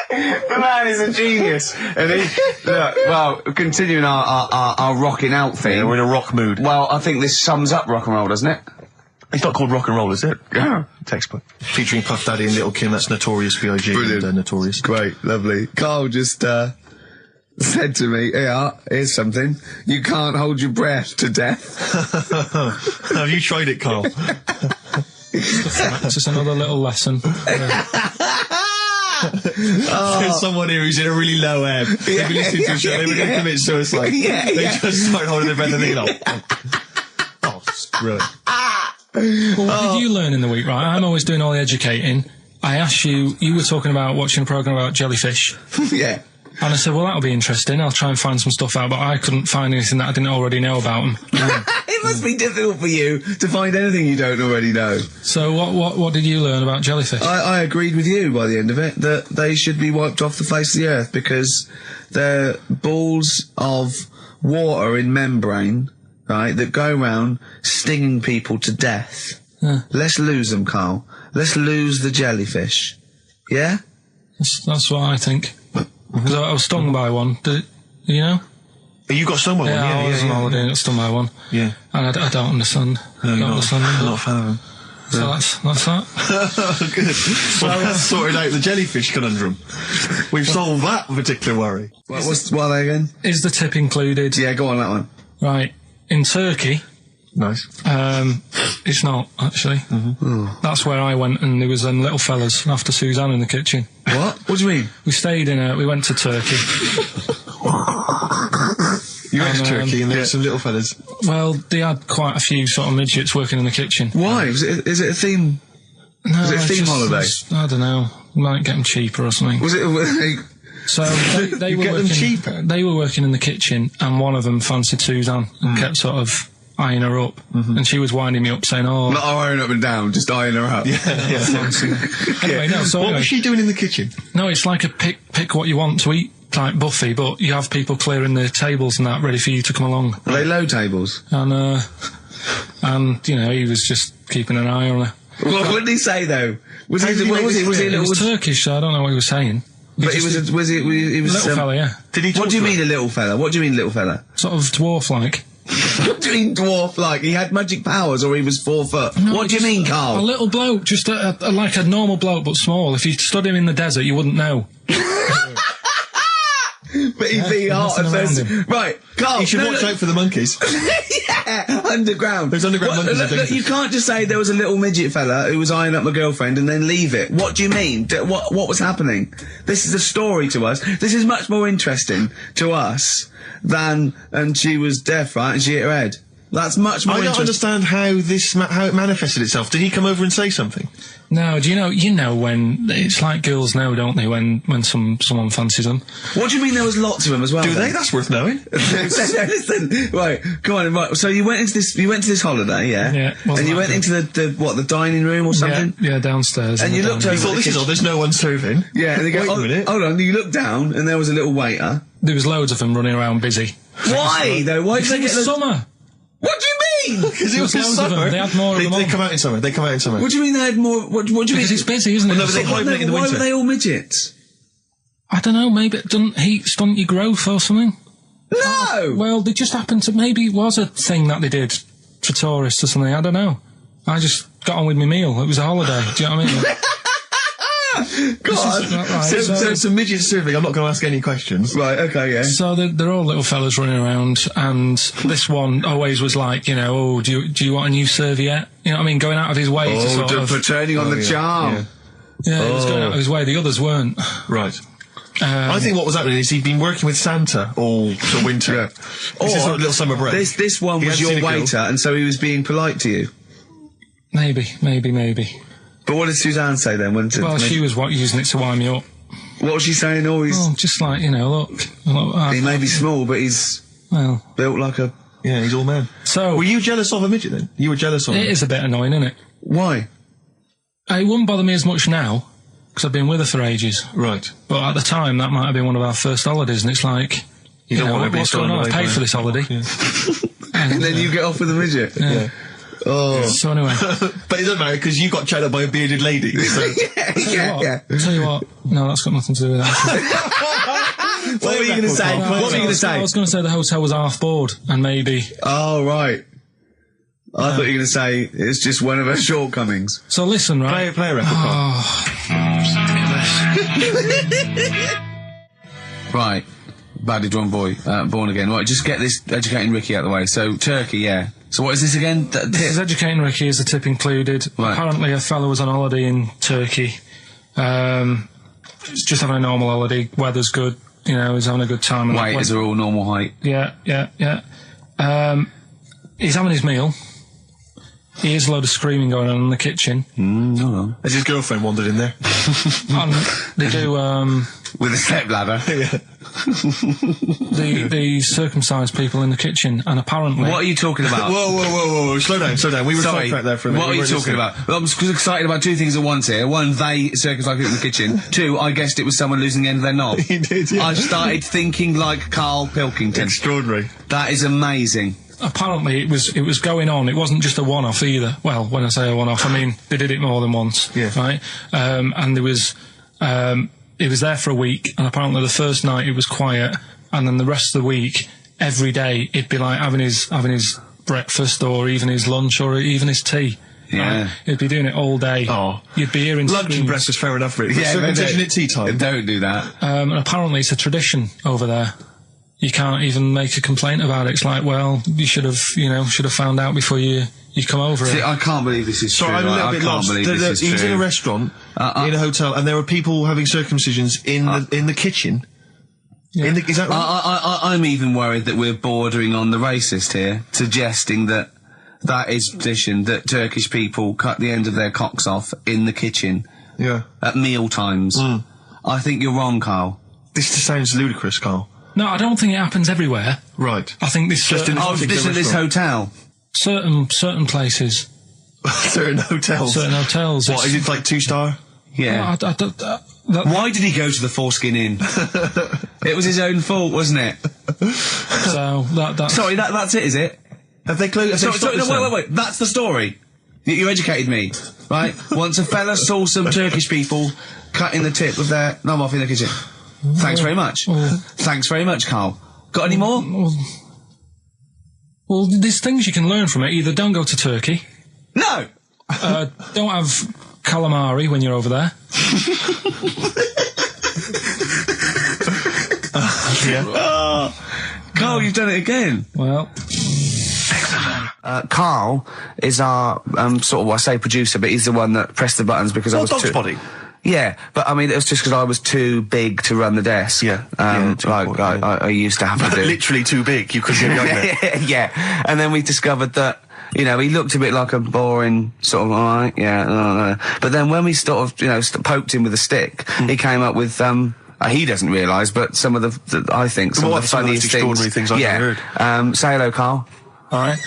The man is a genius. And well, continuing our rocking out thing. Yeah, we're in a rock mood. Well, I think this sums up rock and roll, doesn't it? It's not called rock and roll, is it? Yeah. Textbook. Featuring Puff Daddy and Little Kim, that's Notorious B.I.G. Brilliant. And Notorious. Great, lovely. Carl just said to me, here's something. You can't hold your breath to death. Have you tried it, Carl? It's just another little lesson. There's someone here who's in a really low ebb. They've been listening to the show, they were going to commit suicide. They just started holding their breath and they're like, oh, screw it. Well, what did you learn in the week, right? I'm always doing all the educating. I asked you were talking about watching a programme about jellyfish. Yeah. And I said, well, that'll be interesting. I'll try and find some stuff out, but I couldn't find anything that I didn't already know about them. It must be difficult for you to find anything you don't already know. So what did you learn about jellyfish? I agreed with you by the end of it, that they should be wiped off the face of the earth, because they're balls of water in membrane, right, that go around stinging people to death. Yeah. Let's lose them, Carl. Let's lose the jellyfish. Yeah? That's what I think. Because I was stung by one. You know? You got stung by one? Yeah, I was on holiday and got stung by one. Yeah. And I don't understand. No, I don't understand them. I'm not a fan of them. So that's that. Good. Well, that's sorted out the jellyfish conundrum. We've solved that particular worry. What are they again? Is the tip included? Yeah, go on that one. Right. In Turkey... Nice. It's not, actually. Mm-hmm. That's where I went, and there was them little fellas after Suzanne in the kitchen. What? What do you mean? We went to Turkey. You went to Turkey and there were some little fellas? Well, they had quite a few sort of midgets working in the kitchen. Why? Is it a theme? No, was it a theme holiday? I don't know. Might get them cheaper or something. Was it... So they were working, them cheaper? They were working in the kitchen, and one of them fancied Suzanne and kept sort of eyeing her up, and she was winding me up saying, oh... Not eyeing up and down, just eyeing her up. Yeah. Anyway, no, so what was she doing in the kitchen? No, it's like a pick what you want to eat type buffet, but you have people clearing the tables and that ready for you to come along. Are they low tables? And, you know, he was just keeping an eye on her. What did he say, though? Was he Turkish, so I don't know what he was saying. But he was a little fella, yeah. Did he? What do you mean a little fella? What do you mean little fella? Sort of dwarf-like. What do you mean dwarf-like? He had magic powers, or he was 4 foot? No, what do you mean, Carl? A little bloke, just like a normal bloke, but small. If you stood him in the desert, you wouldn't know. But he'd be hot and says, right, Carl. You should watch out for the monkeys. Yeah, underground. There's underground monkeys. Look, you can't just say there was a little midget fella who was eyeing up my girlfriend and then leave it. What do you mean? What was happening? This is a story to us. This is much more interesting to us than, and she was deaf, right, and she hit her head. That's much more interesting. I don't understand how it manifested itself. Did he come over and say something? No, do you know when it's like girls know, don't they, when someone fancies them? What do you mean there was lots of them as well? Do they? That's worth knowing. Listen, right, come on, right. So you went to this holiday, yeah? Yeah. And you went into the dining room or something? Yeah, downstairs. And you looked over. You thought, this is all, there's no one serving. Yeah, and they go, wait a minute. Hold on, you looked down and there was a little waiter. There was loads of them running around busy. Why, though? Why did they get summer? What do you mean? Because it was summer. They had more of them. They come out in summer. What do you mean they had more? What do you mean? Because it's busy, isn't it? Well, no, but they hibernate in the winter. Why were they all midgets? I don't know, maybe it doesn't heat stunt your growth or something. No! Well, they just happened to, maybe it was a thing that they did for tourists or something, I don't know. I just got on with my meal. It was a holiday, do you know what I mean? God. Right. So it's a midget surfing. I'm not going to ask any questions. Right, okay, yeah. So they're all little fellas running around, and this one always was like, you know, oh, do you want a new serviette? You know what I mean? Going out of his way to sort of... for turning on the charm. Yeah, he was going out of his way. The others weren't. Right. I think what was happening is he'd been working with Santa all the winter. Yeah. This is sort of little summer break. This one was your waiter, and so he was being polite to you? Maybe. But what did Suzanne say then? Well, she was using it to wind me up. What was she saying? Oh, just like, you know, look he may be small, but he's built like a... Yeah, he's all man. So... Were you jealous of a midget then? You were jealous of him? It is a bit annoying, isn't it? Why? It wouldn't bother me as much now, because I've been with her for ages. Right. But at the time, that might have been one of our first holidays, and it's like... You don't want to be what's going on? I paid for this holiday. Yeah. and then you get off with a midget. Yeah. Oh. So anyway. But it doesn't matter, because you got chatted by a bearded lady. So. yeah. Tell you what, no, that's got nothing to do with that. What were you going to say? What were you going to say? I was going to say the hotel was half board, and maybe... Oh, right. I thought you were going to say it's just one of her shortcomings. So listen, right? Play a record. Right. Badly drawn boy, born again. Right, just get this educating Ricky out of the way. So, Turkey, yeah. So what is this again? This is educating Ricky. Is the tip included? Right. Apparently a fellow was on holiday in Turkey. He's just having a normal holiday. Weather's good. You know, he's having a good time. Waiters are all normal height. Yeah. He's having his meal. He hears a load of screaming going on in the kitchen. No. Has his girlfriend wandered in there? And they do, with a stepladder. Yeah. They circumcise people in the kitchen, and apparently... What are you talking about? Whoa. Slow down. We were talking about there for a minute. What are you talking about? Well, I'm excited about two things at once here. One, they circumcised people in the kitchen. Two, I guessed it was someone losing the end of their knob. He did, yeah. I started thinking like Karl Pilkington. Extraordinary. That is amazing. Apparently it was going on. It wasn't just a one-off either. Well, when I say a one-off, I mean they did it more than once. Yeah. Right? And there was... it was there for a week, and apparently the first night it was quiet, and then the rest of the week, every day, it'd be like having his breakfast, or even his lunch, or even his tea. Yeah. Right? He'd be doing it all day. Oh. You'd be hearing lunch screams. and breakfast, fair enough, really. Yeah, circumcision at tea time. Don't do that. And apparently it's a tradition over there. You can't even make a complaint about it. It's like, well, you should have found out before you come over. See, I can't believe this is true. I'm a little bit lost. He was in a restaurant, in a hotel, and there were people having circumcisions in the kitchen. Yeah. Is that right? I'm even worried that we're bordering on the racist here, suggesting that is tradition, that Turkish people cut the end of their cocks off in the kitchen. Yeah. At meal times. I think you're wrong, Karl. This just sounds ludicrous, Karl. No, I don't think it happens everywhere. Right. I think this just in this hotel. Certain places. Certain hotels. Certain hotels. What is it, like 2-star? Yeah. Why did he go to the Foreskin Inn? It was his own fault, wasn't it? So that's... Sorry, that's it, is it? Have they closed? Wait. That's the story. You educated me, right? Once a fella saw some Turkish people cutting the tip of their knob off in the kitchen. Thanks very much. Thanks very much, Karl. Got any more? Well, there's things you can learn from it. Either don't go to Turkey. No! Don't have calamari when you're over there. Karl, you've done it again. Well... Karl is our, sort of, I say producer, but he's the one that pressed the buttons because I was dog's body. Yeah, but I mean, it was just because I was too big to run the desk. Yeah. I used to have to do. Literally too big, you couldn't get there. Yeah, and then we discovered that, he looked a bit like a boring sort of, alright, yeah, but then when we sort of, poked him with a stick, he came up with, he doesn't realise, but some of the I think, some of the funniest extraordinary things I've ever heard. Say hello, Karl. Alright.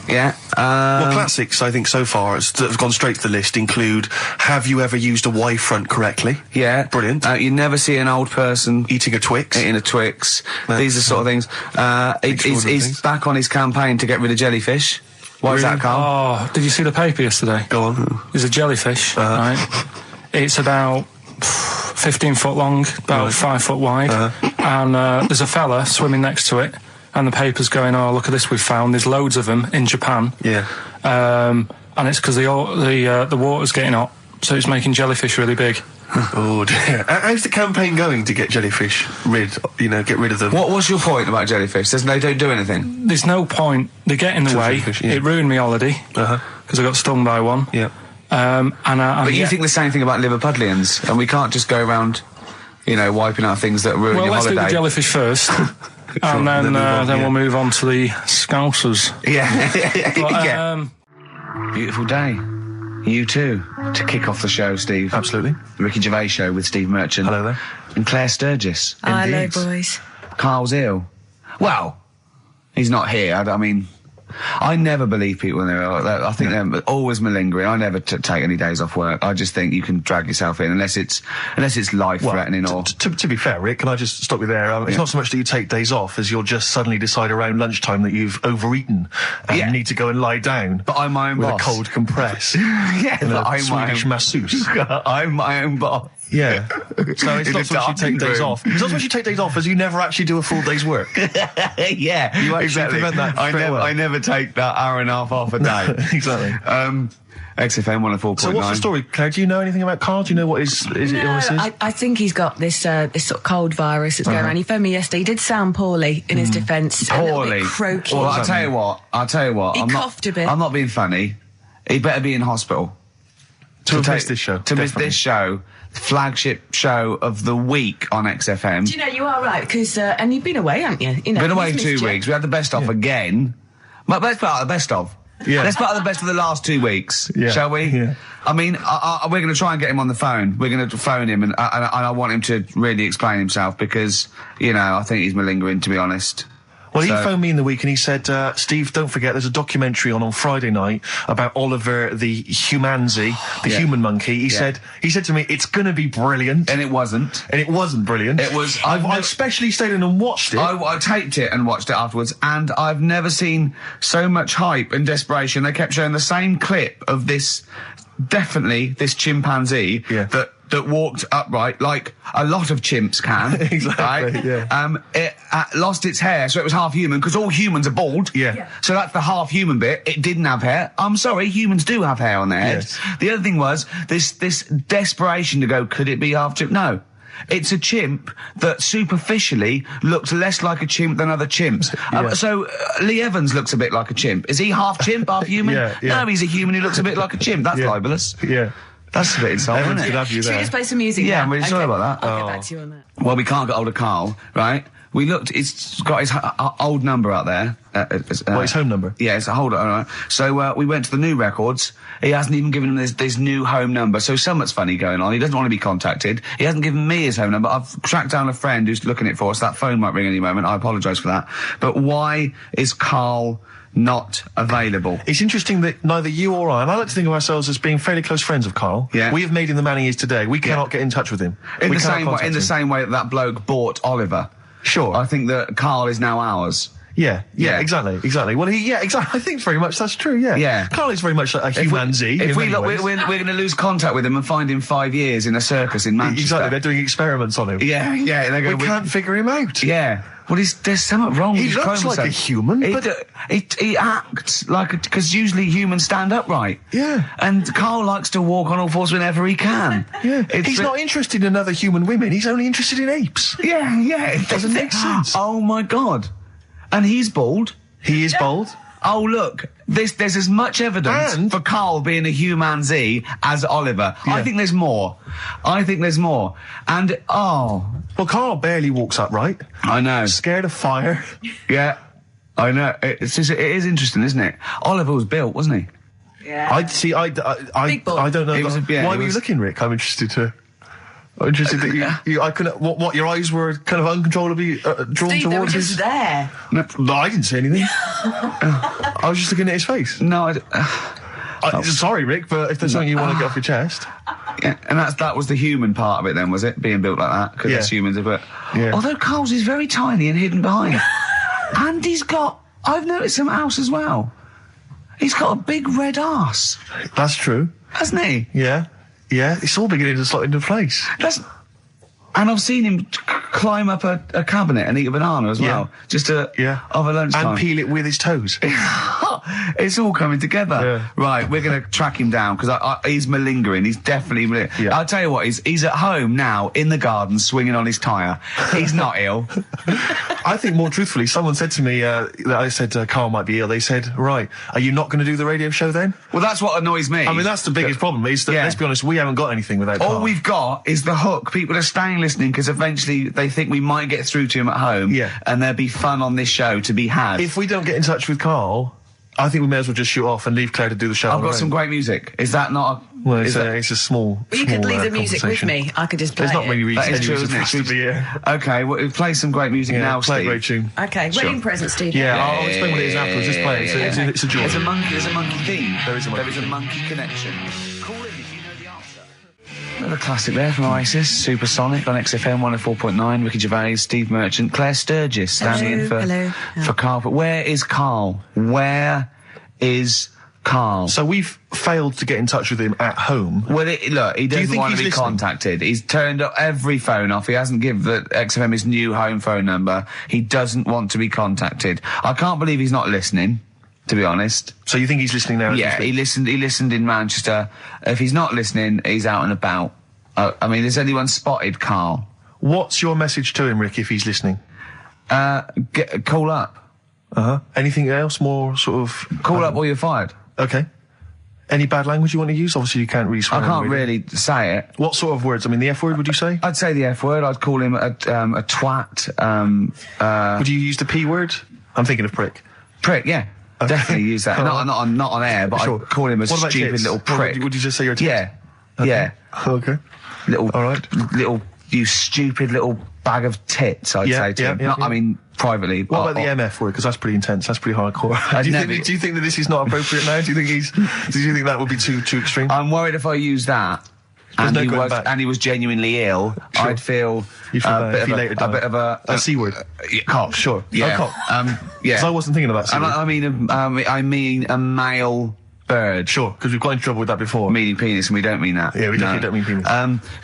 Yeah. Well, classics, I think, so far, that have gone straight to the list include, have you ever used a Y front correctly? Yeah. Brilliant. You never see an old person eating a Twix. Eating a Twix. These are sort of things. He's back on his campaign to get rid of jellyfish. Why is that, Karl? Oh, did you see the paper yesterday? Go on. There's a jellyfish, right? It's about 15 foot long, about 5 foot wide, and there's a fella swimming next to it, and the paper's going, "Oh, look at this we've found. There's loads of them in Japan." Yeah. And it's because the water's getting hot, so it's making jellyfish really big. Oh dear. How's the campaign going to get jellyfish get rid of them? What was your point about jellyfish? They don't do anything. There's no point. They get in the way. It ruined me holiday because I got stung by one. Yeah. But you think the same thing about Liverpudlians, and we can't just go around, wiping out things that ruin your holiday. Well, let's do the jellyfish first. And then we'll move on to the Scousers. Yeah. Beautiful day. You too, to kick off the show, Steve. Absolutely. The Ricky Gervais Show with Steve Merchant. Hello there. And Claire Sturgis. Hello, boys. Carl's ill. Well, he's not here. I mean, I never believe people when they're ill. I think they're always malingering. I never take any days off work. I just think you can drag yourself in unless it's life-threatening or... To be fair, Rick, can I just stop you there? It's not so much that you take days off as you'll just suddenly decide around lunchtime that you've overeaten and need to go and lie down. But I'm my own with boss. a cold compress. Yeah, but I'm Swedish masseuse. I'm my own boss. Yeah. So it's not so much you take days off. It's not so much you take days off as you never actually do a full day's work. Yeah, you actually exactly. prevent that. I never take that hour and a half off a day. Exactly. XFM 104.9. So what's the story, Claire? Do you know anything about Carl? Do you know what his illness is? I think he's got this sort of cold virus that's going around. He phoned me yesterday. He did sound poorly in his defence. Poorly? A little bit croaky. Well, I'll tell you what. He coughed a bit. I'm not being funny. He better be in hospital. To miss this show. To miss this show. Flagship show of the week on XFM. Do you know, you are right, because, and you've been away, haven't you? Been away 2 weeks. We had the best of again. But let's put out the best of. Yeah. Let's put out the best of the last 2 weeks, shall we? Yeah. I mean, we're going to try and get him on the phone. We're going to phone him, and I want him to really explain himself because, I think he's malingering, to be honest. Well, he phoned me in the week and he said, Steve, don't forget, there's a documentary on Friday night about Oliver the humanzee, the human monkey. He said to me, it's going to be brilliant. And it wasn't. And it wasn't brilliant. It was... I especially stayed in and watched it. I taped it and watched it afterwards, and I've never seen so much hype and desperation. They kept showing the same clip of this chimpanzee that walked upright like a lot of chimps can. Exactly, right? It lost its hair, so it was half human, because all humans are bald. Yeah. So that's the half human bit. It didn't have hair. I'm sorry, humans do have hair on their heads. Yes. The other thing was this desperation to go, could it be half chimp? No. It's a chimp that superficially looks less like a chimp than other chimps. So Lee Evans looks a bit like a chimp. Is he half chimp, half human? No, he's a human who looks a bit like a chimp. That's libelous. Yeah. That's a bit insulting, isn't it? Should we just play some music? Yeah, now? I'm really sorry about that. I'll get back to you on that. Well, we can't get hold of Carl, right? We looked, it's got his old number out there. His home number? Yeah, it's a hold on. So we went to the new records. He hasn't even given him this new home number. So something's funny going on. He doesn't want to be contacted. He hasn't given me his home number. I've tracked down a friend who's looking it for us. That phone might ring any moment. I apologise for that. But why is Carl not available? It's interesting that neither you or I, and I like to think of ourselves as being fairly close friends of Carl. Yeah. We have made him the man he is today. We cannot get in touch with him. In the same way that bloke bought Oliver. Sure. I think that Carl is now ours. Yeah, exactly. Well, exactly. I think very much that's true. Yeah. Yeah. Carl is very much like a humanzee. If we look, we're going to lose contact with him and find him 5 years in a circus in Manchester. Exactly. They're doing experiments on him. Yeah. We can't figure him out. Yeah. Well, there's something wrong with his chromosome. He looks like a human, but... He acts like because usually humans stand upright. Yeah. And Carl likes to walk on all fours whenever he can. Yeah. He's not interested in other human women. He's only interested in apes. Yeah. It doesn't make sense. Oh, my God. And he's bald. He is bald. Oh, look. There's as much evidence for Carl being a humanzee as Oliver. Yeah. I think there's more. And, well, Carl barely walks upright. I know. Scared of fire. Yeah. I know. It is interesting, isn't it? Oliver was built, wasn't he? Yeah. I don't know. Why were you looking, Rick? I'm interested that you I couldn't. What your eyes were kind of uncontrollably drawn Steve, towards. They were just there. No, I didn't say anything. I was just looking at his face. No, sorry, Rick, but if there's something you want to get off your chest. Yeah, and that was the human part of it then, was it? Being built like that? Because that's humans, but... Yeah. Although Carl's is very tiny and hidden behind. And I've noticed something else as well. He's got a big red arse. That's true. Hasn't he? Yeah. Yeah, it's all beginning to slot into place. And I've seen him climb up a cabinet and eat a banana as well. Just over lunchtime. And peel it with his toes. It's all coming together. Yeah. Right, we're going to track him down because he's malingering. He's definitely malingering. I'll tell you what, he's at home now in the garden swinging on his tyre. He's not ill. I think more truthfully, someone said to me that I said Carl might be ill. They said, right, are you not going to do the radio show then? Well, that's what annoys me. I mean, that's the biggest problem is that, let's be honest, we haven't got anything without Carl. All we've got is the hook. People are staying listening because eventually they think we might get through to him at home. Yeah. And there'll be fun on this show to be had. If we don't get in touch with Carl, I think we may as well just shoot off and leave Claire to do the show. I've got some great music. Is that not a... Well, it's a small... Well, you could leave the music with me. I could just play it. There's not many reasons that is true, isn't it? To be here. Okay, well, play some great music now, play Steve. a great tune. Okay, wedding present, Steve. Yeah, I'll explain what it is afterwards. Just play it. It's a joy. There's a monkey theme. There is a monkey connection. Call in if you know the answer. Another classic there from Oasis, Supersonic on XFM 104.9. Ricky Gervais, Steve Merchant, Claire Sturgis standing in for Carl. But where is Carl? Where is Carl? So we've failed to get in touch with him at home. Well, look, he doesn't want to be contacted. He's turned up every phone off. He hasn't given the XFM his new home phone number. He doesn't want to be contacted. I can't believe he's not listening, to be honest. So you think he's listening now? Yeah, he listened in Manchester. If he's not listening, he's out and about. I mean, has anyone spotted Carl? What's your message to him, Rick, if he's listening? Call up. Anything else more sort of... Call up or you're fired. Okay. Any bad language you want to use? Obviously, you can't really swear. I can't really say it. What sort of words? I mean, the F word, would you say? I'd say the F word. I'd call him a twat. Would you use the P word? I'm thinking of prick. Prick, yeah. Okay. Definitely use that. Not on air, but I'd call him a stupid little prick. Would you just say you're a tit? Yeah. Okay. Yeah. Okay. You stupid little bag of tits, I'd say to him. I mean, privately. What about the MF word? Because that's pretty intense. That's pretty hardcore. Do you think that this is not appropriate now? Do you think that would be too extreme? I'm worried if I use that and he was genuinely ill, sure. I'd feel a bit of a C word. Cock, sure. Yeah. Cock. Yeah. Because I wasn't thinking of that. I mean a male bird. Sure, because we've got in trouble with that before. Meaning penis, and we don't mean that. Yeah, we definitely don't mean penis.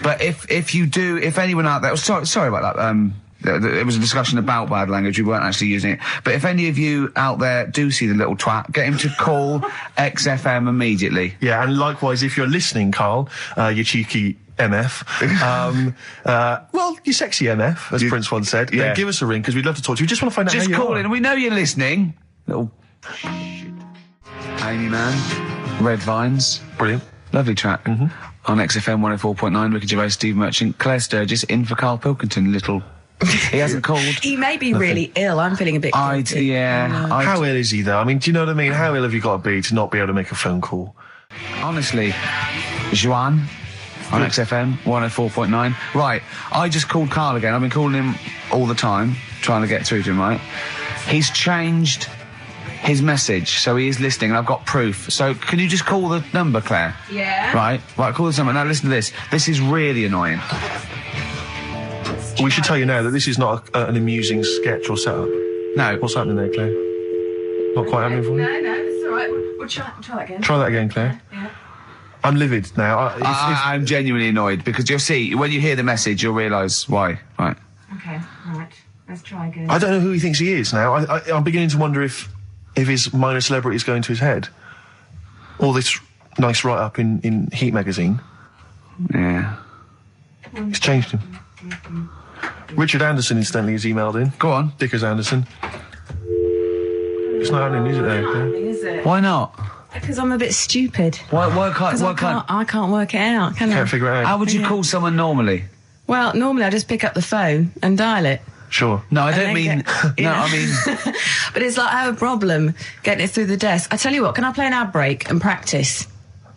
But if anyone out there, sorry about that. It was a discussion about bad language. We weren't actually using it. But if any of you out there do see the little twat, get him to call XFM immediately. Yeah, and likewise, if you're listening, Carl, you cheeky MF, well, you sexy MF, as Prince once said. Yeah. Then give us a ring because we'd love to talk to you. We just want to find out how you are. Just call in, and we know you're listening. Little Amy Man, Red Vines. Brilliant. Lovely track. On XFM 104.9, Ricky Gervais, Steve Merchant, Claire Sturgis, in for Karl Pilkington, little... He hasn't called. He may be really ill. I'm feeling a bit guilty. How ill is he, though? I mean, do you know what I mean? How ill have you got to be to not be able to make a phone call? Honestly, Juan on XFM 104.9. Right, I just called Carl again. I've been calling him all the time, trying to get through to him, right? He's changed his message, so he is listening, and I've got proof. So can you just call the number, Claire? Yeah. Right, call this number. Now listen to this. This is really annoying. We should tell you now that this is not an amusing sketch or setup. No. What's happening there, Claire? Not quite happening for you? No, it's all right. We'll try that again. Try that again, Claire. Yeah. I'm livid now. I'm genuinely annoyed because you'll see, when you hear the message, you'll realise why. Right. Okay, right. Let's try again. I don't know who he thinks he is now. I'm beginning to wonder if his minor celebrity is going to his head. All this nice write-up in Heat magazine. Yeah. It's changed him. Richard Anderson, incidentally, has emailed in. Go on. Dickers Anderson. It's not happening, is it, there? Is it? Why not? Because I'm a bit stupid. Why can't I can't work it out, can I? Can't figure it out. How would you call someone normally? Well, normally I just pick up the phone and dial it. Sure. No, I don't mean... I mean... But it's like I have a problem getting it through the desk. I tell you what, can I play an ad break and practice?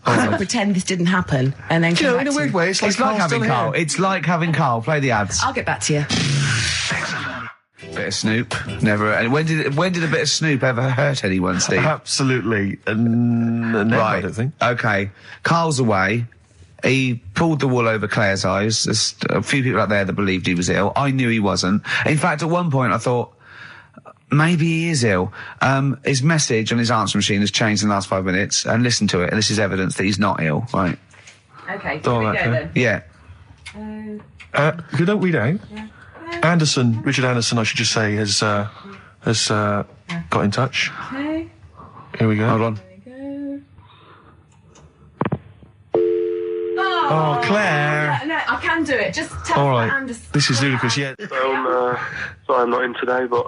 I'll pretend this didn't happen and then come back in a weird way, it's like having Carl. It's like having Carl. Play the ads. I'll get back to you. Bit of Snoop. Never. And when did a bit of Snoop ever hurt anyone, Steve? Absolutely. Never, right. I don't think. Okay. Carl's away. He pulled the wool over Claire's eyes. There's a few people out there that believed he was ill. I knew he wasn't. In fact, at one point I thought, maybe he is ill. His message on his answer machine has changed in the last 5 minutes, and listen to it, and this is evidence that he's not ill, right? Okay, here we go then. Yeah. If you don't read out, Richard Anderson, I should just say, has got in touch. Okay. Here we go. Hold on. Oh, Claire. No, I can do it. Just tell All right. Anderson. This is ludicrous, yeah. Sorry I'm not in today, but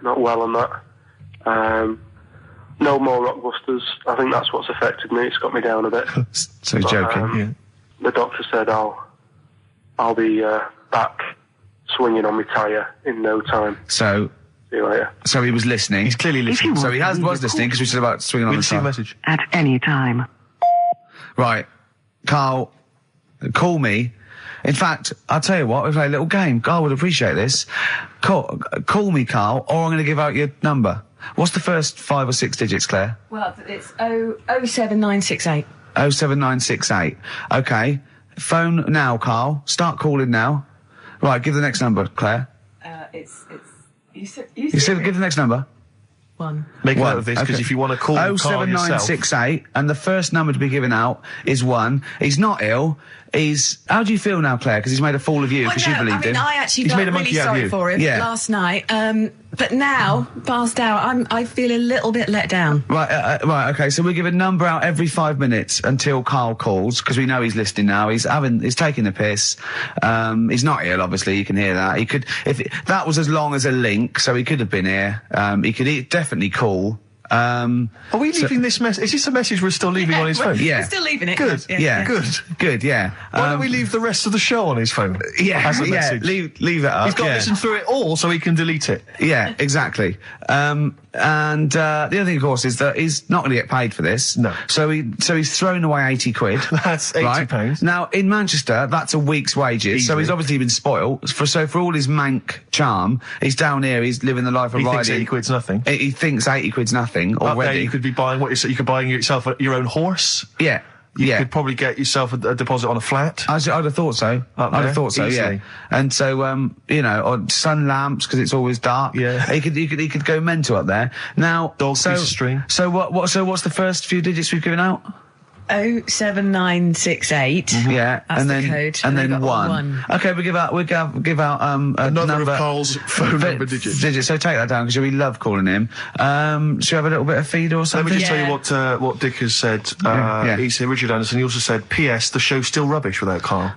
not well on that. No more Rockbusters. I think that's what's affected me. It's got me down a bit. So he's joking. Yeah. The doctor said I'll be back swinging on my tyre in no time. So. See you later. So he was listening. He's clearly listening. So he was listening because we said about swinging on the see tyre. message. At any time. Right. Carl, call me. In fact, I'll tell you what, we play a little game. Carl would appreciate this. Call me, Carl, or I'm going to give out your number. What's the first 5 or 6 digits, Claire? Well, it's 07968. 07968. Okay. Phone now, Carl. Start calling now. Right, give the next number, Claire. You said Give the next number. 1. Make a note of this, because if you want to call Carl yourself... 07968, and the first number to be given out is 1. He's not ill. How do you feel now, Claire? Because he's made a fool of you, because you believed him. I actually He's felt made a really monkey out of sorry you. for him last night. But now, passed out, I feel a little bit let down. Right, okay, so we give a number out every 5 minutes until Carl calls, because we know he's listening now. He's taking the piss. He's not ill, obviously, you can hear that. That was as long as a link, so he could have been here. He could definitely call. Are we leaving this message? Is this a message we're still leaving on his phone? We're still leaving it. Good. Yeah. Good, yeah. Why don't we leave the rest of the show on his phone? As a message? Leave it up. He's got to listen through it all so he can delete it. Yeah, exactly. And the other thing, of course, is that he's not going to get paid for this. No. So he's thrown away 80 quid. That's £80. Now, in Manchester, that's a week's wages. Easily. So he's obviously been spoilt. So for all his mank charm, he's down here, he's living the life of He riding. thinks 80 quid's nothing. He thinks 80 quid's nothing Up there, already. you could be buying you could buy yourself your own horse. Yeah. You could probably get yourself a deposit on a flat. I'd have thought so. I'd have thought so, easily. yeah. And so, or sun lamps, because it's always dark. Yeah. He could go mental up there. Now, Dog piece of string. So what's the first few digits we've given out? 07968. Yeah. That's and the then, code. And then we've got 1. Okay, we give out another number of Carl's phone number digits. So take that down, because we love calling him. Should we have a little bit of feed or something? Let me just tell you what Dick has said. He said, Richard Anderson, he also said, P.S. the show's still rubbish without Carl.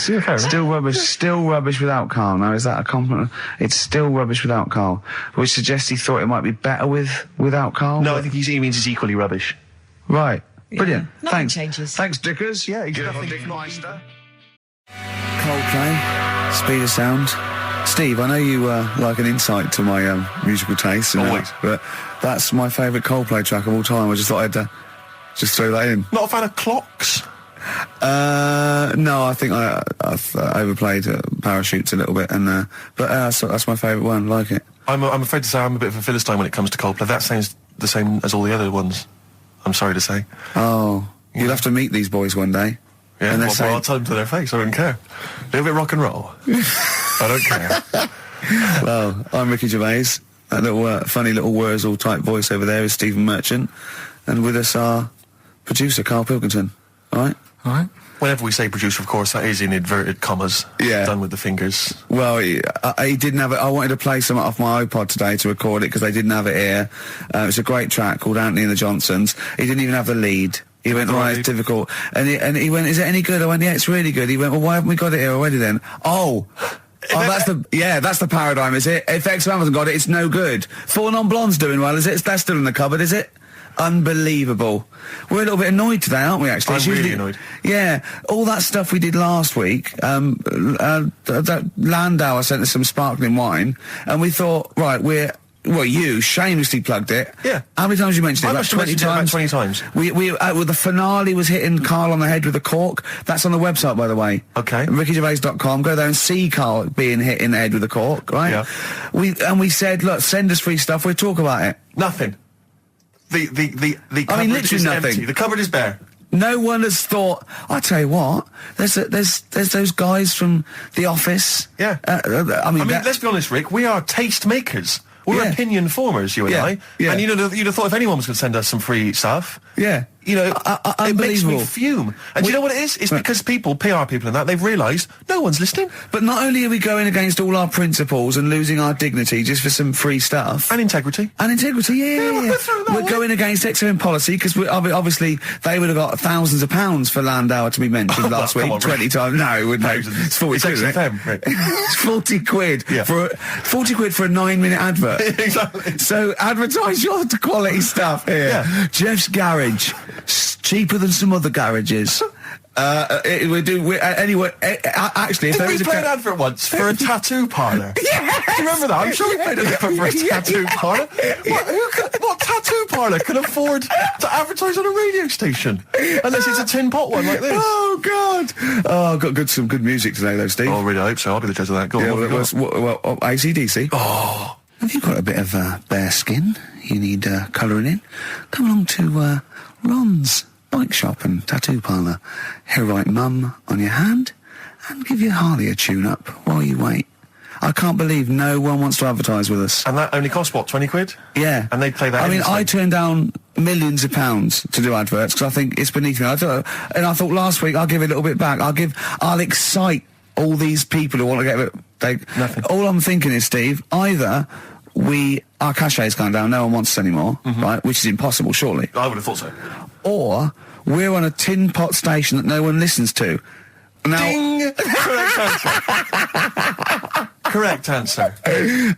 Still rubbish without Carl. Now, is that a compliment? It's still rubbish without Carl. Which suggests he thought it might be better without Carl. No, I think he means it's equally rubbish. Right. Brilliant. Nothing Thanks. changes. Thanks, Dickers. Yeah, he's nothing nicer. Coldplay, Speed of Sound. Steve, I know you like an insight to my musical taste. Always. But that's my favourite Coldplay track of all time. I just thought I'd just throw that in. Not a fan of clocks? No, I think I've overplayed Parachutes a little bit, but that's my favourite one. Like it. I'm afraid to say I'm a bit of a Philistine when it comes to Coldplay. That sounds the same as all the other ones. I'm sorry to say. Oh, you'll have to meet these boys one day. Yeah, well, I'll tell them to their face. I don't care. A little bit rock and roll. I don't care. Well, I'm Ricky Gervais. That little funny little Wurzel type voice over there is Stephen Merchant, and with us our producer Karl Pilkington. All right. Whenever we say producer, of course, that is in inverted commas. Yeah. Done with the fingers. Well, he didn't have it. I wanted to play some off my iPod today to record it because they didn't have it here. It's a great track called Anthony and the Johnsons. He didn't even have the lead. He went, right, it's difficult. And he went, is it any good? I went, yeah, it's really good. He went, well, why haven't we got it here already then? That's the paradigm, is it? If XFM hasn't got it, it's no good. Four Non-Blondes doing well, is it? That's still in the cupboard, is it? Unbelievable. We're a little bit annoyed today, aren't we, actually? I'm really annoyed. Yeah. All that stuff we did last week, Landauer sent us some sparkling wine, and we thought, right, you shamelessly plugged it. Yeah. How many times you mentioned it? I must have mentioned it about 20 times. The finale was hitting Carl on the head with a cork. That's on the website, by the way. Okay. RickyGervais.com. Go there and see Carl being hit in the head with a cork, right? Yeah. We said, look, send us free stuff. We'll talk about it. Nothing. The cupboard literally is nothing. empty. The cupboard is bare. No one has thought. I tell you what, there's those guys from The Office. Yeah. Let's be honest, Rick. We are taste makers. We're opinion formers, you and I. Yeah. And you'd have thought if anyone was going to send us some free stuff. Yeah. You know, it makes me unbelievable. fume. And do you know what it is? It's because people, PR people and that, they've realised no one's listening. But not only are we going against all our principles and losing our dignity just for some free stuff. And integrity. Yeah. We're going against XFM policy because obviously they would have got thousands of pounds for Landauer to be mentioned last week. 20 times. No, it wouldn't. It's 40 It's quid, isn't it? XFM, right? It's 40 quid for 40 quid for a 9-minute advert. Exactly. So advertise your quality stuff here. Yeah. Jeff's Garage. Cheaper than some other garages. Anyway, actually, if Did there we is play an advert once for a tattoo parlour? Yes! Do you remember that? I'm sure we played an advert for a tattoo parlour. What tattoo parlour can afford to advertise on a radio station? Unless it's a tin pot one like this. Oh, God! Oh, I've got some good music today, though, Steve. Oh, really? I hope so. I'll be the judge of that. Go on, what have you got? AC/DC. Oh. Have you got a bit of bare skin? You need colouring in? Come along to Ron's bike shop and tattoo parlour. He'll write Mum on your hand and give your Harley a tune-up while you wait. I can't believe no one wants to advertise with us. And that only costs, what, 20 quid? Yeah. And they play that I mean, endlessly. I turned down millions of pounds to do adverts because I think it's beneath me. And I thought last week I'll give it a little bit back. I'll excite all these people who want to get it. Nothing. All I'm thinking is, Steve, either our cachet's gone down, no one wants us anymore, right? Which is impossible, surely. I would have thought so. Or we're on a tin pot station that no one listens to. Now, Ding! Correct answer. Correct answer.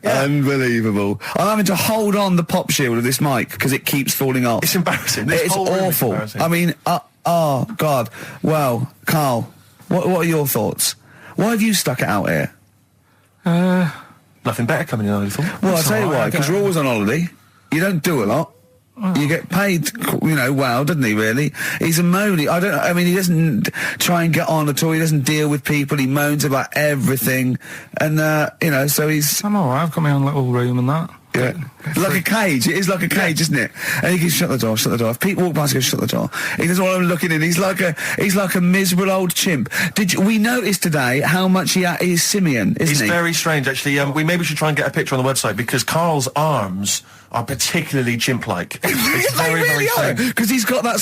Unbelievable. I'm having to hold on the pop shield of this mic because it keeps falling off. It's embarrassing. It's awful. I mean, oh, God. Well, Carl, what are your thoughts? Why have you stuck it out here? Nothing better coming in, I thought. Well, I'll tell you why, because you're always on holiday. You don't do a lot. You get paid, well, doesn't he, really? He's a moany. He doesn't try and get on at all. He doesn't deal with people. He moans about everything. And, so he's... I'm alright, I've got my own little room and that. Yeah. Like a cage. It is like a cage, isn't it? And he can shut the door. If people walk past, he goes, shut the door. He doesn't want them looking in. He's like a miserable old chimp. We noticed today how much he's simian, isn't he? It's very strange, actually. We maybe should try and get a picture on the website because Carl's arms are particularly chimp-like. It's very, very strange. Because he's got that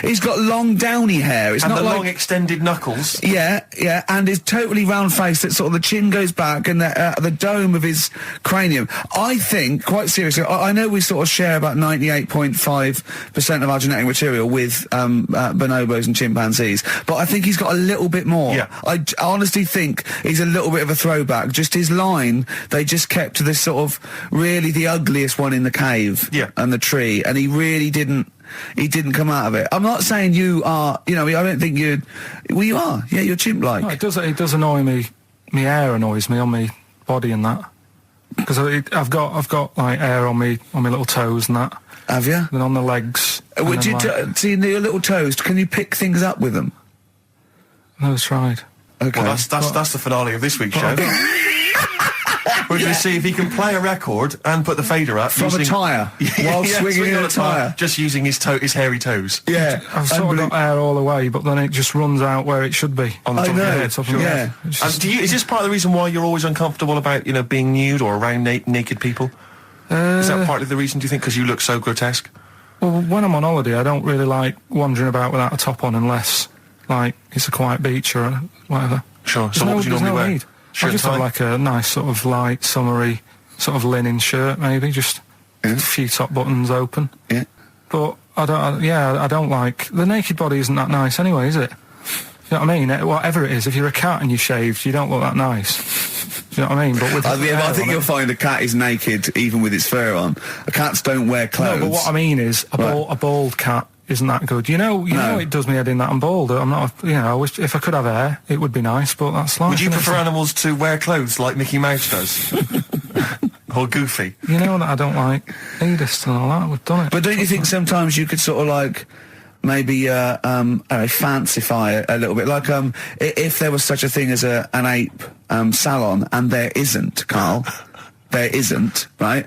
he's got long downy hair. It's and not the like long extended knuckles. Yeah, and his totally round face that sort of the chin goes back and the dome of his cranium. I think, quite seriously, I know we sort of share about 98.5% of our genetic material with bonobos and chimpanzees, but I think he's got a little bit more. Yeah. I honestly think he's a little bit of a throwback. Just his line, they just kept to this sort of really the ugliest one in the cave and the tree, and he really didn't come out of it. I'm not saying you are, I don't think you are. Yeah, you're chimp-like. No, it does annoy me. My hair annoys me on my body and that. Because I've got like hair on my little toes and that. Have you? And on the legs. Would you see your little toes? Can you pick things up with them? Never tried. Okay. Well, that's the finale of this week's show. We're going to see if he can play a record and put the fader up from a tyre while swinging on a tyre, just using his hairy toes. Yeah, I've sort of got hair all the way, but then it just runs out where it should be on the top of your head. Is this part of the reason why you're always uncomfortable about being nude or around naked people? Is that partly the reason, do you think, because you look so grotesque? Well, when I'm on holiday, I don't really like wandering about without a top on unless like it's a quiet beach or whatever. Sure. So what would you normally wear? I just have like a nice sort of light, summery, sort of linen shirt, maybe, just a few top buttons open. Yeah. But I don't like... The naked body isn't that nice anyway, is it? You know what I mean? Whatever it is, if you're a cat and you're shaved, you don't look that nice. Do you know what I mean? But with I think you'll find a cat is naked even with its fur on. Cats don't wear clothes. No, but what I mean is, a bald cat isn't that good. You know, it does me head in that I'm bald. I'm not, I wish if I could have hair, it would be nice, but that's life. Would you prefer animals to wear clothes like Mickey Mouse does? Or Goofy? You know that I don't like nudist and all that. We've done it. But don't you think sometimes you could sort of like maybe fancify a little bit, like if there was such a thing as an ape salon, and there isn't, Carl. There isn't, right?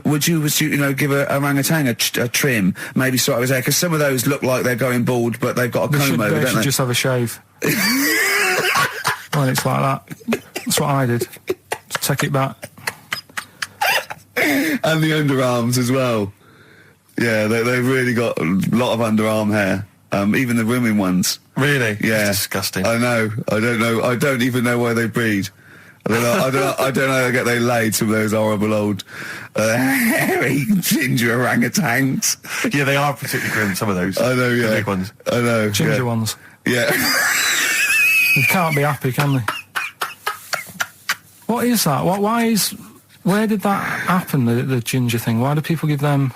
Would you give a orangutan a trim, maybe sort of his hair? Because some of those look like they're going bald, but they've got a comb over, don't they? They should just have a shave. When it's like that. That's what I did. Just take it back. And the underarms as well. Yeah, they've really got a lot of underarm hair. Even the women ones. Really? Yeah. That's disgusting. I know. I don't know. I don't even know why they breed. I don't know how they laid some of those horrible old hairy ginger orangutans. Yeah, they are particularly grim, some of those. I know, yeah. The big ones. I know. Ginger ones. Yeah. You can't be happy, can they? What is that? Where did that happen, the ginger thing? Why do people give them,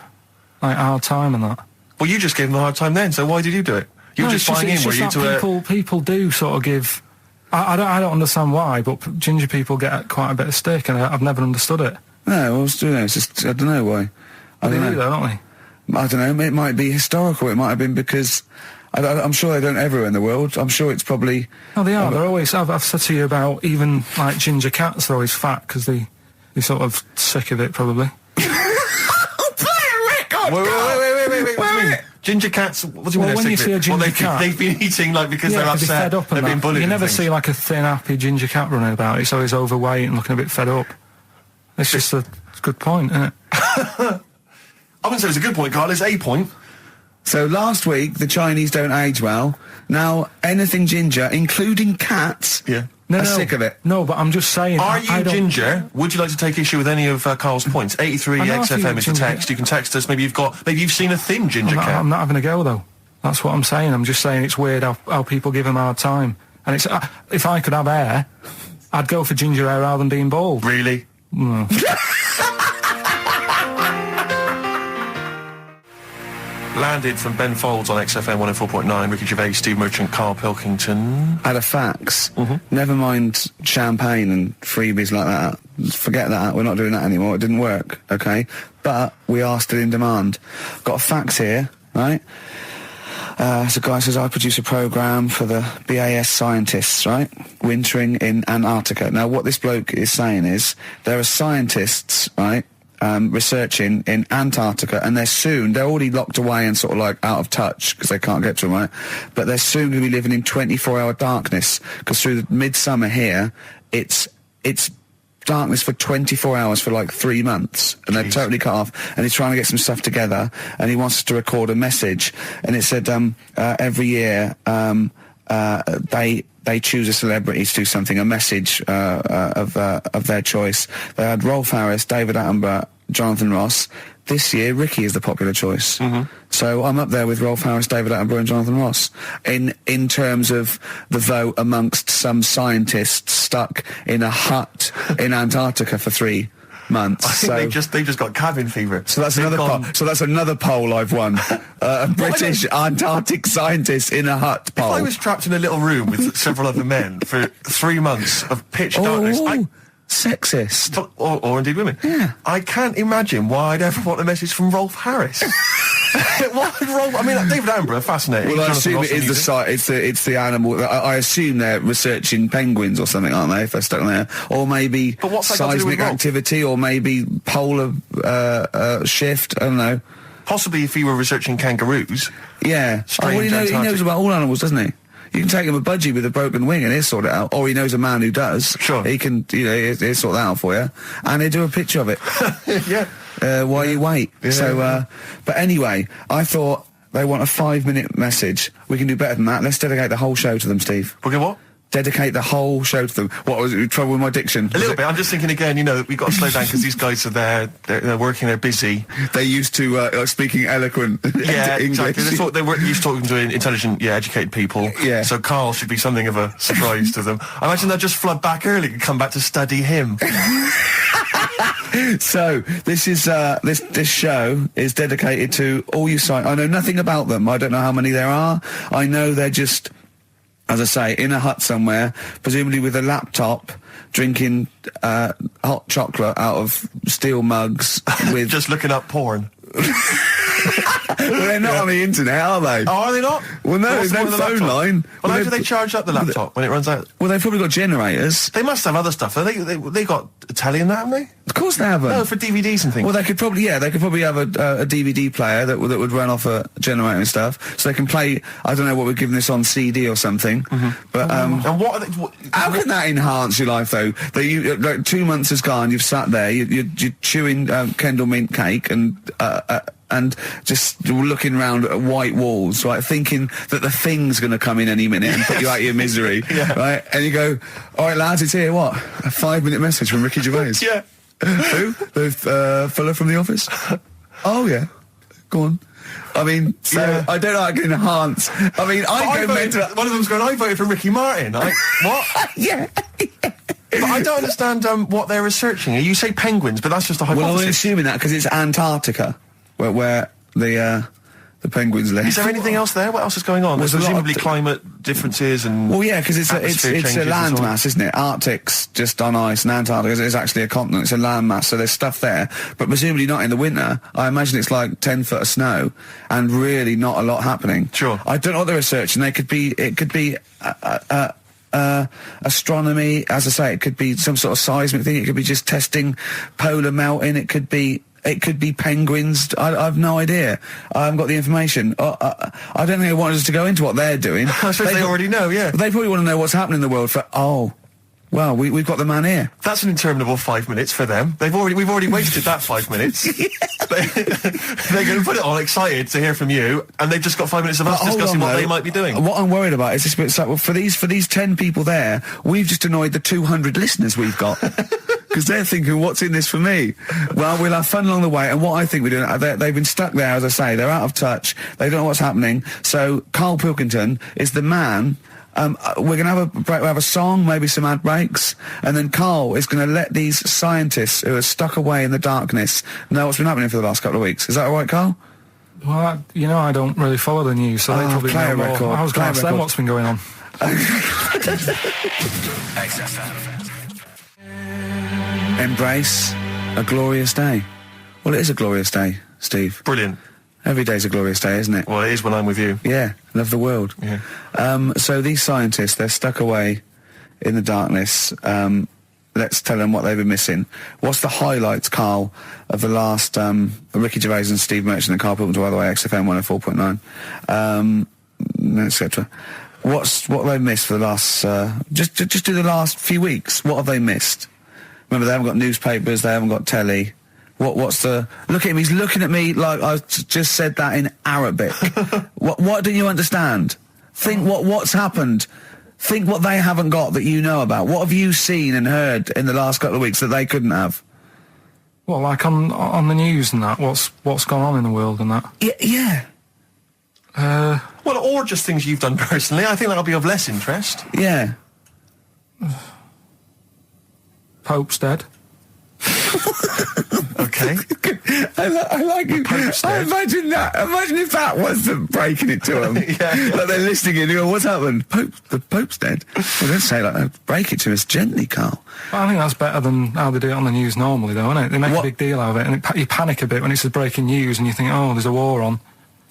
like, a hard time and that? Well, you just gave them a hard time then, so why did you do it? You were just buying in, were you, to people do sort of give... I don't understand why, but ginger people get quite a bit of stick, and I've never understood it. No, it's just, I don't know why. They do, though, don't they? I don't know, it might be historical, it might have been because... I'm sure they don't everywhere in the world. I'm sure it's probably... Oh, they are. They're always... I've said to you about even, like, ginger cats, they're always fat, because they're sort of sick of it, probably. Wait. Ginger cats, what do you mean? When you see a ginger cat... They've been eating, like, because they're upset, fed up they've been bullied. You never see, like, a thin, happy ginger cat running about. It's always overweight and looking a bit fed up. It's just a good point, isn't it? I wouldn't say it's a good point, Carl. It's a point. So last week, the Chinese don't age well. Now, anything ginger, including cats, are sick of it. No, but I'm just saying... Are you ginger? Would you like to take issue with any of Carl's points? 83 XFM is the text. You can text us. Maybe you've seen a thin ginger cat. I'm not having a go, though. That's what I'm saying. I'm just saying it's weird how people give them a hard time. And it's if I could have hair, I'd go for ginger hair rather than being bald. Really? No. Landed from Ben Folds on XFM 104.9, Ricky Gervais, Steve Merchant, Karl Pilkington. Had a fax. Never mind champagne and freebies like that. Forget that. We're not doing that anymore. It didn't work, okay? But we are still in demand. Got a fax here, right? So a guy says, I produce a programme for the BAS scientists, right? Wintering in Antarctica. Now, what this bloke is saying is, there are scientists, right? Researching in Antarctica, and they're already locked away and sort of like out of touch because they can't get to them, right? But they're soon going to be living in 24-hour darkness because through the midsummer here, it's darkness for 24 hours for like 3 months, and they're totally cut off. And he's trying to get some stuff together, and he wants us to record a message. And it said every year they choose a celebrity to do something, a message of their choice. They had Rolf Harris, David Attenborough, Jonathan Ross. This year, Ricky is the popular choice. So I'm up there with Rolf Harris, David Attenborough and Jonathan Ross in terms of the vote amongst some scientists stuck in a hut in Antarctica for 3 months. I think they just got cabin fever. So that's another poll. So that's another poll I've won. A British Antarctic scientist in a hut poll. If I was trapped in a little room with several other men for 3 months of pitch darkness, sexist. Or indeed women. Yeah. I can't imagine why I'd ever want a message from Rolf Harris. Why would Rolf? I mean, David Attenborough, fascinating. Well, I assume it is it's the animal. I assume they're researching penguins or something, aren't they? If they're stuck there, or maybe seismic activity, or maybe polar shift. I don't know. Possibly if he were researching kangaroos. Yeah. He knows about all animals, doesn't he? You can take him a budgie with a broken wing and he'll sort it out. Or he knows a man who does. Sure. He can, he'll sort that out for you. And he'll do a picture of it. Yeah. While you wait. Yeah. So, but anyway, I thought they want a 5-minute message. We can do better than that. Let's dedicate the whole show to them, Steve. Okay, what? Dedicate the whole show to them. What was it? Trouble with my diction? A little bit. I'm just thinking again, we've got to slow down because these guys are there, they're working, they're busy. They're used to speaking eloquent English. Exactly. They weren't used to talking to intelligent, educated people. Yeah. So Karl should be something of a surprise to them. I imagine they'll just flood back early and come back to study him. So this is this show is dedicated to all you I know nothing about them. I don't know how many there are. I know they're just, as I say, in a hut somewhere, presumably with a laptop, drinking hot chocolate out of steel mugs with just looking up porn. Well, they're not on the internet, are they? Oh, are they not? Well, no, there's no phone line. Well, how do they charge up the laptop when it runs out? Well, they've probably got generators. They must have other stuff. They got a telly and that, haven't they? Of course they haven't. No, for DVDs and things. Well, they could probably have a DVD player that would run off a generator and stuff, so they can play. I don't know what we're giving this on CD or something. But and what are they? How can that enhance your life though? That like 2 months has gone, you've sat there, you're chewing Kendall mint cake and and just looking around at white walls, right, thinking that the Thing's going to come in any minute and put you out of your misery, right? And you go, all right, lads, it's here. What? A 5-minute message from Ricky Gervais. Yeah. Who? The fella from The Office? Oh, yeah. Go on. I mean, so I don't know how I can enhance. I mean, one of them's going, I voted for Ricky Martin. What? Yeah. But I don't understand what they're researching. You say penguins, but that's just a hypothesis. Well, I'm assuming that because it's Antarctica, where the penguins live. Is there anything else there? What else is going on? There's presumably climate differences and... Well, yeah, because it's a landmass, isn't it? Arctic's just on ice, and Antarctica is actually a continent. It's a landmass, so there's stuff there. But presumably not in the winter. I imagine it's like 10 foot of snow, and really not a lot happening. Sure. I don't know what they're researching. It could be astronomy, as I say. It could be some sort of seismic thing. It could be just testing polar melting. It could be penguins. I've no idea. I haven't got the information. I don't think they want us to go into what they're doing. I suppose they already know, yeah. They probably want to know what's happening in the world well, we've got the man here. That's an interminable 5 minutes for them. We've already wasted that 5 minutes. They're going to put it on excited to hear from you, and they've just got 5 minutes of us discussing what they might be doing. What I'm worried about is this bit, well, for these 10 people there, we've just annoyed the 200 listeners we've got. Because they're thinking, what's in this for me? Well, we'll have fun along the way, and what I think we're doing, they've been stuck there, as I say, they're out of touch, they don't know what's happening, so Karl Pilkington is the man. We're going to have a break, we'll have a song, maybe some ad breaks, and then Karl is going to let these scientists who are stuck away in the darkness know what's been happening for the last couple of weeks. Is that all right, Karl? Well, I don't really follow the news, so they probably know more. I was going to ask them what's been going on. Embrace a glorious day. Well, it is a glorious day, Steve. Brilliant. Every day's a glorious day, isn't it? Well, it is when I'm with you. Yeah, love the world. Yeah. So these scientists, they're stuck away in the darkness. Let's tell them what they've been missing. What's the highlights, Karl, of the last Ricky Gervais and Steve Merchant and Karl Pilkington, by the way, XFM 104.9, etc. What have they missed for the last... just do the last few weeks. What have they missed? Remember, they haven't got newspapers, they haven't got telly. What's the... Look at him, he's looking at me like I just said that in Arabic. What don't you understand? Think what's happened. Think what they haven't got that you know about. What have you seen and heard in the last couple of weeks that they couldn't have? Well, like on the news and that, what's gone on in the world and that? Yeah. Well, or just things you've done personally. I think that'll be of less interest. Yeah. Pope's dead. Okay. I like it. I imagine that. Imagine if that was them breaking it to them. Yeah. Like they're listening and you go, what's happened? The Pope's dead. Well, don't say it like that. Break it to us gently, Karl. Well, I think that's better than how they do it on the news normally, though, isn't it? They make a big deal out of it, and you panic a bit when it's just breaking news and you think, oh, there's a war on.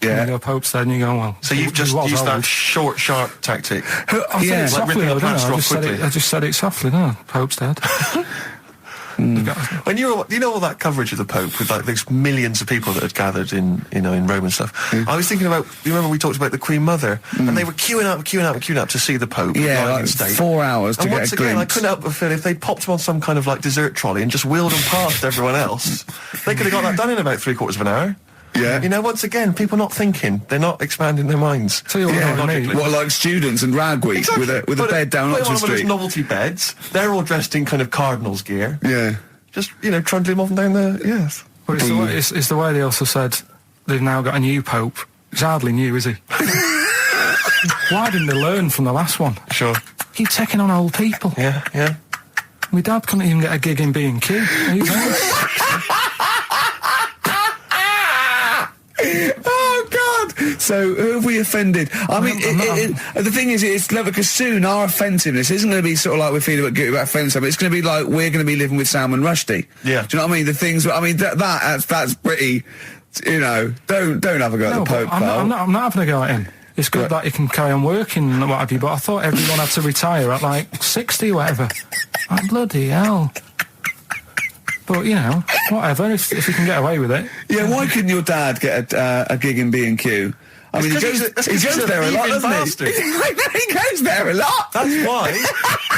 Yeah. And you go, Pope's dead, and you go, well... So you've just used that short, sharp tactic. I said it softly, though, didn't I? I just said it softly, didn't I? Pope's dead. When you know all that coverage of the Pope with like those millions of people that had gathered in Rome and stuff, I was thinking about, you remember we talked about the Queen Mother, and they were queuing up to see the Pope. Yeah, like 4 hours to get a glimpse. And once again, I couldn't help but feel if they popped him on some kind of like dessert trolley and just wheeled him past everyone else, they could have got that done in about 3/4 of an hour. Yeah. Once again, people not thinking. They're not expanding their minds. Tell you what, logically. What, like students and Rag Week with a bed down Oxford Street? One of those novelty beds. They're all dressed in kind of cardinals gear. Yeah. Just, trundling them off and down the... Yes. But it's the way they also said they've now got a new Pope. He's hardly new, is he? Why didn't they learn from the last one? Sure. Keep taking on old people. Yeah. My dad couldn't even get a gig in B&Q. Oh, God! So, who have we offended? I mean, the thing is, it's clever because soon our offensiveness isn't going to be sort of like we're feeling about offending something. It's going to be like we're going to be living with Salman Rushdie. Yeah. Do you know what I mean? The things, that's pretty, don't have a go at the Pope, I'm not having a go at him. It's good that he can carry on working and what have you, but I thought everyone had to retire at like 60 or whatever. Like, bloody hell. But, whatever, if you can get away with it. Yeah, why couldn't your dad get a gig in B&Q? I mean, he goes there a lot, doesn't he? He goes there a lot. That's why.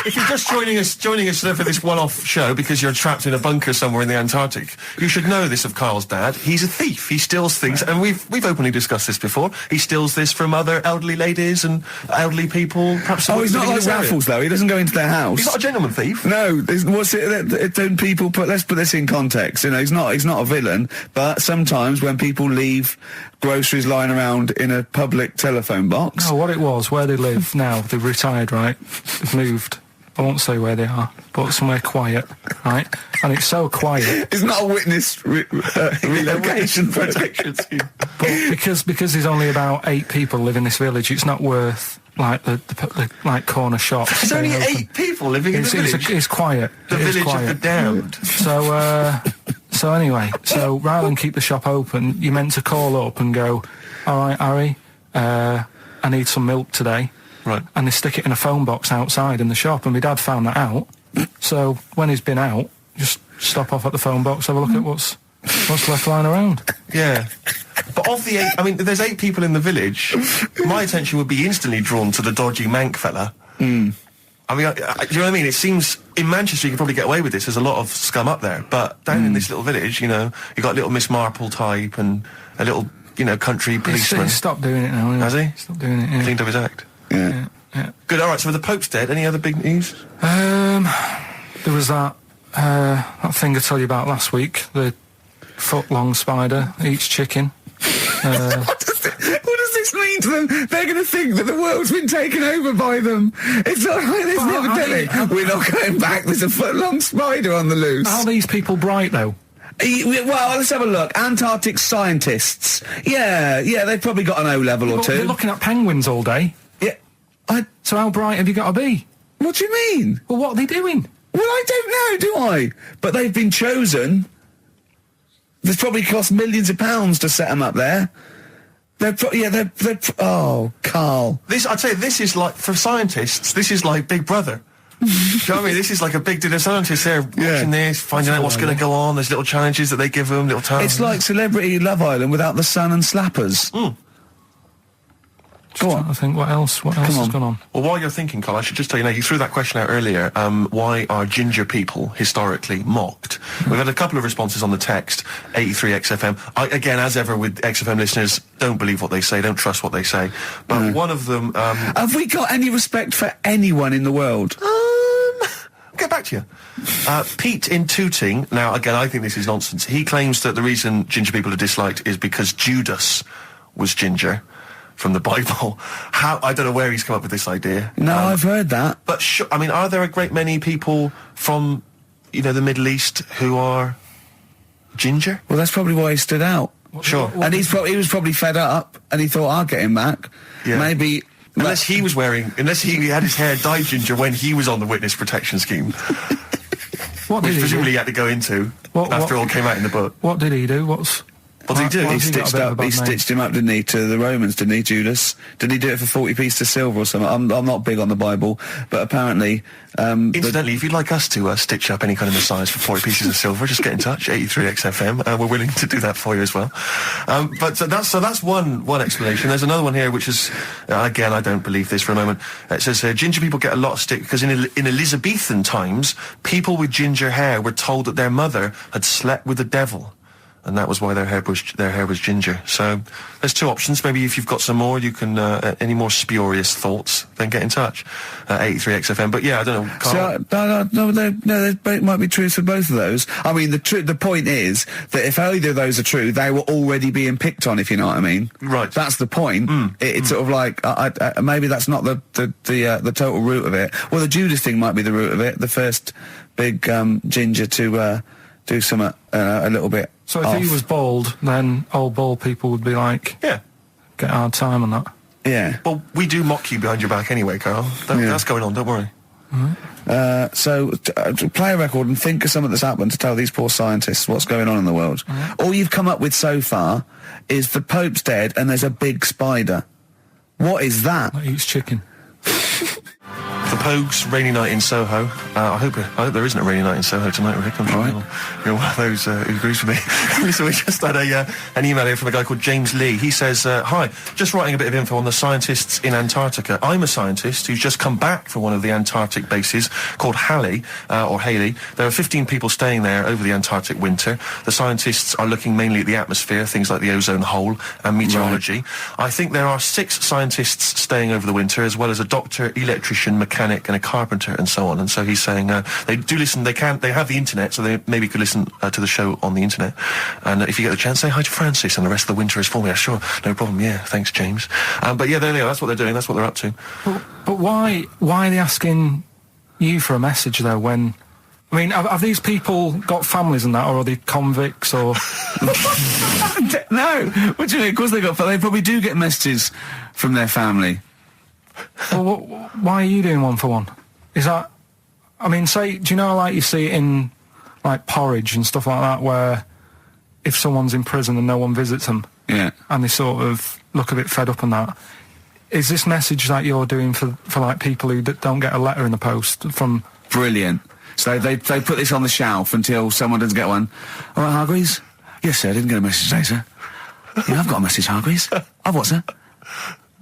If you're just joining us for this one-off show because you're trapped in a bunker somewhere in the Antarctic, you should know this of Carl's dad. He's a thief. He steals things, and we've openly discussed this before. He steals this from other elderly ladies and elderly people. Perhaps. Oh, he's not like Raffles though. He doesn't go into their house. He's not a gentleman thief. No. Don't people put? Let's put this in context. You know, he's not a villain. But sometimes when people leave groceries lying around in a public telephone box. No, what it was, where they live now, they've retired, right? They've moved. I won't say where they are, but somewhere quiet, right? And it's so quiet. It's not a witness relocation protection scheme. But because there's only about 8 people live in this village, it's not worth like the like corner shop. There's only 8 people living in the village. It's quiet. The village of the damned. So anyway, rather than keep the shop open, you're meant to call up and go, all right, Harry, I need some milk today. Right. And they stick it in a phone box outside in the shop, and my dad found that out. So when he's been out, just stop off at the phone box, have a look at what's left lying around. Yeah. But of the 8, I mean, there's 8 people in the village. My attention would be instantly drawn to the dodgy Manc fella. Mm. I mean, do you know what I mean? It seems in Manchester you can probably get away with this. There's a lot of scum up there, but down in this little village, you know, you got a little Miss Marple type and a little, you know, country policeman. He's stopped doing it now. Has he? Stopped doing it. Yeah. Cleaned up his act. Yeah. Good. All right. So the Pope's dead. Any other big news? There was that thing I told you about last week. The foot-long spider eats chicken. What does this mean to them? They're going to think that the world's been taken over by them. It's not like there's no telling. We're not going back. There's a foot-long spider on the loose. Are these people bright, though? Well, let's have a look. Antarctic scientists. Yeah, they've probably got an O-level or two. They're looking at penguins all day. Yeah. So how bright have you got to be? What do you mean? Well, what are they doing? Well, I don't know, do I? But they've been chosen. There's probably cost millions of pounds to set them up there. Oh, Carl. I'd say this is like, for scientists, this is like Big Brother. Do you know what I mean? This is like a big dinner. Scientists there watching this, finding out what's going to go on. There's little challenges that they give them, little tasks. It's like Celebrity Love Island without the sun and slappers. Mm. Go on. I think what else has gone on? Well, while you're thinking, Carl, I should just tell you now, you threw that question out earlier, why are ginger people historically mocked? We've had a couple of responses on the text, 83XFM. Again, as ever with XFM listeners, don't believe what they say, don't trust what they say. But one of them... have we got any respect for anyone in the world? I'll get back to you. Pete in Tooting, now, again, I think this is nonsense. He claims that the reason ginger people are disliked is because Judas was ginger. From the Bible. I don't know where he's come up with this idea. No, I've heard that. But I mean, are there a great many people from, you know, the Middle East who are ginger? Well, that's probably why he stood out. Sure. And he was probably fed up, and he thought, I'll get him back. Yeah. Maybe... Unless he had his hair dyed ginger when he was on the witness protection scheme. Which presumably he had to go into after all came out in the book. What did he do? What did he do? He stitched him up, didn't he, to the Romans, didn't he, Judas? Did he do it for 40 pieces of silver or something? I'm not big on the Bible, but apparently... Incidentally, if you'd like us to stitch up any kind of messiahs for 40 pieces of silver, just get in touch, 83XFM. We're willing to do that for you as well. But that's one explanation. There's another one here, which is, again, I don't believe this for a moment. It says, ginger people get a lot of stick because in Elizabethan times, people with ginger hair were told that their mother had slept with the devil. And that was why their hair was ginger. So there's 2 options. Maybe if you've got some more, you can any more spurious thoughts, then get in touch. 83XFM. But yeah, I don't know. Carl. No, there might be truth for both of those. I mean, the point is that if either of those are true, they were already being picked on. If you know what I mean. Right. That's the point. It's sort of like maybe that's not the total root of it. Well, the Judas thing might be the root of it. The first big ginger to do something a little bit. So if he was bald, then old bald people would be like, yeah, get a hard time on that. Yeah. Well, we do mock you behind your back anyway, Carl. That's going on, don't worry. So play a record and think of something that's happened to tell these poor scientists what's going on in the world. All you've come up with so far is the Pope's dead and there's a big spider. What is that? That eats chicken. The Pogues, Rainy Night in Soho. I hope there isn't a rainy night in Soho tonight, Rick. I'm sure you're one of those who agrees with me. So we just had an email here from a guy called James Lee. He says, hi, just writing a bit of info on the scientists in Antarctica. I'm a scientist who's just come back from one of the Antarctic bases called Halley, or Haley. There are 15 people staying there over the Antarctic winter. The scientists are looking mainly at the atmosphere, things like the ozone hole and meteorology. I think there are 6 scientists staying over the winter, as well as a doctor, electrician, mechanic and a carpenter and so on. And so he's saying they do listen, they have the internet, so they maybe could listen to the show on the internet. And if you get the chance, say hi to Francis, and the rest of the winter is for me. Sure, no problem. Yeah, thanks, James. But yeah, there they are. That's what they're doing. That's what they're up to. But why are they asking you for a message though? When I mean, have these people got families and that, or are they convicts, or? No, what do you mean? Of course they probably do get messages from their family. Well, why are you doing one for one? Is that? I mean, do you know, like you see it in like Porridge and stuff like that, where if someone's in prison and no one visits them, and they sort of look a bit fed up and that. Is this message that you're doing for like people who don't get a letter in the post from? Brilliant. So they put this on the shelf until someone doesn't get one. All right, Hargreaves? Yes, sir, I didn't get a message today, sir. Yeah, I've got a message, Hargreaves. I've what, sir?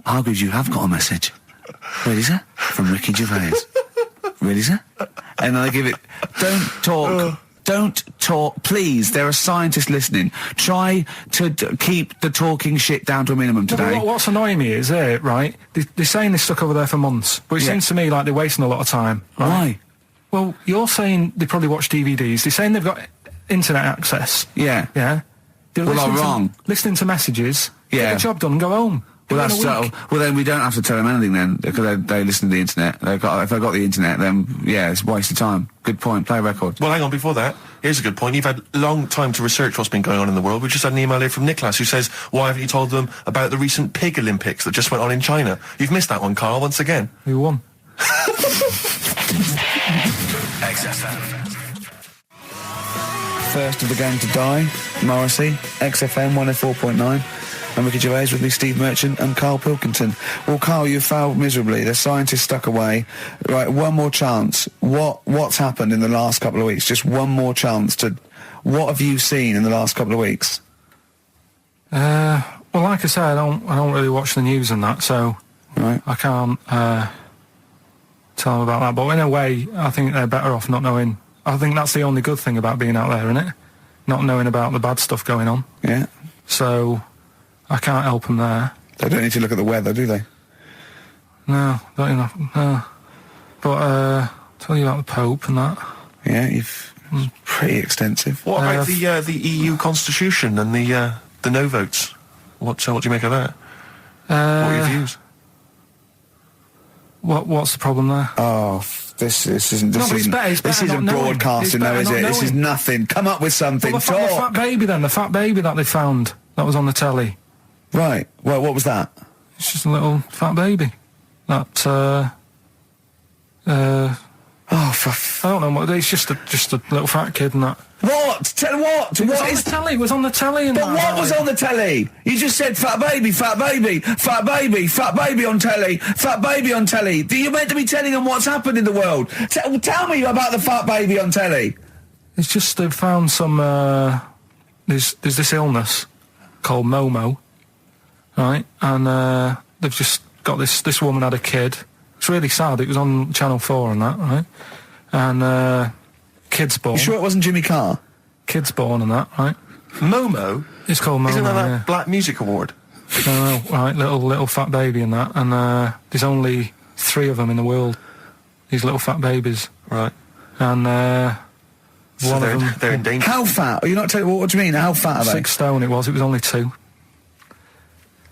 Hargreaves, you have got a message. Really, sir? From Ricky Gervais. Really, sir? And then they give it... Don't talk, please. There are scientists listening. Try to keep the talking shit down to a minimum today. No, what's annoying me is, right, they're saying this stuck over there for months, but it seems to me like they're wasting a lot of time. Right? Why? Well, you're saying they probably watch DVDs. They're saying they've got internet access. Yeah. Yeah? They're wrong. Listening to messages, get the job done and go home. Well, that's well, then we don't have to tell them anything then, because they listen to the internet. If they've got the internet, then, yeah, it's a waste of time. Good point. Play a record. Well, hang on, before that, here's a good point. You've had a long time to research what's been going on in the world. We just had an email here from Nicholas who says, why haven't you told them about the recent Pig Olympics that just went on in China? You've missed that one, Carl, once again. Who won? XFM. First of the gang to die, Morrissey, XFM 104.9. I'm Ricky Gervais, with me Steve Merchant and Karl Pilkington. Well, Karl, you failed miserably. The scientists stuck away. Right, one more chance. What's happened in the last couple of weeks? Just one more chance to... What have you seen in the last couple of weeks? Well, like I say, I don't really watch the news and that, so I can't tell them about that. But in a way, I think they're better off not knowing. I think that's the only good thing about being out there, isn't it? Not knowing about the bad stuff going on. Yeah. So... I can't help them there. They don't need to look at the weather, do they? No, don't enough. No. But tell you about the Pope and that. Yeah, it's pretty extensive. What about the EU Constitution and the no votes? What do you make of that? What are your views? What's the problem there? Oh, this isn't broadcasting, though, is it? This is nothing. Come up with something. Well, the fat baby that they found that was on the telly. Right. Well, what was that? It's just a little fat baby. That, I don't know what. It's just a little fat kid and that. What? Tell what? It was on the telly. And but what was on the telly? You just said fat baby, fat baby, fat baby, fat baby on telly, fat baby on telly. You're meant to be telling them what's happened in the world. Tell me about the fat baby on telly. It's just they've found some. There's this illness called Momo, right? And they've just got this woman had a kid. It's really sad. It was on Channel 4 and that, right? And kid's born. You sure it wasn't Jimmy Carr? Kid's born and that, right? Momo? It's called Momo. Isn't that Black Music Award? No, right, little fat baby and that. And there's only 3 of them in the world. These little fat babies. Right. And so one of them... They're in danger. How fat? Are you not telling... What do you mean? How fat are they? 6 stone it was only 2.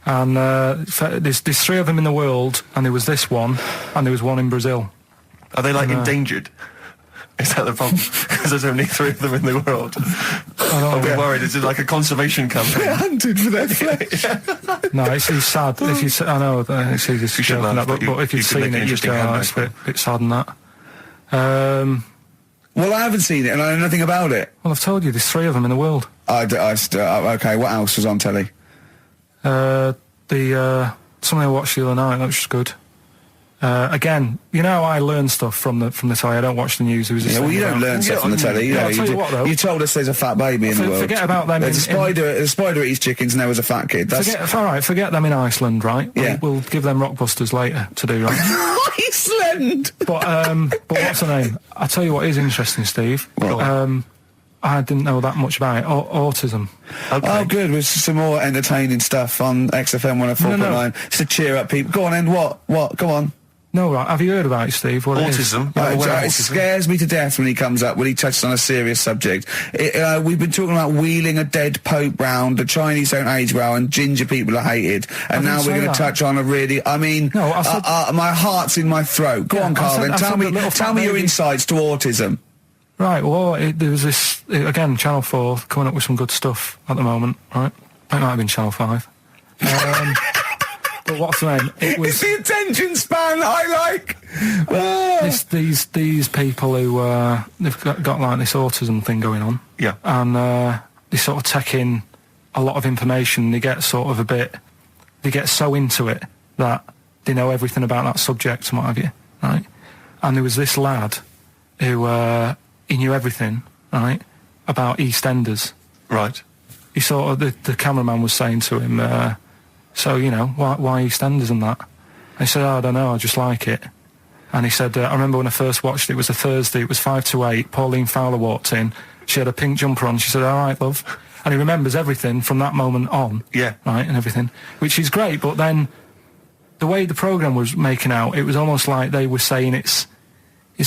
And there's 3 of them in the world, and there was this one, and there was one in Brazil. Are they, like, endangered? Is that the problem? Because there's only 3 of them in the world. I'll be worried. Is it like a conservation campaign? They're hunted for their flesh. No, it's sad. If you, I know, it's easy to joke that, but if you've seen it, you'd go, it's a bit sad and that. Well, I haven't seen it, and I know nothing about it. Well, I've told you, there's 3 of them in the world. Okay, what else was on telly? Something I watched the other night, that was just good. Again, you know, I learn stuff from the telly. I don't watch the news. Yeah, well, you don't learn stuff from the telly. I'll tell you what, though. You told us there's a fat baby in the world. Forget about them. There's a spider eats chickens, and there was a fat kid. Forget them in Iceland, right? Yeah. We'll give them Rockbusters later to do, right? Iceland! But what's the name? I'll tell you what is interesting, Steve. I didn't know that much about it. Autism. Okay. Oh, good. With some more entertaining stuff on XFM 104.9. No. Just to cheer up people. Go on, then. What? Go on. No, right. Have you heard about it, Steve? What autism? It scares me to death when he comes up, when he touches on a serious subject. We've been talking about wheeling a dead pope round, the Chinese don't age well, and ginger people are hated. And now we're going to touch on a really... I mean, my heart's in my throat. Go on, Carl, then. Tell me your insights to autism. Right, well, there was this... Again, Channel 4 coming up with some good stuff at the moment, right? It might have been Channel 5. But what's the name? It's the attention span that I like. Oh. These people who they've got like this autism thing going on. Yeah. And they sort of take in a lot of information. They get sort of they get so into it that they know everything about that subject and what have you, right? And there was this lad who he knew everything, right, about EastEnders. Right. He sort of the cameraman was saying to him. So, you know, why EastEnders and that? And he said, I don't know, I just like it. And he said, I remember when I first watched it was a Thursday, it was 5 to 8, Pauline Fowler walked in, she had a pink jumper on, she said, all right, love. And he remembers everything from that moment on. Yeah. Right, and everything, which is great, but then the way the programme was making out, it was almost like they were saying it's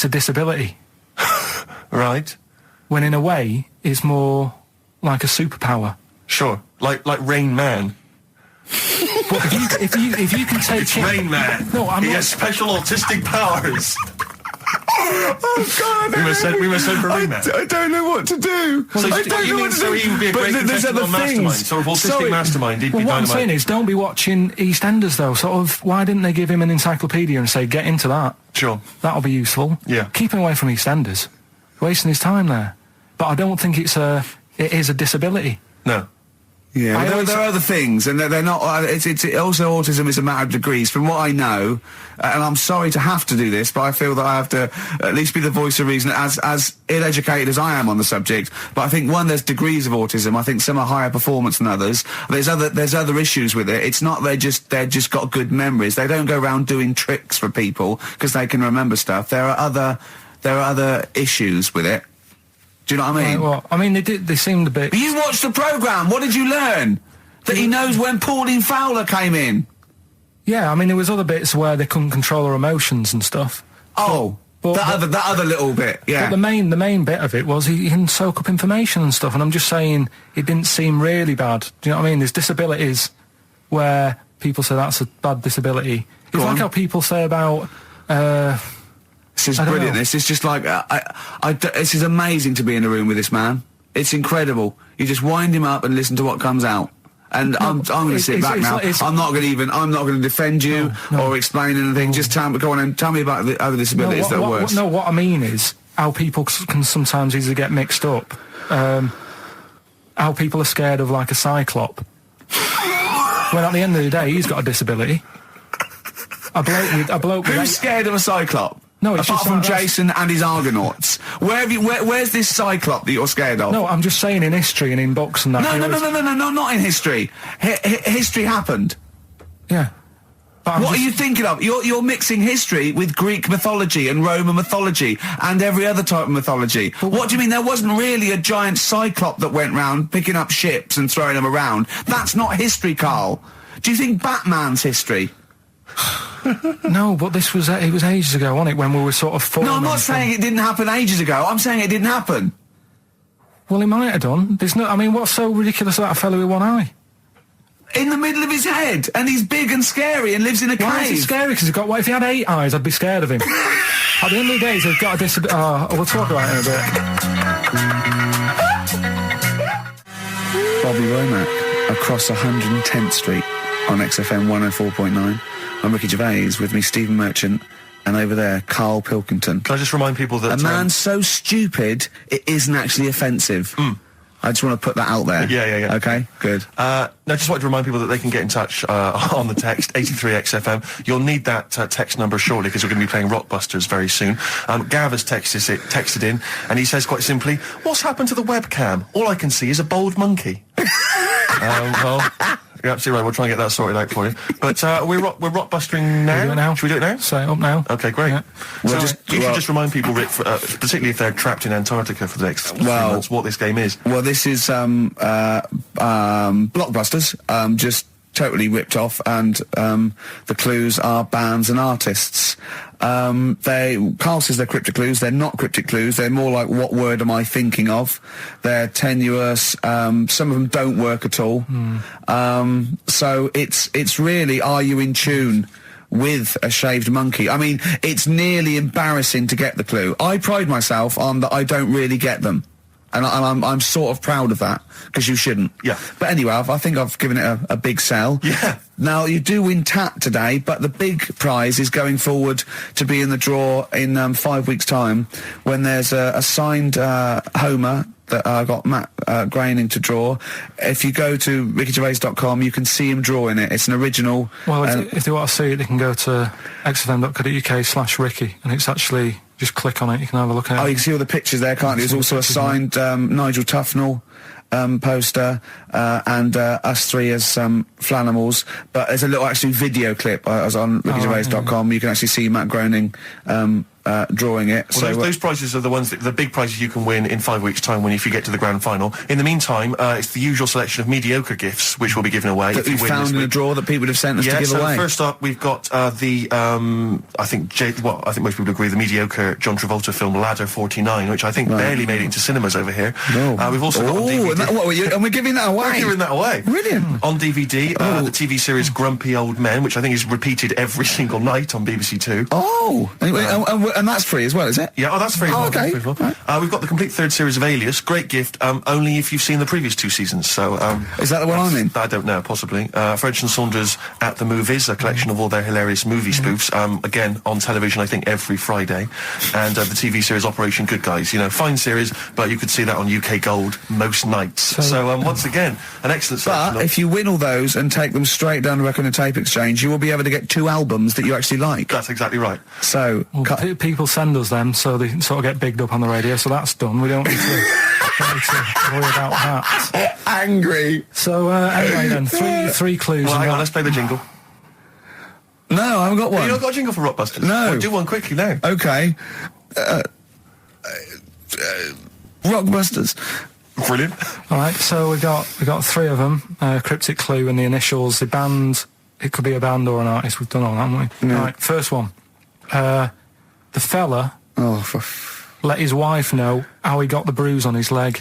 a disability. Right. When in a way, it's more like a superpower. Sure, like Rain Man. But if you can take it's Rain Man. No, he has special autistic powers. Oh God! We must send for Rain Man. I don't know what to do. So I don't know what to do. So he would be a great contestant on Mastermind. Sort of autistic Mastermind. He'd be what I'm saying is, don't be watching EastEnders though. Sort of, why didn't they give him an encyclopedia and say, get into that? Sure. That'll be useful. Yeah. Keep him away from EastEnders. Wasting his time there. But I don't think it is a disability. No. Yeah, there are other things, and they're not. It's also autism is a matter of degrees. From what I know, and I'm sorry to have to do this, but I feel that I have to at least be the voice of reason, as ill-educated as I am on the subject. But I think there's degrees of autism. I think some are higher performance than others. There's other issues with it. It's not they're just got good memories. They don't go around doing tricks for people because they can remember stuff. There are other issues with it. Do you know what I mean? Well, I mean, they seemed a bit... But you watched the programme, what did you learn? That he knows when Pauline Fowler came in? Yeah, I mean, there was other bits where they couldn't control their emotions and stuff. Oh, that other little bit, yeah. But the main bit of it was he can soak up information and stuff, and I'm just saying, it didn't seem really bad. Do you know what I mean? There's disabilities where people say that's a bad disability. It's like how people say about... This is brilliant. This is just like this is amazing to be in a room with this man. It's incredible. You just wind him up and listen to what comes out. And I'm going to sit back now. I'm not going to defend you or explain anything. Just go on and tell me about the other disabilities that are worse. What I mean is how people can sometimes easily get mixed up. How people are scared of like a cyclop. When at the end of the day, he's got a disability. A bloke with Who's scared of a cyclop? No, it's apart just from Jason and his Argonauts. Where's this cyclop that you're scared of? No, I'm just saying in history and in books and that. No, not in history. History happened. Yeah. What are you thinking of? You're mixing history with Greek mythology and Roman mythology and every other type of mythology. What do you mean there wasn't really a giant cyclop that went round picking up ships and throwing them around? That's not history, Carl. Do you think Batman's history? No, but it was ages ago, wasn't it, when we were sort of... No, I'm not saying it didn't happen ages ago. I'm saying it didn't happen. Well, it might have done. I mean, what's so ridiculous about a fellow with one eye? In the middle of his head, and he's big and scary and lives in a cave. Why is he scary? Because if he had 8 eyes, I'd be scared of him. At the end of the day, he's got a disability... we'll talk about it in a bit. Bobby Womack, across 110th Street on XFM 104.9. I'm Ricky Gervais, with me Stephen Merchant, and over there, Karl Pilkington. Can I just remind people that... A man so stupid, it isn't actually offensive. I just want to put that out there. Yeah. Okay, good. Now, just wanted to remind people that they can get in touch on the text, 83XFM. You'll need that text number shortly because we're going to be playing Rockbusters very soon. Gav has texted in, and he says quite simply, "What's happened to the webcam? All I can see is a bald monkey." Well, you're absolutely right. We'll try and get that sorted out for you. But we're rockbustering now. Should we do it now? Should we do it now? Set it up now. Okay, great. Yeah. So you should just remind people, Rick, particularly if they're trapped in Antarctica for the next 3 months, what this game is. Well, this is Blockbusters, just totally ripped off, and the clues are bands and artists. Carl says they're cryptic clues. They're not cryptic clues. They're more like, what word am I thinking of? They're tenuous. Some of them don't work at all. So it's really, are you in tune with a shaved monkey? I mean, it's nearly embarrassing to get the clue. I pride myself on that I don't really get them. And I'm sort of proud of that, because you shouldn't. Yeah. But anyway, I think I've given it a big sell. Yeah. Now, you do win Tat today, but the big prize is going forward to be in the draw in 5 weeks' time, when there's a signed Homer that I got Matt Groening to draw. If you go to rickygervais.com, you can see him drawing it. It's an original. Well, if they want to see it, they can go to xfm.co.uk/Ricky, and it's actually... Just click on it, you can have a look at it. Oh, you can see all the pictures there, can't you? There's also a signed Nigel Tufnell poster, and us three as Flanimals. But there's a little actually video clip. I was on rickygervais.com. You can actually see Matt Groening drawing it. Well, those prizes are the ones the big prizes you can win in 5 weeks' time if you get to the grand final. In the meantime, it's the usual selection of mediocre gifts which will be given away. That we found in a drawer that people have sent us to give away. First up, we've got I think most people agree, the mediocre John Travolta film Ladder 49, which I think barely made it into cinemas over here. No. We've also got on DVD. And we're giving that away. We're giving that away. Brilliant. On DVD, the TV series Grumpy Old Men, which I think is repeated every single night on BBC Two. Oh, and that's free as well, is it? Yeah, that's free as well. Okay. Right. We've got the complete third series of Alias. Great gift, only if you've seen the previous 2 seasons. So, is that the one I'm in? I don't know, possibly. French and Saunders at the Movies, a collection of all their hilarious movie spoofs. Again, on television, I think, every Friday. And the TV series Operation Good Guys. Fine series, but you could see that on UK Gold most nights. So once again, an excellent selection. But if you win all those and take them straight down to Record and Tape Exchange, you will be able to get 2 albums that you actually like. That's exactly right. So... people send us them, so they sort of get bigged up on the radio, so that's done. We don't need to worry about that. Angry. So, anyway then, three clues. Well, hang on, let's play the jingle. No, I haven't got one. You not got a jingle for Rockbusters? No. Well, do one quickly now. Okay. Rockbusters. Brilliant. All right, so we got 3 of them. Cryptic clue and the initials. The band, it could be a band or an artist. We've done all, haven't we? Yeah. All right, first one. The fella let his wife know how he got the bruise on his leg.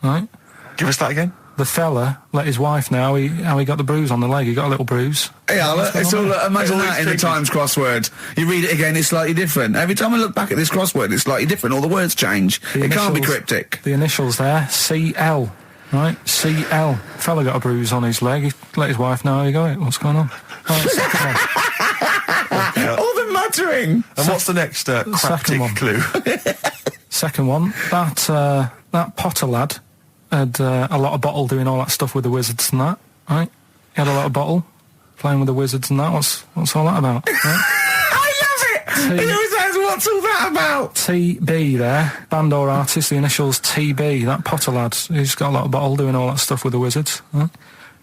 Right? Give us that again. The fella let his wife know how he got the bruise on the leg. He got a little bruise. Yeah, it's all, imagine that in the Times crossword. You read it again, it's slightly different. Every time I look back at this crossword, it's slightly different. All the words change. It can't be cryptic. The initials there, CL. Right? CL. Fella got a bruise on his leg. He let his wife know how he got it. What's going on? Right, second one. All the muttering. And what's the next cryptic clue? Second one. That Potter lad had a lot of bottle doing all that stuff with the wizards and that, right? He had a lot of bottle playing with the wizards and that. What's all that about? Right? I love it! He always says, what's all that about? TB there, band or artist, the initials TB, that Potter lad, he's got a lot of bottle doing all that stuff with the wizards. Right?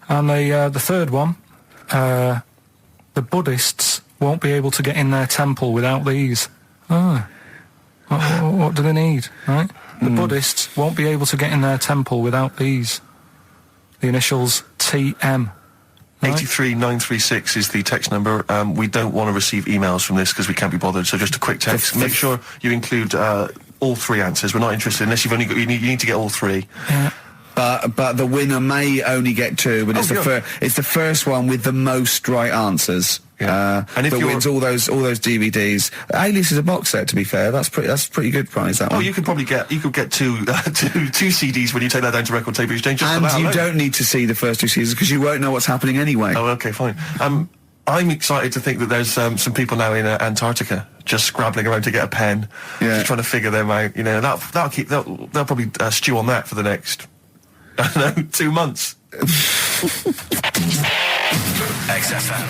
And the third one, the Buddhists won't be able to get in their temple without these. What do they need, right? The Buddhists won't be able to get in their temple without these. The initials TM. Right? 83936 is the text number. We don't want to receive emails from this because we can't be bothered, so just a quick text. Make sure you include all 3 answers. We're not interested unless you've only got, you need to get all 3. Yeah. But the winner may only get 2, but it's the first one with the most right answers. Yeah. And if that wins all those DVDs. Alias is a box set, to be fair. That's a pretty good prize, that one. Oh, you could get two CDs when you take that down to Record Tape Exchange. And you don't need to see the first 2 seasons because you won't know what's happening anyway. Oh, okay, fine. I'm excited to think that there's some people now in Antarctica just scrabbling around to get a pen, just trying to figure them out. You know, they'll probably stew on that for the next, I don't know, 2 months. XFM.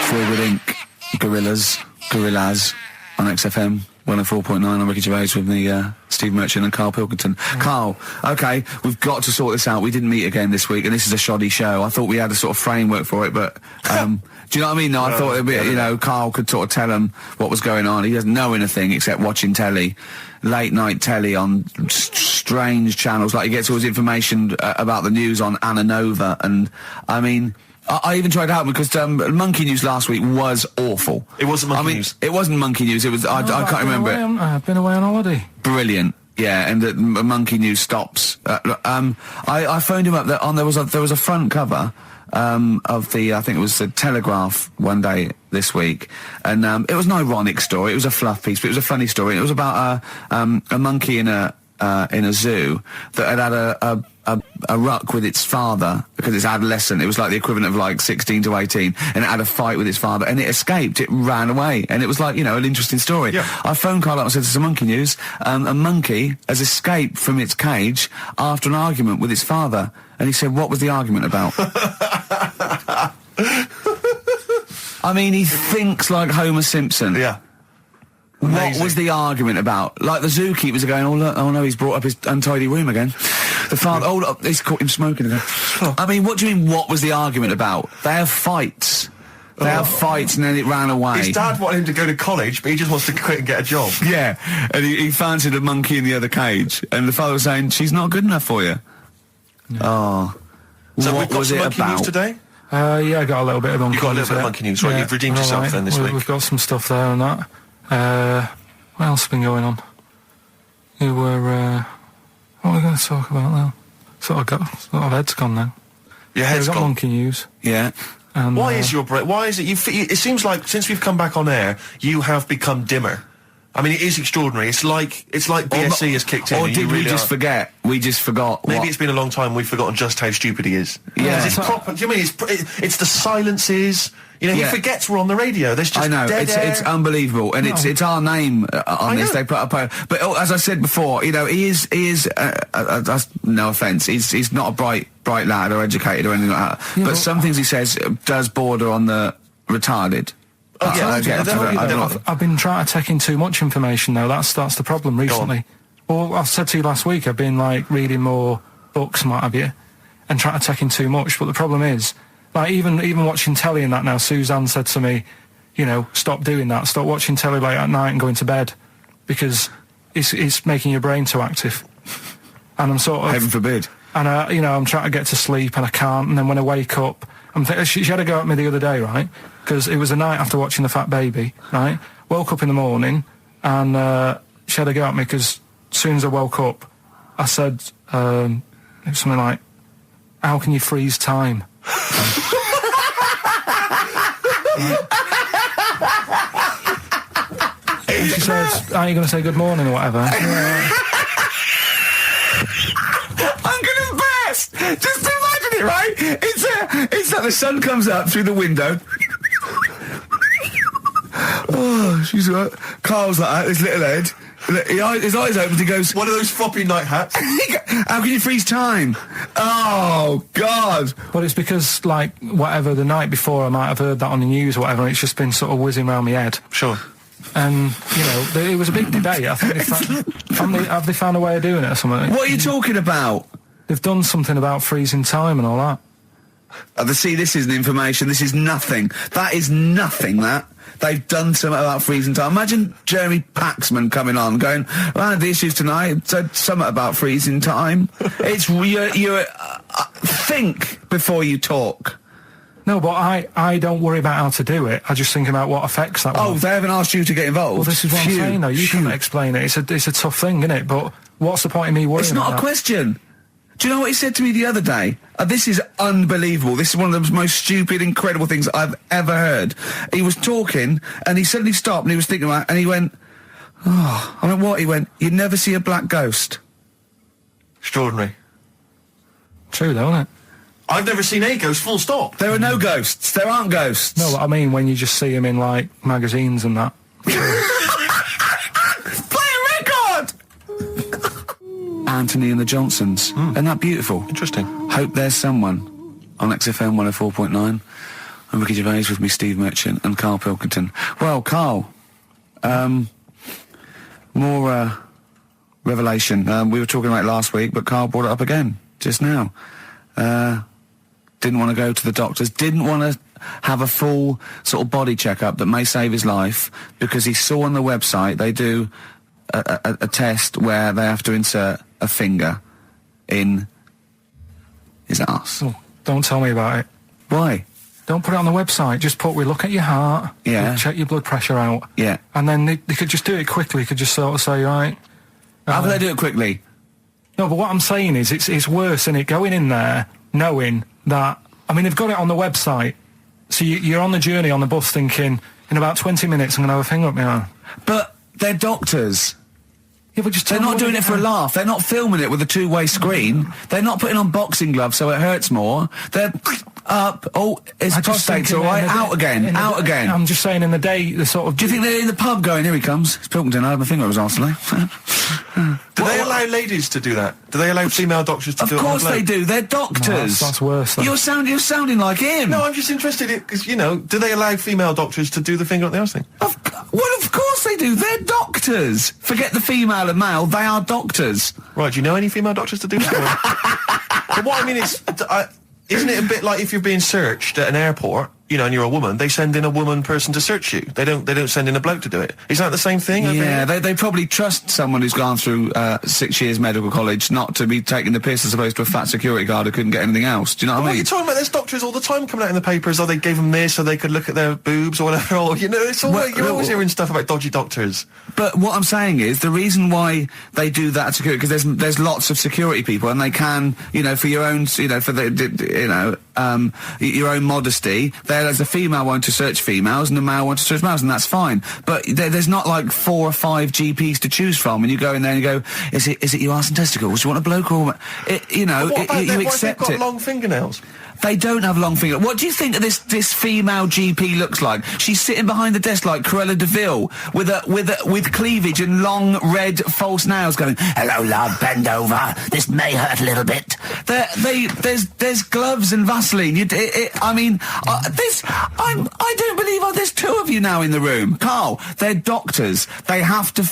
Forward Inc. Gorillas on XFM 104.9 on Ricky Gervais with me, Steve Merchant and Karl Pilkington. Karl, okay, we've got to sort this out. We didn't meet again this week, and this is a shoddy show. I thought we had a sort of framework for it, but do you know what I mean? No, I thought it'd be, you know, Karl could sort of tell him what was going on. He doesn't know anything except watching telly, late night telly on strange channels. Like, he gets all his information about the news on Anna Nova, and I mean, I even tried to help him because Monkey News last week was awful. It wasn't Monkey News. It wasn't Monkey News. It was I can't remember. I've been away on holiday. Brilliant. Yeah, and the Monkey News stops. I phoned him up. There was a front cover of the, I think it was the Telegraph one day this week, and it was an ironic story. It was a fluff piece, but it was a funny story. And it was about a monkey in a zoo that had a ruck with its father because it's adolescent. It was like the equivalent of like 16 to 18, and it had a fight with its father, and it escaped. It ran away, and it was like, you know, an interesting story. Yeah. I phoned Karl up and said, "This is Monkey News. A monkey has escaped from its cage after an argument with its father." And he said, "What was the argument about?" I mean, he thinks like Homer Simpson. Yeah. Amazing. What was the argument about? Like, the zookeepers are going, "Oh, look, oh no, he's brought up his untidy room again." The father, "Oh, look, he's caught him smoking again." I mean, what do you mean, what was the argument about? They have fights. They have fights, and then it ran away. His dad wanted him to go to college, but he just wants to quit and get a job. Yeah, and he fancied a monkey in the other cage, and the father was saying, "She's not good enough for you." No. Oh. So what we've got was some it Monkey about? News today? Yeah, I got a little bit of Monkey News. You got a little bit of Monkey News, right? You've redeemed yourself then this week. We've got some stuff there and that. What else has been going on? What are we going to talk about now? Sort of head's gone now. Your head's gone. gone. Monkey News. Yeah. And, why is your brain? Why is it? It seems like since we've come back on air, you have become dimmer. I mean, it is extraordinary. It's like BSC has kicked in. Or did we just forget? We just forgot. Maybe it's been a long time. We've forgotten just how stupid he is. Yeah. It's proper. Do you mean it's the silences? You know, he forgets we're on the radio. There's just I know, dead air. it's unbelievable, and it's our name on this. They put up but as I said before, you know, he is no offence, he's not a bright lad or educated or anything like that. Yeah, but some things he says does border on the retarded. I've been trying to take in too much information though. That's the problem recently. Well, I've said to you last week, I've been like reading more books and what have you, and trying to take in too much. But the problem is, like, even watching telly and that now, Suzanne said to me, you know, stop doing that. Stop watching telly late at night and going to bed, because it's making your brain too active. And I'm sort of... Heaven forbid. And, you know, I'm trying to get to sleep and I can't. And then when I wake up, she had a go at me the other day, right? Because it was the night after watching The Fat Baby, right? Woke up in the morning and she had a go at me because as soon as I woke up, I said it was something like, "How can you freeze time?" And she said, "Are you going to say good morning or whatever?" I'm gonna burst! Just imagine it, right? It's like the sun comes up through the window. Oh, she's right. Carl's like that, his little head. His eyes open, he goes, one of those floppy night hats. "How can you freeze time?" Oh, God. Well, it's because, like, whatever, the night before I might have heard that on the news or whatever, and it's just been sort of whizzing around my head. Sure. And, you know, it was a big debate. I think have they found a way of doing it or something? What are you talking about? They've done something about freezing time and all that. See, this isn't information. This is nothing. That is nothing, that. They've done something about freezing time. Imagine Jeremy Paxman coming on, going, "Well, the issues tonight said something about freezing time." It's you think before you talk. No, but I don't worry about how to do it. I just think about what effects that will. Oh, they haven't asked you to get involved? Well, this is what I'm saying, though. You can explain it. It's a tough thing, isn't it? But what's the point in me worrying? It's not a question. Do you know what he said to me the other day? This is unbelievable. This is one of the most stupid, incredible things I've ever heard. He was talking, and he suddenly stopped, and he was thinking about it, and he went, "Oh," I went, "What?" He went, "You'd never see a black ghost." Extraordinary. True, though, isn't it? I've never seen a ghost, full stop. There are no ghosts. There aren't ghosts. No, I mean when you just see them in, like, magazines and that. Play a record! Anthony and the Johnsons. Isn't that beautiful? Interesting. Hope There's Someone on XFM 104.9. I'm Ricky Gervais with me, Steve Merchant, and Karl Pilkington. Well, Karl, more revelation. We were talking about it last week, but Karl brought it up again just now. Didn't want to go to the doctors, didn't want to have a full sort of body checkup that may save his life, because he saw on the website they do a test where they have to insert a finger in his arse. Oh, don't tell me about it. Why? Don't put it on the website. Just put, we look at your heart. Yeah. We'll check your blood pressure out. Yeah. And then they could just do it quickly. Could just sort of say, right. How do they do it quickly? No, but what I'm saying is, it's worse, isn't it? Going in there, knowing that, I mean, they've got it on the website. So you're on the journey on the bus thinking, in about 20 minutes, I'm going to have a finger up my arm. But they're doctors. Yeah, but just they're not doing it for a laugh. They're not filming it with a two-way screen. They're not putting on boxing gloves so it hurts more. They're up. Oh, it's prostate's all right. Out again. Out again. I'm just saying, in the day, the sort of. Do you think they're in the pub going, here he comes? It's Pilkington. I had my finger up his arse today. Do they allow ladies to do that? Do they allow female doctors to do it? Of course they do. They're doctors. No, that's worse. You're sounding like him. No, I'm just interested because, you know, do they allow female doctors to do the finger up the arse thing? Well, of course they do. They're doctors. Forget the female and male. They are doctors. Right, do you know any female doctors to do that? But what I mean is, isn't it a bit like if you're being searched at an airport, you know, and you're a woman, they send in a woman person to search you. They don't send in a bloke to do it. Is that the same thing? Yeah, they probably trust someone who's gone through 6 years medical college not to be taking the piss as opposed to a fat security guard who couldn't get anything else. Do you know what I mean? You're talking about there's doctors all the time coming out in the papers, or they gave them this so they could look at their boobs or whatever, or, you know, it's all you're always hearing stuff about dodgy doctors. But what I'm saying is, the reason why they do that at security, because there's lots of security people, and they can, you know, for your own, you know, for the, you know, your own modesty, there's a female one to search females and a male one to search males, and that's fine. But there's not like 4 or 5 GPs to choose from, and you go in there and you go, is it your arse and testicles? Do you want a bloke or you know? You accept what if they've got it. long fingernails? They don't have long fingers. What do you think this female GP looks like? She's sitting behind the desk like Cruella de Vil with cleavage and long red false nails, going, "Hello, love, bend over. This may hurt a little bit." There's gloves and Vaseline. I mean, I don't believe there's 2 of you now in the room, Karl. They're doctors. They have to.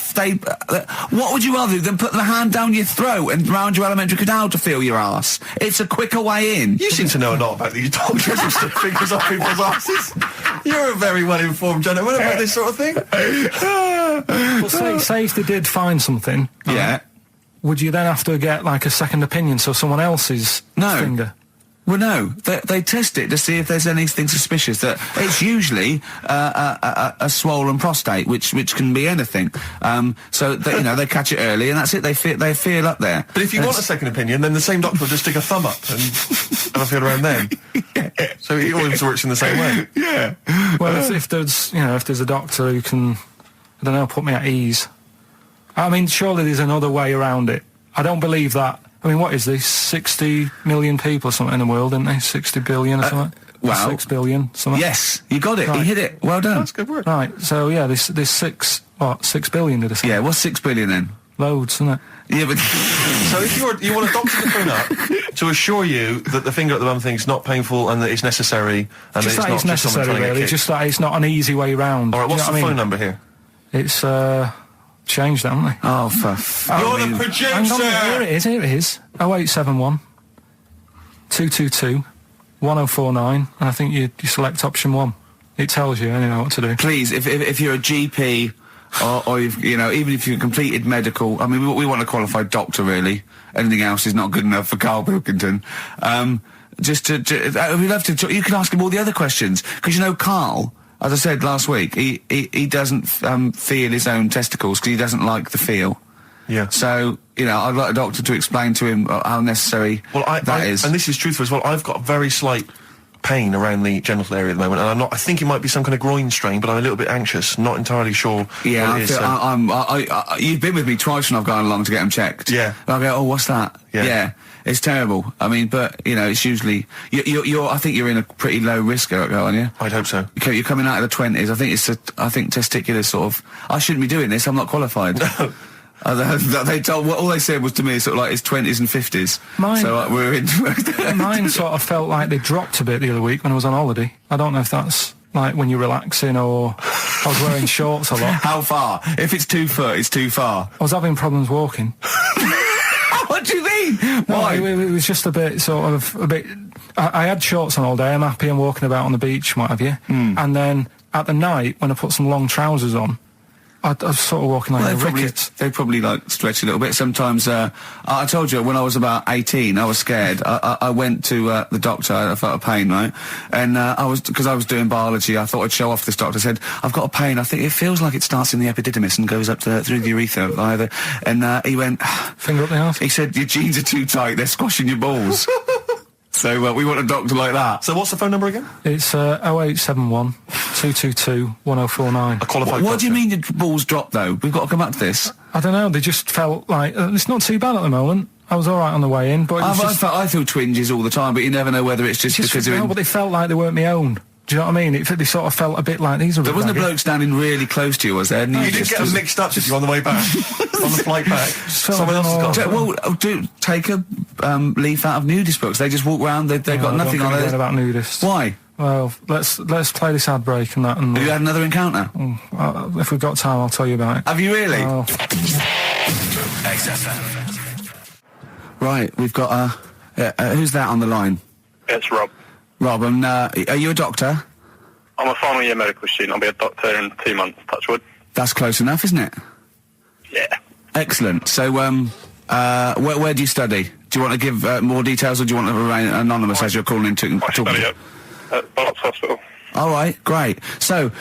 What would you rather do than put the hand down your throat and round your alimentary canal to feel your arse? It's a quicker way in. You seem to know a lot about these doctors who stick fingers up people's asses. You're a very well-informed gentleman about this sort of thing. Well, say if they did find something, yeah, would you then have to get like a second opinion, so someone else's finger? Well, no. They test it to see if there's anything suspicious. That it's usually a swollen prostate, which can be anything. So you know, they catch it early, and that's it. They feel up there. But if you want a second opinion, then the same doctor will just stick a thumb up and have a feel around then. Yeah. So it always works in the same way. Yeah. Well, if there's a doctor who can, I don't know, put me at ease. I mean, surely there's another way around it. I don't believe that. I mean, what is this? 60 million people or something in the world, isn't they? 60 billion or something? Wow. 6 billion, something? Yes, you got it. Right. You hit it. Well done. That's good work. Right, so yeah, there's 6 billion, did I say? Yeah, what's 6 billion then? Loads, isn't it? Yeah, but... So if you want a doctor to phone up to assure you that the finger at the bum thing's not painful and that it's necessary, and just that it's not necessary, just someone trying to get just that it's not an easy way round. All right, what's the phone number here? It's, changed, haven't they? Oh, You're the producer! Hang on, here it is. 0871 222 1049, and I think you select option 1. It tells you anyway what to do. Please, if you're a GP, or you know, even if you've completed medical, I mean, we want a qualified doctor, really. Anything else is not good enough for Karl Pilkington. We'd love to. You can ask him all the other questions, because you know, Karl, as I said last week, he doesn't feel his own testicles because he doesn't like the feel. Yeah. So, you know, I'd like a doctor to explain to him how necessary that is. And this is truthful as well. I've got very slight pain around the genital area at the moment, and I think it might be some kind of groin strain, but I'm a little bit anxious, not entirely sure Yeah, what it is. you've been with me twice when I've gone along to get them checked. Yeah. And I go, oh, what's that? Yeah. It's terrible. I mean, but, you know, it's usually... I think you're in a pretty low risk, aren't you? I'd hope so. You're coming out of the 20s. I think testicular sort of... I shouldn't be doing this, I'm not qualified. No. All they said was to me sort of like it's 20s and 50s. We're in... Mine sort of felt like they dropped a bit the other week when I was on holiday. I don't know if that's like when you're relaxing or I was wearing shorts a lot. How far? If it's 2 foot, it's too far. I was having problems walking. What do you mean? Why? No, it was just a bit I had shorts on all day. I'm happy. I'm walking about on the beach, what have you. And then at the night, when I put some long trousers on, I was sort of walking like a ricket. They probably like stretch a little bit. Sometimes, I told you when I was about 18, I was scared. I went to the doctor. I felt a pain, right? And because I was doing biology, I thought I'd show off this doctor. I said, I've got a pain. I think it feels like it starts in the epididymis and goes up through the urethra either. And he went, finger up the arse. He said, your jeans are too tight. They're squashing your balls. So we want a doctor like that. So what's the phone number again? It's 0871 222 1049. A qualified What do you mean your balls dropped, though? We've got to come back to this. I don't know. They just felt like... it's not too bad at the moment. I was all right on the way in, but... I feel twinges all the time, but you never know whether it's just because they're... No, but they felt like they weren't my own. Do you know what I mean? They sort of felt a bit like these are... There wasn't a bloke standing really close to you, was there? No, you didn't get them mixed up, did you, on the way back? On the flight back? Someone else has got... Well, take a leaf out of nudist books. They just walk around, they've got nothing on it. About nudists. Why? Well, let's play this ad break and that. And have you had another encounter? If we've got time, I'll tell you about it. Have you really? XFM. Right, we've got who's that on the line? It's Rob. Rob, and are you a doctor? I'm a final year medical student. I'll be a doctor in 2 months, touch wood. That's close enough, isn't it? Yeah. Excellent. So, where do you study? Do you want to give more details, or do you want to remain anonymous as you're calling in to I study at Barts Hospital. All right, great. So,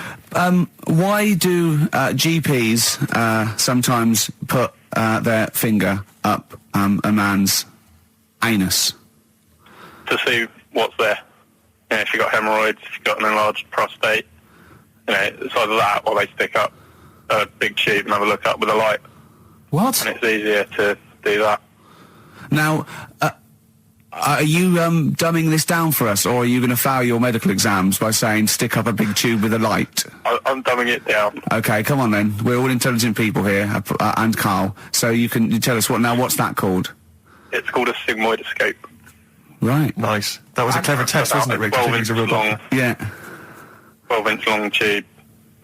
why do GPs sometimes put their finger up a man's anus? To see what's there. You know, if you've got hemorrhoids, if you've got an enlarged prostate, you know, it's either that or they stick up a big tube and have a look up with a light. What? And it's easier to do that. Now, are you dumbing this down for us, or are you going to fail your medical exams by saying stick up a big tube with a light? I'm dumbing it down. Okay, come on then. We're all intelligent people here, and Carl. So you tell us what's that called? It's called a sigmoidoscope. Right. Nice. That was a clever test, wasn't it, Rick? 12-inch long. Yeah. 12-inch long tube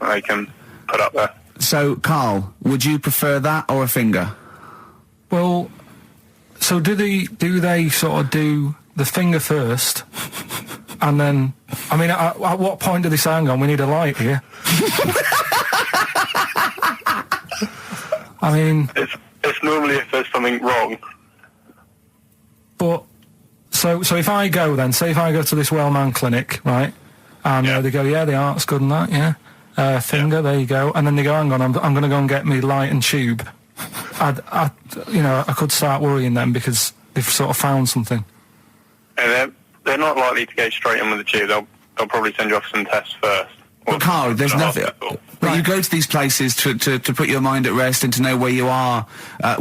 they can put up there. So, Carl, would you prefer that or a finger? Well, so do they sort of do the finger first, and then, I mean, at what point do they say, hang on, we need a light here? I mean... It's normally if there's something wrong. But, so if I go then, say if I go to this well-man clinic, right, and they go, yeah, the art's good and that, yeah, finger, there you go, and then they go, hang on, I'm going to go and get me light and tube. I could start worrying them because they've sort of found something. And they're not likely to go straight in with the tube. They'll probably send you off some tests first. But Carl, there's nothing. But you go to these places to put your mind at rest and to know where you are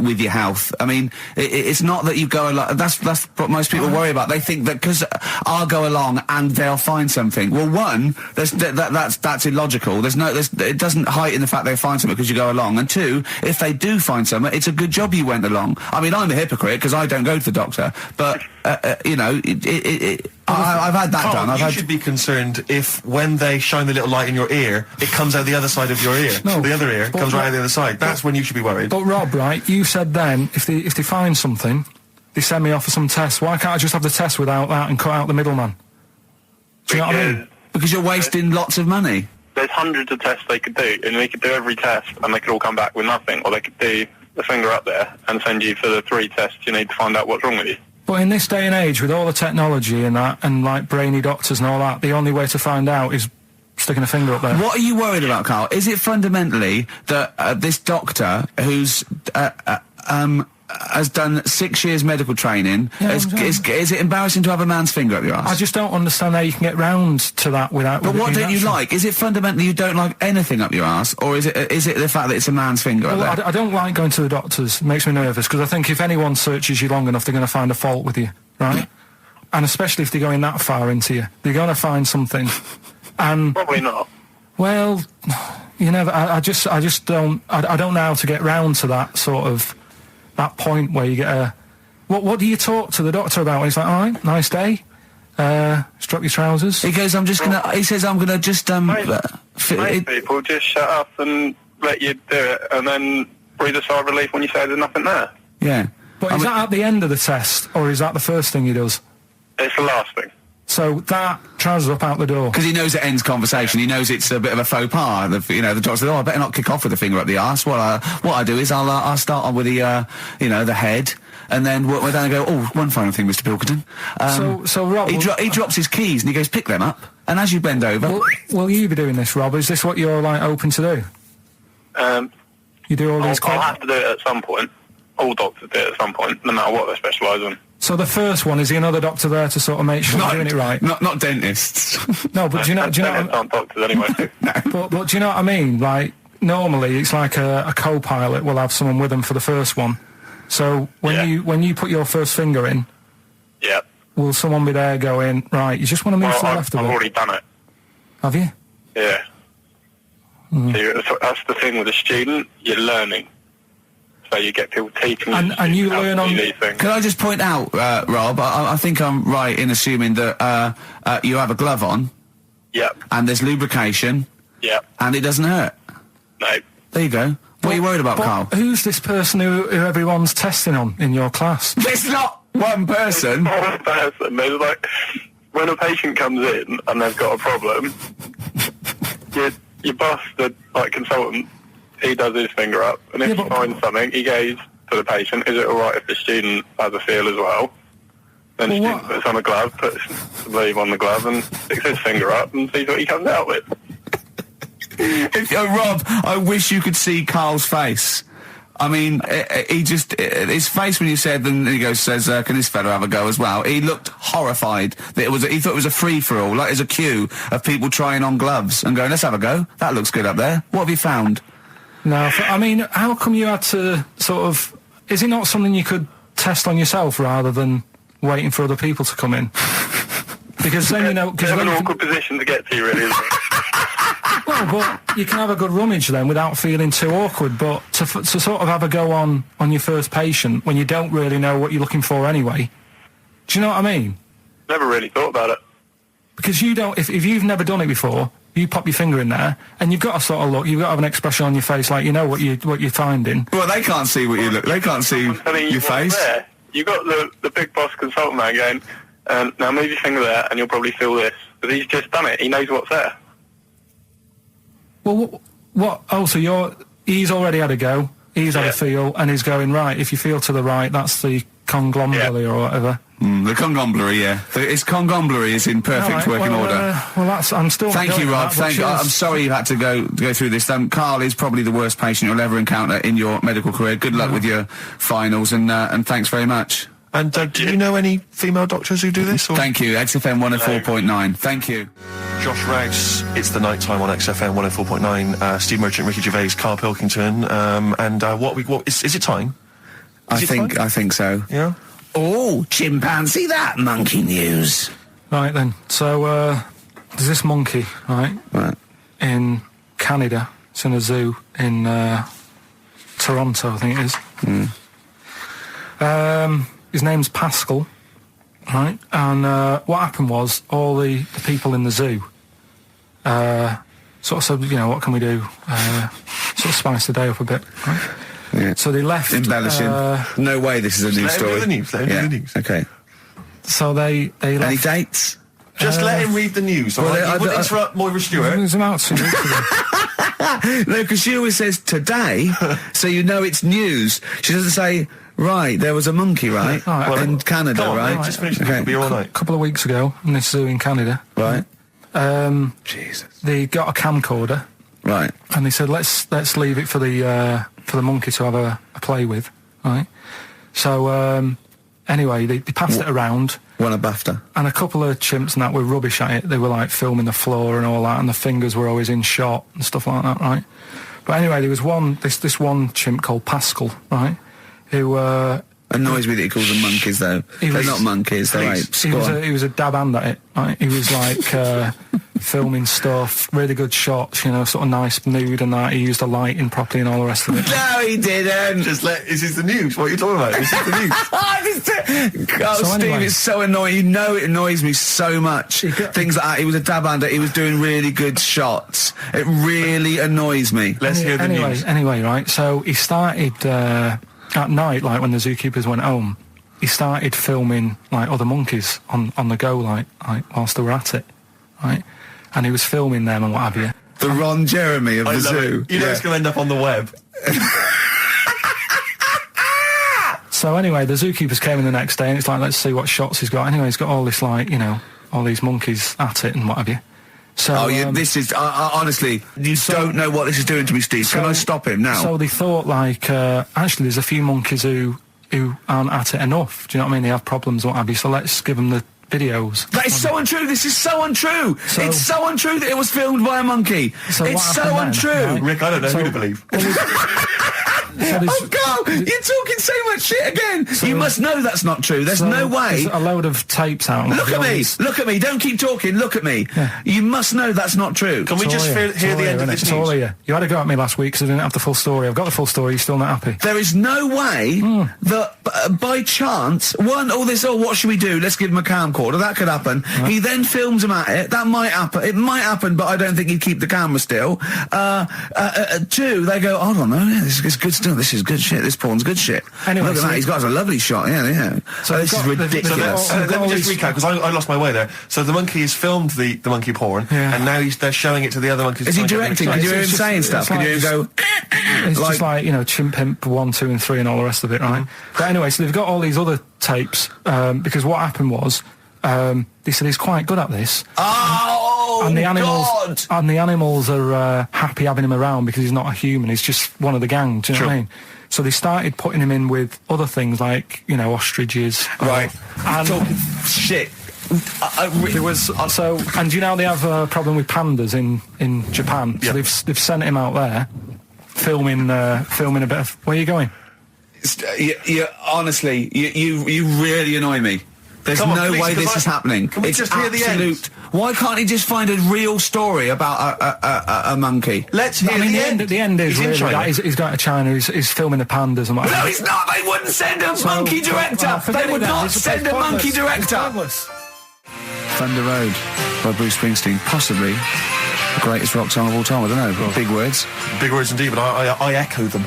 with your health. I mean, it's not that you go along. That's what most people worry about. They think that because I'll go along and they'll find something. Well, one, that's illogical. It doesn't heighten the fact they find something because you go along. And two, if they do find something, it's a good job you went along. I mean, I'm a hypocrite because I don't go to the doctor, but I've had that done. You should be concerned if when they shine the little light in your ear, it comes out the other side of your ear. No, the other ear comes right out the other side. That's when you should be worried. But Rob, right, you said then, if they find something, they send me off for some tests. Why can't I just have the test without that and cut out the middleman? Do you know what I mean? Because you're wasting lots of money. There's hundreds of tests they could do, and they could do every test, and they could all come back with nothing. Or they could do the finger up there and send you for the 3 tests you need to find out what's wrong with you. But in this day and age, with all the technology and that, and like brainy doctors and all that, the only way to find out is sticking a finger up there. What are you worried about, Carl? Is it fundamentally that this doctor who's has done 6 years medical training. Is it embarrassing to have a man's finger up your ass? I just don't understand how you can get round to that without... But what don't you like? Is it fundamentally you don't like anything up your ass, or is it the fact that it's a man's finger up there? I don't like going to the doctors. It makes me nervous, because I think if anyone searches you long enough, they're going to find a fault with you, right? And especially if they're going that far into you. They're going to find something. And... Probably not. Well, you know, I just don't... I don't know how to get round to that sort of... that point where you get a... What do you talk to the doctor about? He's like, all right, nice day. Strap your trousers. He goes, he says, I'm gonna just, Most people just shut up and let you do it, and then breathe a sigh of relief when you say there's nothing there. Yeah. But is that at the end of the test, or is that the first thing he does? It's the last thing. So that trousers up out the door. Because he knows it ends conversation. He knows it's a bit of a faux pas. The doctor says, "Oh, I better not kick off with the finger up the arse." What I do is I'll start on with the the head, and then we're down and go. Oh, one final thing, Mr. Pilkington. So Rob, he drops his keys and he goes, "Pick them up." And as you bend over, will you be doing this, Rob? Is this what you're like open to do? You do all these. I'll have to do it at some point. All doctors do it at some point, no matter what they specialise in. So the first one, is he another doctor there to sort of make sure you're doing it right? Not dentists. No, but do you know? Aren't doctors anyway? No. But do you know what I mean? Like normally, it's like a co-pilot will have someone with them for the first one. So when you put your first finger in, will someone be there going, right? You just want to move to the left of it? I've already done it. Have you? Yeah. So that's the thing with a student. You're learning. So you get people teaching and you learn on these things. Can I just point out, Rob, I think I'm right in assuming that you have a glove on. Yep. And there's lubrication. Yep. And it doesn't hurt. No. There you go. What are you worried about, Carl? Who's this person who everyone's testing on in your class? There's not one person. One person. There's like, when a patient comes in and they've got a problem, your boss, the consultant, he does his finger up, and if he finds something, he goes to the patient, is it alright if the student has a feel as well? Then the student puts on a glove, puts the sleeve on the glove, and sticks his finger up and sees what he comes out with. Rob, I wish you could see Carl's face. I mean, his face when you said, then he says, can this fella have a go as well? He looked horrified. That he thought it was a free-for-all, like there's a queue of people trying on gloves and going, let's have a go. That looks good up there. What have you found? No, I mean, how come you had to sort of... Is it not something you could test on yourself rather than waiting for other people to come in? Because then, you know... It's an awkward position to get to, really, isn't it? Well, but you can have a good rummage then without feeling too awkward, but to sort of have a go on your first patient when you don't really know what you're looking for anyway, do you know what I mean? Never really thought about it. Because you don't... If you've never done it before... You pop your finger in there, and you've got to sort of look. You've got to have an expression on your face, like you know what you're finding. Well, they can't see what you look. They can't see your face. There. You got the big boss consultant man going. Now move your finger there, and you'll probably feel this. But he's just done it. He knows what's there. Well, what? Oh, so he's already had a go. He's had a feel, and he's going right. If you feel to the right, that's the conglomerate or whatever. The conglomerate, yeah. Its conglomerate is in perfect working order. I'm still. Thank you, Rob. I'm sorry you had to go through this. Carl is probably the worst patient you'll ever encounter in your medical career. Good luck with your finals, and thanks very much. And do you know any female doctors who do this? Or? Thank you. XFM 104.9. Thank you. Josh Rags, it's the night time on XFM 104.9. Steve Merchant, Ricky Gervais, Karl Pilkington, and what is it time? I think so. Yeah. Oh, chimpanzee, that monkey news. Right then. So there's this monkey, right? In Canada. It's in a zoo in Toronto, I think it is. His name's Pascal, right? And what happened was all the people in the zoo sort of said, you know, what can we do? Sort of spice the day up a bit, right? Yeah. So they left... Embellishing. No way this is a news story. Let him read the news. Okay. So they left... Any dates? Just let him read the news, all right? You wouldn't interrupt Moira Stewart. There's about to. No, because she always says today, so you know it's news. She doesn't say, right, there was a monkey, right? In Canada, right? Just finish the beer all night. A couple of weeks ago, in this zoo in Canada. Right. Jesus. They got a camcorder. Right. And they said, let's leave it for the monkey to have a play with, right? So, anyway, they passed it around. Won a BAFTA. And a couple of chimps and that were rubbish at it. They were like filming the floor and all that, and the fingers were always in shot and stuff like that, right? But anyway, there was this one chimp called Pascal, right? Who, annoys me that he calls them monkeys, though. They're not monkeys, they're apes. He was a dab hand at it, right? He was like filming stuff, really good shots, you know, sort of nice nude and that. He used the lighting properly and all the rest of it. No, he didn't. Is this the news? What are you talking about? Is this the news? Steve, anyway. it's so annoying. You know it annoys me so much. Things like that. He was a dab hand. He was doing really good shots. It really annoys me. Let's hear the news. Anyway, right, so he started... at night, like when the zookeepers went home, he started filming like other monkeys on the go, like whilst they were at it, right? And he was filming them and what have you. The Ron Jeremy of the zoo. You know it's going to end up on the web. So anyway, the zookeepers came in the next day, and it's like, let's see what shots he's got. Anyway, he's got all this like, you know, all these monkeys at it and what have you. So, this is honestly, you don't know what this is doing to me, Steve. Can I stop him now? So they thought, like, actually, there's a few monkeys who aren't at it enough. Do you know what I mean? They have problems, what have you? So let's give them the videos. That is so untrue. This is so untrue. It's so untrue that it was filmed by a monkey. It's so untrue. Right? Rick, I don't know who to believe. Oh, God, you're talking so much shit again. You must know that's not true. There's no way. There's a load of tapes out. Look at me. Don't keep talking. Look at me. Yeah. You must know that's not true. Can we just hear the end of this news? It's all here. You had a go at me last week because I didn't have the full story. I've got the full story. You're still not happy. There is no way that by chance, what should we do? Let's give him a camcorder. That could happen. Right. He then films him at it. That might happen. It might happen, but I don't think he'd keep the camera still. Two, they go, I don't know. Yeah, this is good stuff. This is good shit. This porn's good shit. Anyway, look at that. He's got a lovely shot. Yeah. So this is ridiculous. Let me just recap, because I lost my way there. So the monkey has filmed the monkey porn, and now they're showing it to the other monkeys. Is he directing? Can you hear him saying stuff? Can you hear him go... It's just like, you know, Chimp Pimp 1, 2 and 3 and all the rest of it, right? But anyway, so they've got all these other tapes, because what happened was, they said he's quite good at this. And the animals are happy having him around because he's not a human, he's just one of the gang, do you know what I mean? So they started putting him in with other things like, you know, ostriches. Right. And talking shit. There was and you know they have a problem with pandas in Japan. So they've sent him out there, filming a bit of. Where are you going? Honestly, you really annoy me. There's no way this is happening. Can we just hear the end? Why can't he just find a real story about a monkey? Let's hear the end. The end is really that he's going to China. He's filming the pandas and what. No, he's not. They wouldn't send a monkey director. They would not send a monkey director. Thunder Road by Bruce Springsteen, possibly the greatest rock song of all time. I don't know. Big words. Big words indeed, but I echo them.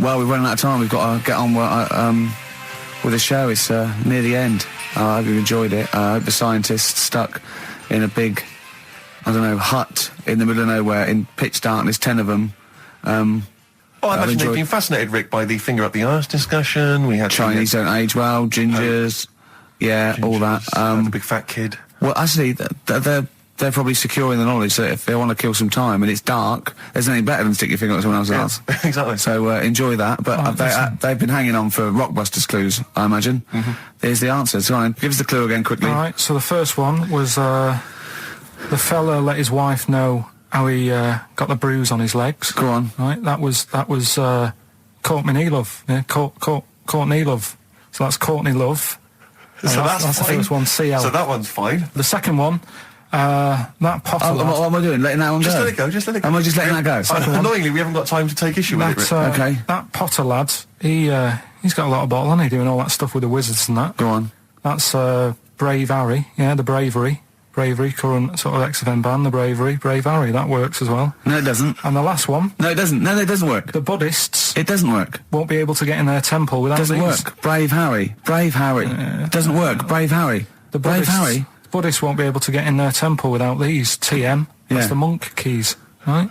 Well, we're running out of time. We've got to get on with the show. It's near the end. I hope you enjoyed it. I hope the scientists stuck in a big, hut in the middle of nowhere in pitch darkness, 10 of them. I imagine they've been fascinated, Rick, by the finger up the arse discussion. We had Chinese don't age well, gingers, all that. The big fat kid. Well, actually, they're probably securing the knowledge that if they want to kill some time and it's dark, there's nothing better than stick your finger up someone else's arse. Exactly. So enjoy that. But they've been hanging on for Rockbusters clues, I imagine. There's the answer. So give us the clue again quickly. All right. So the first one was the fella let his wife know how he got the bruise on his legs. Go on. Right. That was Courtney Love. Yeah. Courtney Love. So that's Courtney Love. So that's the first one. CL. So that one's fine. The second one. That Potter lad. What am I doing? Letting that one go? Just let it go. Am I just letting that go? Annoyingly, we haven't got time to take issue with it, Rick. Okay. That Potter lad, he's got a lot of bottle, hasn't he, doing all that stuff with the wizards and that. Go on. That's Brave Harry, the Bravery, current sort of XFM band, the Brave Harry, that works as well. No, it doesn't. And the last one. No, it doesn't. No, it doesn't work. The Buddhists. It doesn't work. Won't be able to get in their temple without these. Doesn't work. Brave Harry. Doesn't work. Brave Harry. The Buddhists won't be able to get in their temple without these. TM. That's the monk keys, right?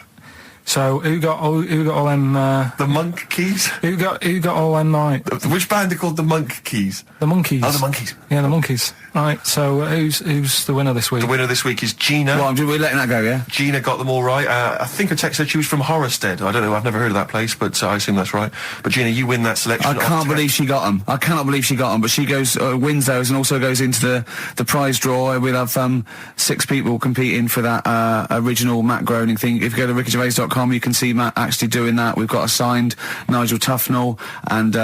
So who got all them? The monk keys. Who got all them? Right? Which band are called the Monk Keys? The Monkeys. Oh, the Monkeys. Yeah, the Monkeys. Right, so who's the winner this week? The winner this week is Gina. Well, we're letting that go, yeah? Gina got them all right. I think a text said she was from Horrorstead. I don't know, I've never heard of that place, but I assume that's right. But Gina, you win that selection. I can't believe she got them. I cannot believe she got them. But she wins those and also goes into the prize draw. We'll have 6 people competing for that original Matt Groening thing. If you go to rickygervais.com, you can see Matt actually doing that. We've got a signed Nigel Tufnell and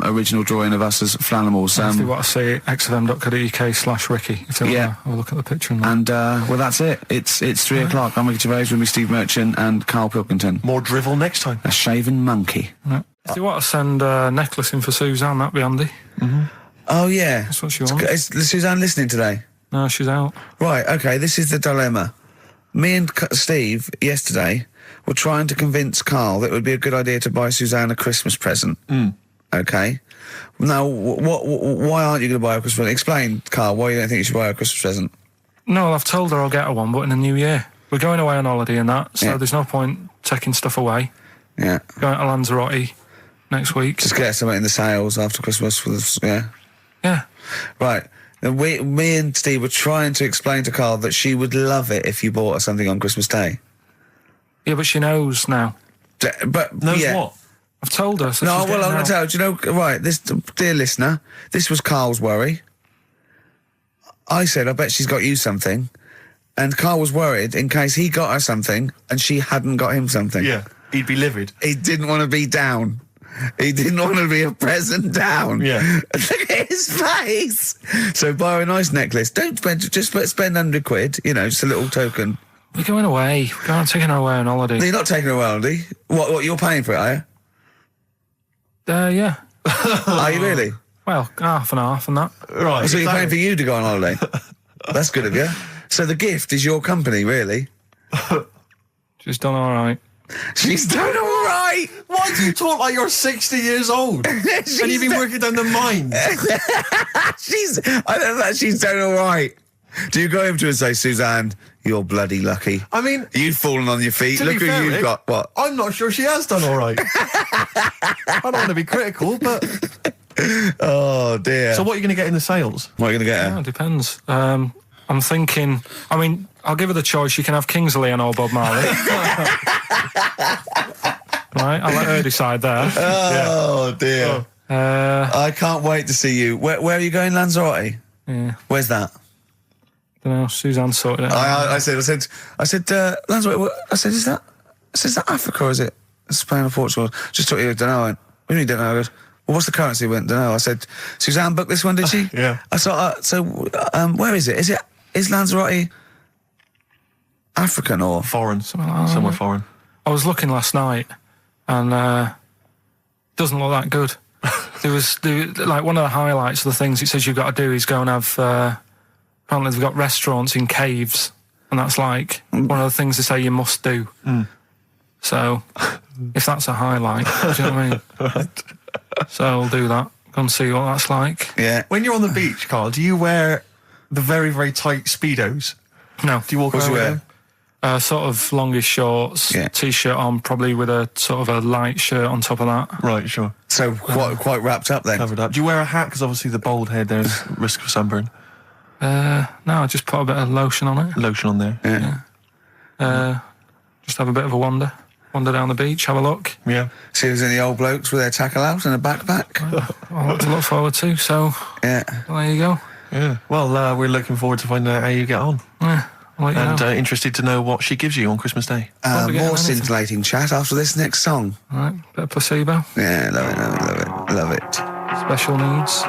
original drawing of us as Flanimals. If you want to see it, xfm.co.uk/Ricky. If you want to have a look at the picture. And well, that's it. It's 3 o'clock. I'm Ricky Gervais with me, Steve Merchant and Karl Pilkington. More drivel next time. A shaven monkey. Right. If you want to send a necklace in for Suzanne, that'd be handy. Oh yeah, That's what she wants. Is Suzanne listening today? No, she's out. Right. Okay. This is the dilemma. Me and Steve yesterday were trying to convince Karl that it would be a good idea to buy Suzanne a Christmas present. Okay. Now, why aren't you going to buy her a Christmas present? Explain, Karl, why you don't think you should buy her a Christmas present. No, I've told her I'll get her one, but in the new year. We're going away on holiday and that, so there's no point taking stuff away. Yeah. Going to Lanzarote next week. Just get something in the sales after Christmas for this, Yeah. Right. And me and Steve were trying to explain to Karl that she would love it if you bought her something on Christmas Day. Yeah, but she knows now. But knows what? I've told her. So no, well, I'm going to tell you. Do you know, right, this, dear listener, this was Karl's worry. I said, I bet she's got you something. And Karl was worried in case he got her something and she hadn't got him something. Yeah, he'd be livid. He didn't want to be down. He didn't want to be a present down. Yeah. Look at his face. So buy her a nice necklace. Don't spend, just spend £100, you know, just a little token. We're going away. We're taking her away on holiday. No, you're not taking her away on holiday. What, you're paying for it, are you? Yeah. Are you really? Well, half and half and that. Right. So you're paying for you to go on holiday? That's good of you. So the gift is your company, really? She's done all right. She's done all right. Why do you talk like you're 60 years old? And you've been working down the mine. I don't know, she's done all right. Do you go over to her and say, Suzanne, you're bloody lucky? I mean, you've fallen on your feet. Look who you've got. What? I'm not sure she has done all right. I don't want to be critical, but... Oh, dear. So what are you going to get in the sales? What are you going to get her? Yeah, it depends. I'm thinking... I mean, I'll give her the choice. You can have Kingsley and old Bob Marley. Right, I'll let her decide there. Oh, dear. I can't wait to see you. Where are you going, Lanzarote? Yeah. Where's that? Don't know. Suzanne sorted it out. I said, Lanzarote. I said, is that Africa or is it Spain or Portugal? Just thought you don't know. I went, what do you mean don't know? I goes, well, what's the currency? I went, don't know. I said, Suzanne booked this one, did she? Yeah. I thought, where is it? Is Lanzarote African or foreign? Somewhere foreign. I was looking last night, and doesn't look that good. There was like one of the highlights of the things it says you've got to do is go and have. Apparently, they've got restaurants in caves, and that's like one of the things they say you must do. So, if that's a highlight, do you know what I mean? Right. So I'll do that. Go and see what that's like. Yeah. When you're on the beach, Karl, do you wear the very, very tight Speedos? No. Do you walk around with them? Sort of longish shorts, t-shirt on, probably with a sort of a light shirt on top of that. Right, sure. So quite wrapped up then. Covered up. Do you wear a hat? Because obviously the bald head, there's risk of sunburn. No, I just put a bit of lotion on it. Lotion on there. Yeah. Just have a bit of a wander down the beach, have a look. Yeah. See if there's any old blokes with their tackle out and a backpack. A lot to look forward to, so yeah. Well, there you go. Yeah. Well, we're looking forward to finding out how you get on. Yeah. And interested to know what she gives you on Christmas Day. More scintillating chat after this next song. All right, bit of Placebo. Yeah, love it. Special needs.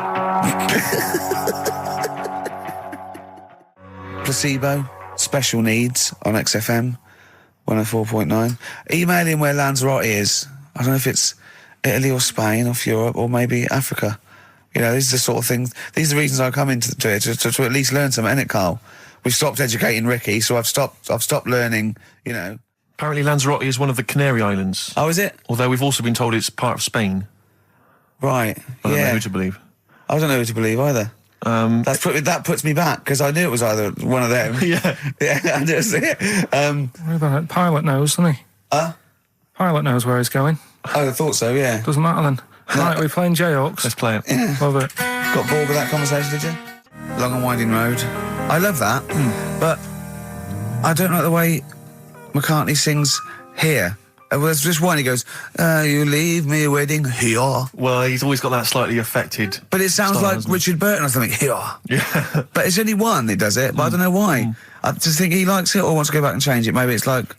Placebo, Special Needs on XFM 104.9. Email in where Lanzarote is. I don't know if it's Italy or Spain or Europe or maybe Africa. You know, these are the sort of things, these are the reasons I come into it, to at least learn something, innit, Karl? We've stopped educating Ricky, so I've stopped learning, you know. Apparently Lanzarote is one of the Canary Islands. Oh, is it? Although we've also been told it's part of Spain. Right, I don't know who to believe. I don't know who to believe either. That puts me back, because I knew it was either one of them. Yeah. I knew it. What about it? Pilot knows, doesn't he? Pilot knows where he's going. Oh, I thought so, yeah. Doesn't matter then. Right, we're playing Jayhawks. Let's play it. Yeah. Love it. Got bored with that conversation, did you? Long and Winding Road. I love that, but I don't like the way McCartney sings here. There's just one, he goes, you leave me waiting here. Well, he's always got that slightly affected But it sounds style, like Richard Burton or something, here. Yeah. But it's only one that does it, but I don't know why. I just think he likes it or wants to go back and change it. Maybe it's like...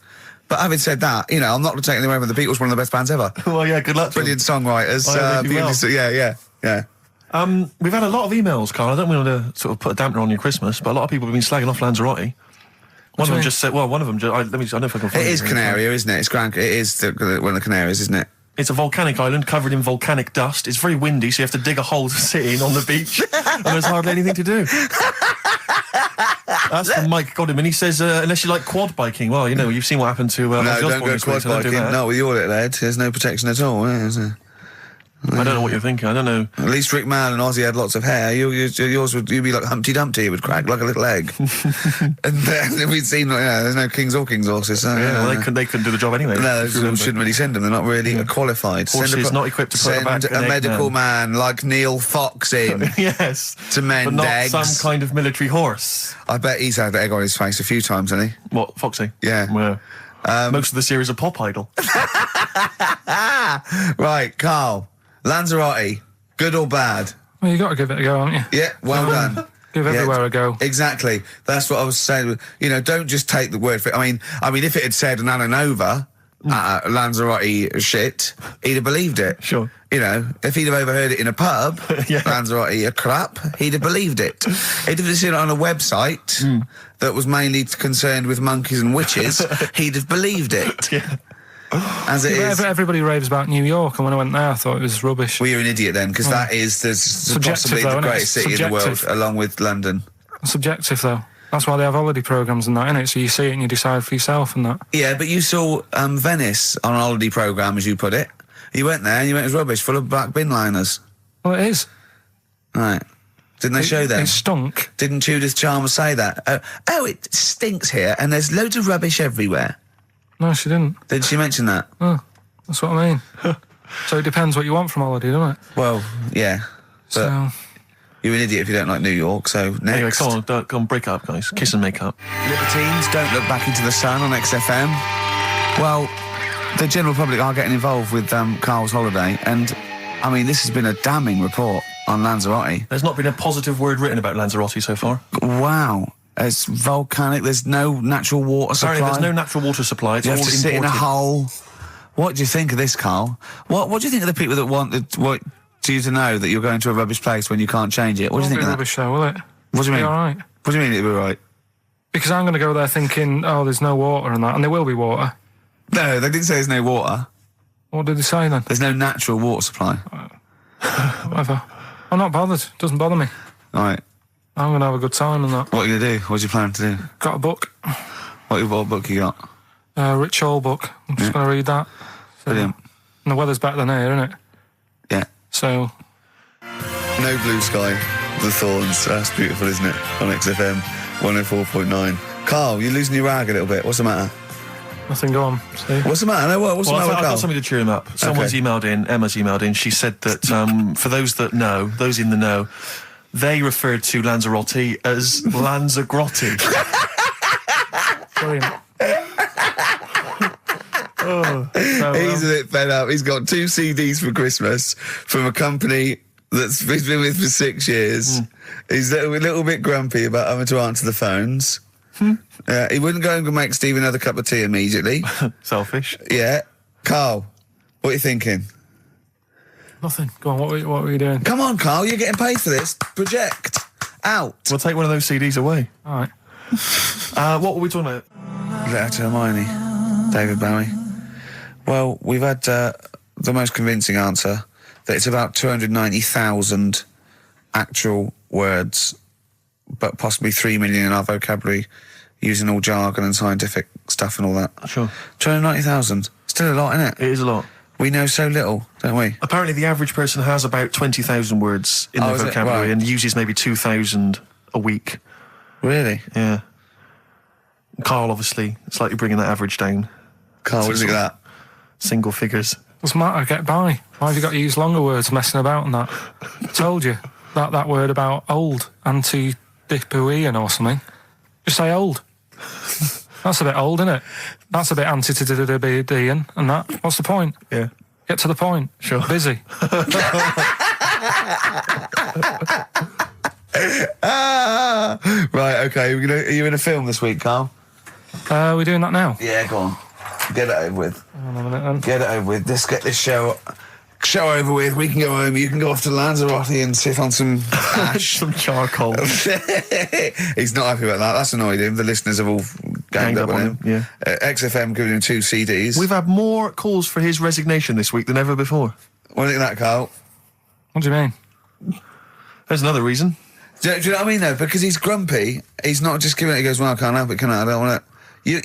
But having said that, you know, I'm not taking away from the Beatles, one of the best bands ever. Well, yeah, good luck to Brilliant songwriters. Yeah. We've had a lot of emails, Carl. I don't want to sort of put a dampener on your Christmas, but a lot of people have been slagging off Lanzarote. One of them just said, I don't know if I can find it. It is Canaria, isn't it? It is one of the Canaries, isn't it? It's a volcanic island covered in volcanic dust. It's very windy, so you have to dig a hole to sit in on the beach, and there's hardly anything to do. That's from Mike Godham, and he says, unless you like quad biking, well, you know, you've seen what happened to... no, don't go quad biking. Not with your little head. There's no protection at all, is there? I don't know what you're thinking. I don't know. At least Rick Mann and Ozzy had lots of hair. Yours would be like Humpty Dumpty. It would crack like a little egg. And then we'd seen there's no kings or kings horses. So, they couldn't do the job anyway. No, shouldn't really send them. They're not really qualified. Horses not equipped to put back a medical man like Neil Fox in. Yes, to mend but not eggs. Some kind of military horse. I bet he's had egg on his face a few times, hasn't he? What, Foxy? Yeah. Well, most of the series are Pop Idol. Right, Carl. Lanzarote, good or bad? Well, you got to give it a go, haven't you? Yeah, well done. Give everywhere a go. Exactly. That's what I was saying. You know, don't just take the word for it. I mean, if it had said an Ananova, Lanzarote shit, he'd have believed it. Sure. You know, if he'd have overheard it in a pub, Lanzarote a crap, he'd have believed it. He'd have seen it on a website that was mainly concerned with monkeys and witches, he'd have believed it. Yeah. As it is. Everybody raves about New York, and when I went there, I thought it was rubbish. Well, you're an idiot then, because that is possibly the greatest city in the world, along with London. Subjective, though. That's why they have holiday programmes and that, innit? So you see it and you decide for yourself and that. Yeah, but you saw Venice on a holiday programme, as you put it. You went there and you went, it was rubbish, full of black bin liners. Well, it is. Right. Didn't they show them? It stunk. Didn't Judith Chalmers say that? Oh, it stinks here, and there's loads of rubbish everywhere. No, she didn't. Did she mention that? Oh, that's what I mean. So it depends what you want from holiday, doesn't it? Well, yeah. But so... you're an idiot if you don't like New York, so next. Anyway, come on, break up, guys. Kiss and make up. Libertines, Don't Look Back Into the Sun on XFM. Well, the general public are getting involved with Carl's holiday, and, I mean, this has been a damning report on Lanzarote. There's not been a positive word written about Lanzarote so far. Wow. It's volcanic, there's no natural water supply. Apparently there's no natural water supply, it's all imported. You have to sit in a hole. What do you think of this, Carl? What do you think of the people that want you to know that you're going to a rubbish place when you can't change it? What do you think of that? Rubbish though, will it? What do you mean? All right. What do you mean it'll be right? Because I'm going to go there thinking, oh, there's no water and that, and there will be water. No, they didn't say there's no water. What did they say then? There's no natural water supply. Whatever. I'm not bothered. It doesn't bother me. All right. I'm going to have a good time and that. What are you going to do? What's your plan to do? Got a book. What book you got? Rich Hall book. I'm just going to read that. So, brilliant. And the weather's better than here, isn't it? Yeah. So... No Blue Sky, The Thorns. That's beautiful, isn't it? On XFM 104.9. Carl, you're losing your rag a little bit. What's the matter? Nothing, go on. See? What's the matter? No, what's the matter with Carl? I've got something to cheer him up. Someone's emailed in, Emma's emailed in, she said that for those that know, those in the know, they referred to Lanzarote as Lanzagrotte. Brilliant. He's a bit fed up. He's got 2 CDs for Christmas from a company that's he's been with for 6 years. He's a little bit grumpy about having to answer the phones. He wouldn't go and make Steve another cup of tea immediately. Selfish. Yeah. Carl, what are you thinking? Nothing. Go on, what were you doing? Come on, Carl, you're getting paid for this. Project. Out. We'll take one of those CDs away. All right. What were we talking about? Letter to Hermione. David Bowie. Well, we've had the most convincing answer that it's about 290,000 actual words, but possibly 3 million in our vocabulary, using all jargon and scientific stuff and all that. Sure. 290,000. Still a lot, isn't it? It is a lot. We know so little, don't we? Apparently the average person has about 20,000 words in their vocabulary and uses maybe 2,000 a week. Really? Yeah. Carl, obviously, slightly bringing that average down. Carl, what do you think of that? Single figures. Doesn't matter, get by. Why have you got to use longer words messing about and that? I told you that word about old, Dipper Ian or something. Just say old. That's a bit old, isn't it? That's a bit anti-Ian and that. What's the point? Yeah. Get to the point. Sure. Busy. Right, okay. Are you in a film this week, Carl? We're doing that now? Yeah, go on. Get it over with. Hang on a minute then. Get it over with. Let's get this show over with. We can go home. You can go off to Lanzarote and sit on some ash. Some charcoal. He's not happy about that. That's annoyed him. The listeners have all ganged up on him. Yeah. XFM giving him 2 CDs. We've had more calls for his resignation this week than ever before. What do you think of that, Carl? What do you mean? There's another reason. Do you know what I mean, though? Because he's grumpy. He's not just giving it. He goes, well, I can't help it, can I? I don't want it.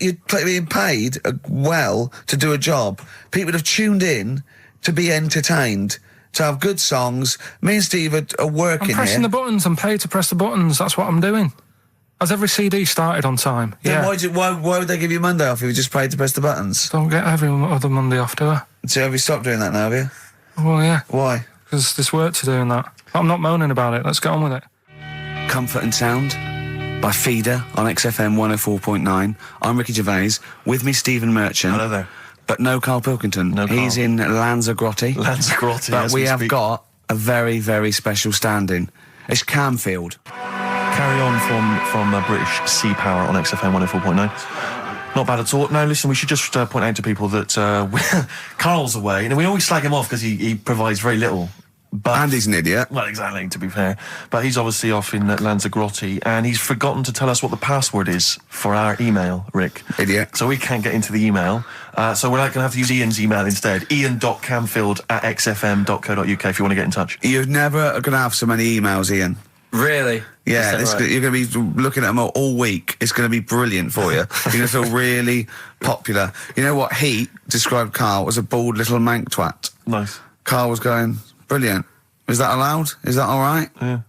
You're being paid well to do a job. People have tuned in to be entertained, to have good songs. Me and Steve are working here. I'm pressing the buttons. I'm paid to press the buttons. That's what I'm doing. Has every CD started on time? Then why would they give you Monday off if you just paid to press the buttons? Don't get every other Monday off, do I? So have you stopped doing that now, have you? Well, yeah. Why? Because there's work to do in that. I'm not moaning about it. Let's get on with it. Comfort and Sound by Feeder on XFM 104.9. I'm Ricky Gervais. With me, Stephen Merchant. Hello there. But no Karl Pilkington. No Karl. He's in Lanzarote. Lanzarote, But as we we have speak. got a very, very special stand-in. It's Camfield. Carry on from British Sea Power on XFM 104.9. Not bad at all. Now, listen, we should just point out to people that Carl's away. And we always slag him off because he provides very little. But, and he's an idiot. Well, exactly, to be fair. But he's obviously off in Lanzarote, and he's forgotten to tell us what the password is for our email, Rick. Idiot. So we can't get into the email. So we're going to have to use Ian's email instead. ian.camfield@xfm.co.uk if you want to get in touch. You're never going to have so many emails, Ian. Really? Yeah, Is that right? you're going to be looking at them all week. It's going to be brilliant for you. You're going to feel really popular. You know what? He described Carl as a bald little mank twat. Nice. Carl was going, brilliant. Is that allowed? Is that all right? Yeah.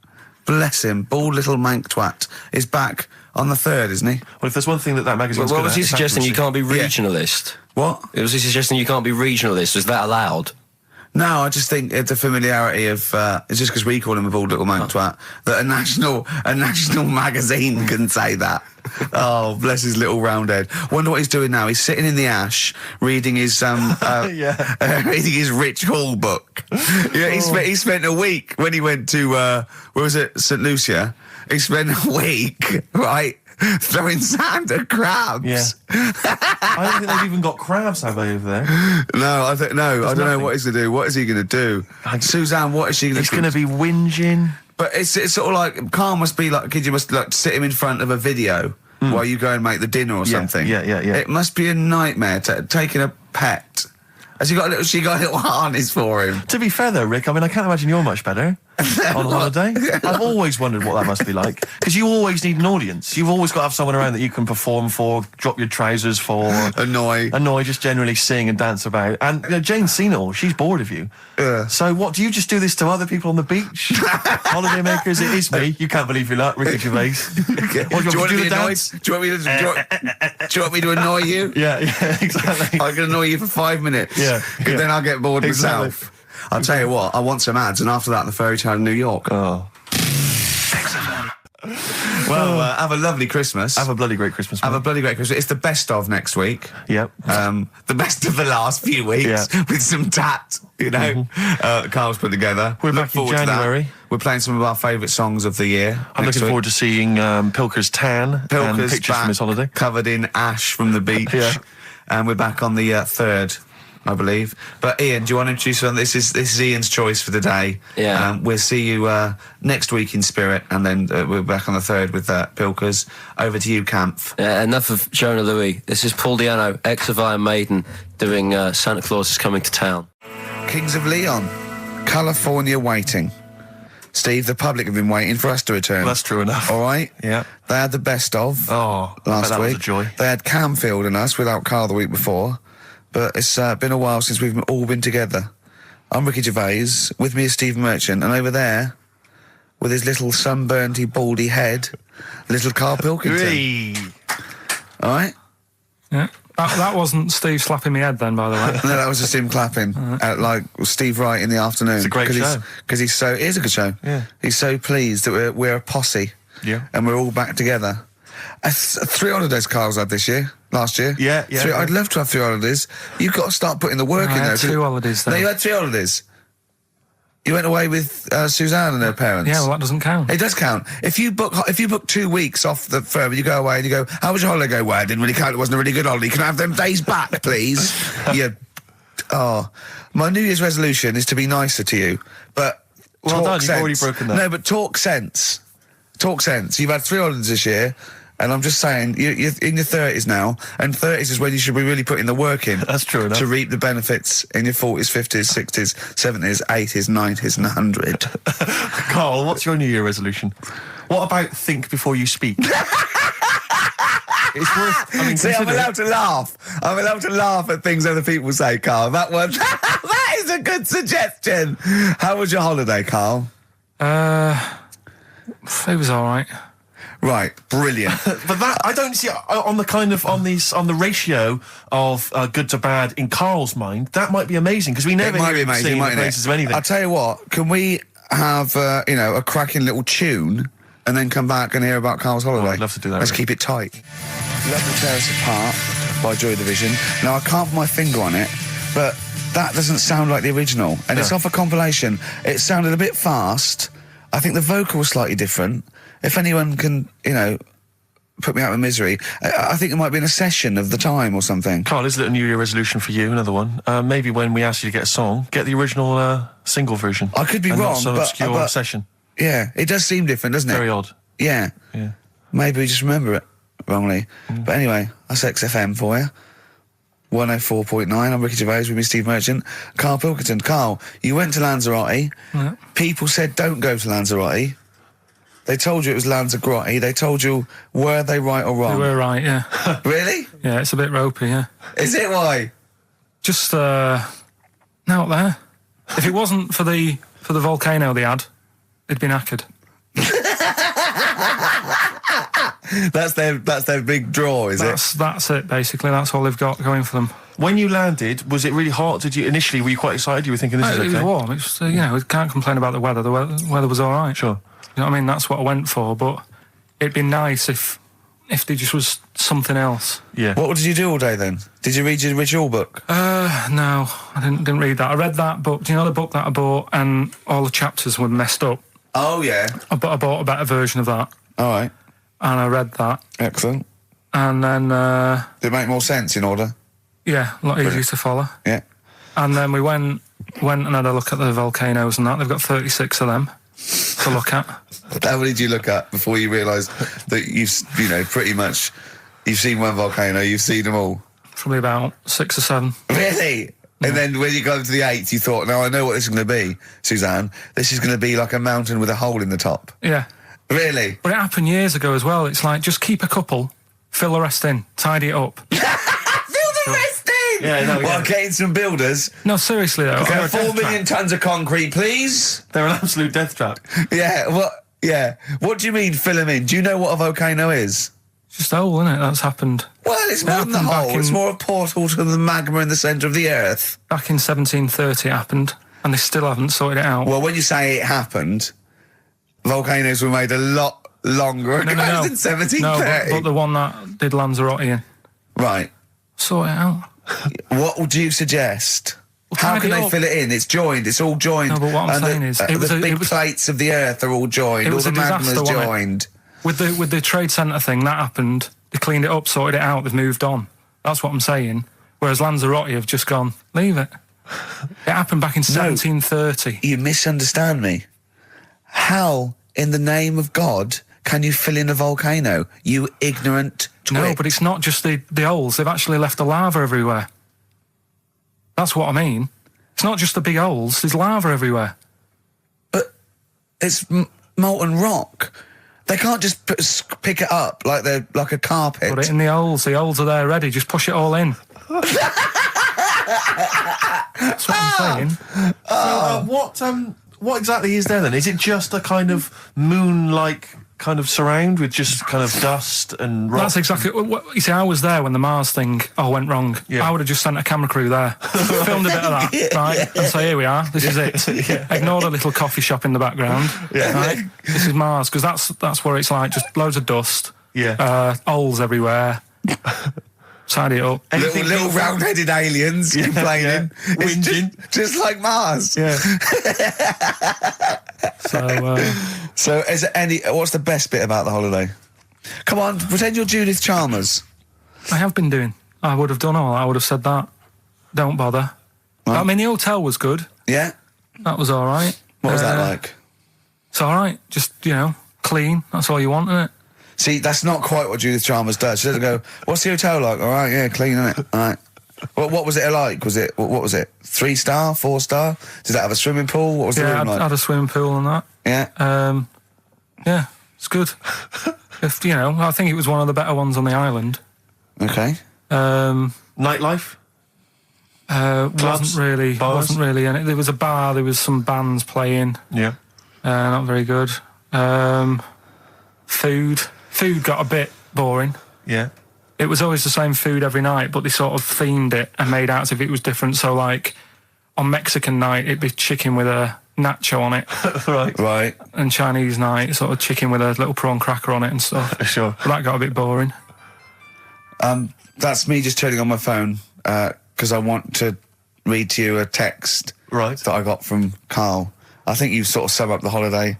Bless him. Bald little mank twat is back on the 3rd, isn't he? Well, if there's one thing that magazine's Well, good was at, he it's suggesting you accuracy. can't be regionalist? What? Was he suggesting you can't be regionalist? Was that allowed? No, I just think it's a familiarity of, it's just because we call him a bald little mank twat, that a national magazine can say that. Oh, bless his little round head. Wonder what he's doing now. He's sitting in the ash, reading his, reading his Rich Hall book. Yeah, he spent a week when he went to, where was it, St. Lucia? He spent a week, right, throwing sand at crabs. Yeah. I don't think they've even got crabs, have they, over there? No, I don't know what he's going to do. What is he going to do? Suzanne, what is she going to do? He's going to be whinging. But it's sort of like, Carl must be like, you must like sit him in front of a video while you go and make the dinner or something. Yeah. It must be a nightmare taking a pet. Has she got a little harness for him? To be fair though, Rick, I mean, I can't imagine you're much better on holiday. I've always wondered what that must be like. Because you always need an audience. You've always got to have someone around that you can perform for, drop your trousers for. Annoy, just generally sing and dance about. And Jane's seen it all. She's bored of you. So what, do you just do this to other people on the beach? Holiday makers, it is me. You can't believe you're like Ricky Gervais. What, do you want me to do the dance? Do you want me to annoy you? Yeah, exactly. I can annoy you for 5 minutes. Yeah. Then I'll get bored myself. I'll tell you what, I want some ads, and after that, the fairy tale in New York. Oh. Well, have a lovely Christmas. Have a bloody great Christmas, mate. Have a bloody great Christmas. It's the best of next week. Yep. The best of the last few weeks with some tat, you know. Carl's put together. We're back in January. We're playing some of our favourite songs of the year. I'm looking forward to seeing Pilker's tan and pictures from his holiday. Covered in ash from the beach. Yeah. And we're back on the 3rd. I believe. But Ian, do you want to introduce one? This is Ian's choice for today. Yeah. We'll see you next week in spirit, and then we're back on the 3rd with Pilkers. Over to you, Kampf. Enough of Jonah Louis. This is Paul Di'Anno, ex of Iron Maiden, doing Santa Claus is Coming to Town. Kings of Leon, California Waiting. Steve, the public have been waiting for us to return. Well, that's true enough. All right? Yeah. They had the best of last week. Was a joy. They had Camfield and us without Carl the week before. But it's been a while since we've all been together. I'm Ricky Gervais, with me is Steve Merchant, and over there, with his little sunburnedy, baldy head, little Karl Pilkington. All right? Yeah. That wasn't Steve slapping me head then, by the way. No, that was just him clapping, like Steve Wright in the afternoon. It's a great show. Because it is a good show. Yeah. He's so pleased that we're a posse. Yeah. And we're all back together. 3 holidays Carl's had last year. Yeah. I'd love to have 3 holidays. You've got to start putting the work in there. 2 holidays then. No, you had 3 holidays. You went away with Suzanne and her parents. Yeah, well, that doesn't count. It does count. If you book 2 weeks off the firm, you go away and you go, how was your holiday? Go, well, it didn't really count. It wasn't a really good holiday. Can I have them days back, please? My New Year's resolution is to be nicer to you, but well talk done, sense. You've already broken that. No, but talk sense. Talk sense. You've had 3 holidays this year. And I'm just saying, you're in your 30s now, and 30s is when you should be really putting the work in. That's true enough. To reap the benefits in your 40s, 50s, 60s, 70s, 80s, 90s, and 100. Carl, what's your New Year resolution? What about think before you speak? It's worth. See, I'm allowed to laugh. I'm allowed to laugh at things other people say, Carl. That one, that is a good suggestion. How was your holiday, Carl? It was all right. Right, brilliant. But that I don't see on the ratio of good to bad in Carl's mind. That might be amazing because we never hear him sing the praises of anything. I'll tell you what. Can we have a cracking little tune and then come back and hear about Carl's holiday? I'd love to do that. Let's keep it tight. Love to Tear Us Apart by Joy Division. Now I can't put my finger on it, but that doesn't sound like the original, and it's off a compilation. It sounded a bit fast. I think the vocal was slightly different. If anyone can, put me out of misery, I think it might be in a session of the time or something. Carl, is it a New Year resolution for you? Another one. Maybe when we ask you to get a song, get the original single version. I could be and wrong, not some but obscure session. Yeah, it does seem different, doesn't it? Very odd. Yeah. Maybe we just remember it wrongly. But anyway, that's XFM for you. 104.9. I'm Ricky Gervais with me, Steve Merchant. Karl Pilkington. Carl, you went to Lanzarote. Yeah. People said don't go to Lanzarote. They told you it was Lanzarote. They told you, were they right or wrong? They were right, yeah. Really? Yeah, it's a bit ropey, yeah. Is it? Why? Just, out there. If it wasn't for the volcano they had, it'd been knackered. That's their big draw, is it? That's it, basically. That's all they've got going for them. When you landed, was it really hot? Were you quite excited? You were thinking this is okay? It was warm. It's we can't complain about the weather. The weather was all right. Sure. You know what I mean? That's what I went for, but it'd be nice if there just was something else. Yeah. What did you do all day then? Did you read your ritual book? No, I didn't read that. I read that book. Do you know the book that I bought and all the chapters were messed up? Oh, yeah. I bought a better version of that. All right. And I read that. Excellent. And then... Did it make more sense in order? Yeah, a lot easier to follow. Yeah. And then we went and had a look at the volcanoes and that. They've got 36 of them to look at. How many did you look at before you realised that pretty much, you've seen one volcano, you've seen them all? Probably about 6 or 7. Really? Yeah. And then when you got to the 8th, you thought, now I know what this is going to be, Suzanne. This is going to be like a mountain with a hole in the top. Yeah. Really? But it happened years ago as well. It's like, just keep a couple, fill the rest in, tidy it up. Fill the rest in? Yeah, no, Well, getting some builders. No, seriously though. Okay, 4 million tons of concrete, please. They're an absolute death trap. Yeah, what do you mean fill them in? Do you know what a volcano is? It's just a hole, isn't it? That's happened. Well, it's more than the hole. It's more a portal to the magma in the centre of the earth. Back in 1730 it happened, and they still haven't sorted it out. Well, when you say it happened, volcanoes were made a lot longer ago than 1730. No, but the one that did Lanzarote in. Right. Sort it out. What would you suggest? How can they fill it in? It's joined. It's all joined. No, but what I'm saying is... the big plates of the earth are all joined. All the magma's joined. With the trade centre thing, that happened. They cleaned it up, sorted it out, they've moved on. That's what I'm saying. Whereas Lanzarote have just gone, leave it. It happened back in 1730. You misunderstand me. How, in the name of God, can you fill in a volcano? You ignorant twit. No, but it's not just the holes. They've actually left the lava everywhere. That's what I mean. It's not just the big holes. There's lava everywhere. But it's molten rock. They can't just pick it up like they're like a carpet. Put it in the holes. The holes are there ready. Just push it all in. That's what I'm saying. What exactly is there then? Is it just a kind of moon-like kind of surround with just kind of dust and rock. That's exactly what you see. I was there when the Mars thing went wrong. I would have just sent a camera crew there, filmed a bit of that, right, and say, here we are, this is it. Ignore the little coffee shop in the background. Right? This is Mars, because that's where it's like just loads of dust. Holes everywhere. Tidy it up. Little round-headed aliens complaining. Whinging. Just like Mars. Yeah. So is there what's the best bit about the holiday? Come on, pretend you're Judith Chalmers. I have been doing. I would have done all. I would have said that. Don't bother. Right. I mean, the hotel was good. Yeah. That was all right. What was that like? It's all right. Just, clean. That's all you want, isn't it? See, that's not quite what Judith Chalmers does. She doesn't go, what's the hotel like? All right, yeah, clean, innit? All right. What was it like? What was it? 3-star, 4-star? Did it have a swimming pool? What was the room like? Yeah, had a swimming pool and that. Yeah. Yeah, it's good. I think it was one of the better ones on the island. Okay. Nightlife? Wasn't really in it. There was a bar, there was some bands playing. Yeah. Not very good. Food got a bit boring. Yeah. It was always the same food every night, but they sort of themed it and made out as if it was different. So, like, on Mexican night, it'd be chicken with a nacho on it. Right. And Chinese night, sort of chicken with a little prawn cracker on it and stuff. Sure. But that got a bit boring. That's me just turning on my phone, because I want to read to you a text that I got from Karl. I think you sort of sum up the holiday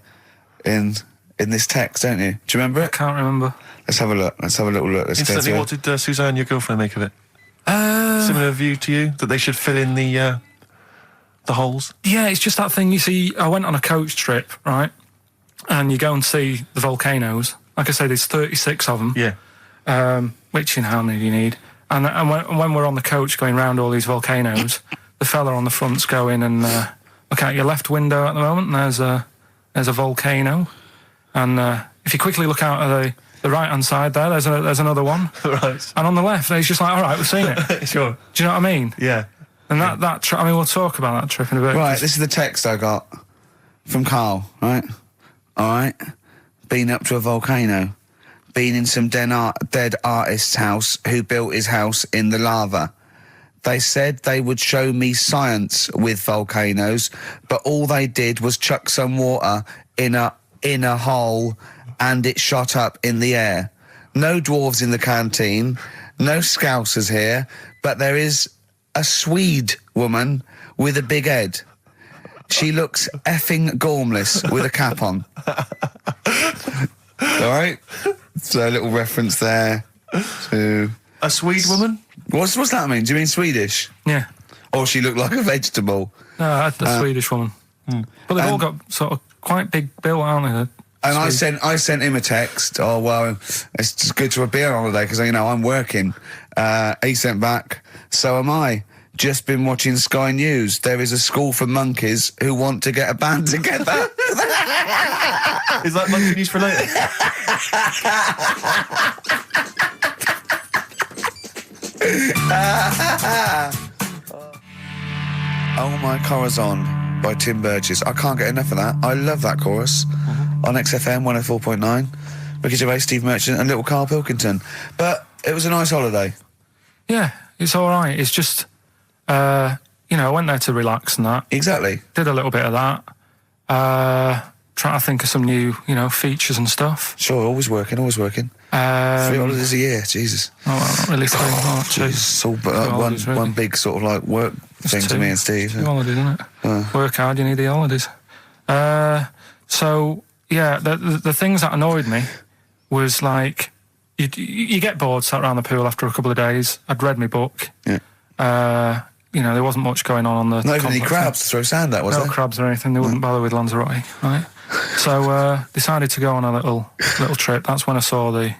in this text, don't you? Do you remember it? I can't remember. Let's have a look. Let's have a little look. Instantly, what did Suzanne, your girlfriend, make of it? Similar view to you, that they should fill in the holes? Yeah, it's just that thing, you see, I went on a coach trip, right? And you go and see the volcanoes. Like I say, there's 36 of them. Yeah. Which, how many do you need? And when we're on the coach going round all these volcanoes, the fella on the front's going and look out your left window at the moment, and there's a volcano. And if you quickly look out at the right-hand side there's another one. Right. And on the left, he's just like, all right, we've seen it. Sure. Do you know what I mean? Yeah. And that trip, we'll talk about that trip in a bit. Right, this is the text I got from Karl, right? All right. Been up to a volcano. Been in some dead artist's house who built his house in the lava. They said they would show me science with volcanoes, but all they did was chuck some water in a hole and it shot up in the air. No dwarves in the canteen, no scousers here, but there is a Swede woman with a big head. She looks effing gormless with a cap on. All right? So a little reference there to... A Swede woman? What's that mean? Do you mean Swedish? Yeah. Or she looked like a vegetable? No, a Swedish woman. But they've all got sort of quite big bill, aren't they? And I sent him a text. Oh, well, it's just good to be on holiday because, I'm working. He sent back, so am I. Just been watching Sky News. There is a school for monkeys who want to get a band together. Is that monkey news for later? Oh My Corazon by Tim Burgess. I can't get enough of that. I love that chorus. On XFM 104.9. Ricky Gervais, Steve Merchant and little Karl Pilkington. But it was a nice holiday. Yeah, it's all right. It's just, I went there to relax and that. Exactly. Did a little bit of that. Trying to think of some new, features and stuff. Sure, always working. 3 holidays a year, Jesus. Oh, well, not really 3, not 2. It's all one big sort of like work thing to me and Steve. 2 holidays, isn't it? Work hard, you need the holidays. So, yeah, the things that annoyed me was like, you get bored sat around the pool after a couple of days. I'd read my book. Yeah. There wasn't much going on the... Not even any crabs to throw sand at, was there? No crabs or anything. They wouldn't bother with Lanzarote, right? So, decided to go on a little trip. That's when I saw the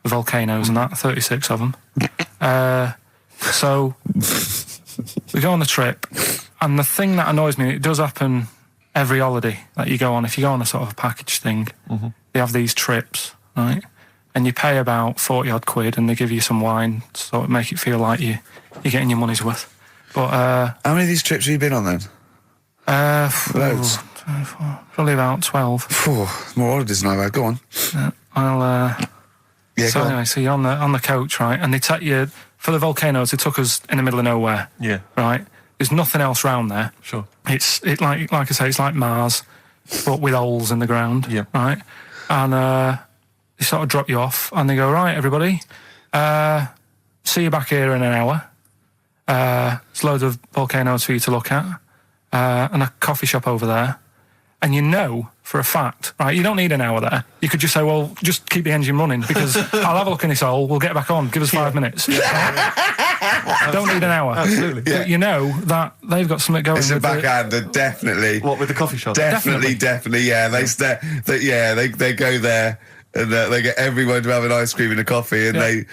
volcanoes and that, 36 of them. So, we go on the trip, and the thing that annoys me, it does happen every holiday that you go on. If you go on a sort of a package thing, they have these trips, right? And you pay about 40-odd quid, and they give you some wine, so it make it feel like you're getting your money's worth. But how many of these trips have you been on then? Loads. Probably about 12. More holidays than I've had. Go on. Anyway, so you're on the coach, right? And they take you for the volcanoes. They took us in the middle of nowhere. Yeah. Right. There's nothing else round there. Sure. It's like I say, it's like Mars, but with holes in the ground. Yeah. Right. And they sort of drop you off, and they go, right, everybody, see you back here in an hour. There's loads of volcanoes for you to look at, and a coffee shop over there. And you know for a fact, right, you don't need an hour there. You could just say, well, just keep the engine running because I'll have a look in this hole, we'll get back on, give us 5 minutes. Don't need an hour. Absolutely. But you know that they've got something going. It's a backhander, definitely. What, with the coffee shop? Definitely, yeah. They go there. And they get everyone to have an ice cream and a coffee, and they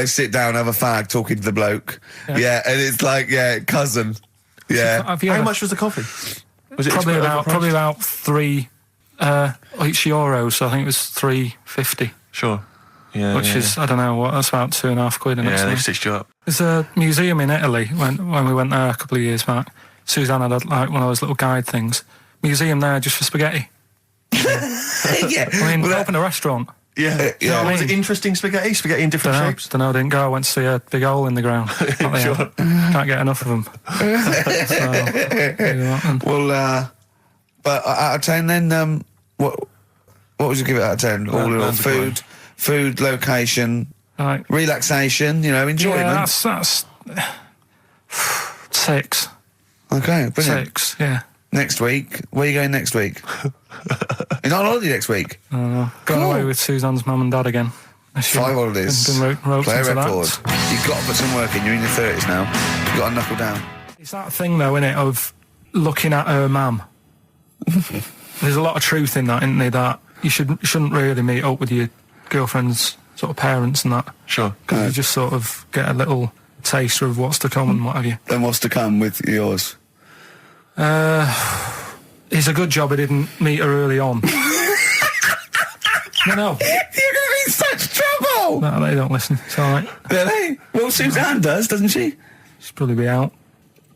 sit down, have a fag, talking to the bloke. Yeah, and it's like, cousin. Yeah. How much was the coffee? Was it probably about €3 euros, so I think it was $3.50. Sure. Yeah. Which is, I don't know what, that's about £2.50. Yeah, they stitched you up. There's a museum in Italy when we went there a couple of years back. Suzanne had like one of those little guide things. Museum there just for spaghetti. Yeah. I mean, open a restaurant. Yeah. Was it interesting spaghetti? Spaghetti in different shapes? Don't know, I didn't go. I went to see a big hole in the ground. Sure. Can't get enough of them. Well, but out of 10 then, what would you give it out of 10? All in all, food, location, right. Relaxation, enjoyment. Yeah, that's 6. Okay, brilliant. 6, yeah. Next week, where are you going next week? You're not on holiday next week? Going away with Suzanne's mum and dad again. 5 holidays. Play a record. You've got to put some work in. You're in your 30s now. You've got to knuckle down. It's that thing, though, innit, of looking at her mum. There's a lot of truth in that, isn't there? That you shouldn't really meet up with your girlfriend's sort of parents and that. Sure. Because you just sort of get a little taster of what's to come and what have you. Then what's to come with yours? It's a good job I didn't meet her early on. No. You're going to be in such trouble! No, they don't listen. It's all right. Really? Well, Suzanne does, doesn't she? She'll probably be out.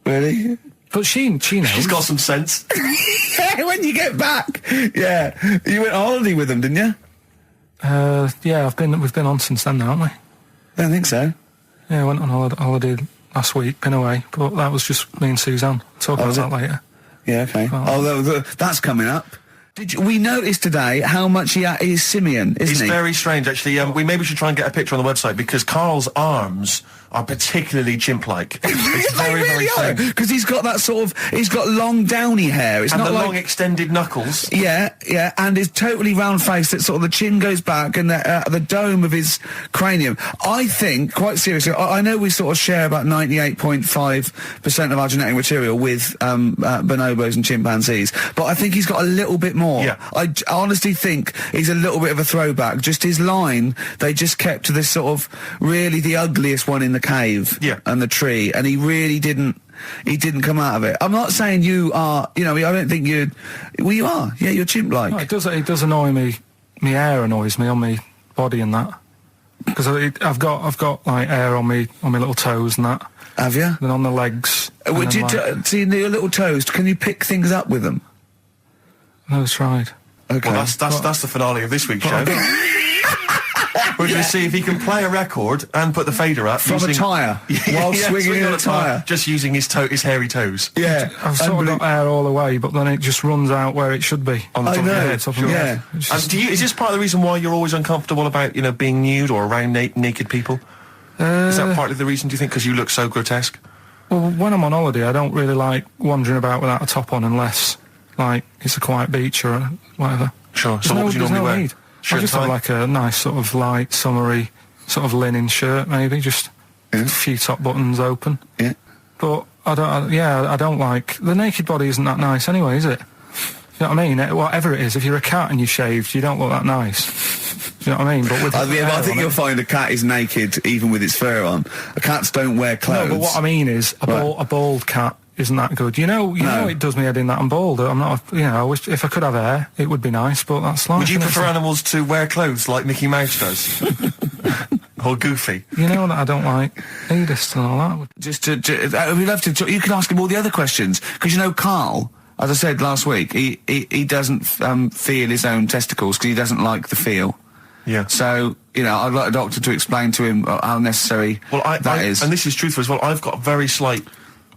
Really? But she knows. She's got some sense. Yeah, when you get back. Yeah. You went on holiday with them, didn't you? Yeah, we've been on since then, haven't we? I don't think so. Yeah, I went on holiday last week, been away, but that was just me and Suzanne. Talk about that later. Yeah, okay. That's coming up. We noticed today how much he is simian, isn't he? It's very strange, actually. We maybe should try and get a picture on the website because Karl's arms are particularly chimp-like. It's very, very strange. Because he's got that he's got long downy hair. It's and not the like long extended knuckles. Yeah, and his totally round face that sort of the chin goes back and the dome of his cranium. I think, quite seriously, I know we sort of share about 98.5% of our genetic material with bonobos and chimpanzees, but I think he's got a little bit more. Yeah. I honestly think he's a little bit of a throwback. Just his line, they just kept to this sort of really the ugliest one in the cave and the tree, and he really didn't come out of it. I'm not saying you are, I don't think you are. Yeah, you're chimp-like. No, it does annoy me. My hair annoys me on my body and that. Because I've got like hair on me little toes and that. Have you? And on the legs. Would you see your little toes? Can you pick things up with them? No, it's tried. Okay. Well, that's the finale of this week's show. We're going to see if he can play a record and put the fader up from a tyre while swinging on a tyre, just using his hairy toes. Yeah, I've sort of got hair all the way, but then it just runs out where it should be on the top of your head. Sure. Yeah. And is this part of the reason why you're always uncomfortable about being nude or around naked people? Is that partly the reason? Do you think because you look so grotesque? Well, when I'm on holiday, I don't really like wandering about without a top on unless like it's a quiet beach or whatever. Sure. So what would you normally wear? I just have like a nice sort of light, summery sort of linen shirt, maybe, just a few top buttons open. Yeah. But I don't like... The naked body isn't that nice anyway, is it? You know what I mean? Whatever it is, if you're a cat and you're shaved, you don't look that nice. You know what I mean? But with I think you'll find a cat is naked even with its fur on. Cats don't wear clothes. No, but what I mean is a bald cat isn't that good. You know it does me head in that I'm bald. I'm not, I wish if I could have hair, it would be nice, but that's life. Would you prefer animals to wear clothes like Mickey Mouse does? Or Goofy? You know that I don't like nudist and all that. We'd love to, you can ask him all the other questions, because Karl as I said last week, he doesn't feel his own testicles because he doesn't like the feel. Yeah. So, you know, I'd like a doctor to explain to him how necessary that is. And this is truthful as well. I've got a very slight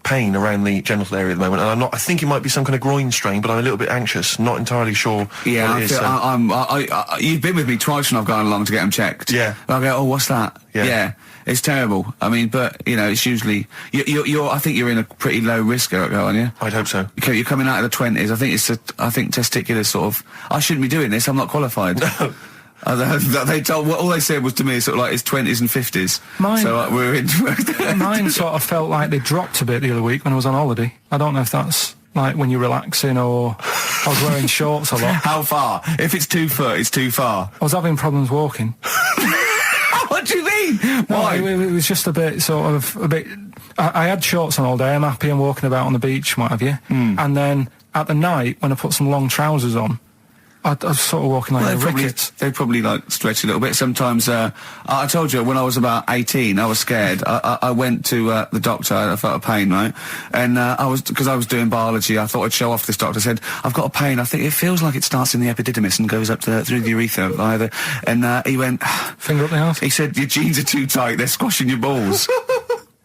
pain around the genital area at the moment, and I think it might be some kind of groin strain, but I'm a little bit anxious, not entirely sure Yeah, what it is. you've been with me twice when I've gone along to get them checked. Yeah. And I go, oh, what's that? Yeah. It's terrible. I mean, but, you know, it's usually... I think you're in a pretty low risk, aren't you? I'd hope so. You're coming out of the 20s. I think testicular sort of... I shouldn't be doing this, I'm not qualified. No. All they said was to me sort of like it's 20s and 50s. We're into Mine sort of felt like they dropped a bit the other week when I was on holiday. I don't know if that's like when you're relaxing or I was wearing shorts a lot. How far? If it's 2 foot, it's too far. I was having problems walking. What do you mean? Why? No, it was just a bit I had shorts on all day. I'm happy and walking about on the beach, what have you. And then at the night when I put some long trousers on, I was sort of walking like a ricket. They probably like stretch a little bit. Sometimes, I told you when I was about 18, I was scared. I went to the doctor. I felt a pain, right? And because I was doing biology, I thought I'd show off this doctor. I said, I've got a pain. I think it feels like it starts in the epididymis and goes up through the urethra either. And he went, finger up the arse. He said, your jeans are too tight. They're squashing your balls.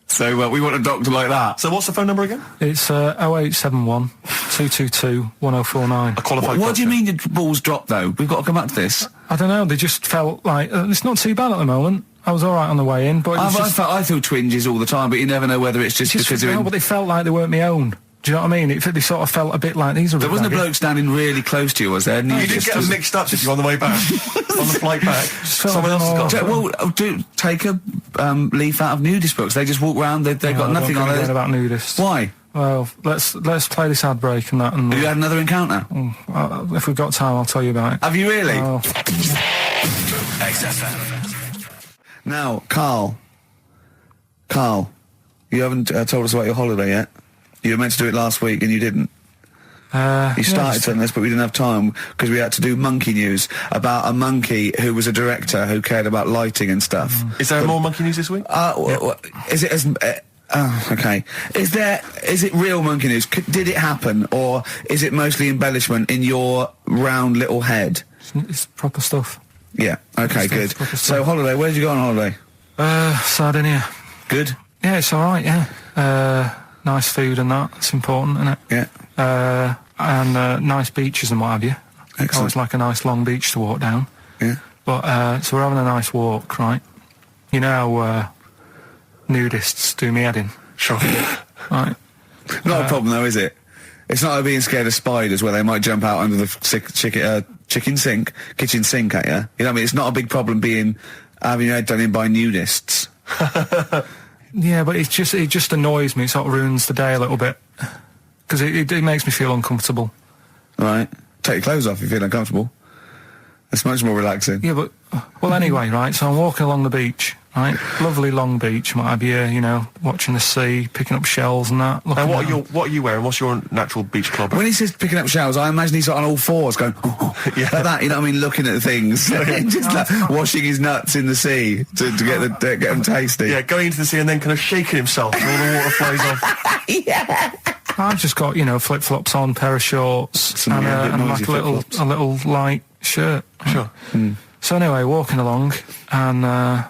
So we want a doctor like that. So what's the phone number again? It's 0871 222 1049. A qualified What do you mean your balls dropped, though? We've got to come back to this. I don't know, they just felt like... it's not too bad at the moment. I was all right on the way in, but I feel twinges all the time, but you never know whether it's just because they're... No, but they felt like they weren't my own. Do you know what I mean? They sort of felt a bit like these are... There wasn't a bloke standing really close to you, was there? No, you didn't get them mixed up, did you, on the way back? On the flight back? Someone else has got... Well, take a leaf out of nudist books. They just walk around, they've got nothing on it. About nudists. Why? Well, let's play this ad break and that. And have you had another encounter? If we've got time, I'll tell you about it. Have you really? XFM. Now, Carl, you haven't told us about your holiday yet. You were meant to do it last week and you didn't. You started telling us, but we didn't have time because we had to do monkey news about a monkey who was a director who cared about lighting and stuff. Is there more monkey news this week? Is it as... okay. Is it real monkey news? Did it happen, or is it mostly embellishment in your round little head? It's proper stuff. Yeah. Okay. Good. So holiday. Where did you go on holiday? Sardinia. Good. Yeah, it's all right. Yeah. Nice food and that. It's important, isn't it? Yeah. And nice beaches and what have you. Excellent. Always like a nice long beach to walk down. Yeah. But so we're having a nice walk, right? You know how nudists do me head in. Sure. Right. Not a problem though, is it? It's not like being scared of spiders where they might jump out under the kitchen sink at you. You know what I mean? It's not a big problem having your head done in by nudists. Yeah, but it just annoys me. It sort of ruins the day a little bit because it makes me feel uncomfortable. Right. Take your clothes off if you feel uncomfortable. It's much more relaxing. Yeah, but well, anyway, right. So I'm walking along the beach, right? Lovely long beach, might be you know, watching the sea, picking up shells and that. And what are you wearing? What's your natural beach club? When he says picking up shells, I imagine he's on all fours going, like that. You know what I mean? Looking at things, just like washing his nuts in the sea to get them tasty. Yeah, going into the sea and then kind of shaking himself, and all the water flows off. Yeah. I've just got flip flops on, pair of shorts, and like a little light shirt. Sure. Mm. So anyway, walking along, and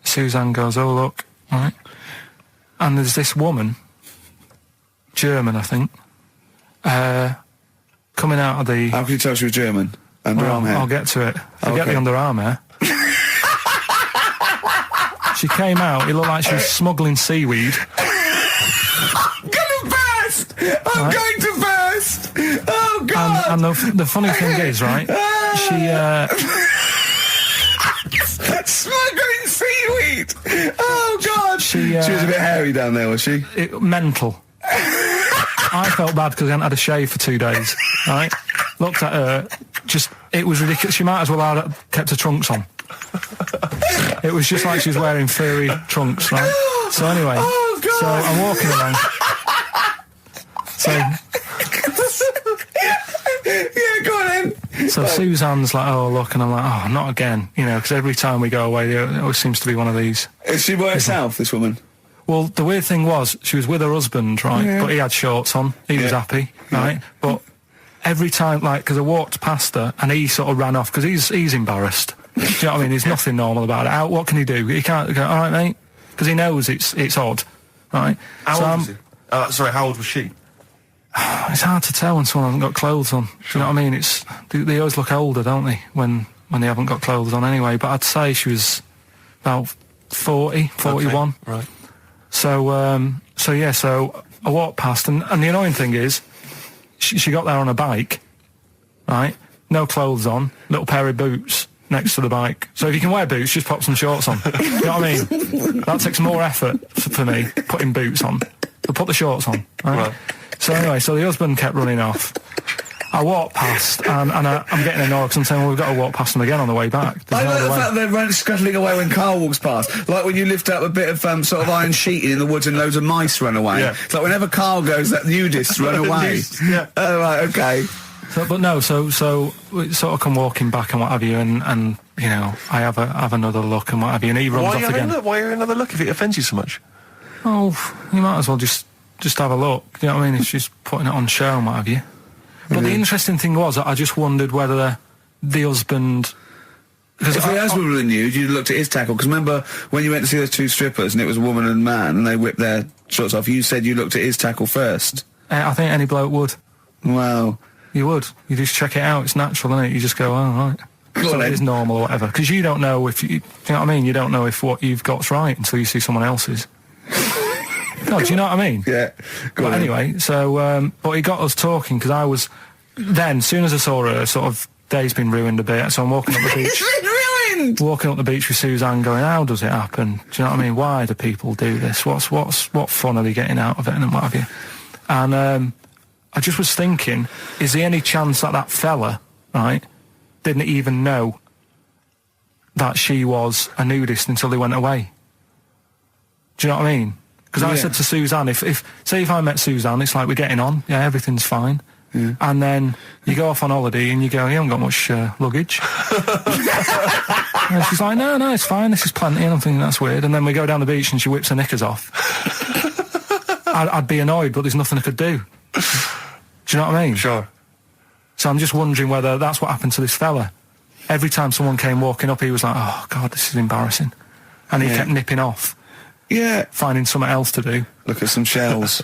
Suzanne goes, "Oh look," right? And there's this woman, German, I think, coming out of the... How can you tell she was German? Underarm hair? I'll get to it. Forget the underarm hair. She came out, it looked like she was smuggling seaweed. I'm gonna burst! I'm going to burst! Oh, God! And the funny thing is, right, she... Smuggling seaweed! Oh, God! She was a bit hairy down there, was she? Mental. I felt bad because I hadn't had a shave for 2 days, right? Looked at her, it was ridiculous. She might as well have kept her trunks on. It was just like she was wearing furry trunks, right? So anyway, so I'm walking along. So... yeah, go on then. So Suzanne's like, "Oh, look," and I'm like, "Oh, not again," you know, because every time we go away, there always seems to be one of these. Is she by herself, this woman? Well, the weird thing was, she was with her husband, right? Yeah. But he had shorts on. He was happy, right? But every time, like, because I walked past her and he sort of ran off because he's embarrassed. Do you know what I mean? There's nothing normal about it. What can he do? He can't go, all right, mate? Because he knows it's odd, right? How old was he? Sorry, how old was she? It's hard to tell when someone hasn't got clothes on. Do you know what I mean? They always look older, don't they, when they haven't got clothes on anyway. But I'd say she was about 40, 41. Okay, right. So I walked past, and the annoying thing is, she got there on a bike, right? No clothes on, little pair of boots next to the bike. So if you can wear boots, just pop some shorts on. You know what I mean? That takes more effort for me, putting boots on. But put the shorts on, right? So anyway, so the husband kept running off. I walked past, and I'm getting annoyed because I'm saying, well, we've got to walk past them again on the way back. I like the fact that they're scuttling away when Carl walks past. Like when you lift up a bit of sort of iron sheeting in the woods and loads of mice run away. Yeah. It's like whenever Carl goes, that nudists run away. Yeah. Oh, right, okay. So we sort of come walking back and what have you, and you know, I have another look and what have you, and he runs off again. Why are you another look if it offends you so much? Oh, you might as well just have a look. You know what I mean? If she's putting it on show and what have you. But the interesting thing was, I just wondered whether the husband... If the husband were new, you'd looked at his tackle. Because remember, when you went to see those two strippers and it was a woman and man and they whipped their shorts off, you said you looked at his tackle first. I think any bloke would. Wow. You would. You just check it out. It's natural, isn't it? You just go, oh, right. So it is normal or whatever. Because you don't know if... do you know what I mean? You don't know if what you've got's right until you see someone else's. God, do you know what I mean? Yeah. But anyway, so, but he got us talking, because I was, then, as soon as I saw her, sort of, day's been ruined a bit, so I'm walking up the beach. It's been ruined! Walking up the beach with Suzanne going, how does it happen? Do you know what I mean? Why do people do this? What fun are they getting out of it and what have you? And, I just was thinking, is there any chance that fella, right, didn't even know that she was a nudist until they went away? Do you know what I mean? Because I said to Suzanne, say if I met Suzanne, it's like we're getting on, yeah, everything's fine. Yeah. And then you go off on holiday and you go, you haven't got much luggage. And she's like, no, it's fine, this is plenty. And I'm thinking, that's weird. And then we go down the beach and she whips her knickers off. I'd be annoyed, but there's nothing I could do. Do you know what I mean? Sure. So I'm just wondering whether that's what happened to this fella. Every time someone came walking up, he was like, oh, God, this is embarrassing. And he kept nipping off. Yeah. Finding something else to do. Look at some shells.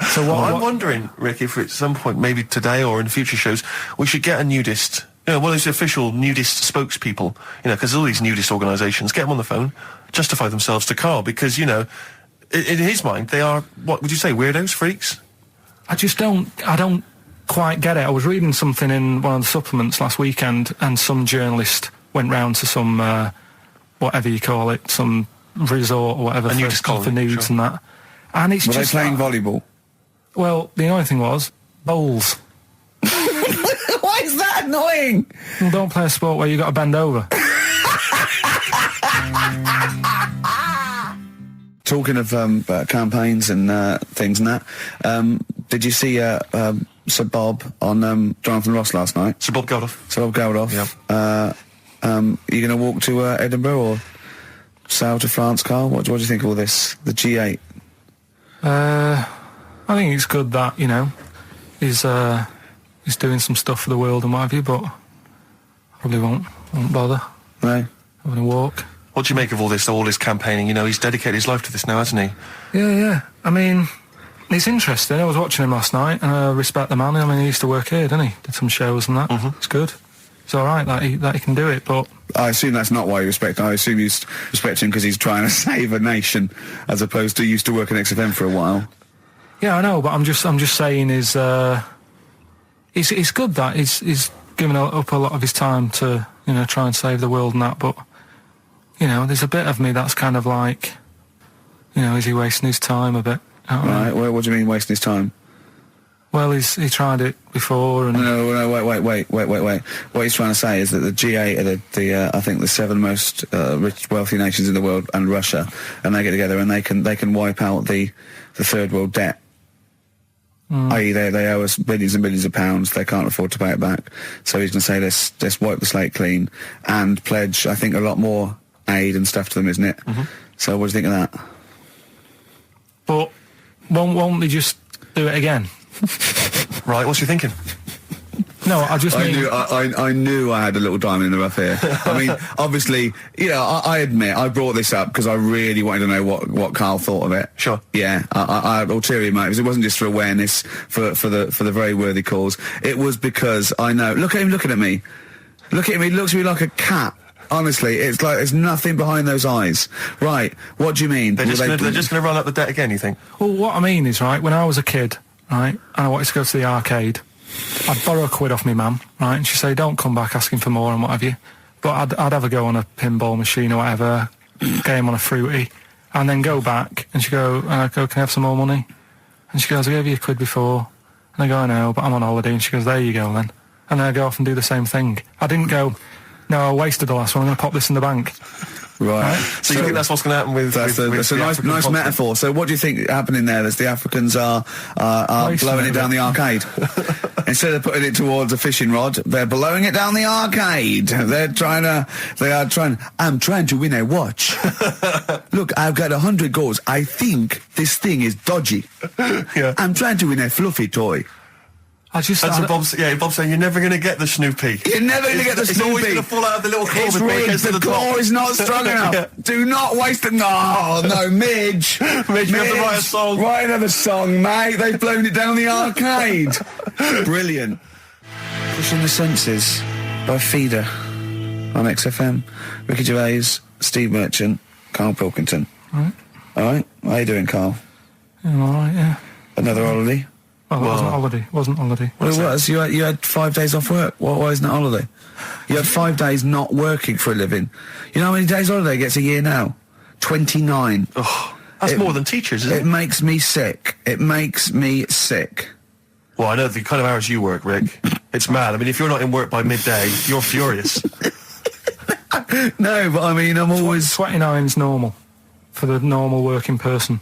So I'm wondering, Rick, if at some point, maybe today or in future shows, we should get a nudist, one of those official nudist spokespeople, because all these nudist organisations, get them on the phone, justify themselves to Carl, because, in his mind, they are, what would you say, weirdos, freaks? I don't quite get it. I was reading something in one of the supplements last weekend, and some journalist went round to some, whatever you call it, some resort or whatever for nudes and that. And it's Were just... they playing volleyball? Well, the annoying thing was, bowls. Why is that annoying? Well, don't play a sport where you got to bend over. Talking of campaigns and things and that, did you see Sir Bob on Jonathan Ross last night? Sir Bob Geldof. Sir Bob Geldof. Yeah. Are you going to walk to Edinburgh or sail to France, Carl? What do you think of all this? The G8? I think it's good that, he's doing some stuff for the world and what have you, but probably won't bother. No. Having a walk. What do you make of all this campaigning? He's dedicated his life to this now, hasn't he? Yeah. I mean, it's interesting. I was watching him last night, and I respect the man. I mean, he used to work here, didn't he? Did some shows and that. Mm-hmm. It's good. It's all right that he can do it, but... I assume that's not why you respect him. I assume you respect him because he's trying to save a nation, as opposed to used to work in XFM for a while. Yeah, I know, but I'm just saying it's good that he's given up a lot of his time to, try and save the world and that, but... there's a bit of me that's kind of like, is he wasting his time a bit? Right, well, what do you mean wasting his time? Well, he tried it before and... No, wait. What he's trying to say is that the G8 are I think the 7 most rich, wealthy nations in the world, and Russia, and they get together and they can wipe out the third world debt. I.e. they owe us billions and billions of pounds, they can't afford to pay it back. So he's going to say, let's wipe the slate clean and pledge, I think, a lot more aid and stuff to them, isn't it? Mm-hmm. So what do you think of that? But won't they just do it again? Right, what's you thinking? No, I knew I had a little diamond in the rough here. I mean, obviously, I admit I brought this up because I really wanted to know what Karl thought of it. Sure. Yeah, I had ulterior motives. It wasn't just for awareness, for the very worthy cause. It was because I know. Look at him looking at me. Look at him. He looks at me like a cat. Honestly, it's like there's nothing behind those eyes. Right? What do you mean? They're just going to run up the debt again. You think? Well, what I mean is, right, when I was a kid, right, and I wanted to go to the arcade, I'd borrow £1 off my mum, right, and she'd say, don't come back asking for more and what have you. But I'd have a go on a pinball machine or whatever, game on a fruity, and then go back, and she'd go, can I have some more money? And she goes, I gave you £1 before. And I go, I know, but I'm on holiday. And she goes, there you go then. And then I go off and do the same thing. I didn't go, no, I wasted the last one, I'm going to pop this in the bank. Right. So you think that's what's going to happen with... That's a nice metaphor. So what do you think happening there? That the Africans are blowing it down the arcade? Instead of putting it towards a fishing rod, they're blowing it down the arcade. I'm trying to win a watch. Look, I've got 100 goals. I think this thing is dodgy. Yeah. I'm trying to win a fluffy toy. Bob's saying you're never going to get the Snoopy. You're never going to get the Snoopy. It's always going to fall out of the little claw. It's rigged. The claw is not strong enough. Yeah. Do not waste it. No, Midge. Midge, you have to write a song. Write another song, mate. They've blown it down the arcade. Brilliant. Pushing the Senses by Feeder on XFM. Ricky Gervais, Steve Merchant, Karl Pilkington. All right. How you doing, Karl? I'm all right, yeah. Another holiday? Well, it wasn't holiday. Well, it was. You had 5 days off work. Why isn't it holiday? You had 5 days not working for a living. You know how many days holiday gets a year now? 29. Oh, that's more than teachers, isn't it? It makes me sick. Well, I know the kind of hours you work, Rick. It's mad. I mean, if you're not in work by midday, you're furious. No, but I mean, I'm always... 29's normal for the normal working person.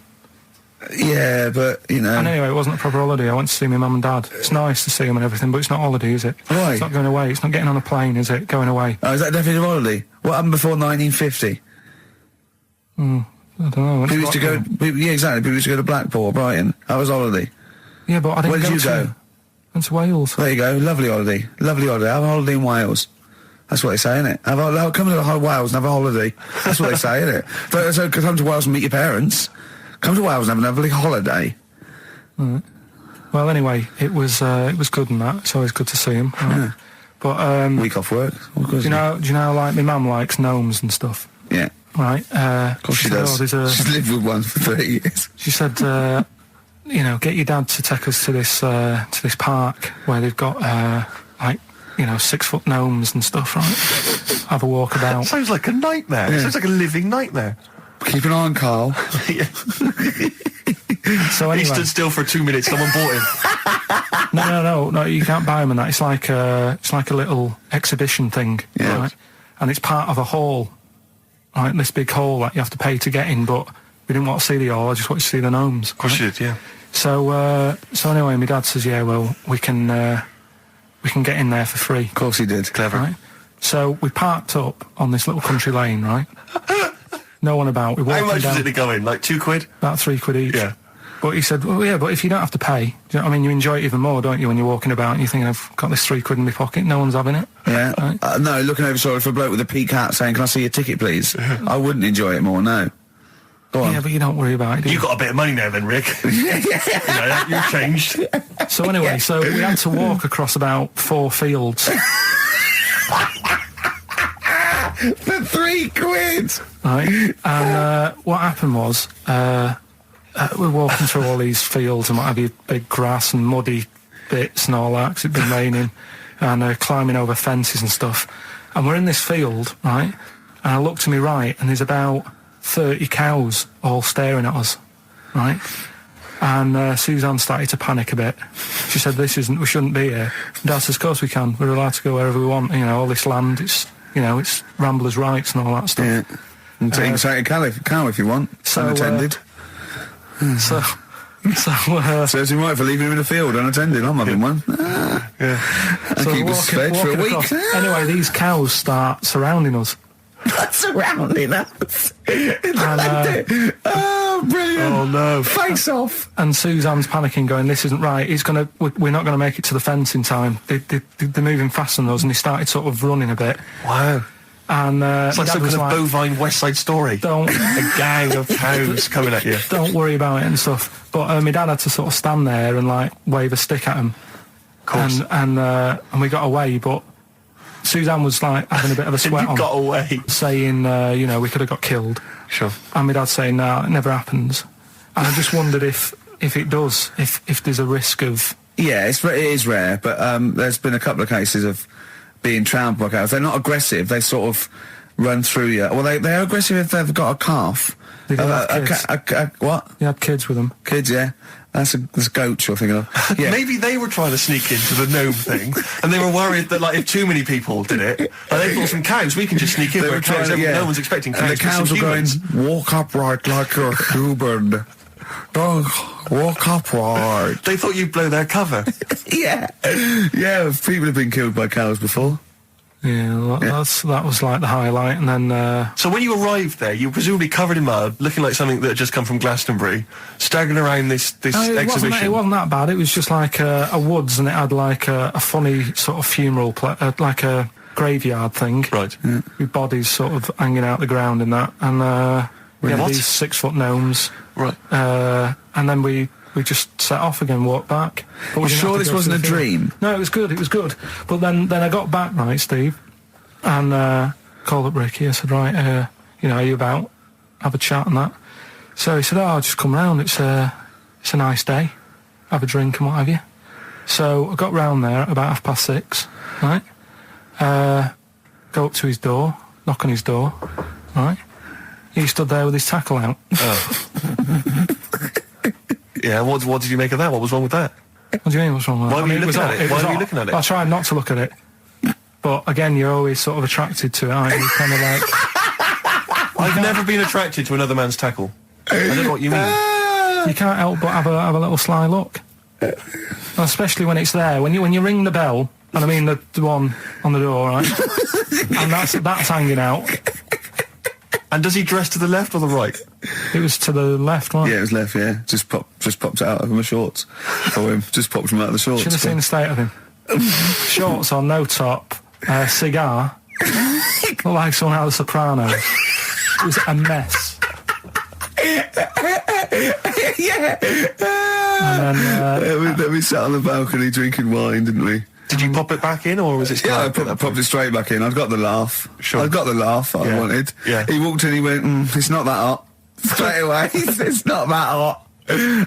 Yeah, but, And anyway, it wasn't a proper holiday. I went to see my mum and dad. It's nice to see them and everything, but it's not holiday, is it? Why? It's not going away. It's not getting on a plane, is it? Going away. Oh, is that definitely a holiday? What happened before 1950? I don't know. People used to go... Yeah, exactly. People used to go to Blackpool or Brighton. That was holiday. Yeah, but I didn't Where did you go? Went to Wales. There you go. Lovely holiday. Lovely holiday. Have a holiday in Wales. That's what they say, innit? Come to Wales and have a holiday. That's what they say, innit? So come to Wales and meet your parents. Come to Wales and have a lovely holiday. Right. Well, anyway, it was good and that. It's always good to see him. Right? Yeah. But week off work. Do you know, like my mum likes gnomes and stuff. Yeah. Right. Of course she does. She's lived with one for 30 years. She said, get your dad to take us to this park where they've got 6-foot gnomes and stuff. Right. Have a walk about. Sounds like a nightmare. Yeah. Sounds like a living nightmare. Keep an eye on Karl. So anyway, he stood still for 2 minutes. Someone bought him. No. You can't buy them and that. It's like a little exhibition thing, right? And it's part of a hall, right? This big hall that you have to pay to get in. But we didn't want to see the hall. I just wanted to see the gnomes. Of course you did, yeah. So anyway, my dad says, yeah, well, we can get in there for free. Of course he did. Clever. Right? So we parked up on this little country lane, right? No one about. How much was it to go in? Like £2? About £3 each. Yeah. But he said, well, yeah, but if you don't have to pay, do you know what I mean? You enjoy it even more, don't you, when you're walking about and you're thinking, I've got this £3 in my pocket, no one's having it. Yeah. Right? No, looking over shoulder for a bloke with a peak hat saying, can I see your ticket, please? I wouldn't enjoy it more, no. Go on. Yeah, but you don't worry about it, do you? You got a bit of money now then, Rick. You've changed. So anyway, so we had to walk across about 4 fields. For £3? Right. And what happened was, we're walking through all these fields and what have you, big grass and muddy bits and all that, because it'd been raining, and climbing over fences and stuff. And we're in this field, right? And I look to my right, and there's about 30 cows all staring at us, right? And Suzanne started to panic a bit. She said, we shouldn't be here. And Dad says, of course we can. We're allowed to go wherever we want. All this land, it's ramblers' rights and all that stuff. Yeah. And so you can take a cow if you want, unattended. Serves him right for leaving him in the field unattended. I'm having one. Yeah. And keep us fed for a week. Anyway, these cows start surrounding us. surrounding us. Oh, brilliant. Oh, no. Face off. And Suzanne's panicking, going, this isn't right. We're not going to make it to the fence in time. They're moving faster than us, and he started sort of running a bit. Wow. And it's like some kind of bovine West Side Story. A gang of cows coming at you. Don't worry about it and stuff. But my dad had to sort of stand there and like wave a stick at him. Of course. And we got away, but Suzanne was like having a bit of a sweat on. Got away. Saying, we could have got killed. Sure. And my dad saying, no, it never happens. And I just wondered if it does, if there's a risk of... Yeah, it is rare, but there's been a couple of cases of being trampled by cows. They're not aggressive, they sort of run through you. Well, they're aggressive if they've got a calf. They have kids. What? You had kids with them. Kids, yeah. That's goats you're thinking of. Yeah. Maybe they were trying to sneak into the gnome thing, and they were worried that, like, if too many people did it, they thought some cows, we can just sneak in. They were trying to, no one's expecting cows. And the cows were going, walk upright like you're human. Don't walk upright. They thought you'd blow their cover. Yeah. Yeah, people have been killed by cows before. Yeah, that was like the highlight, and then... So when you arrived there, you were presumably covered in mud, looking like something that had just come from Glastonbury, staggering around this exhibition. It wasn't that bad, it was just like a woods, and it had like a funny sort of funeral, like a graveyard thing. Right. Yeah. With bodies sort of hanging out the ground and that, and we had these 6-foot gnomes. Right. And then we just set off again, walked back. But we're sure this wasn't a dream? No, it was good. But then I got back, right, Steve, and called up Ricky. I said, right, are you about? Have a chat and that. So he said, I'll just come round. It's a nice day. Have a drink and what have you. So I got round there about 6:30, right? Go up to his door, knock on his door, right? He stood there with his tackle out. Oh. Yeah, what did you make of that? What was wrong with that? What do you mean, what's wrong with that? Why were you looking at it? Why were you looking at it? I tried not to look at it. But again, you're always sort of attracted to it, aren't you? Kind of like... I've never been attracted to another man's tackle. I don't know what you mean. You can't help but have a little sly look. Especially when it's there. When you ring the bell, and I mean the one on the door, right? And that's hanging out. And does he dress to the left or the right? It was to the left, right? Yeah, it was left, yeah. Just popped it out of my shorts for him. Just popped him out of the shorts. Should have seen the state of him. Shorts on, no top, cigar. Looked like someone out of The Sopranos. It was a mess. Yeah. And then... we sat on the balcony drinking wine, didn't we? Did you pop it back in, or was it... Yeah, I popped it straight back in. I've got the laugh. Sure. I've got the laugh I wanted. Yeah. He walked in, he went, it's not that hot. Straight away, it's not that hot.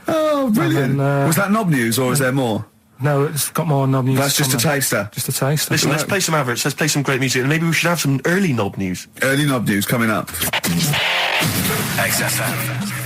Oh, brilliant. Then, was that knob news, or is there more? No, it's got more knob news. That's just a taster. Just a taster. Listen, let's play some average. Let's play some great music, and maybe we should have some early knob news. Early knob news coming up. XFM.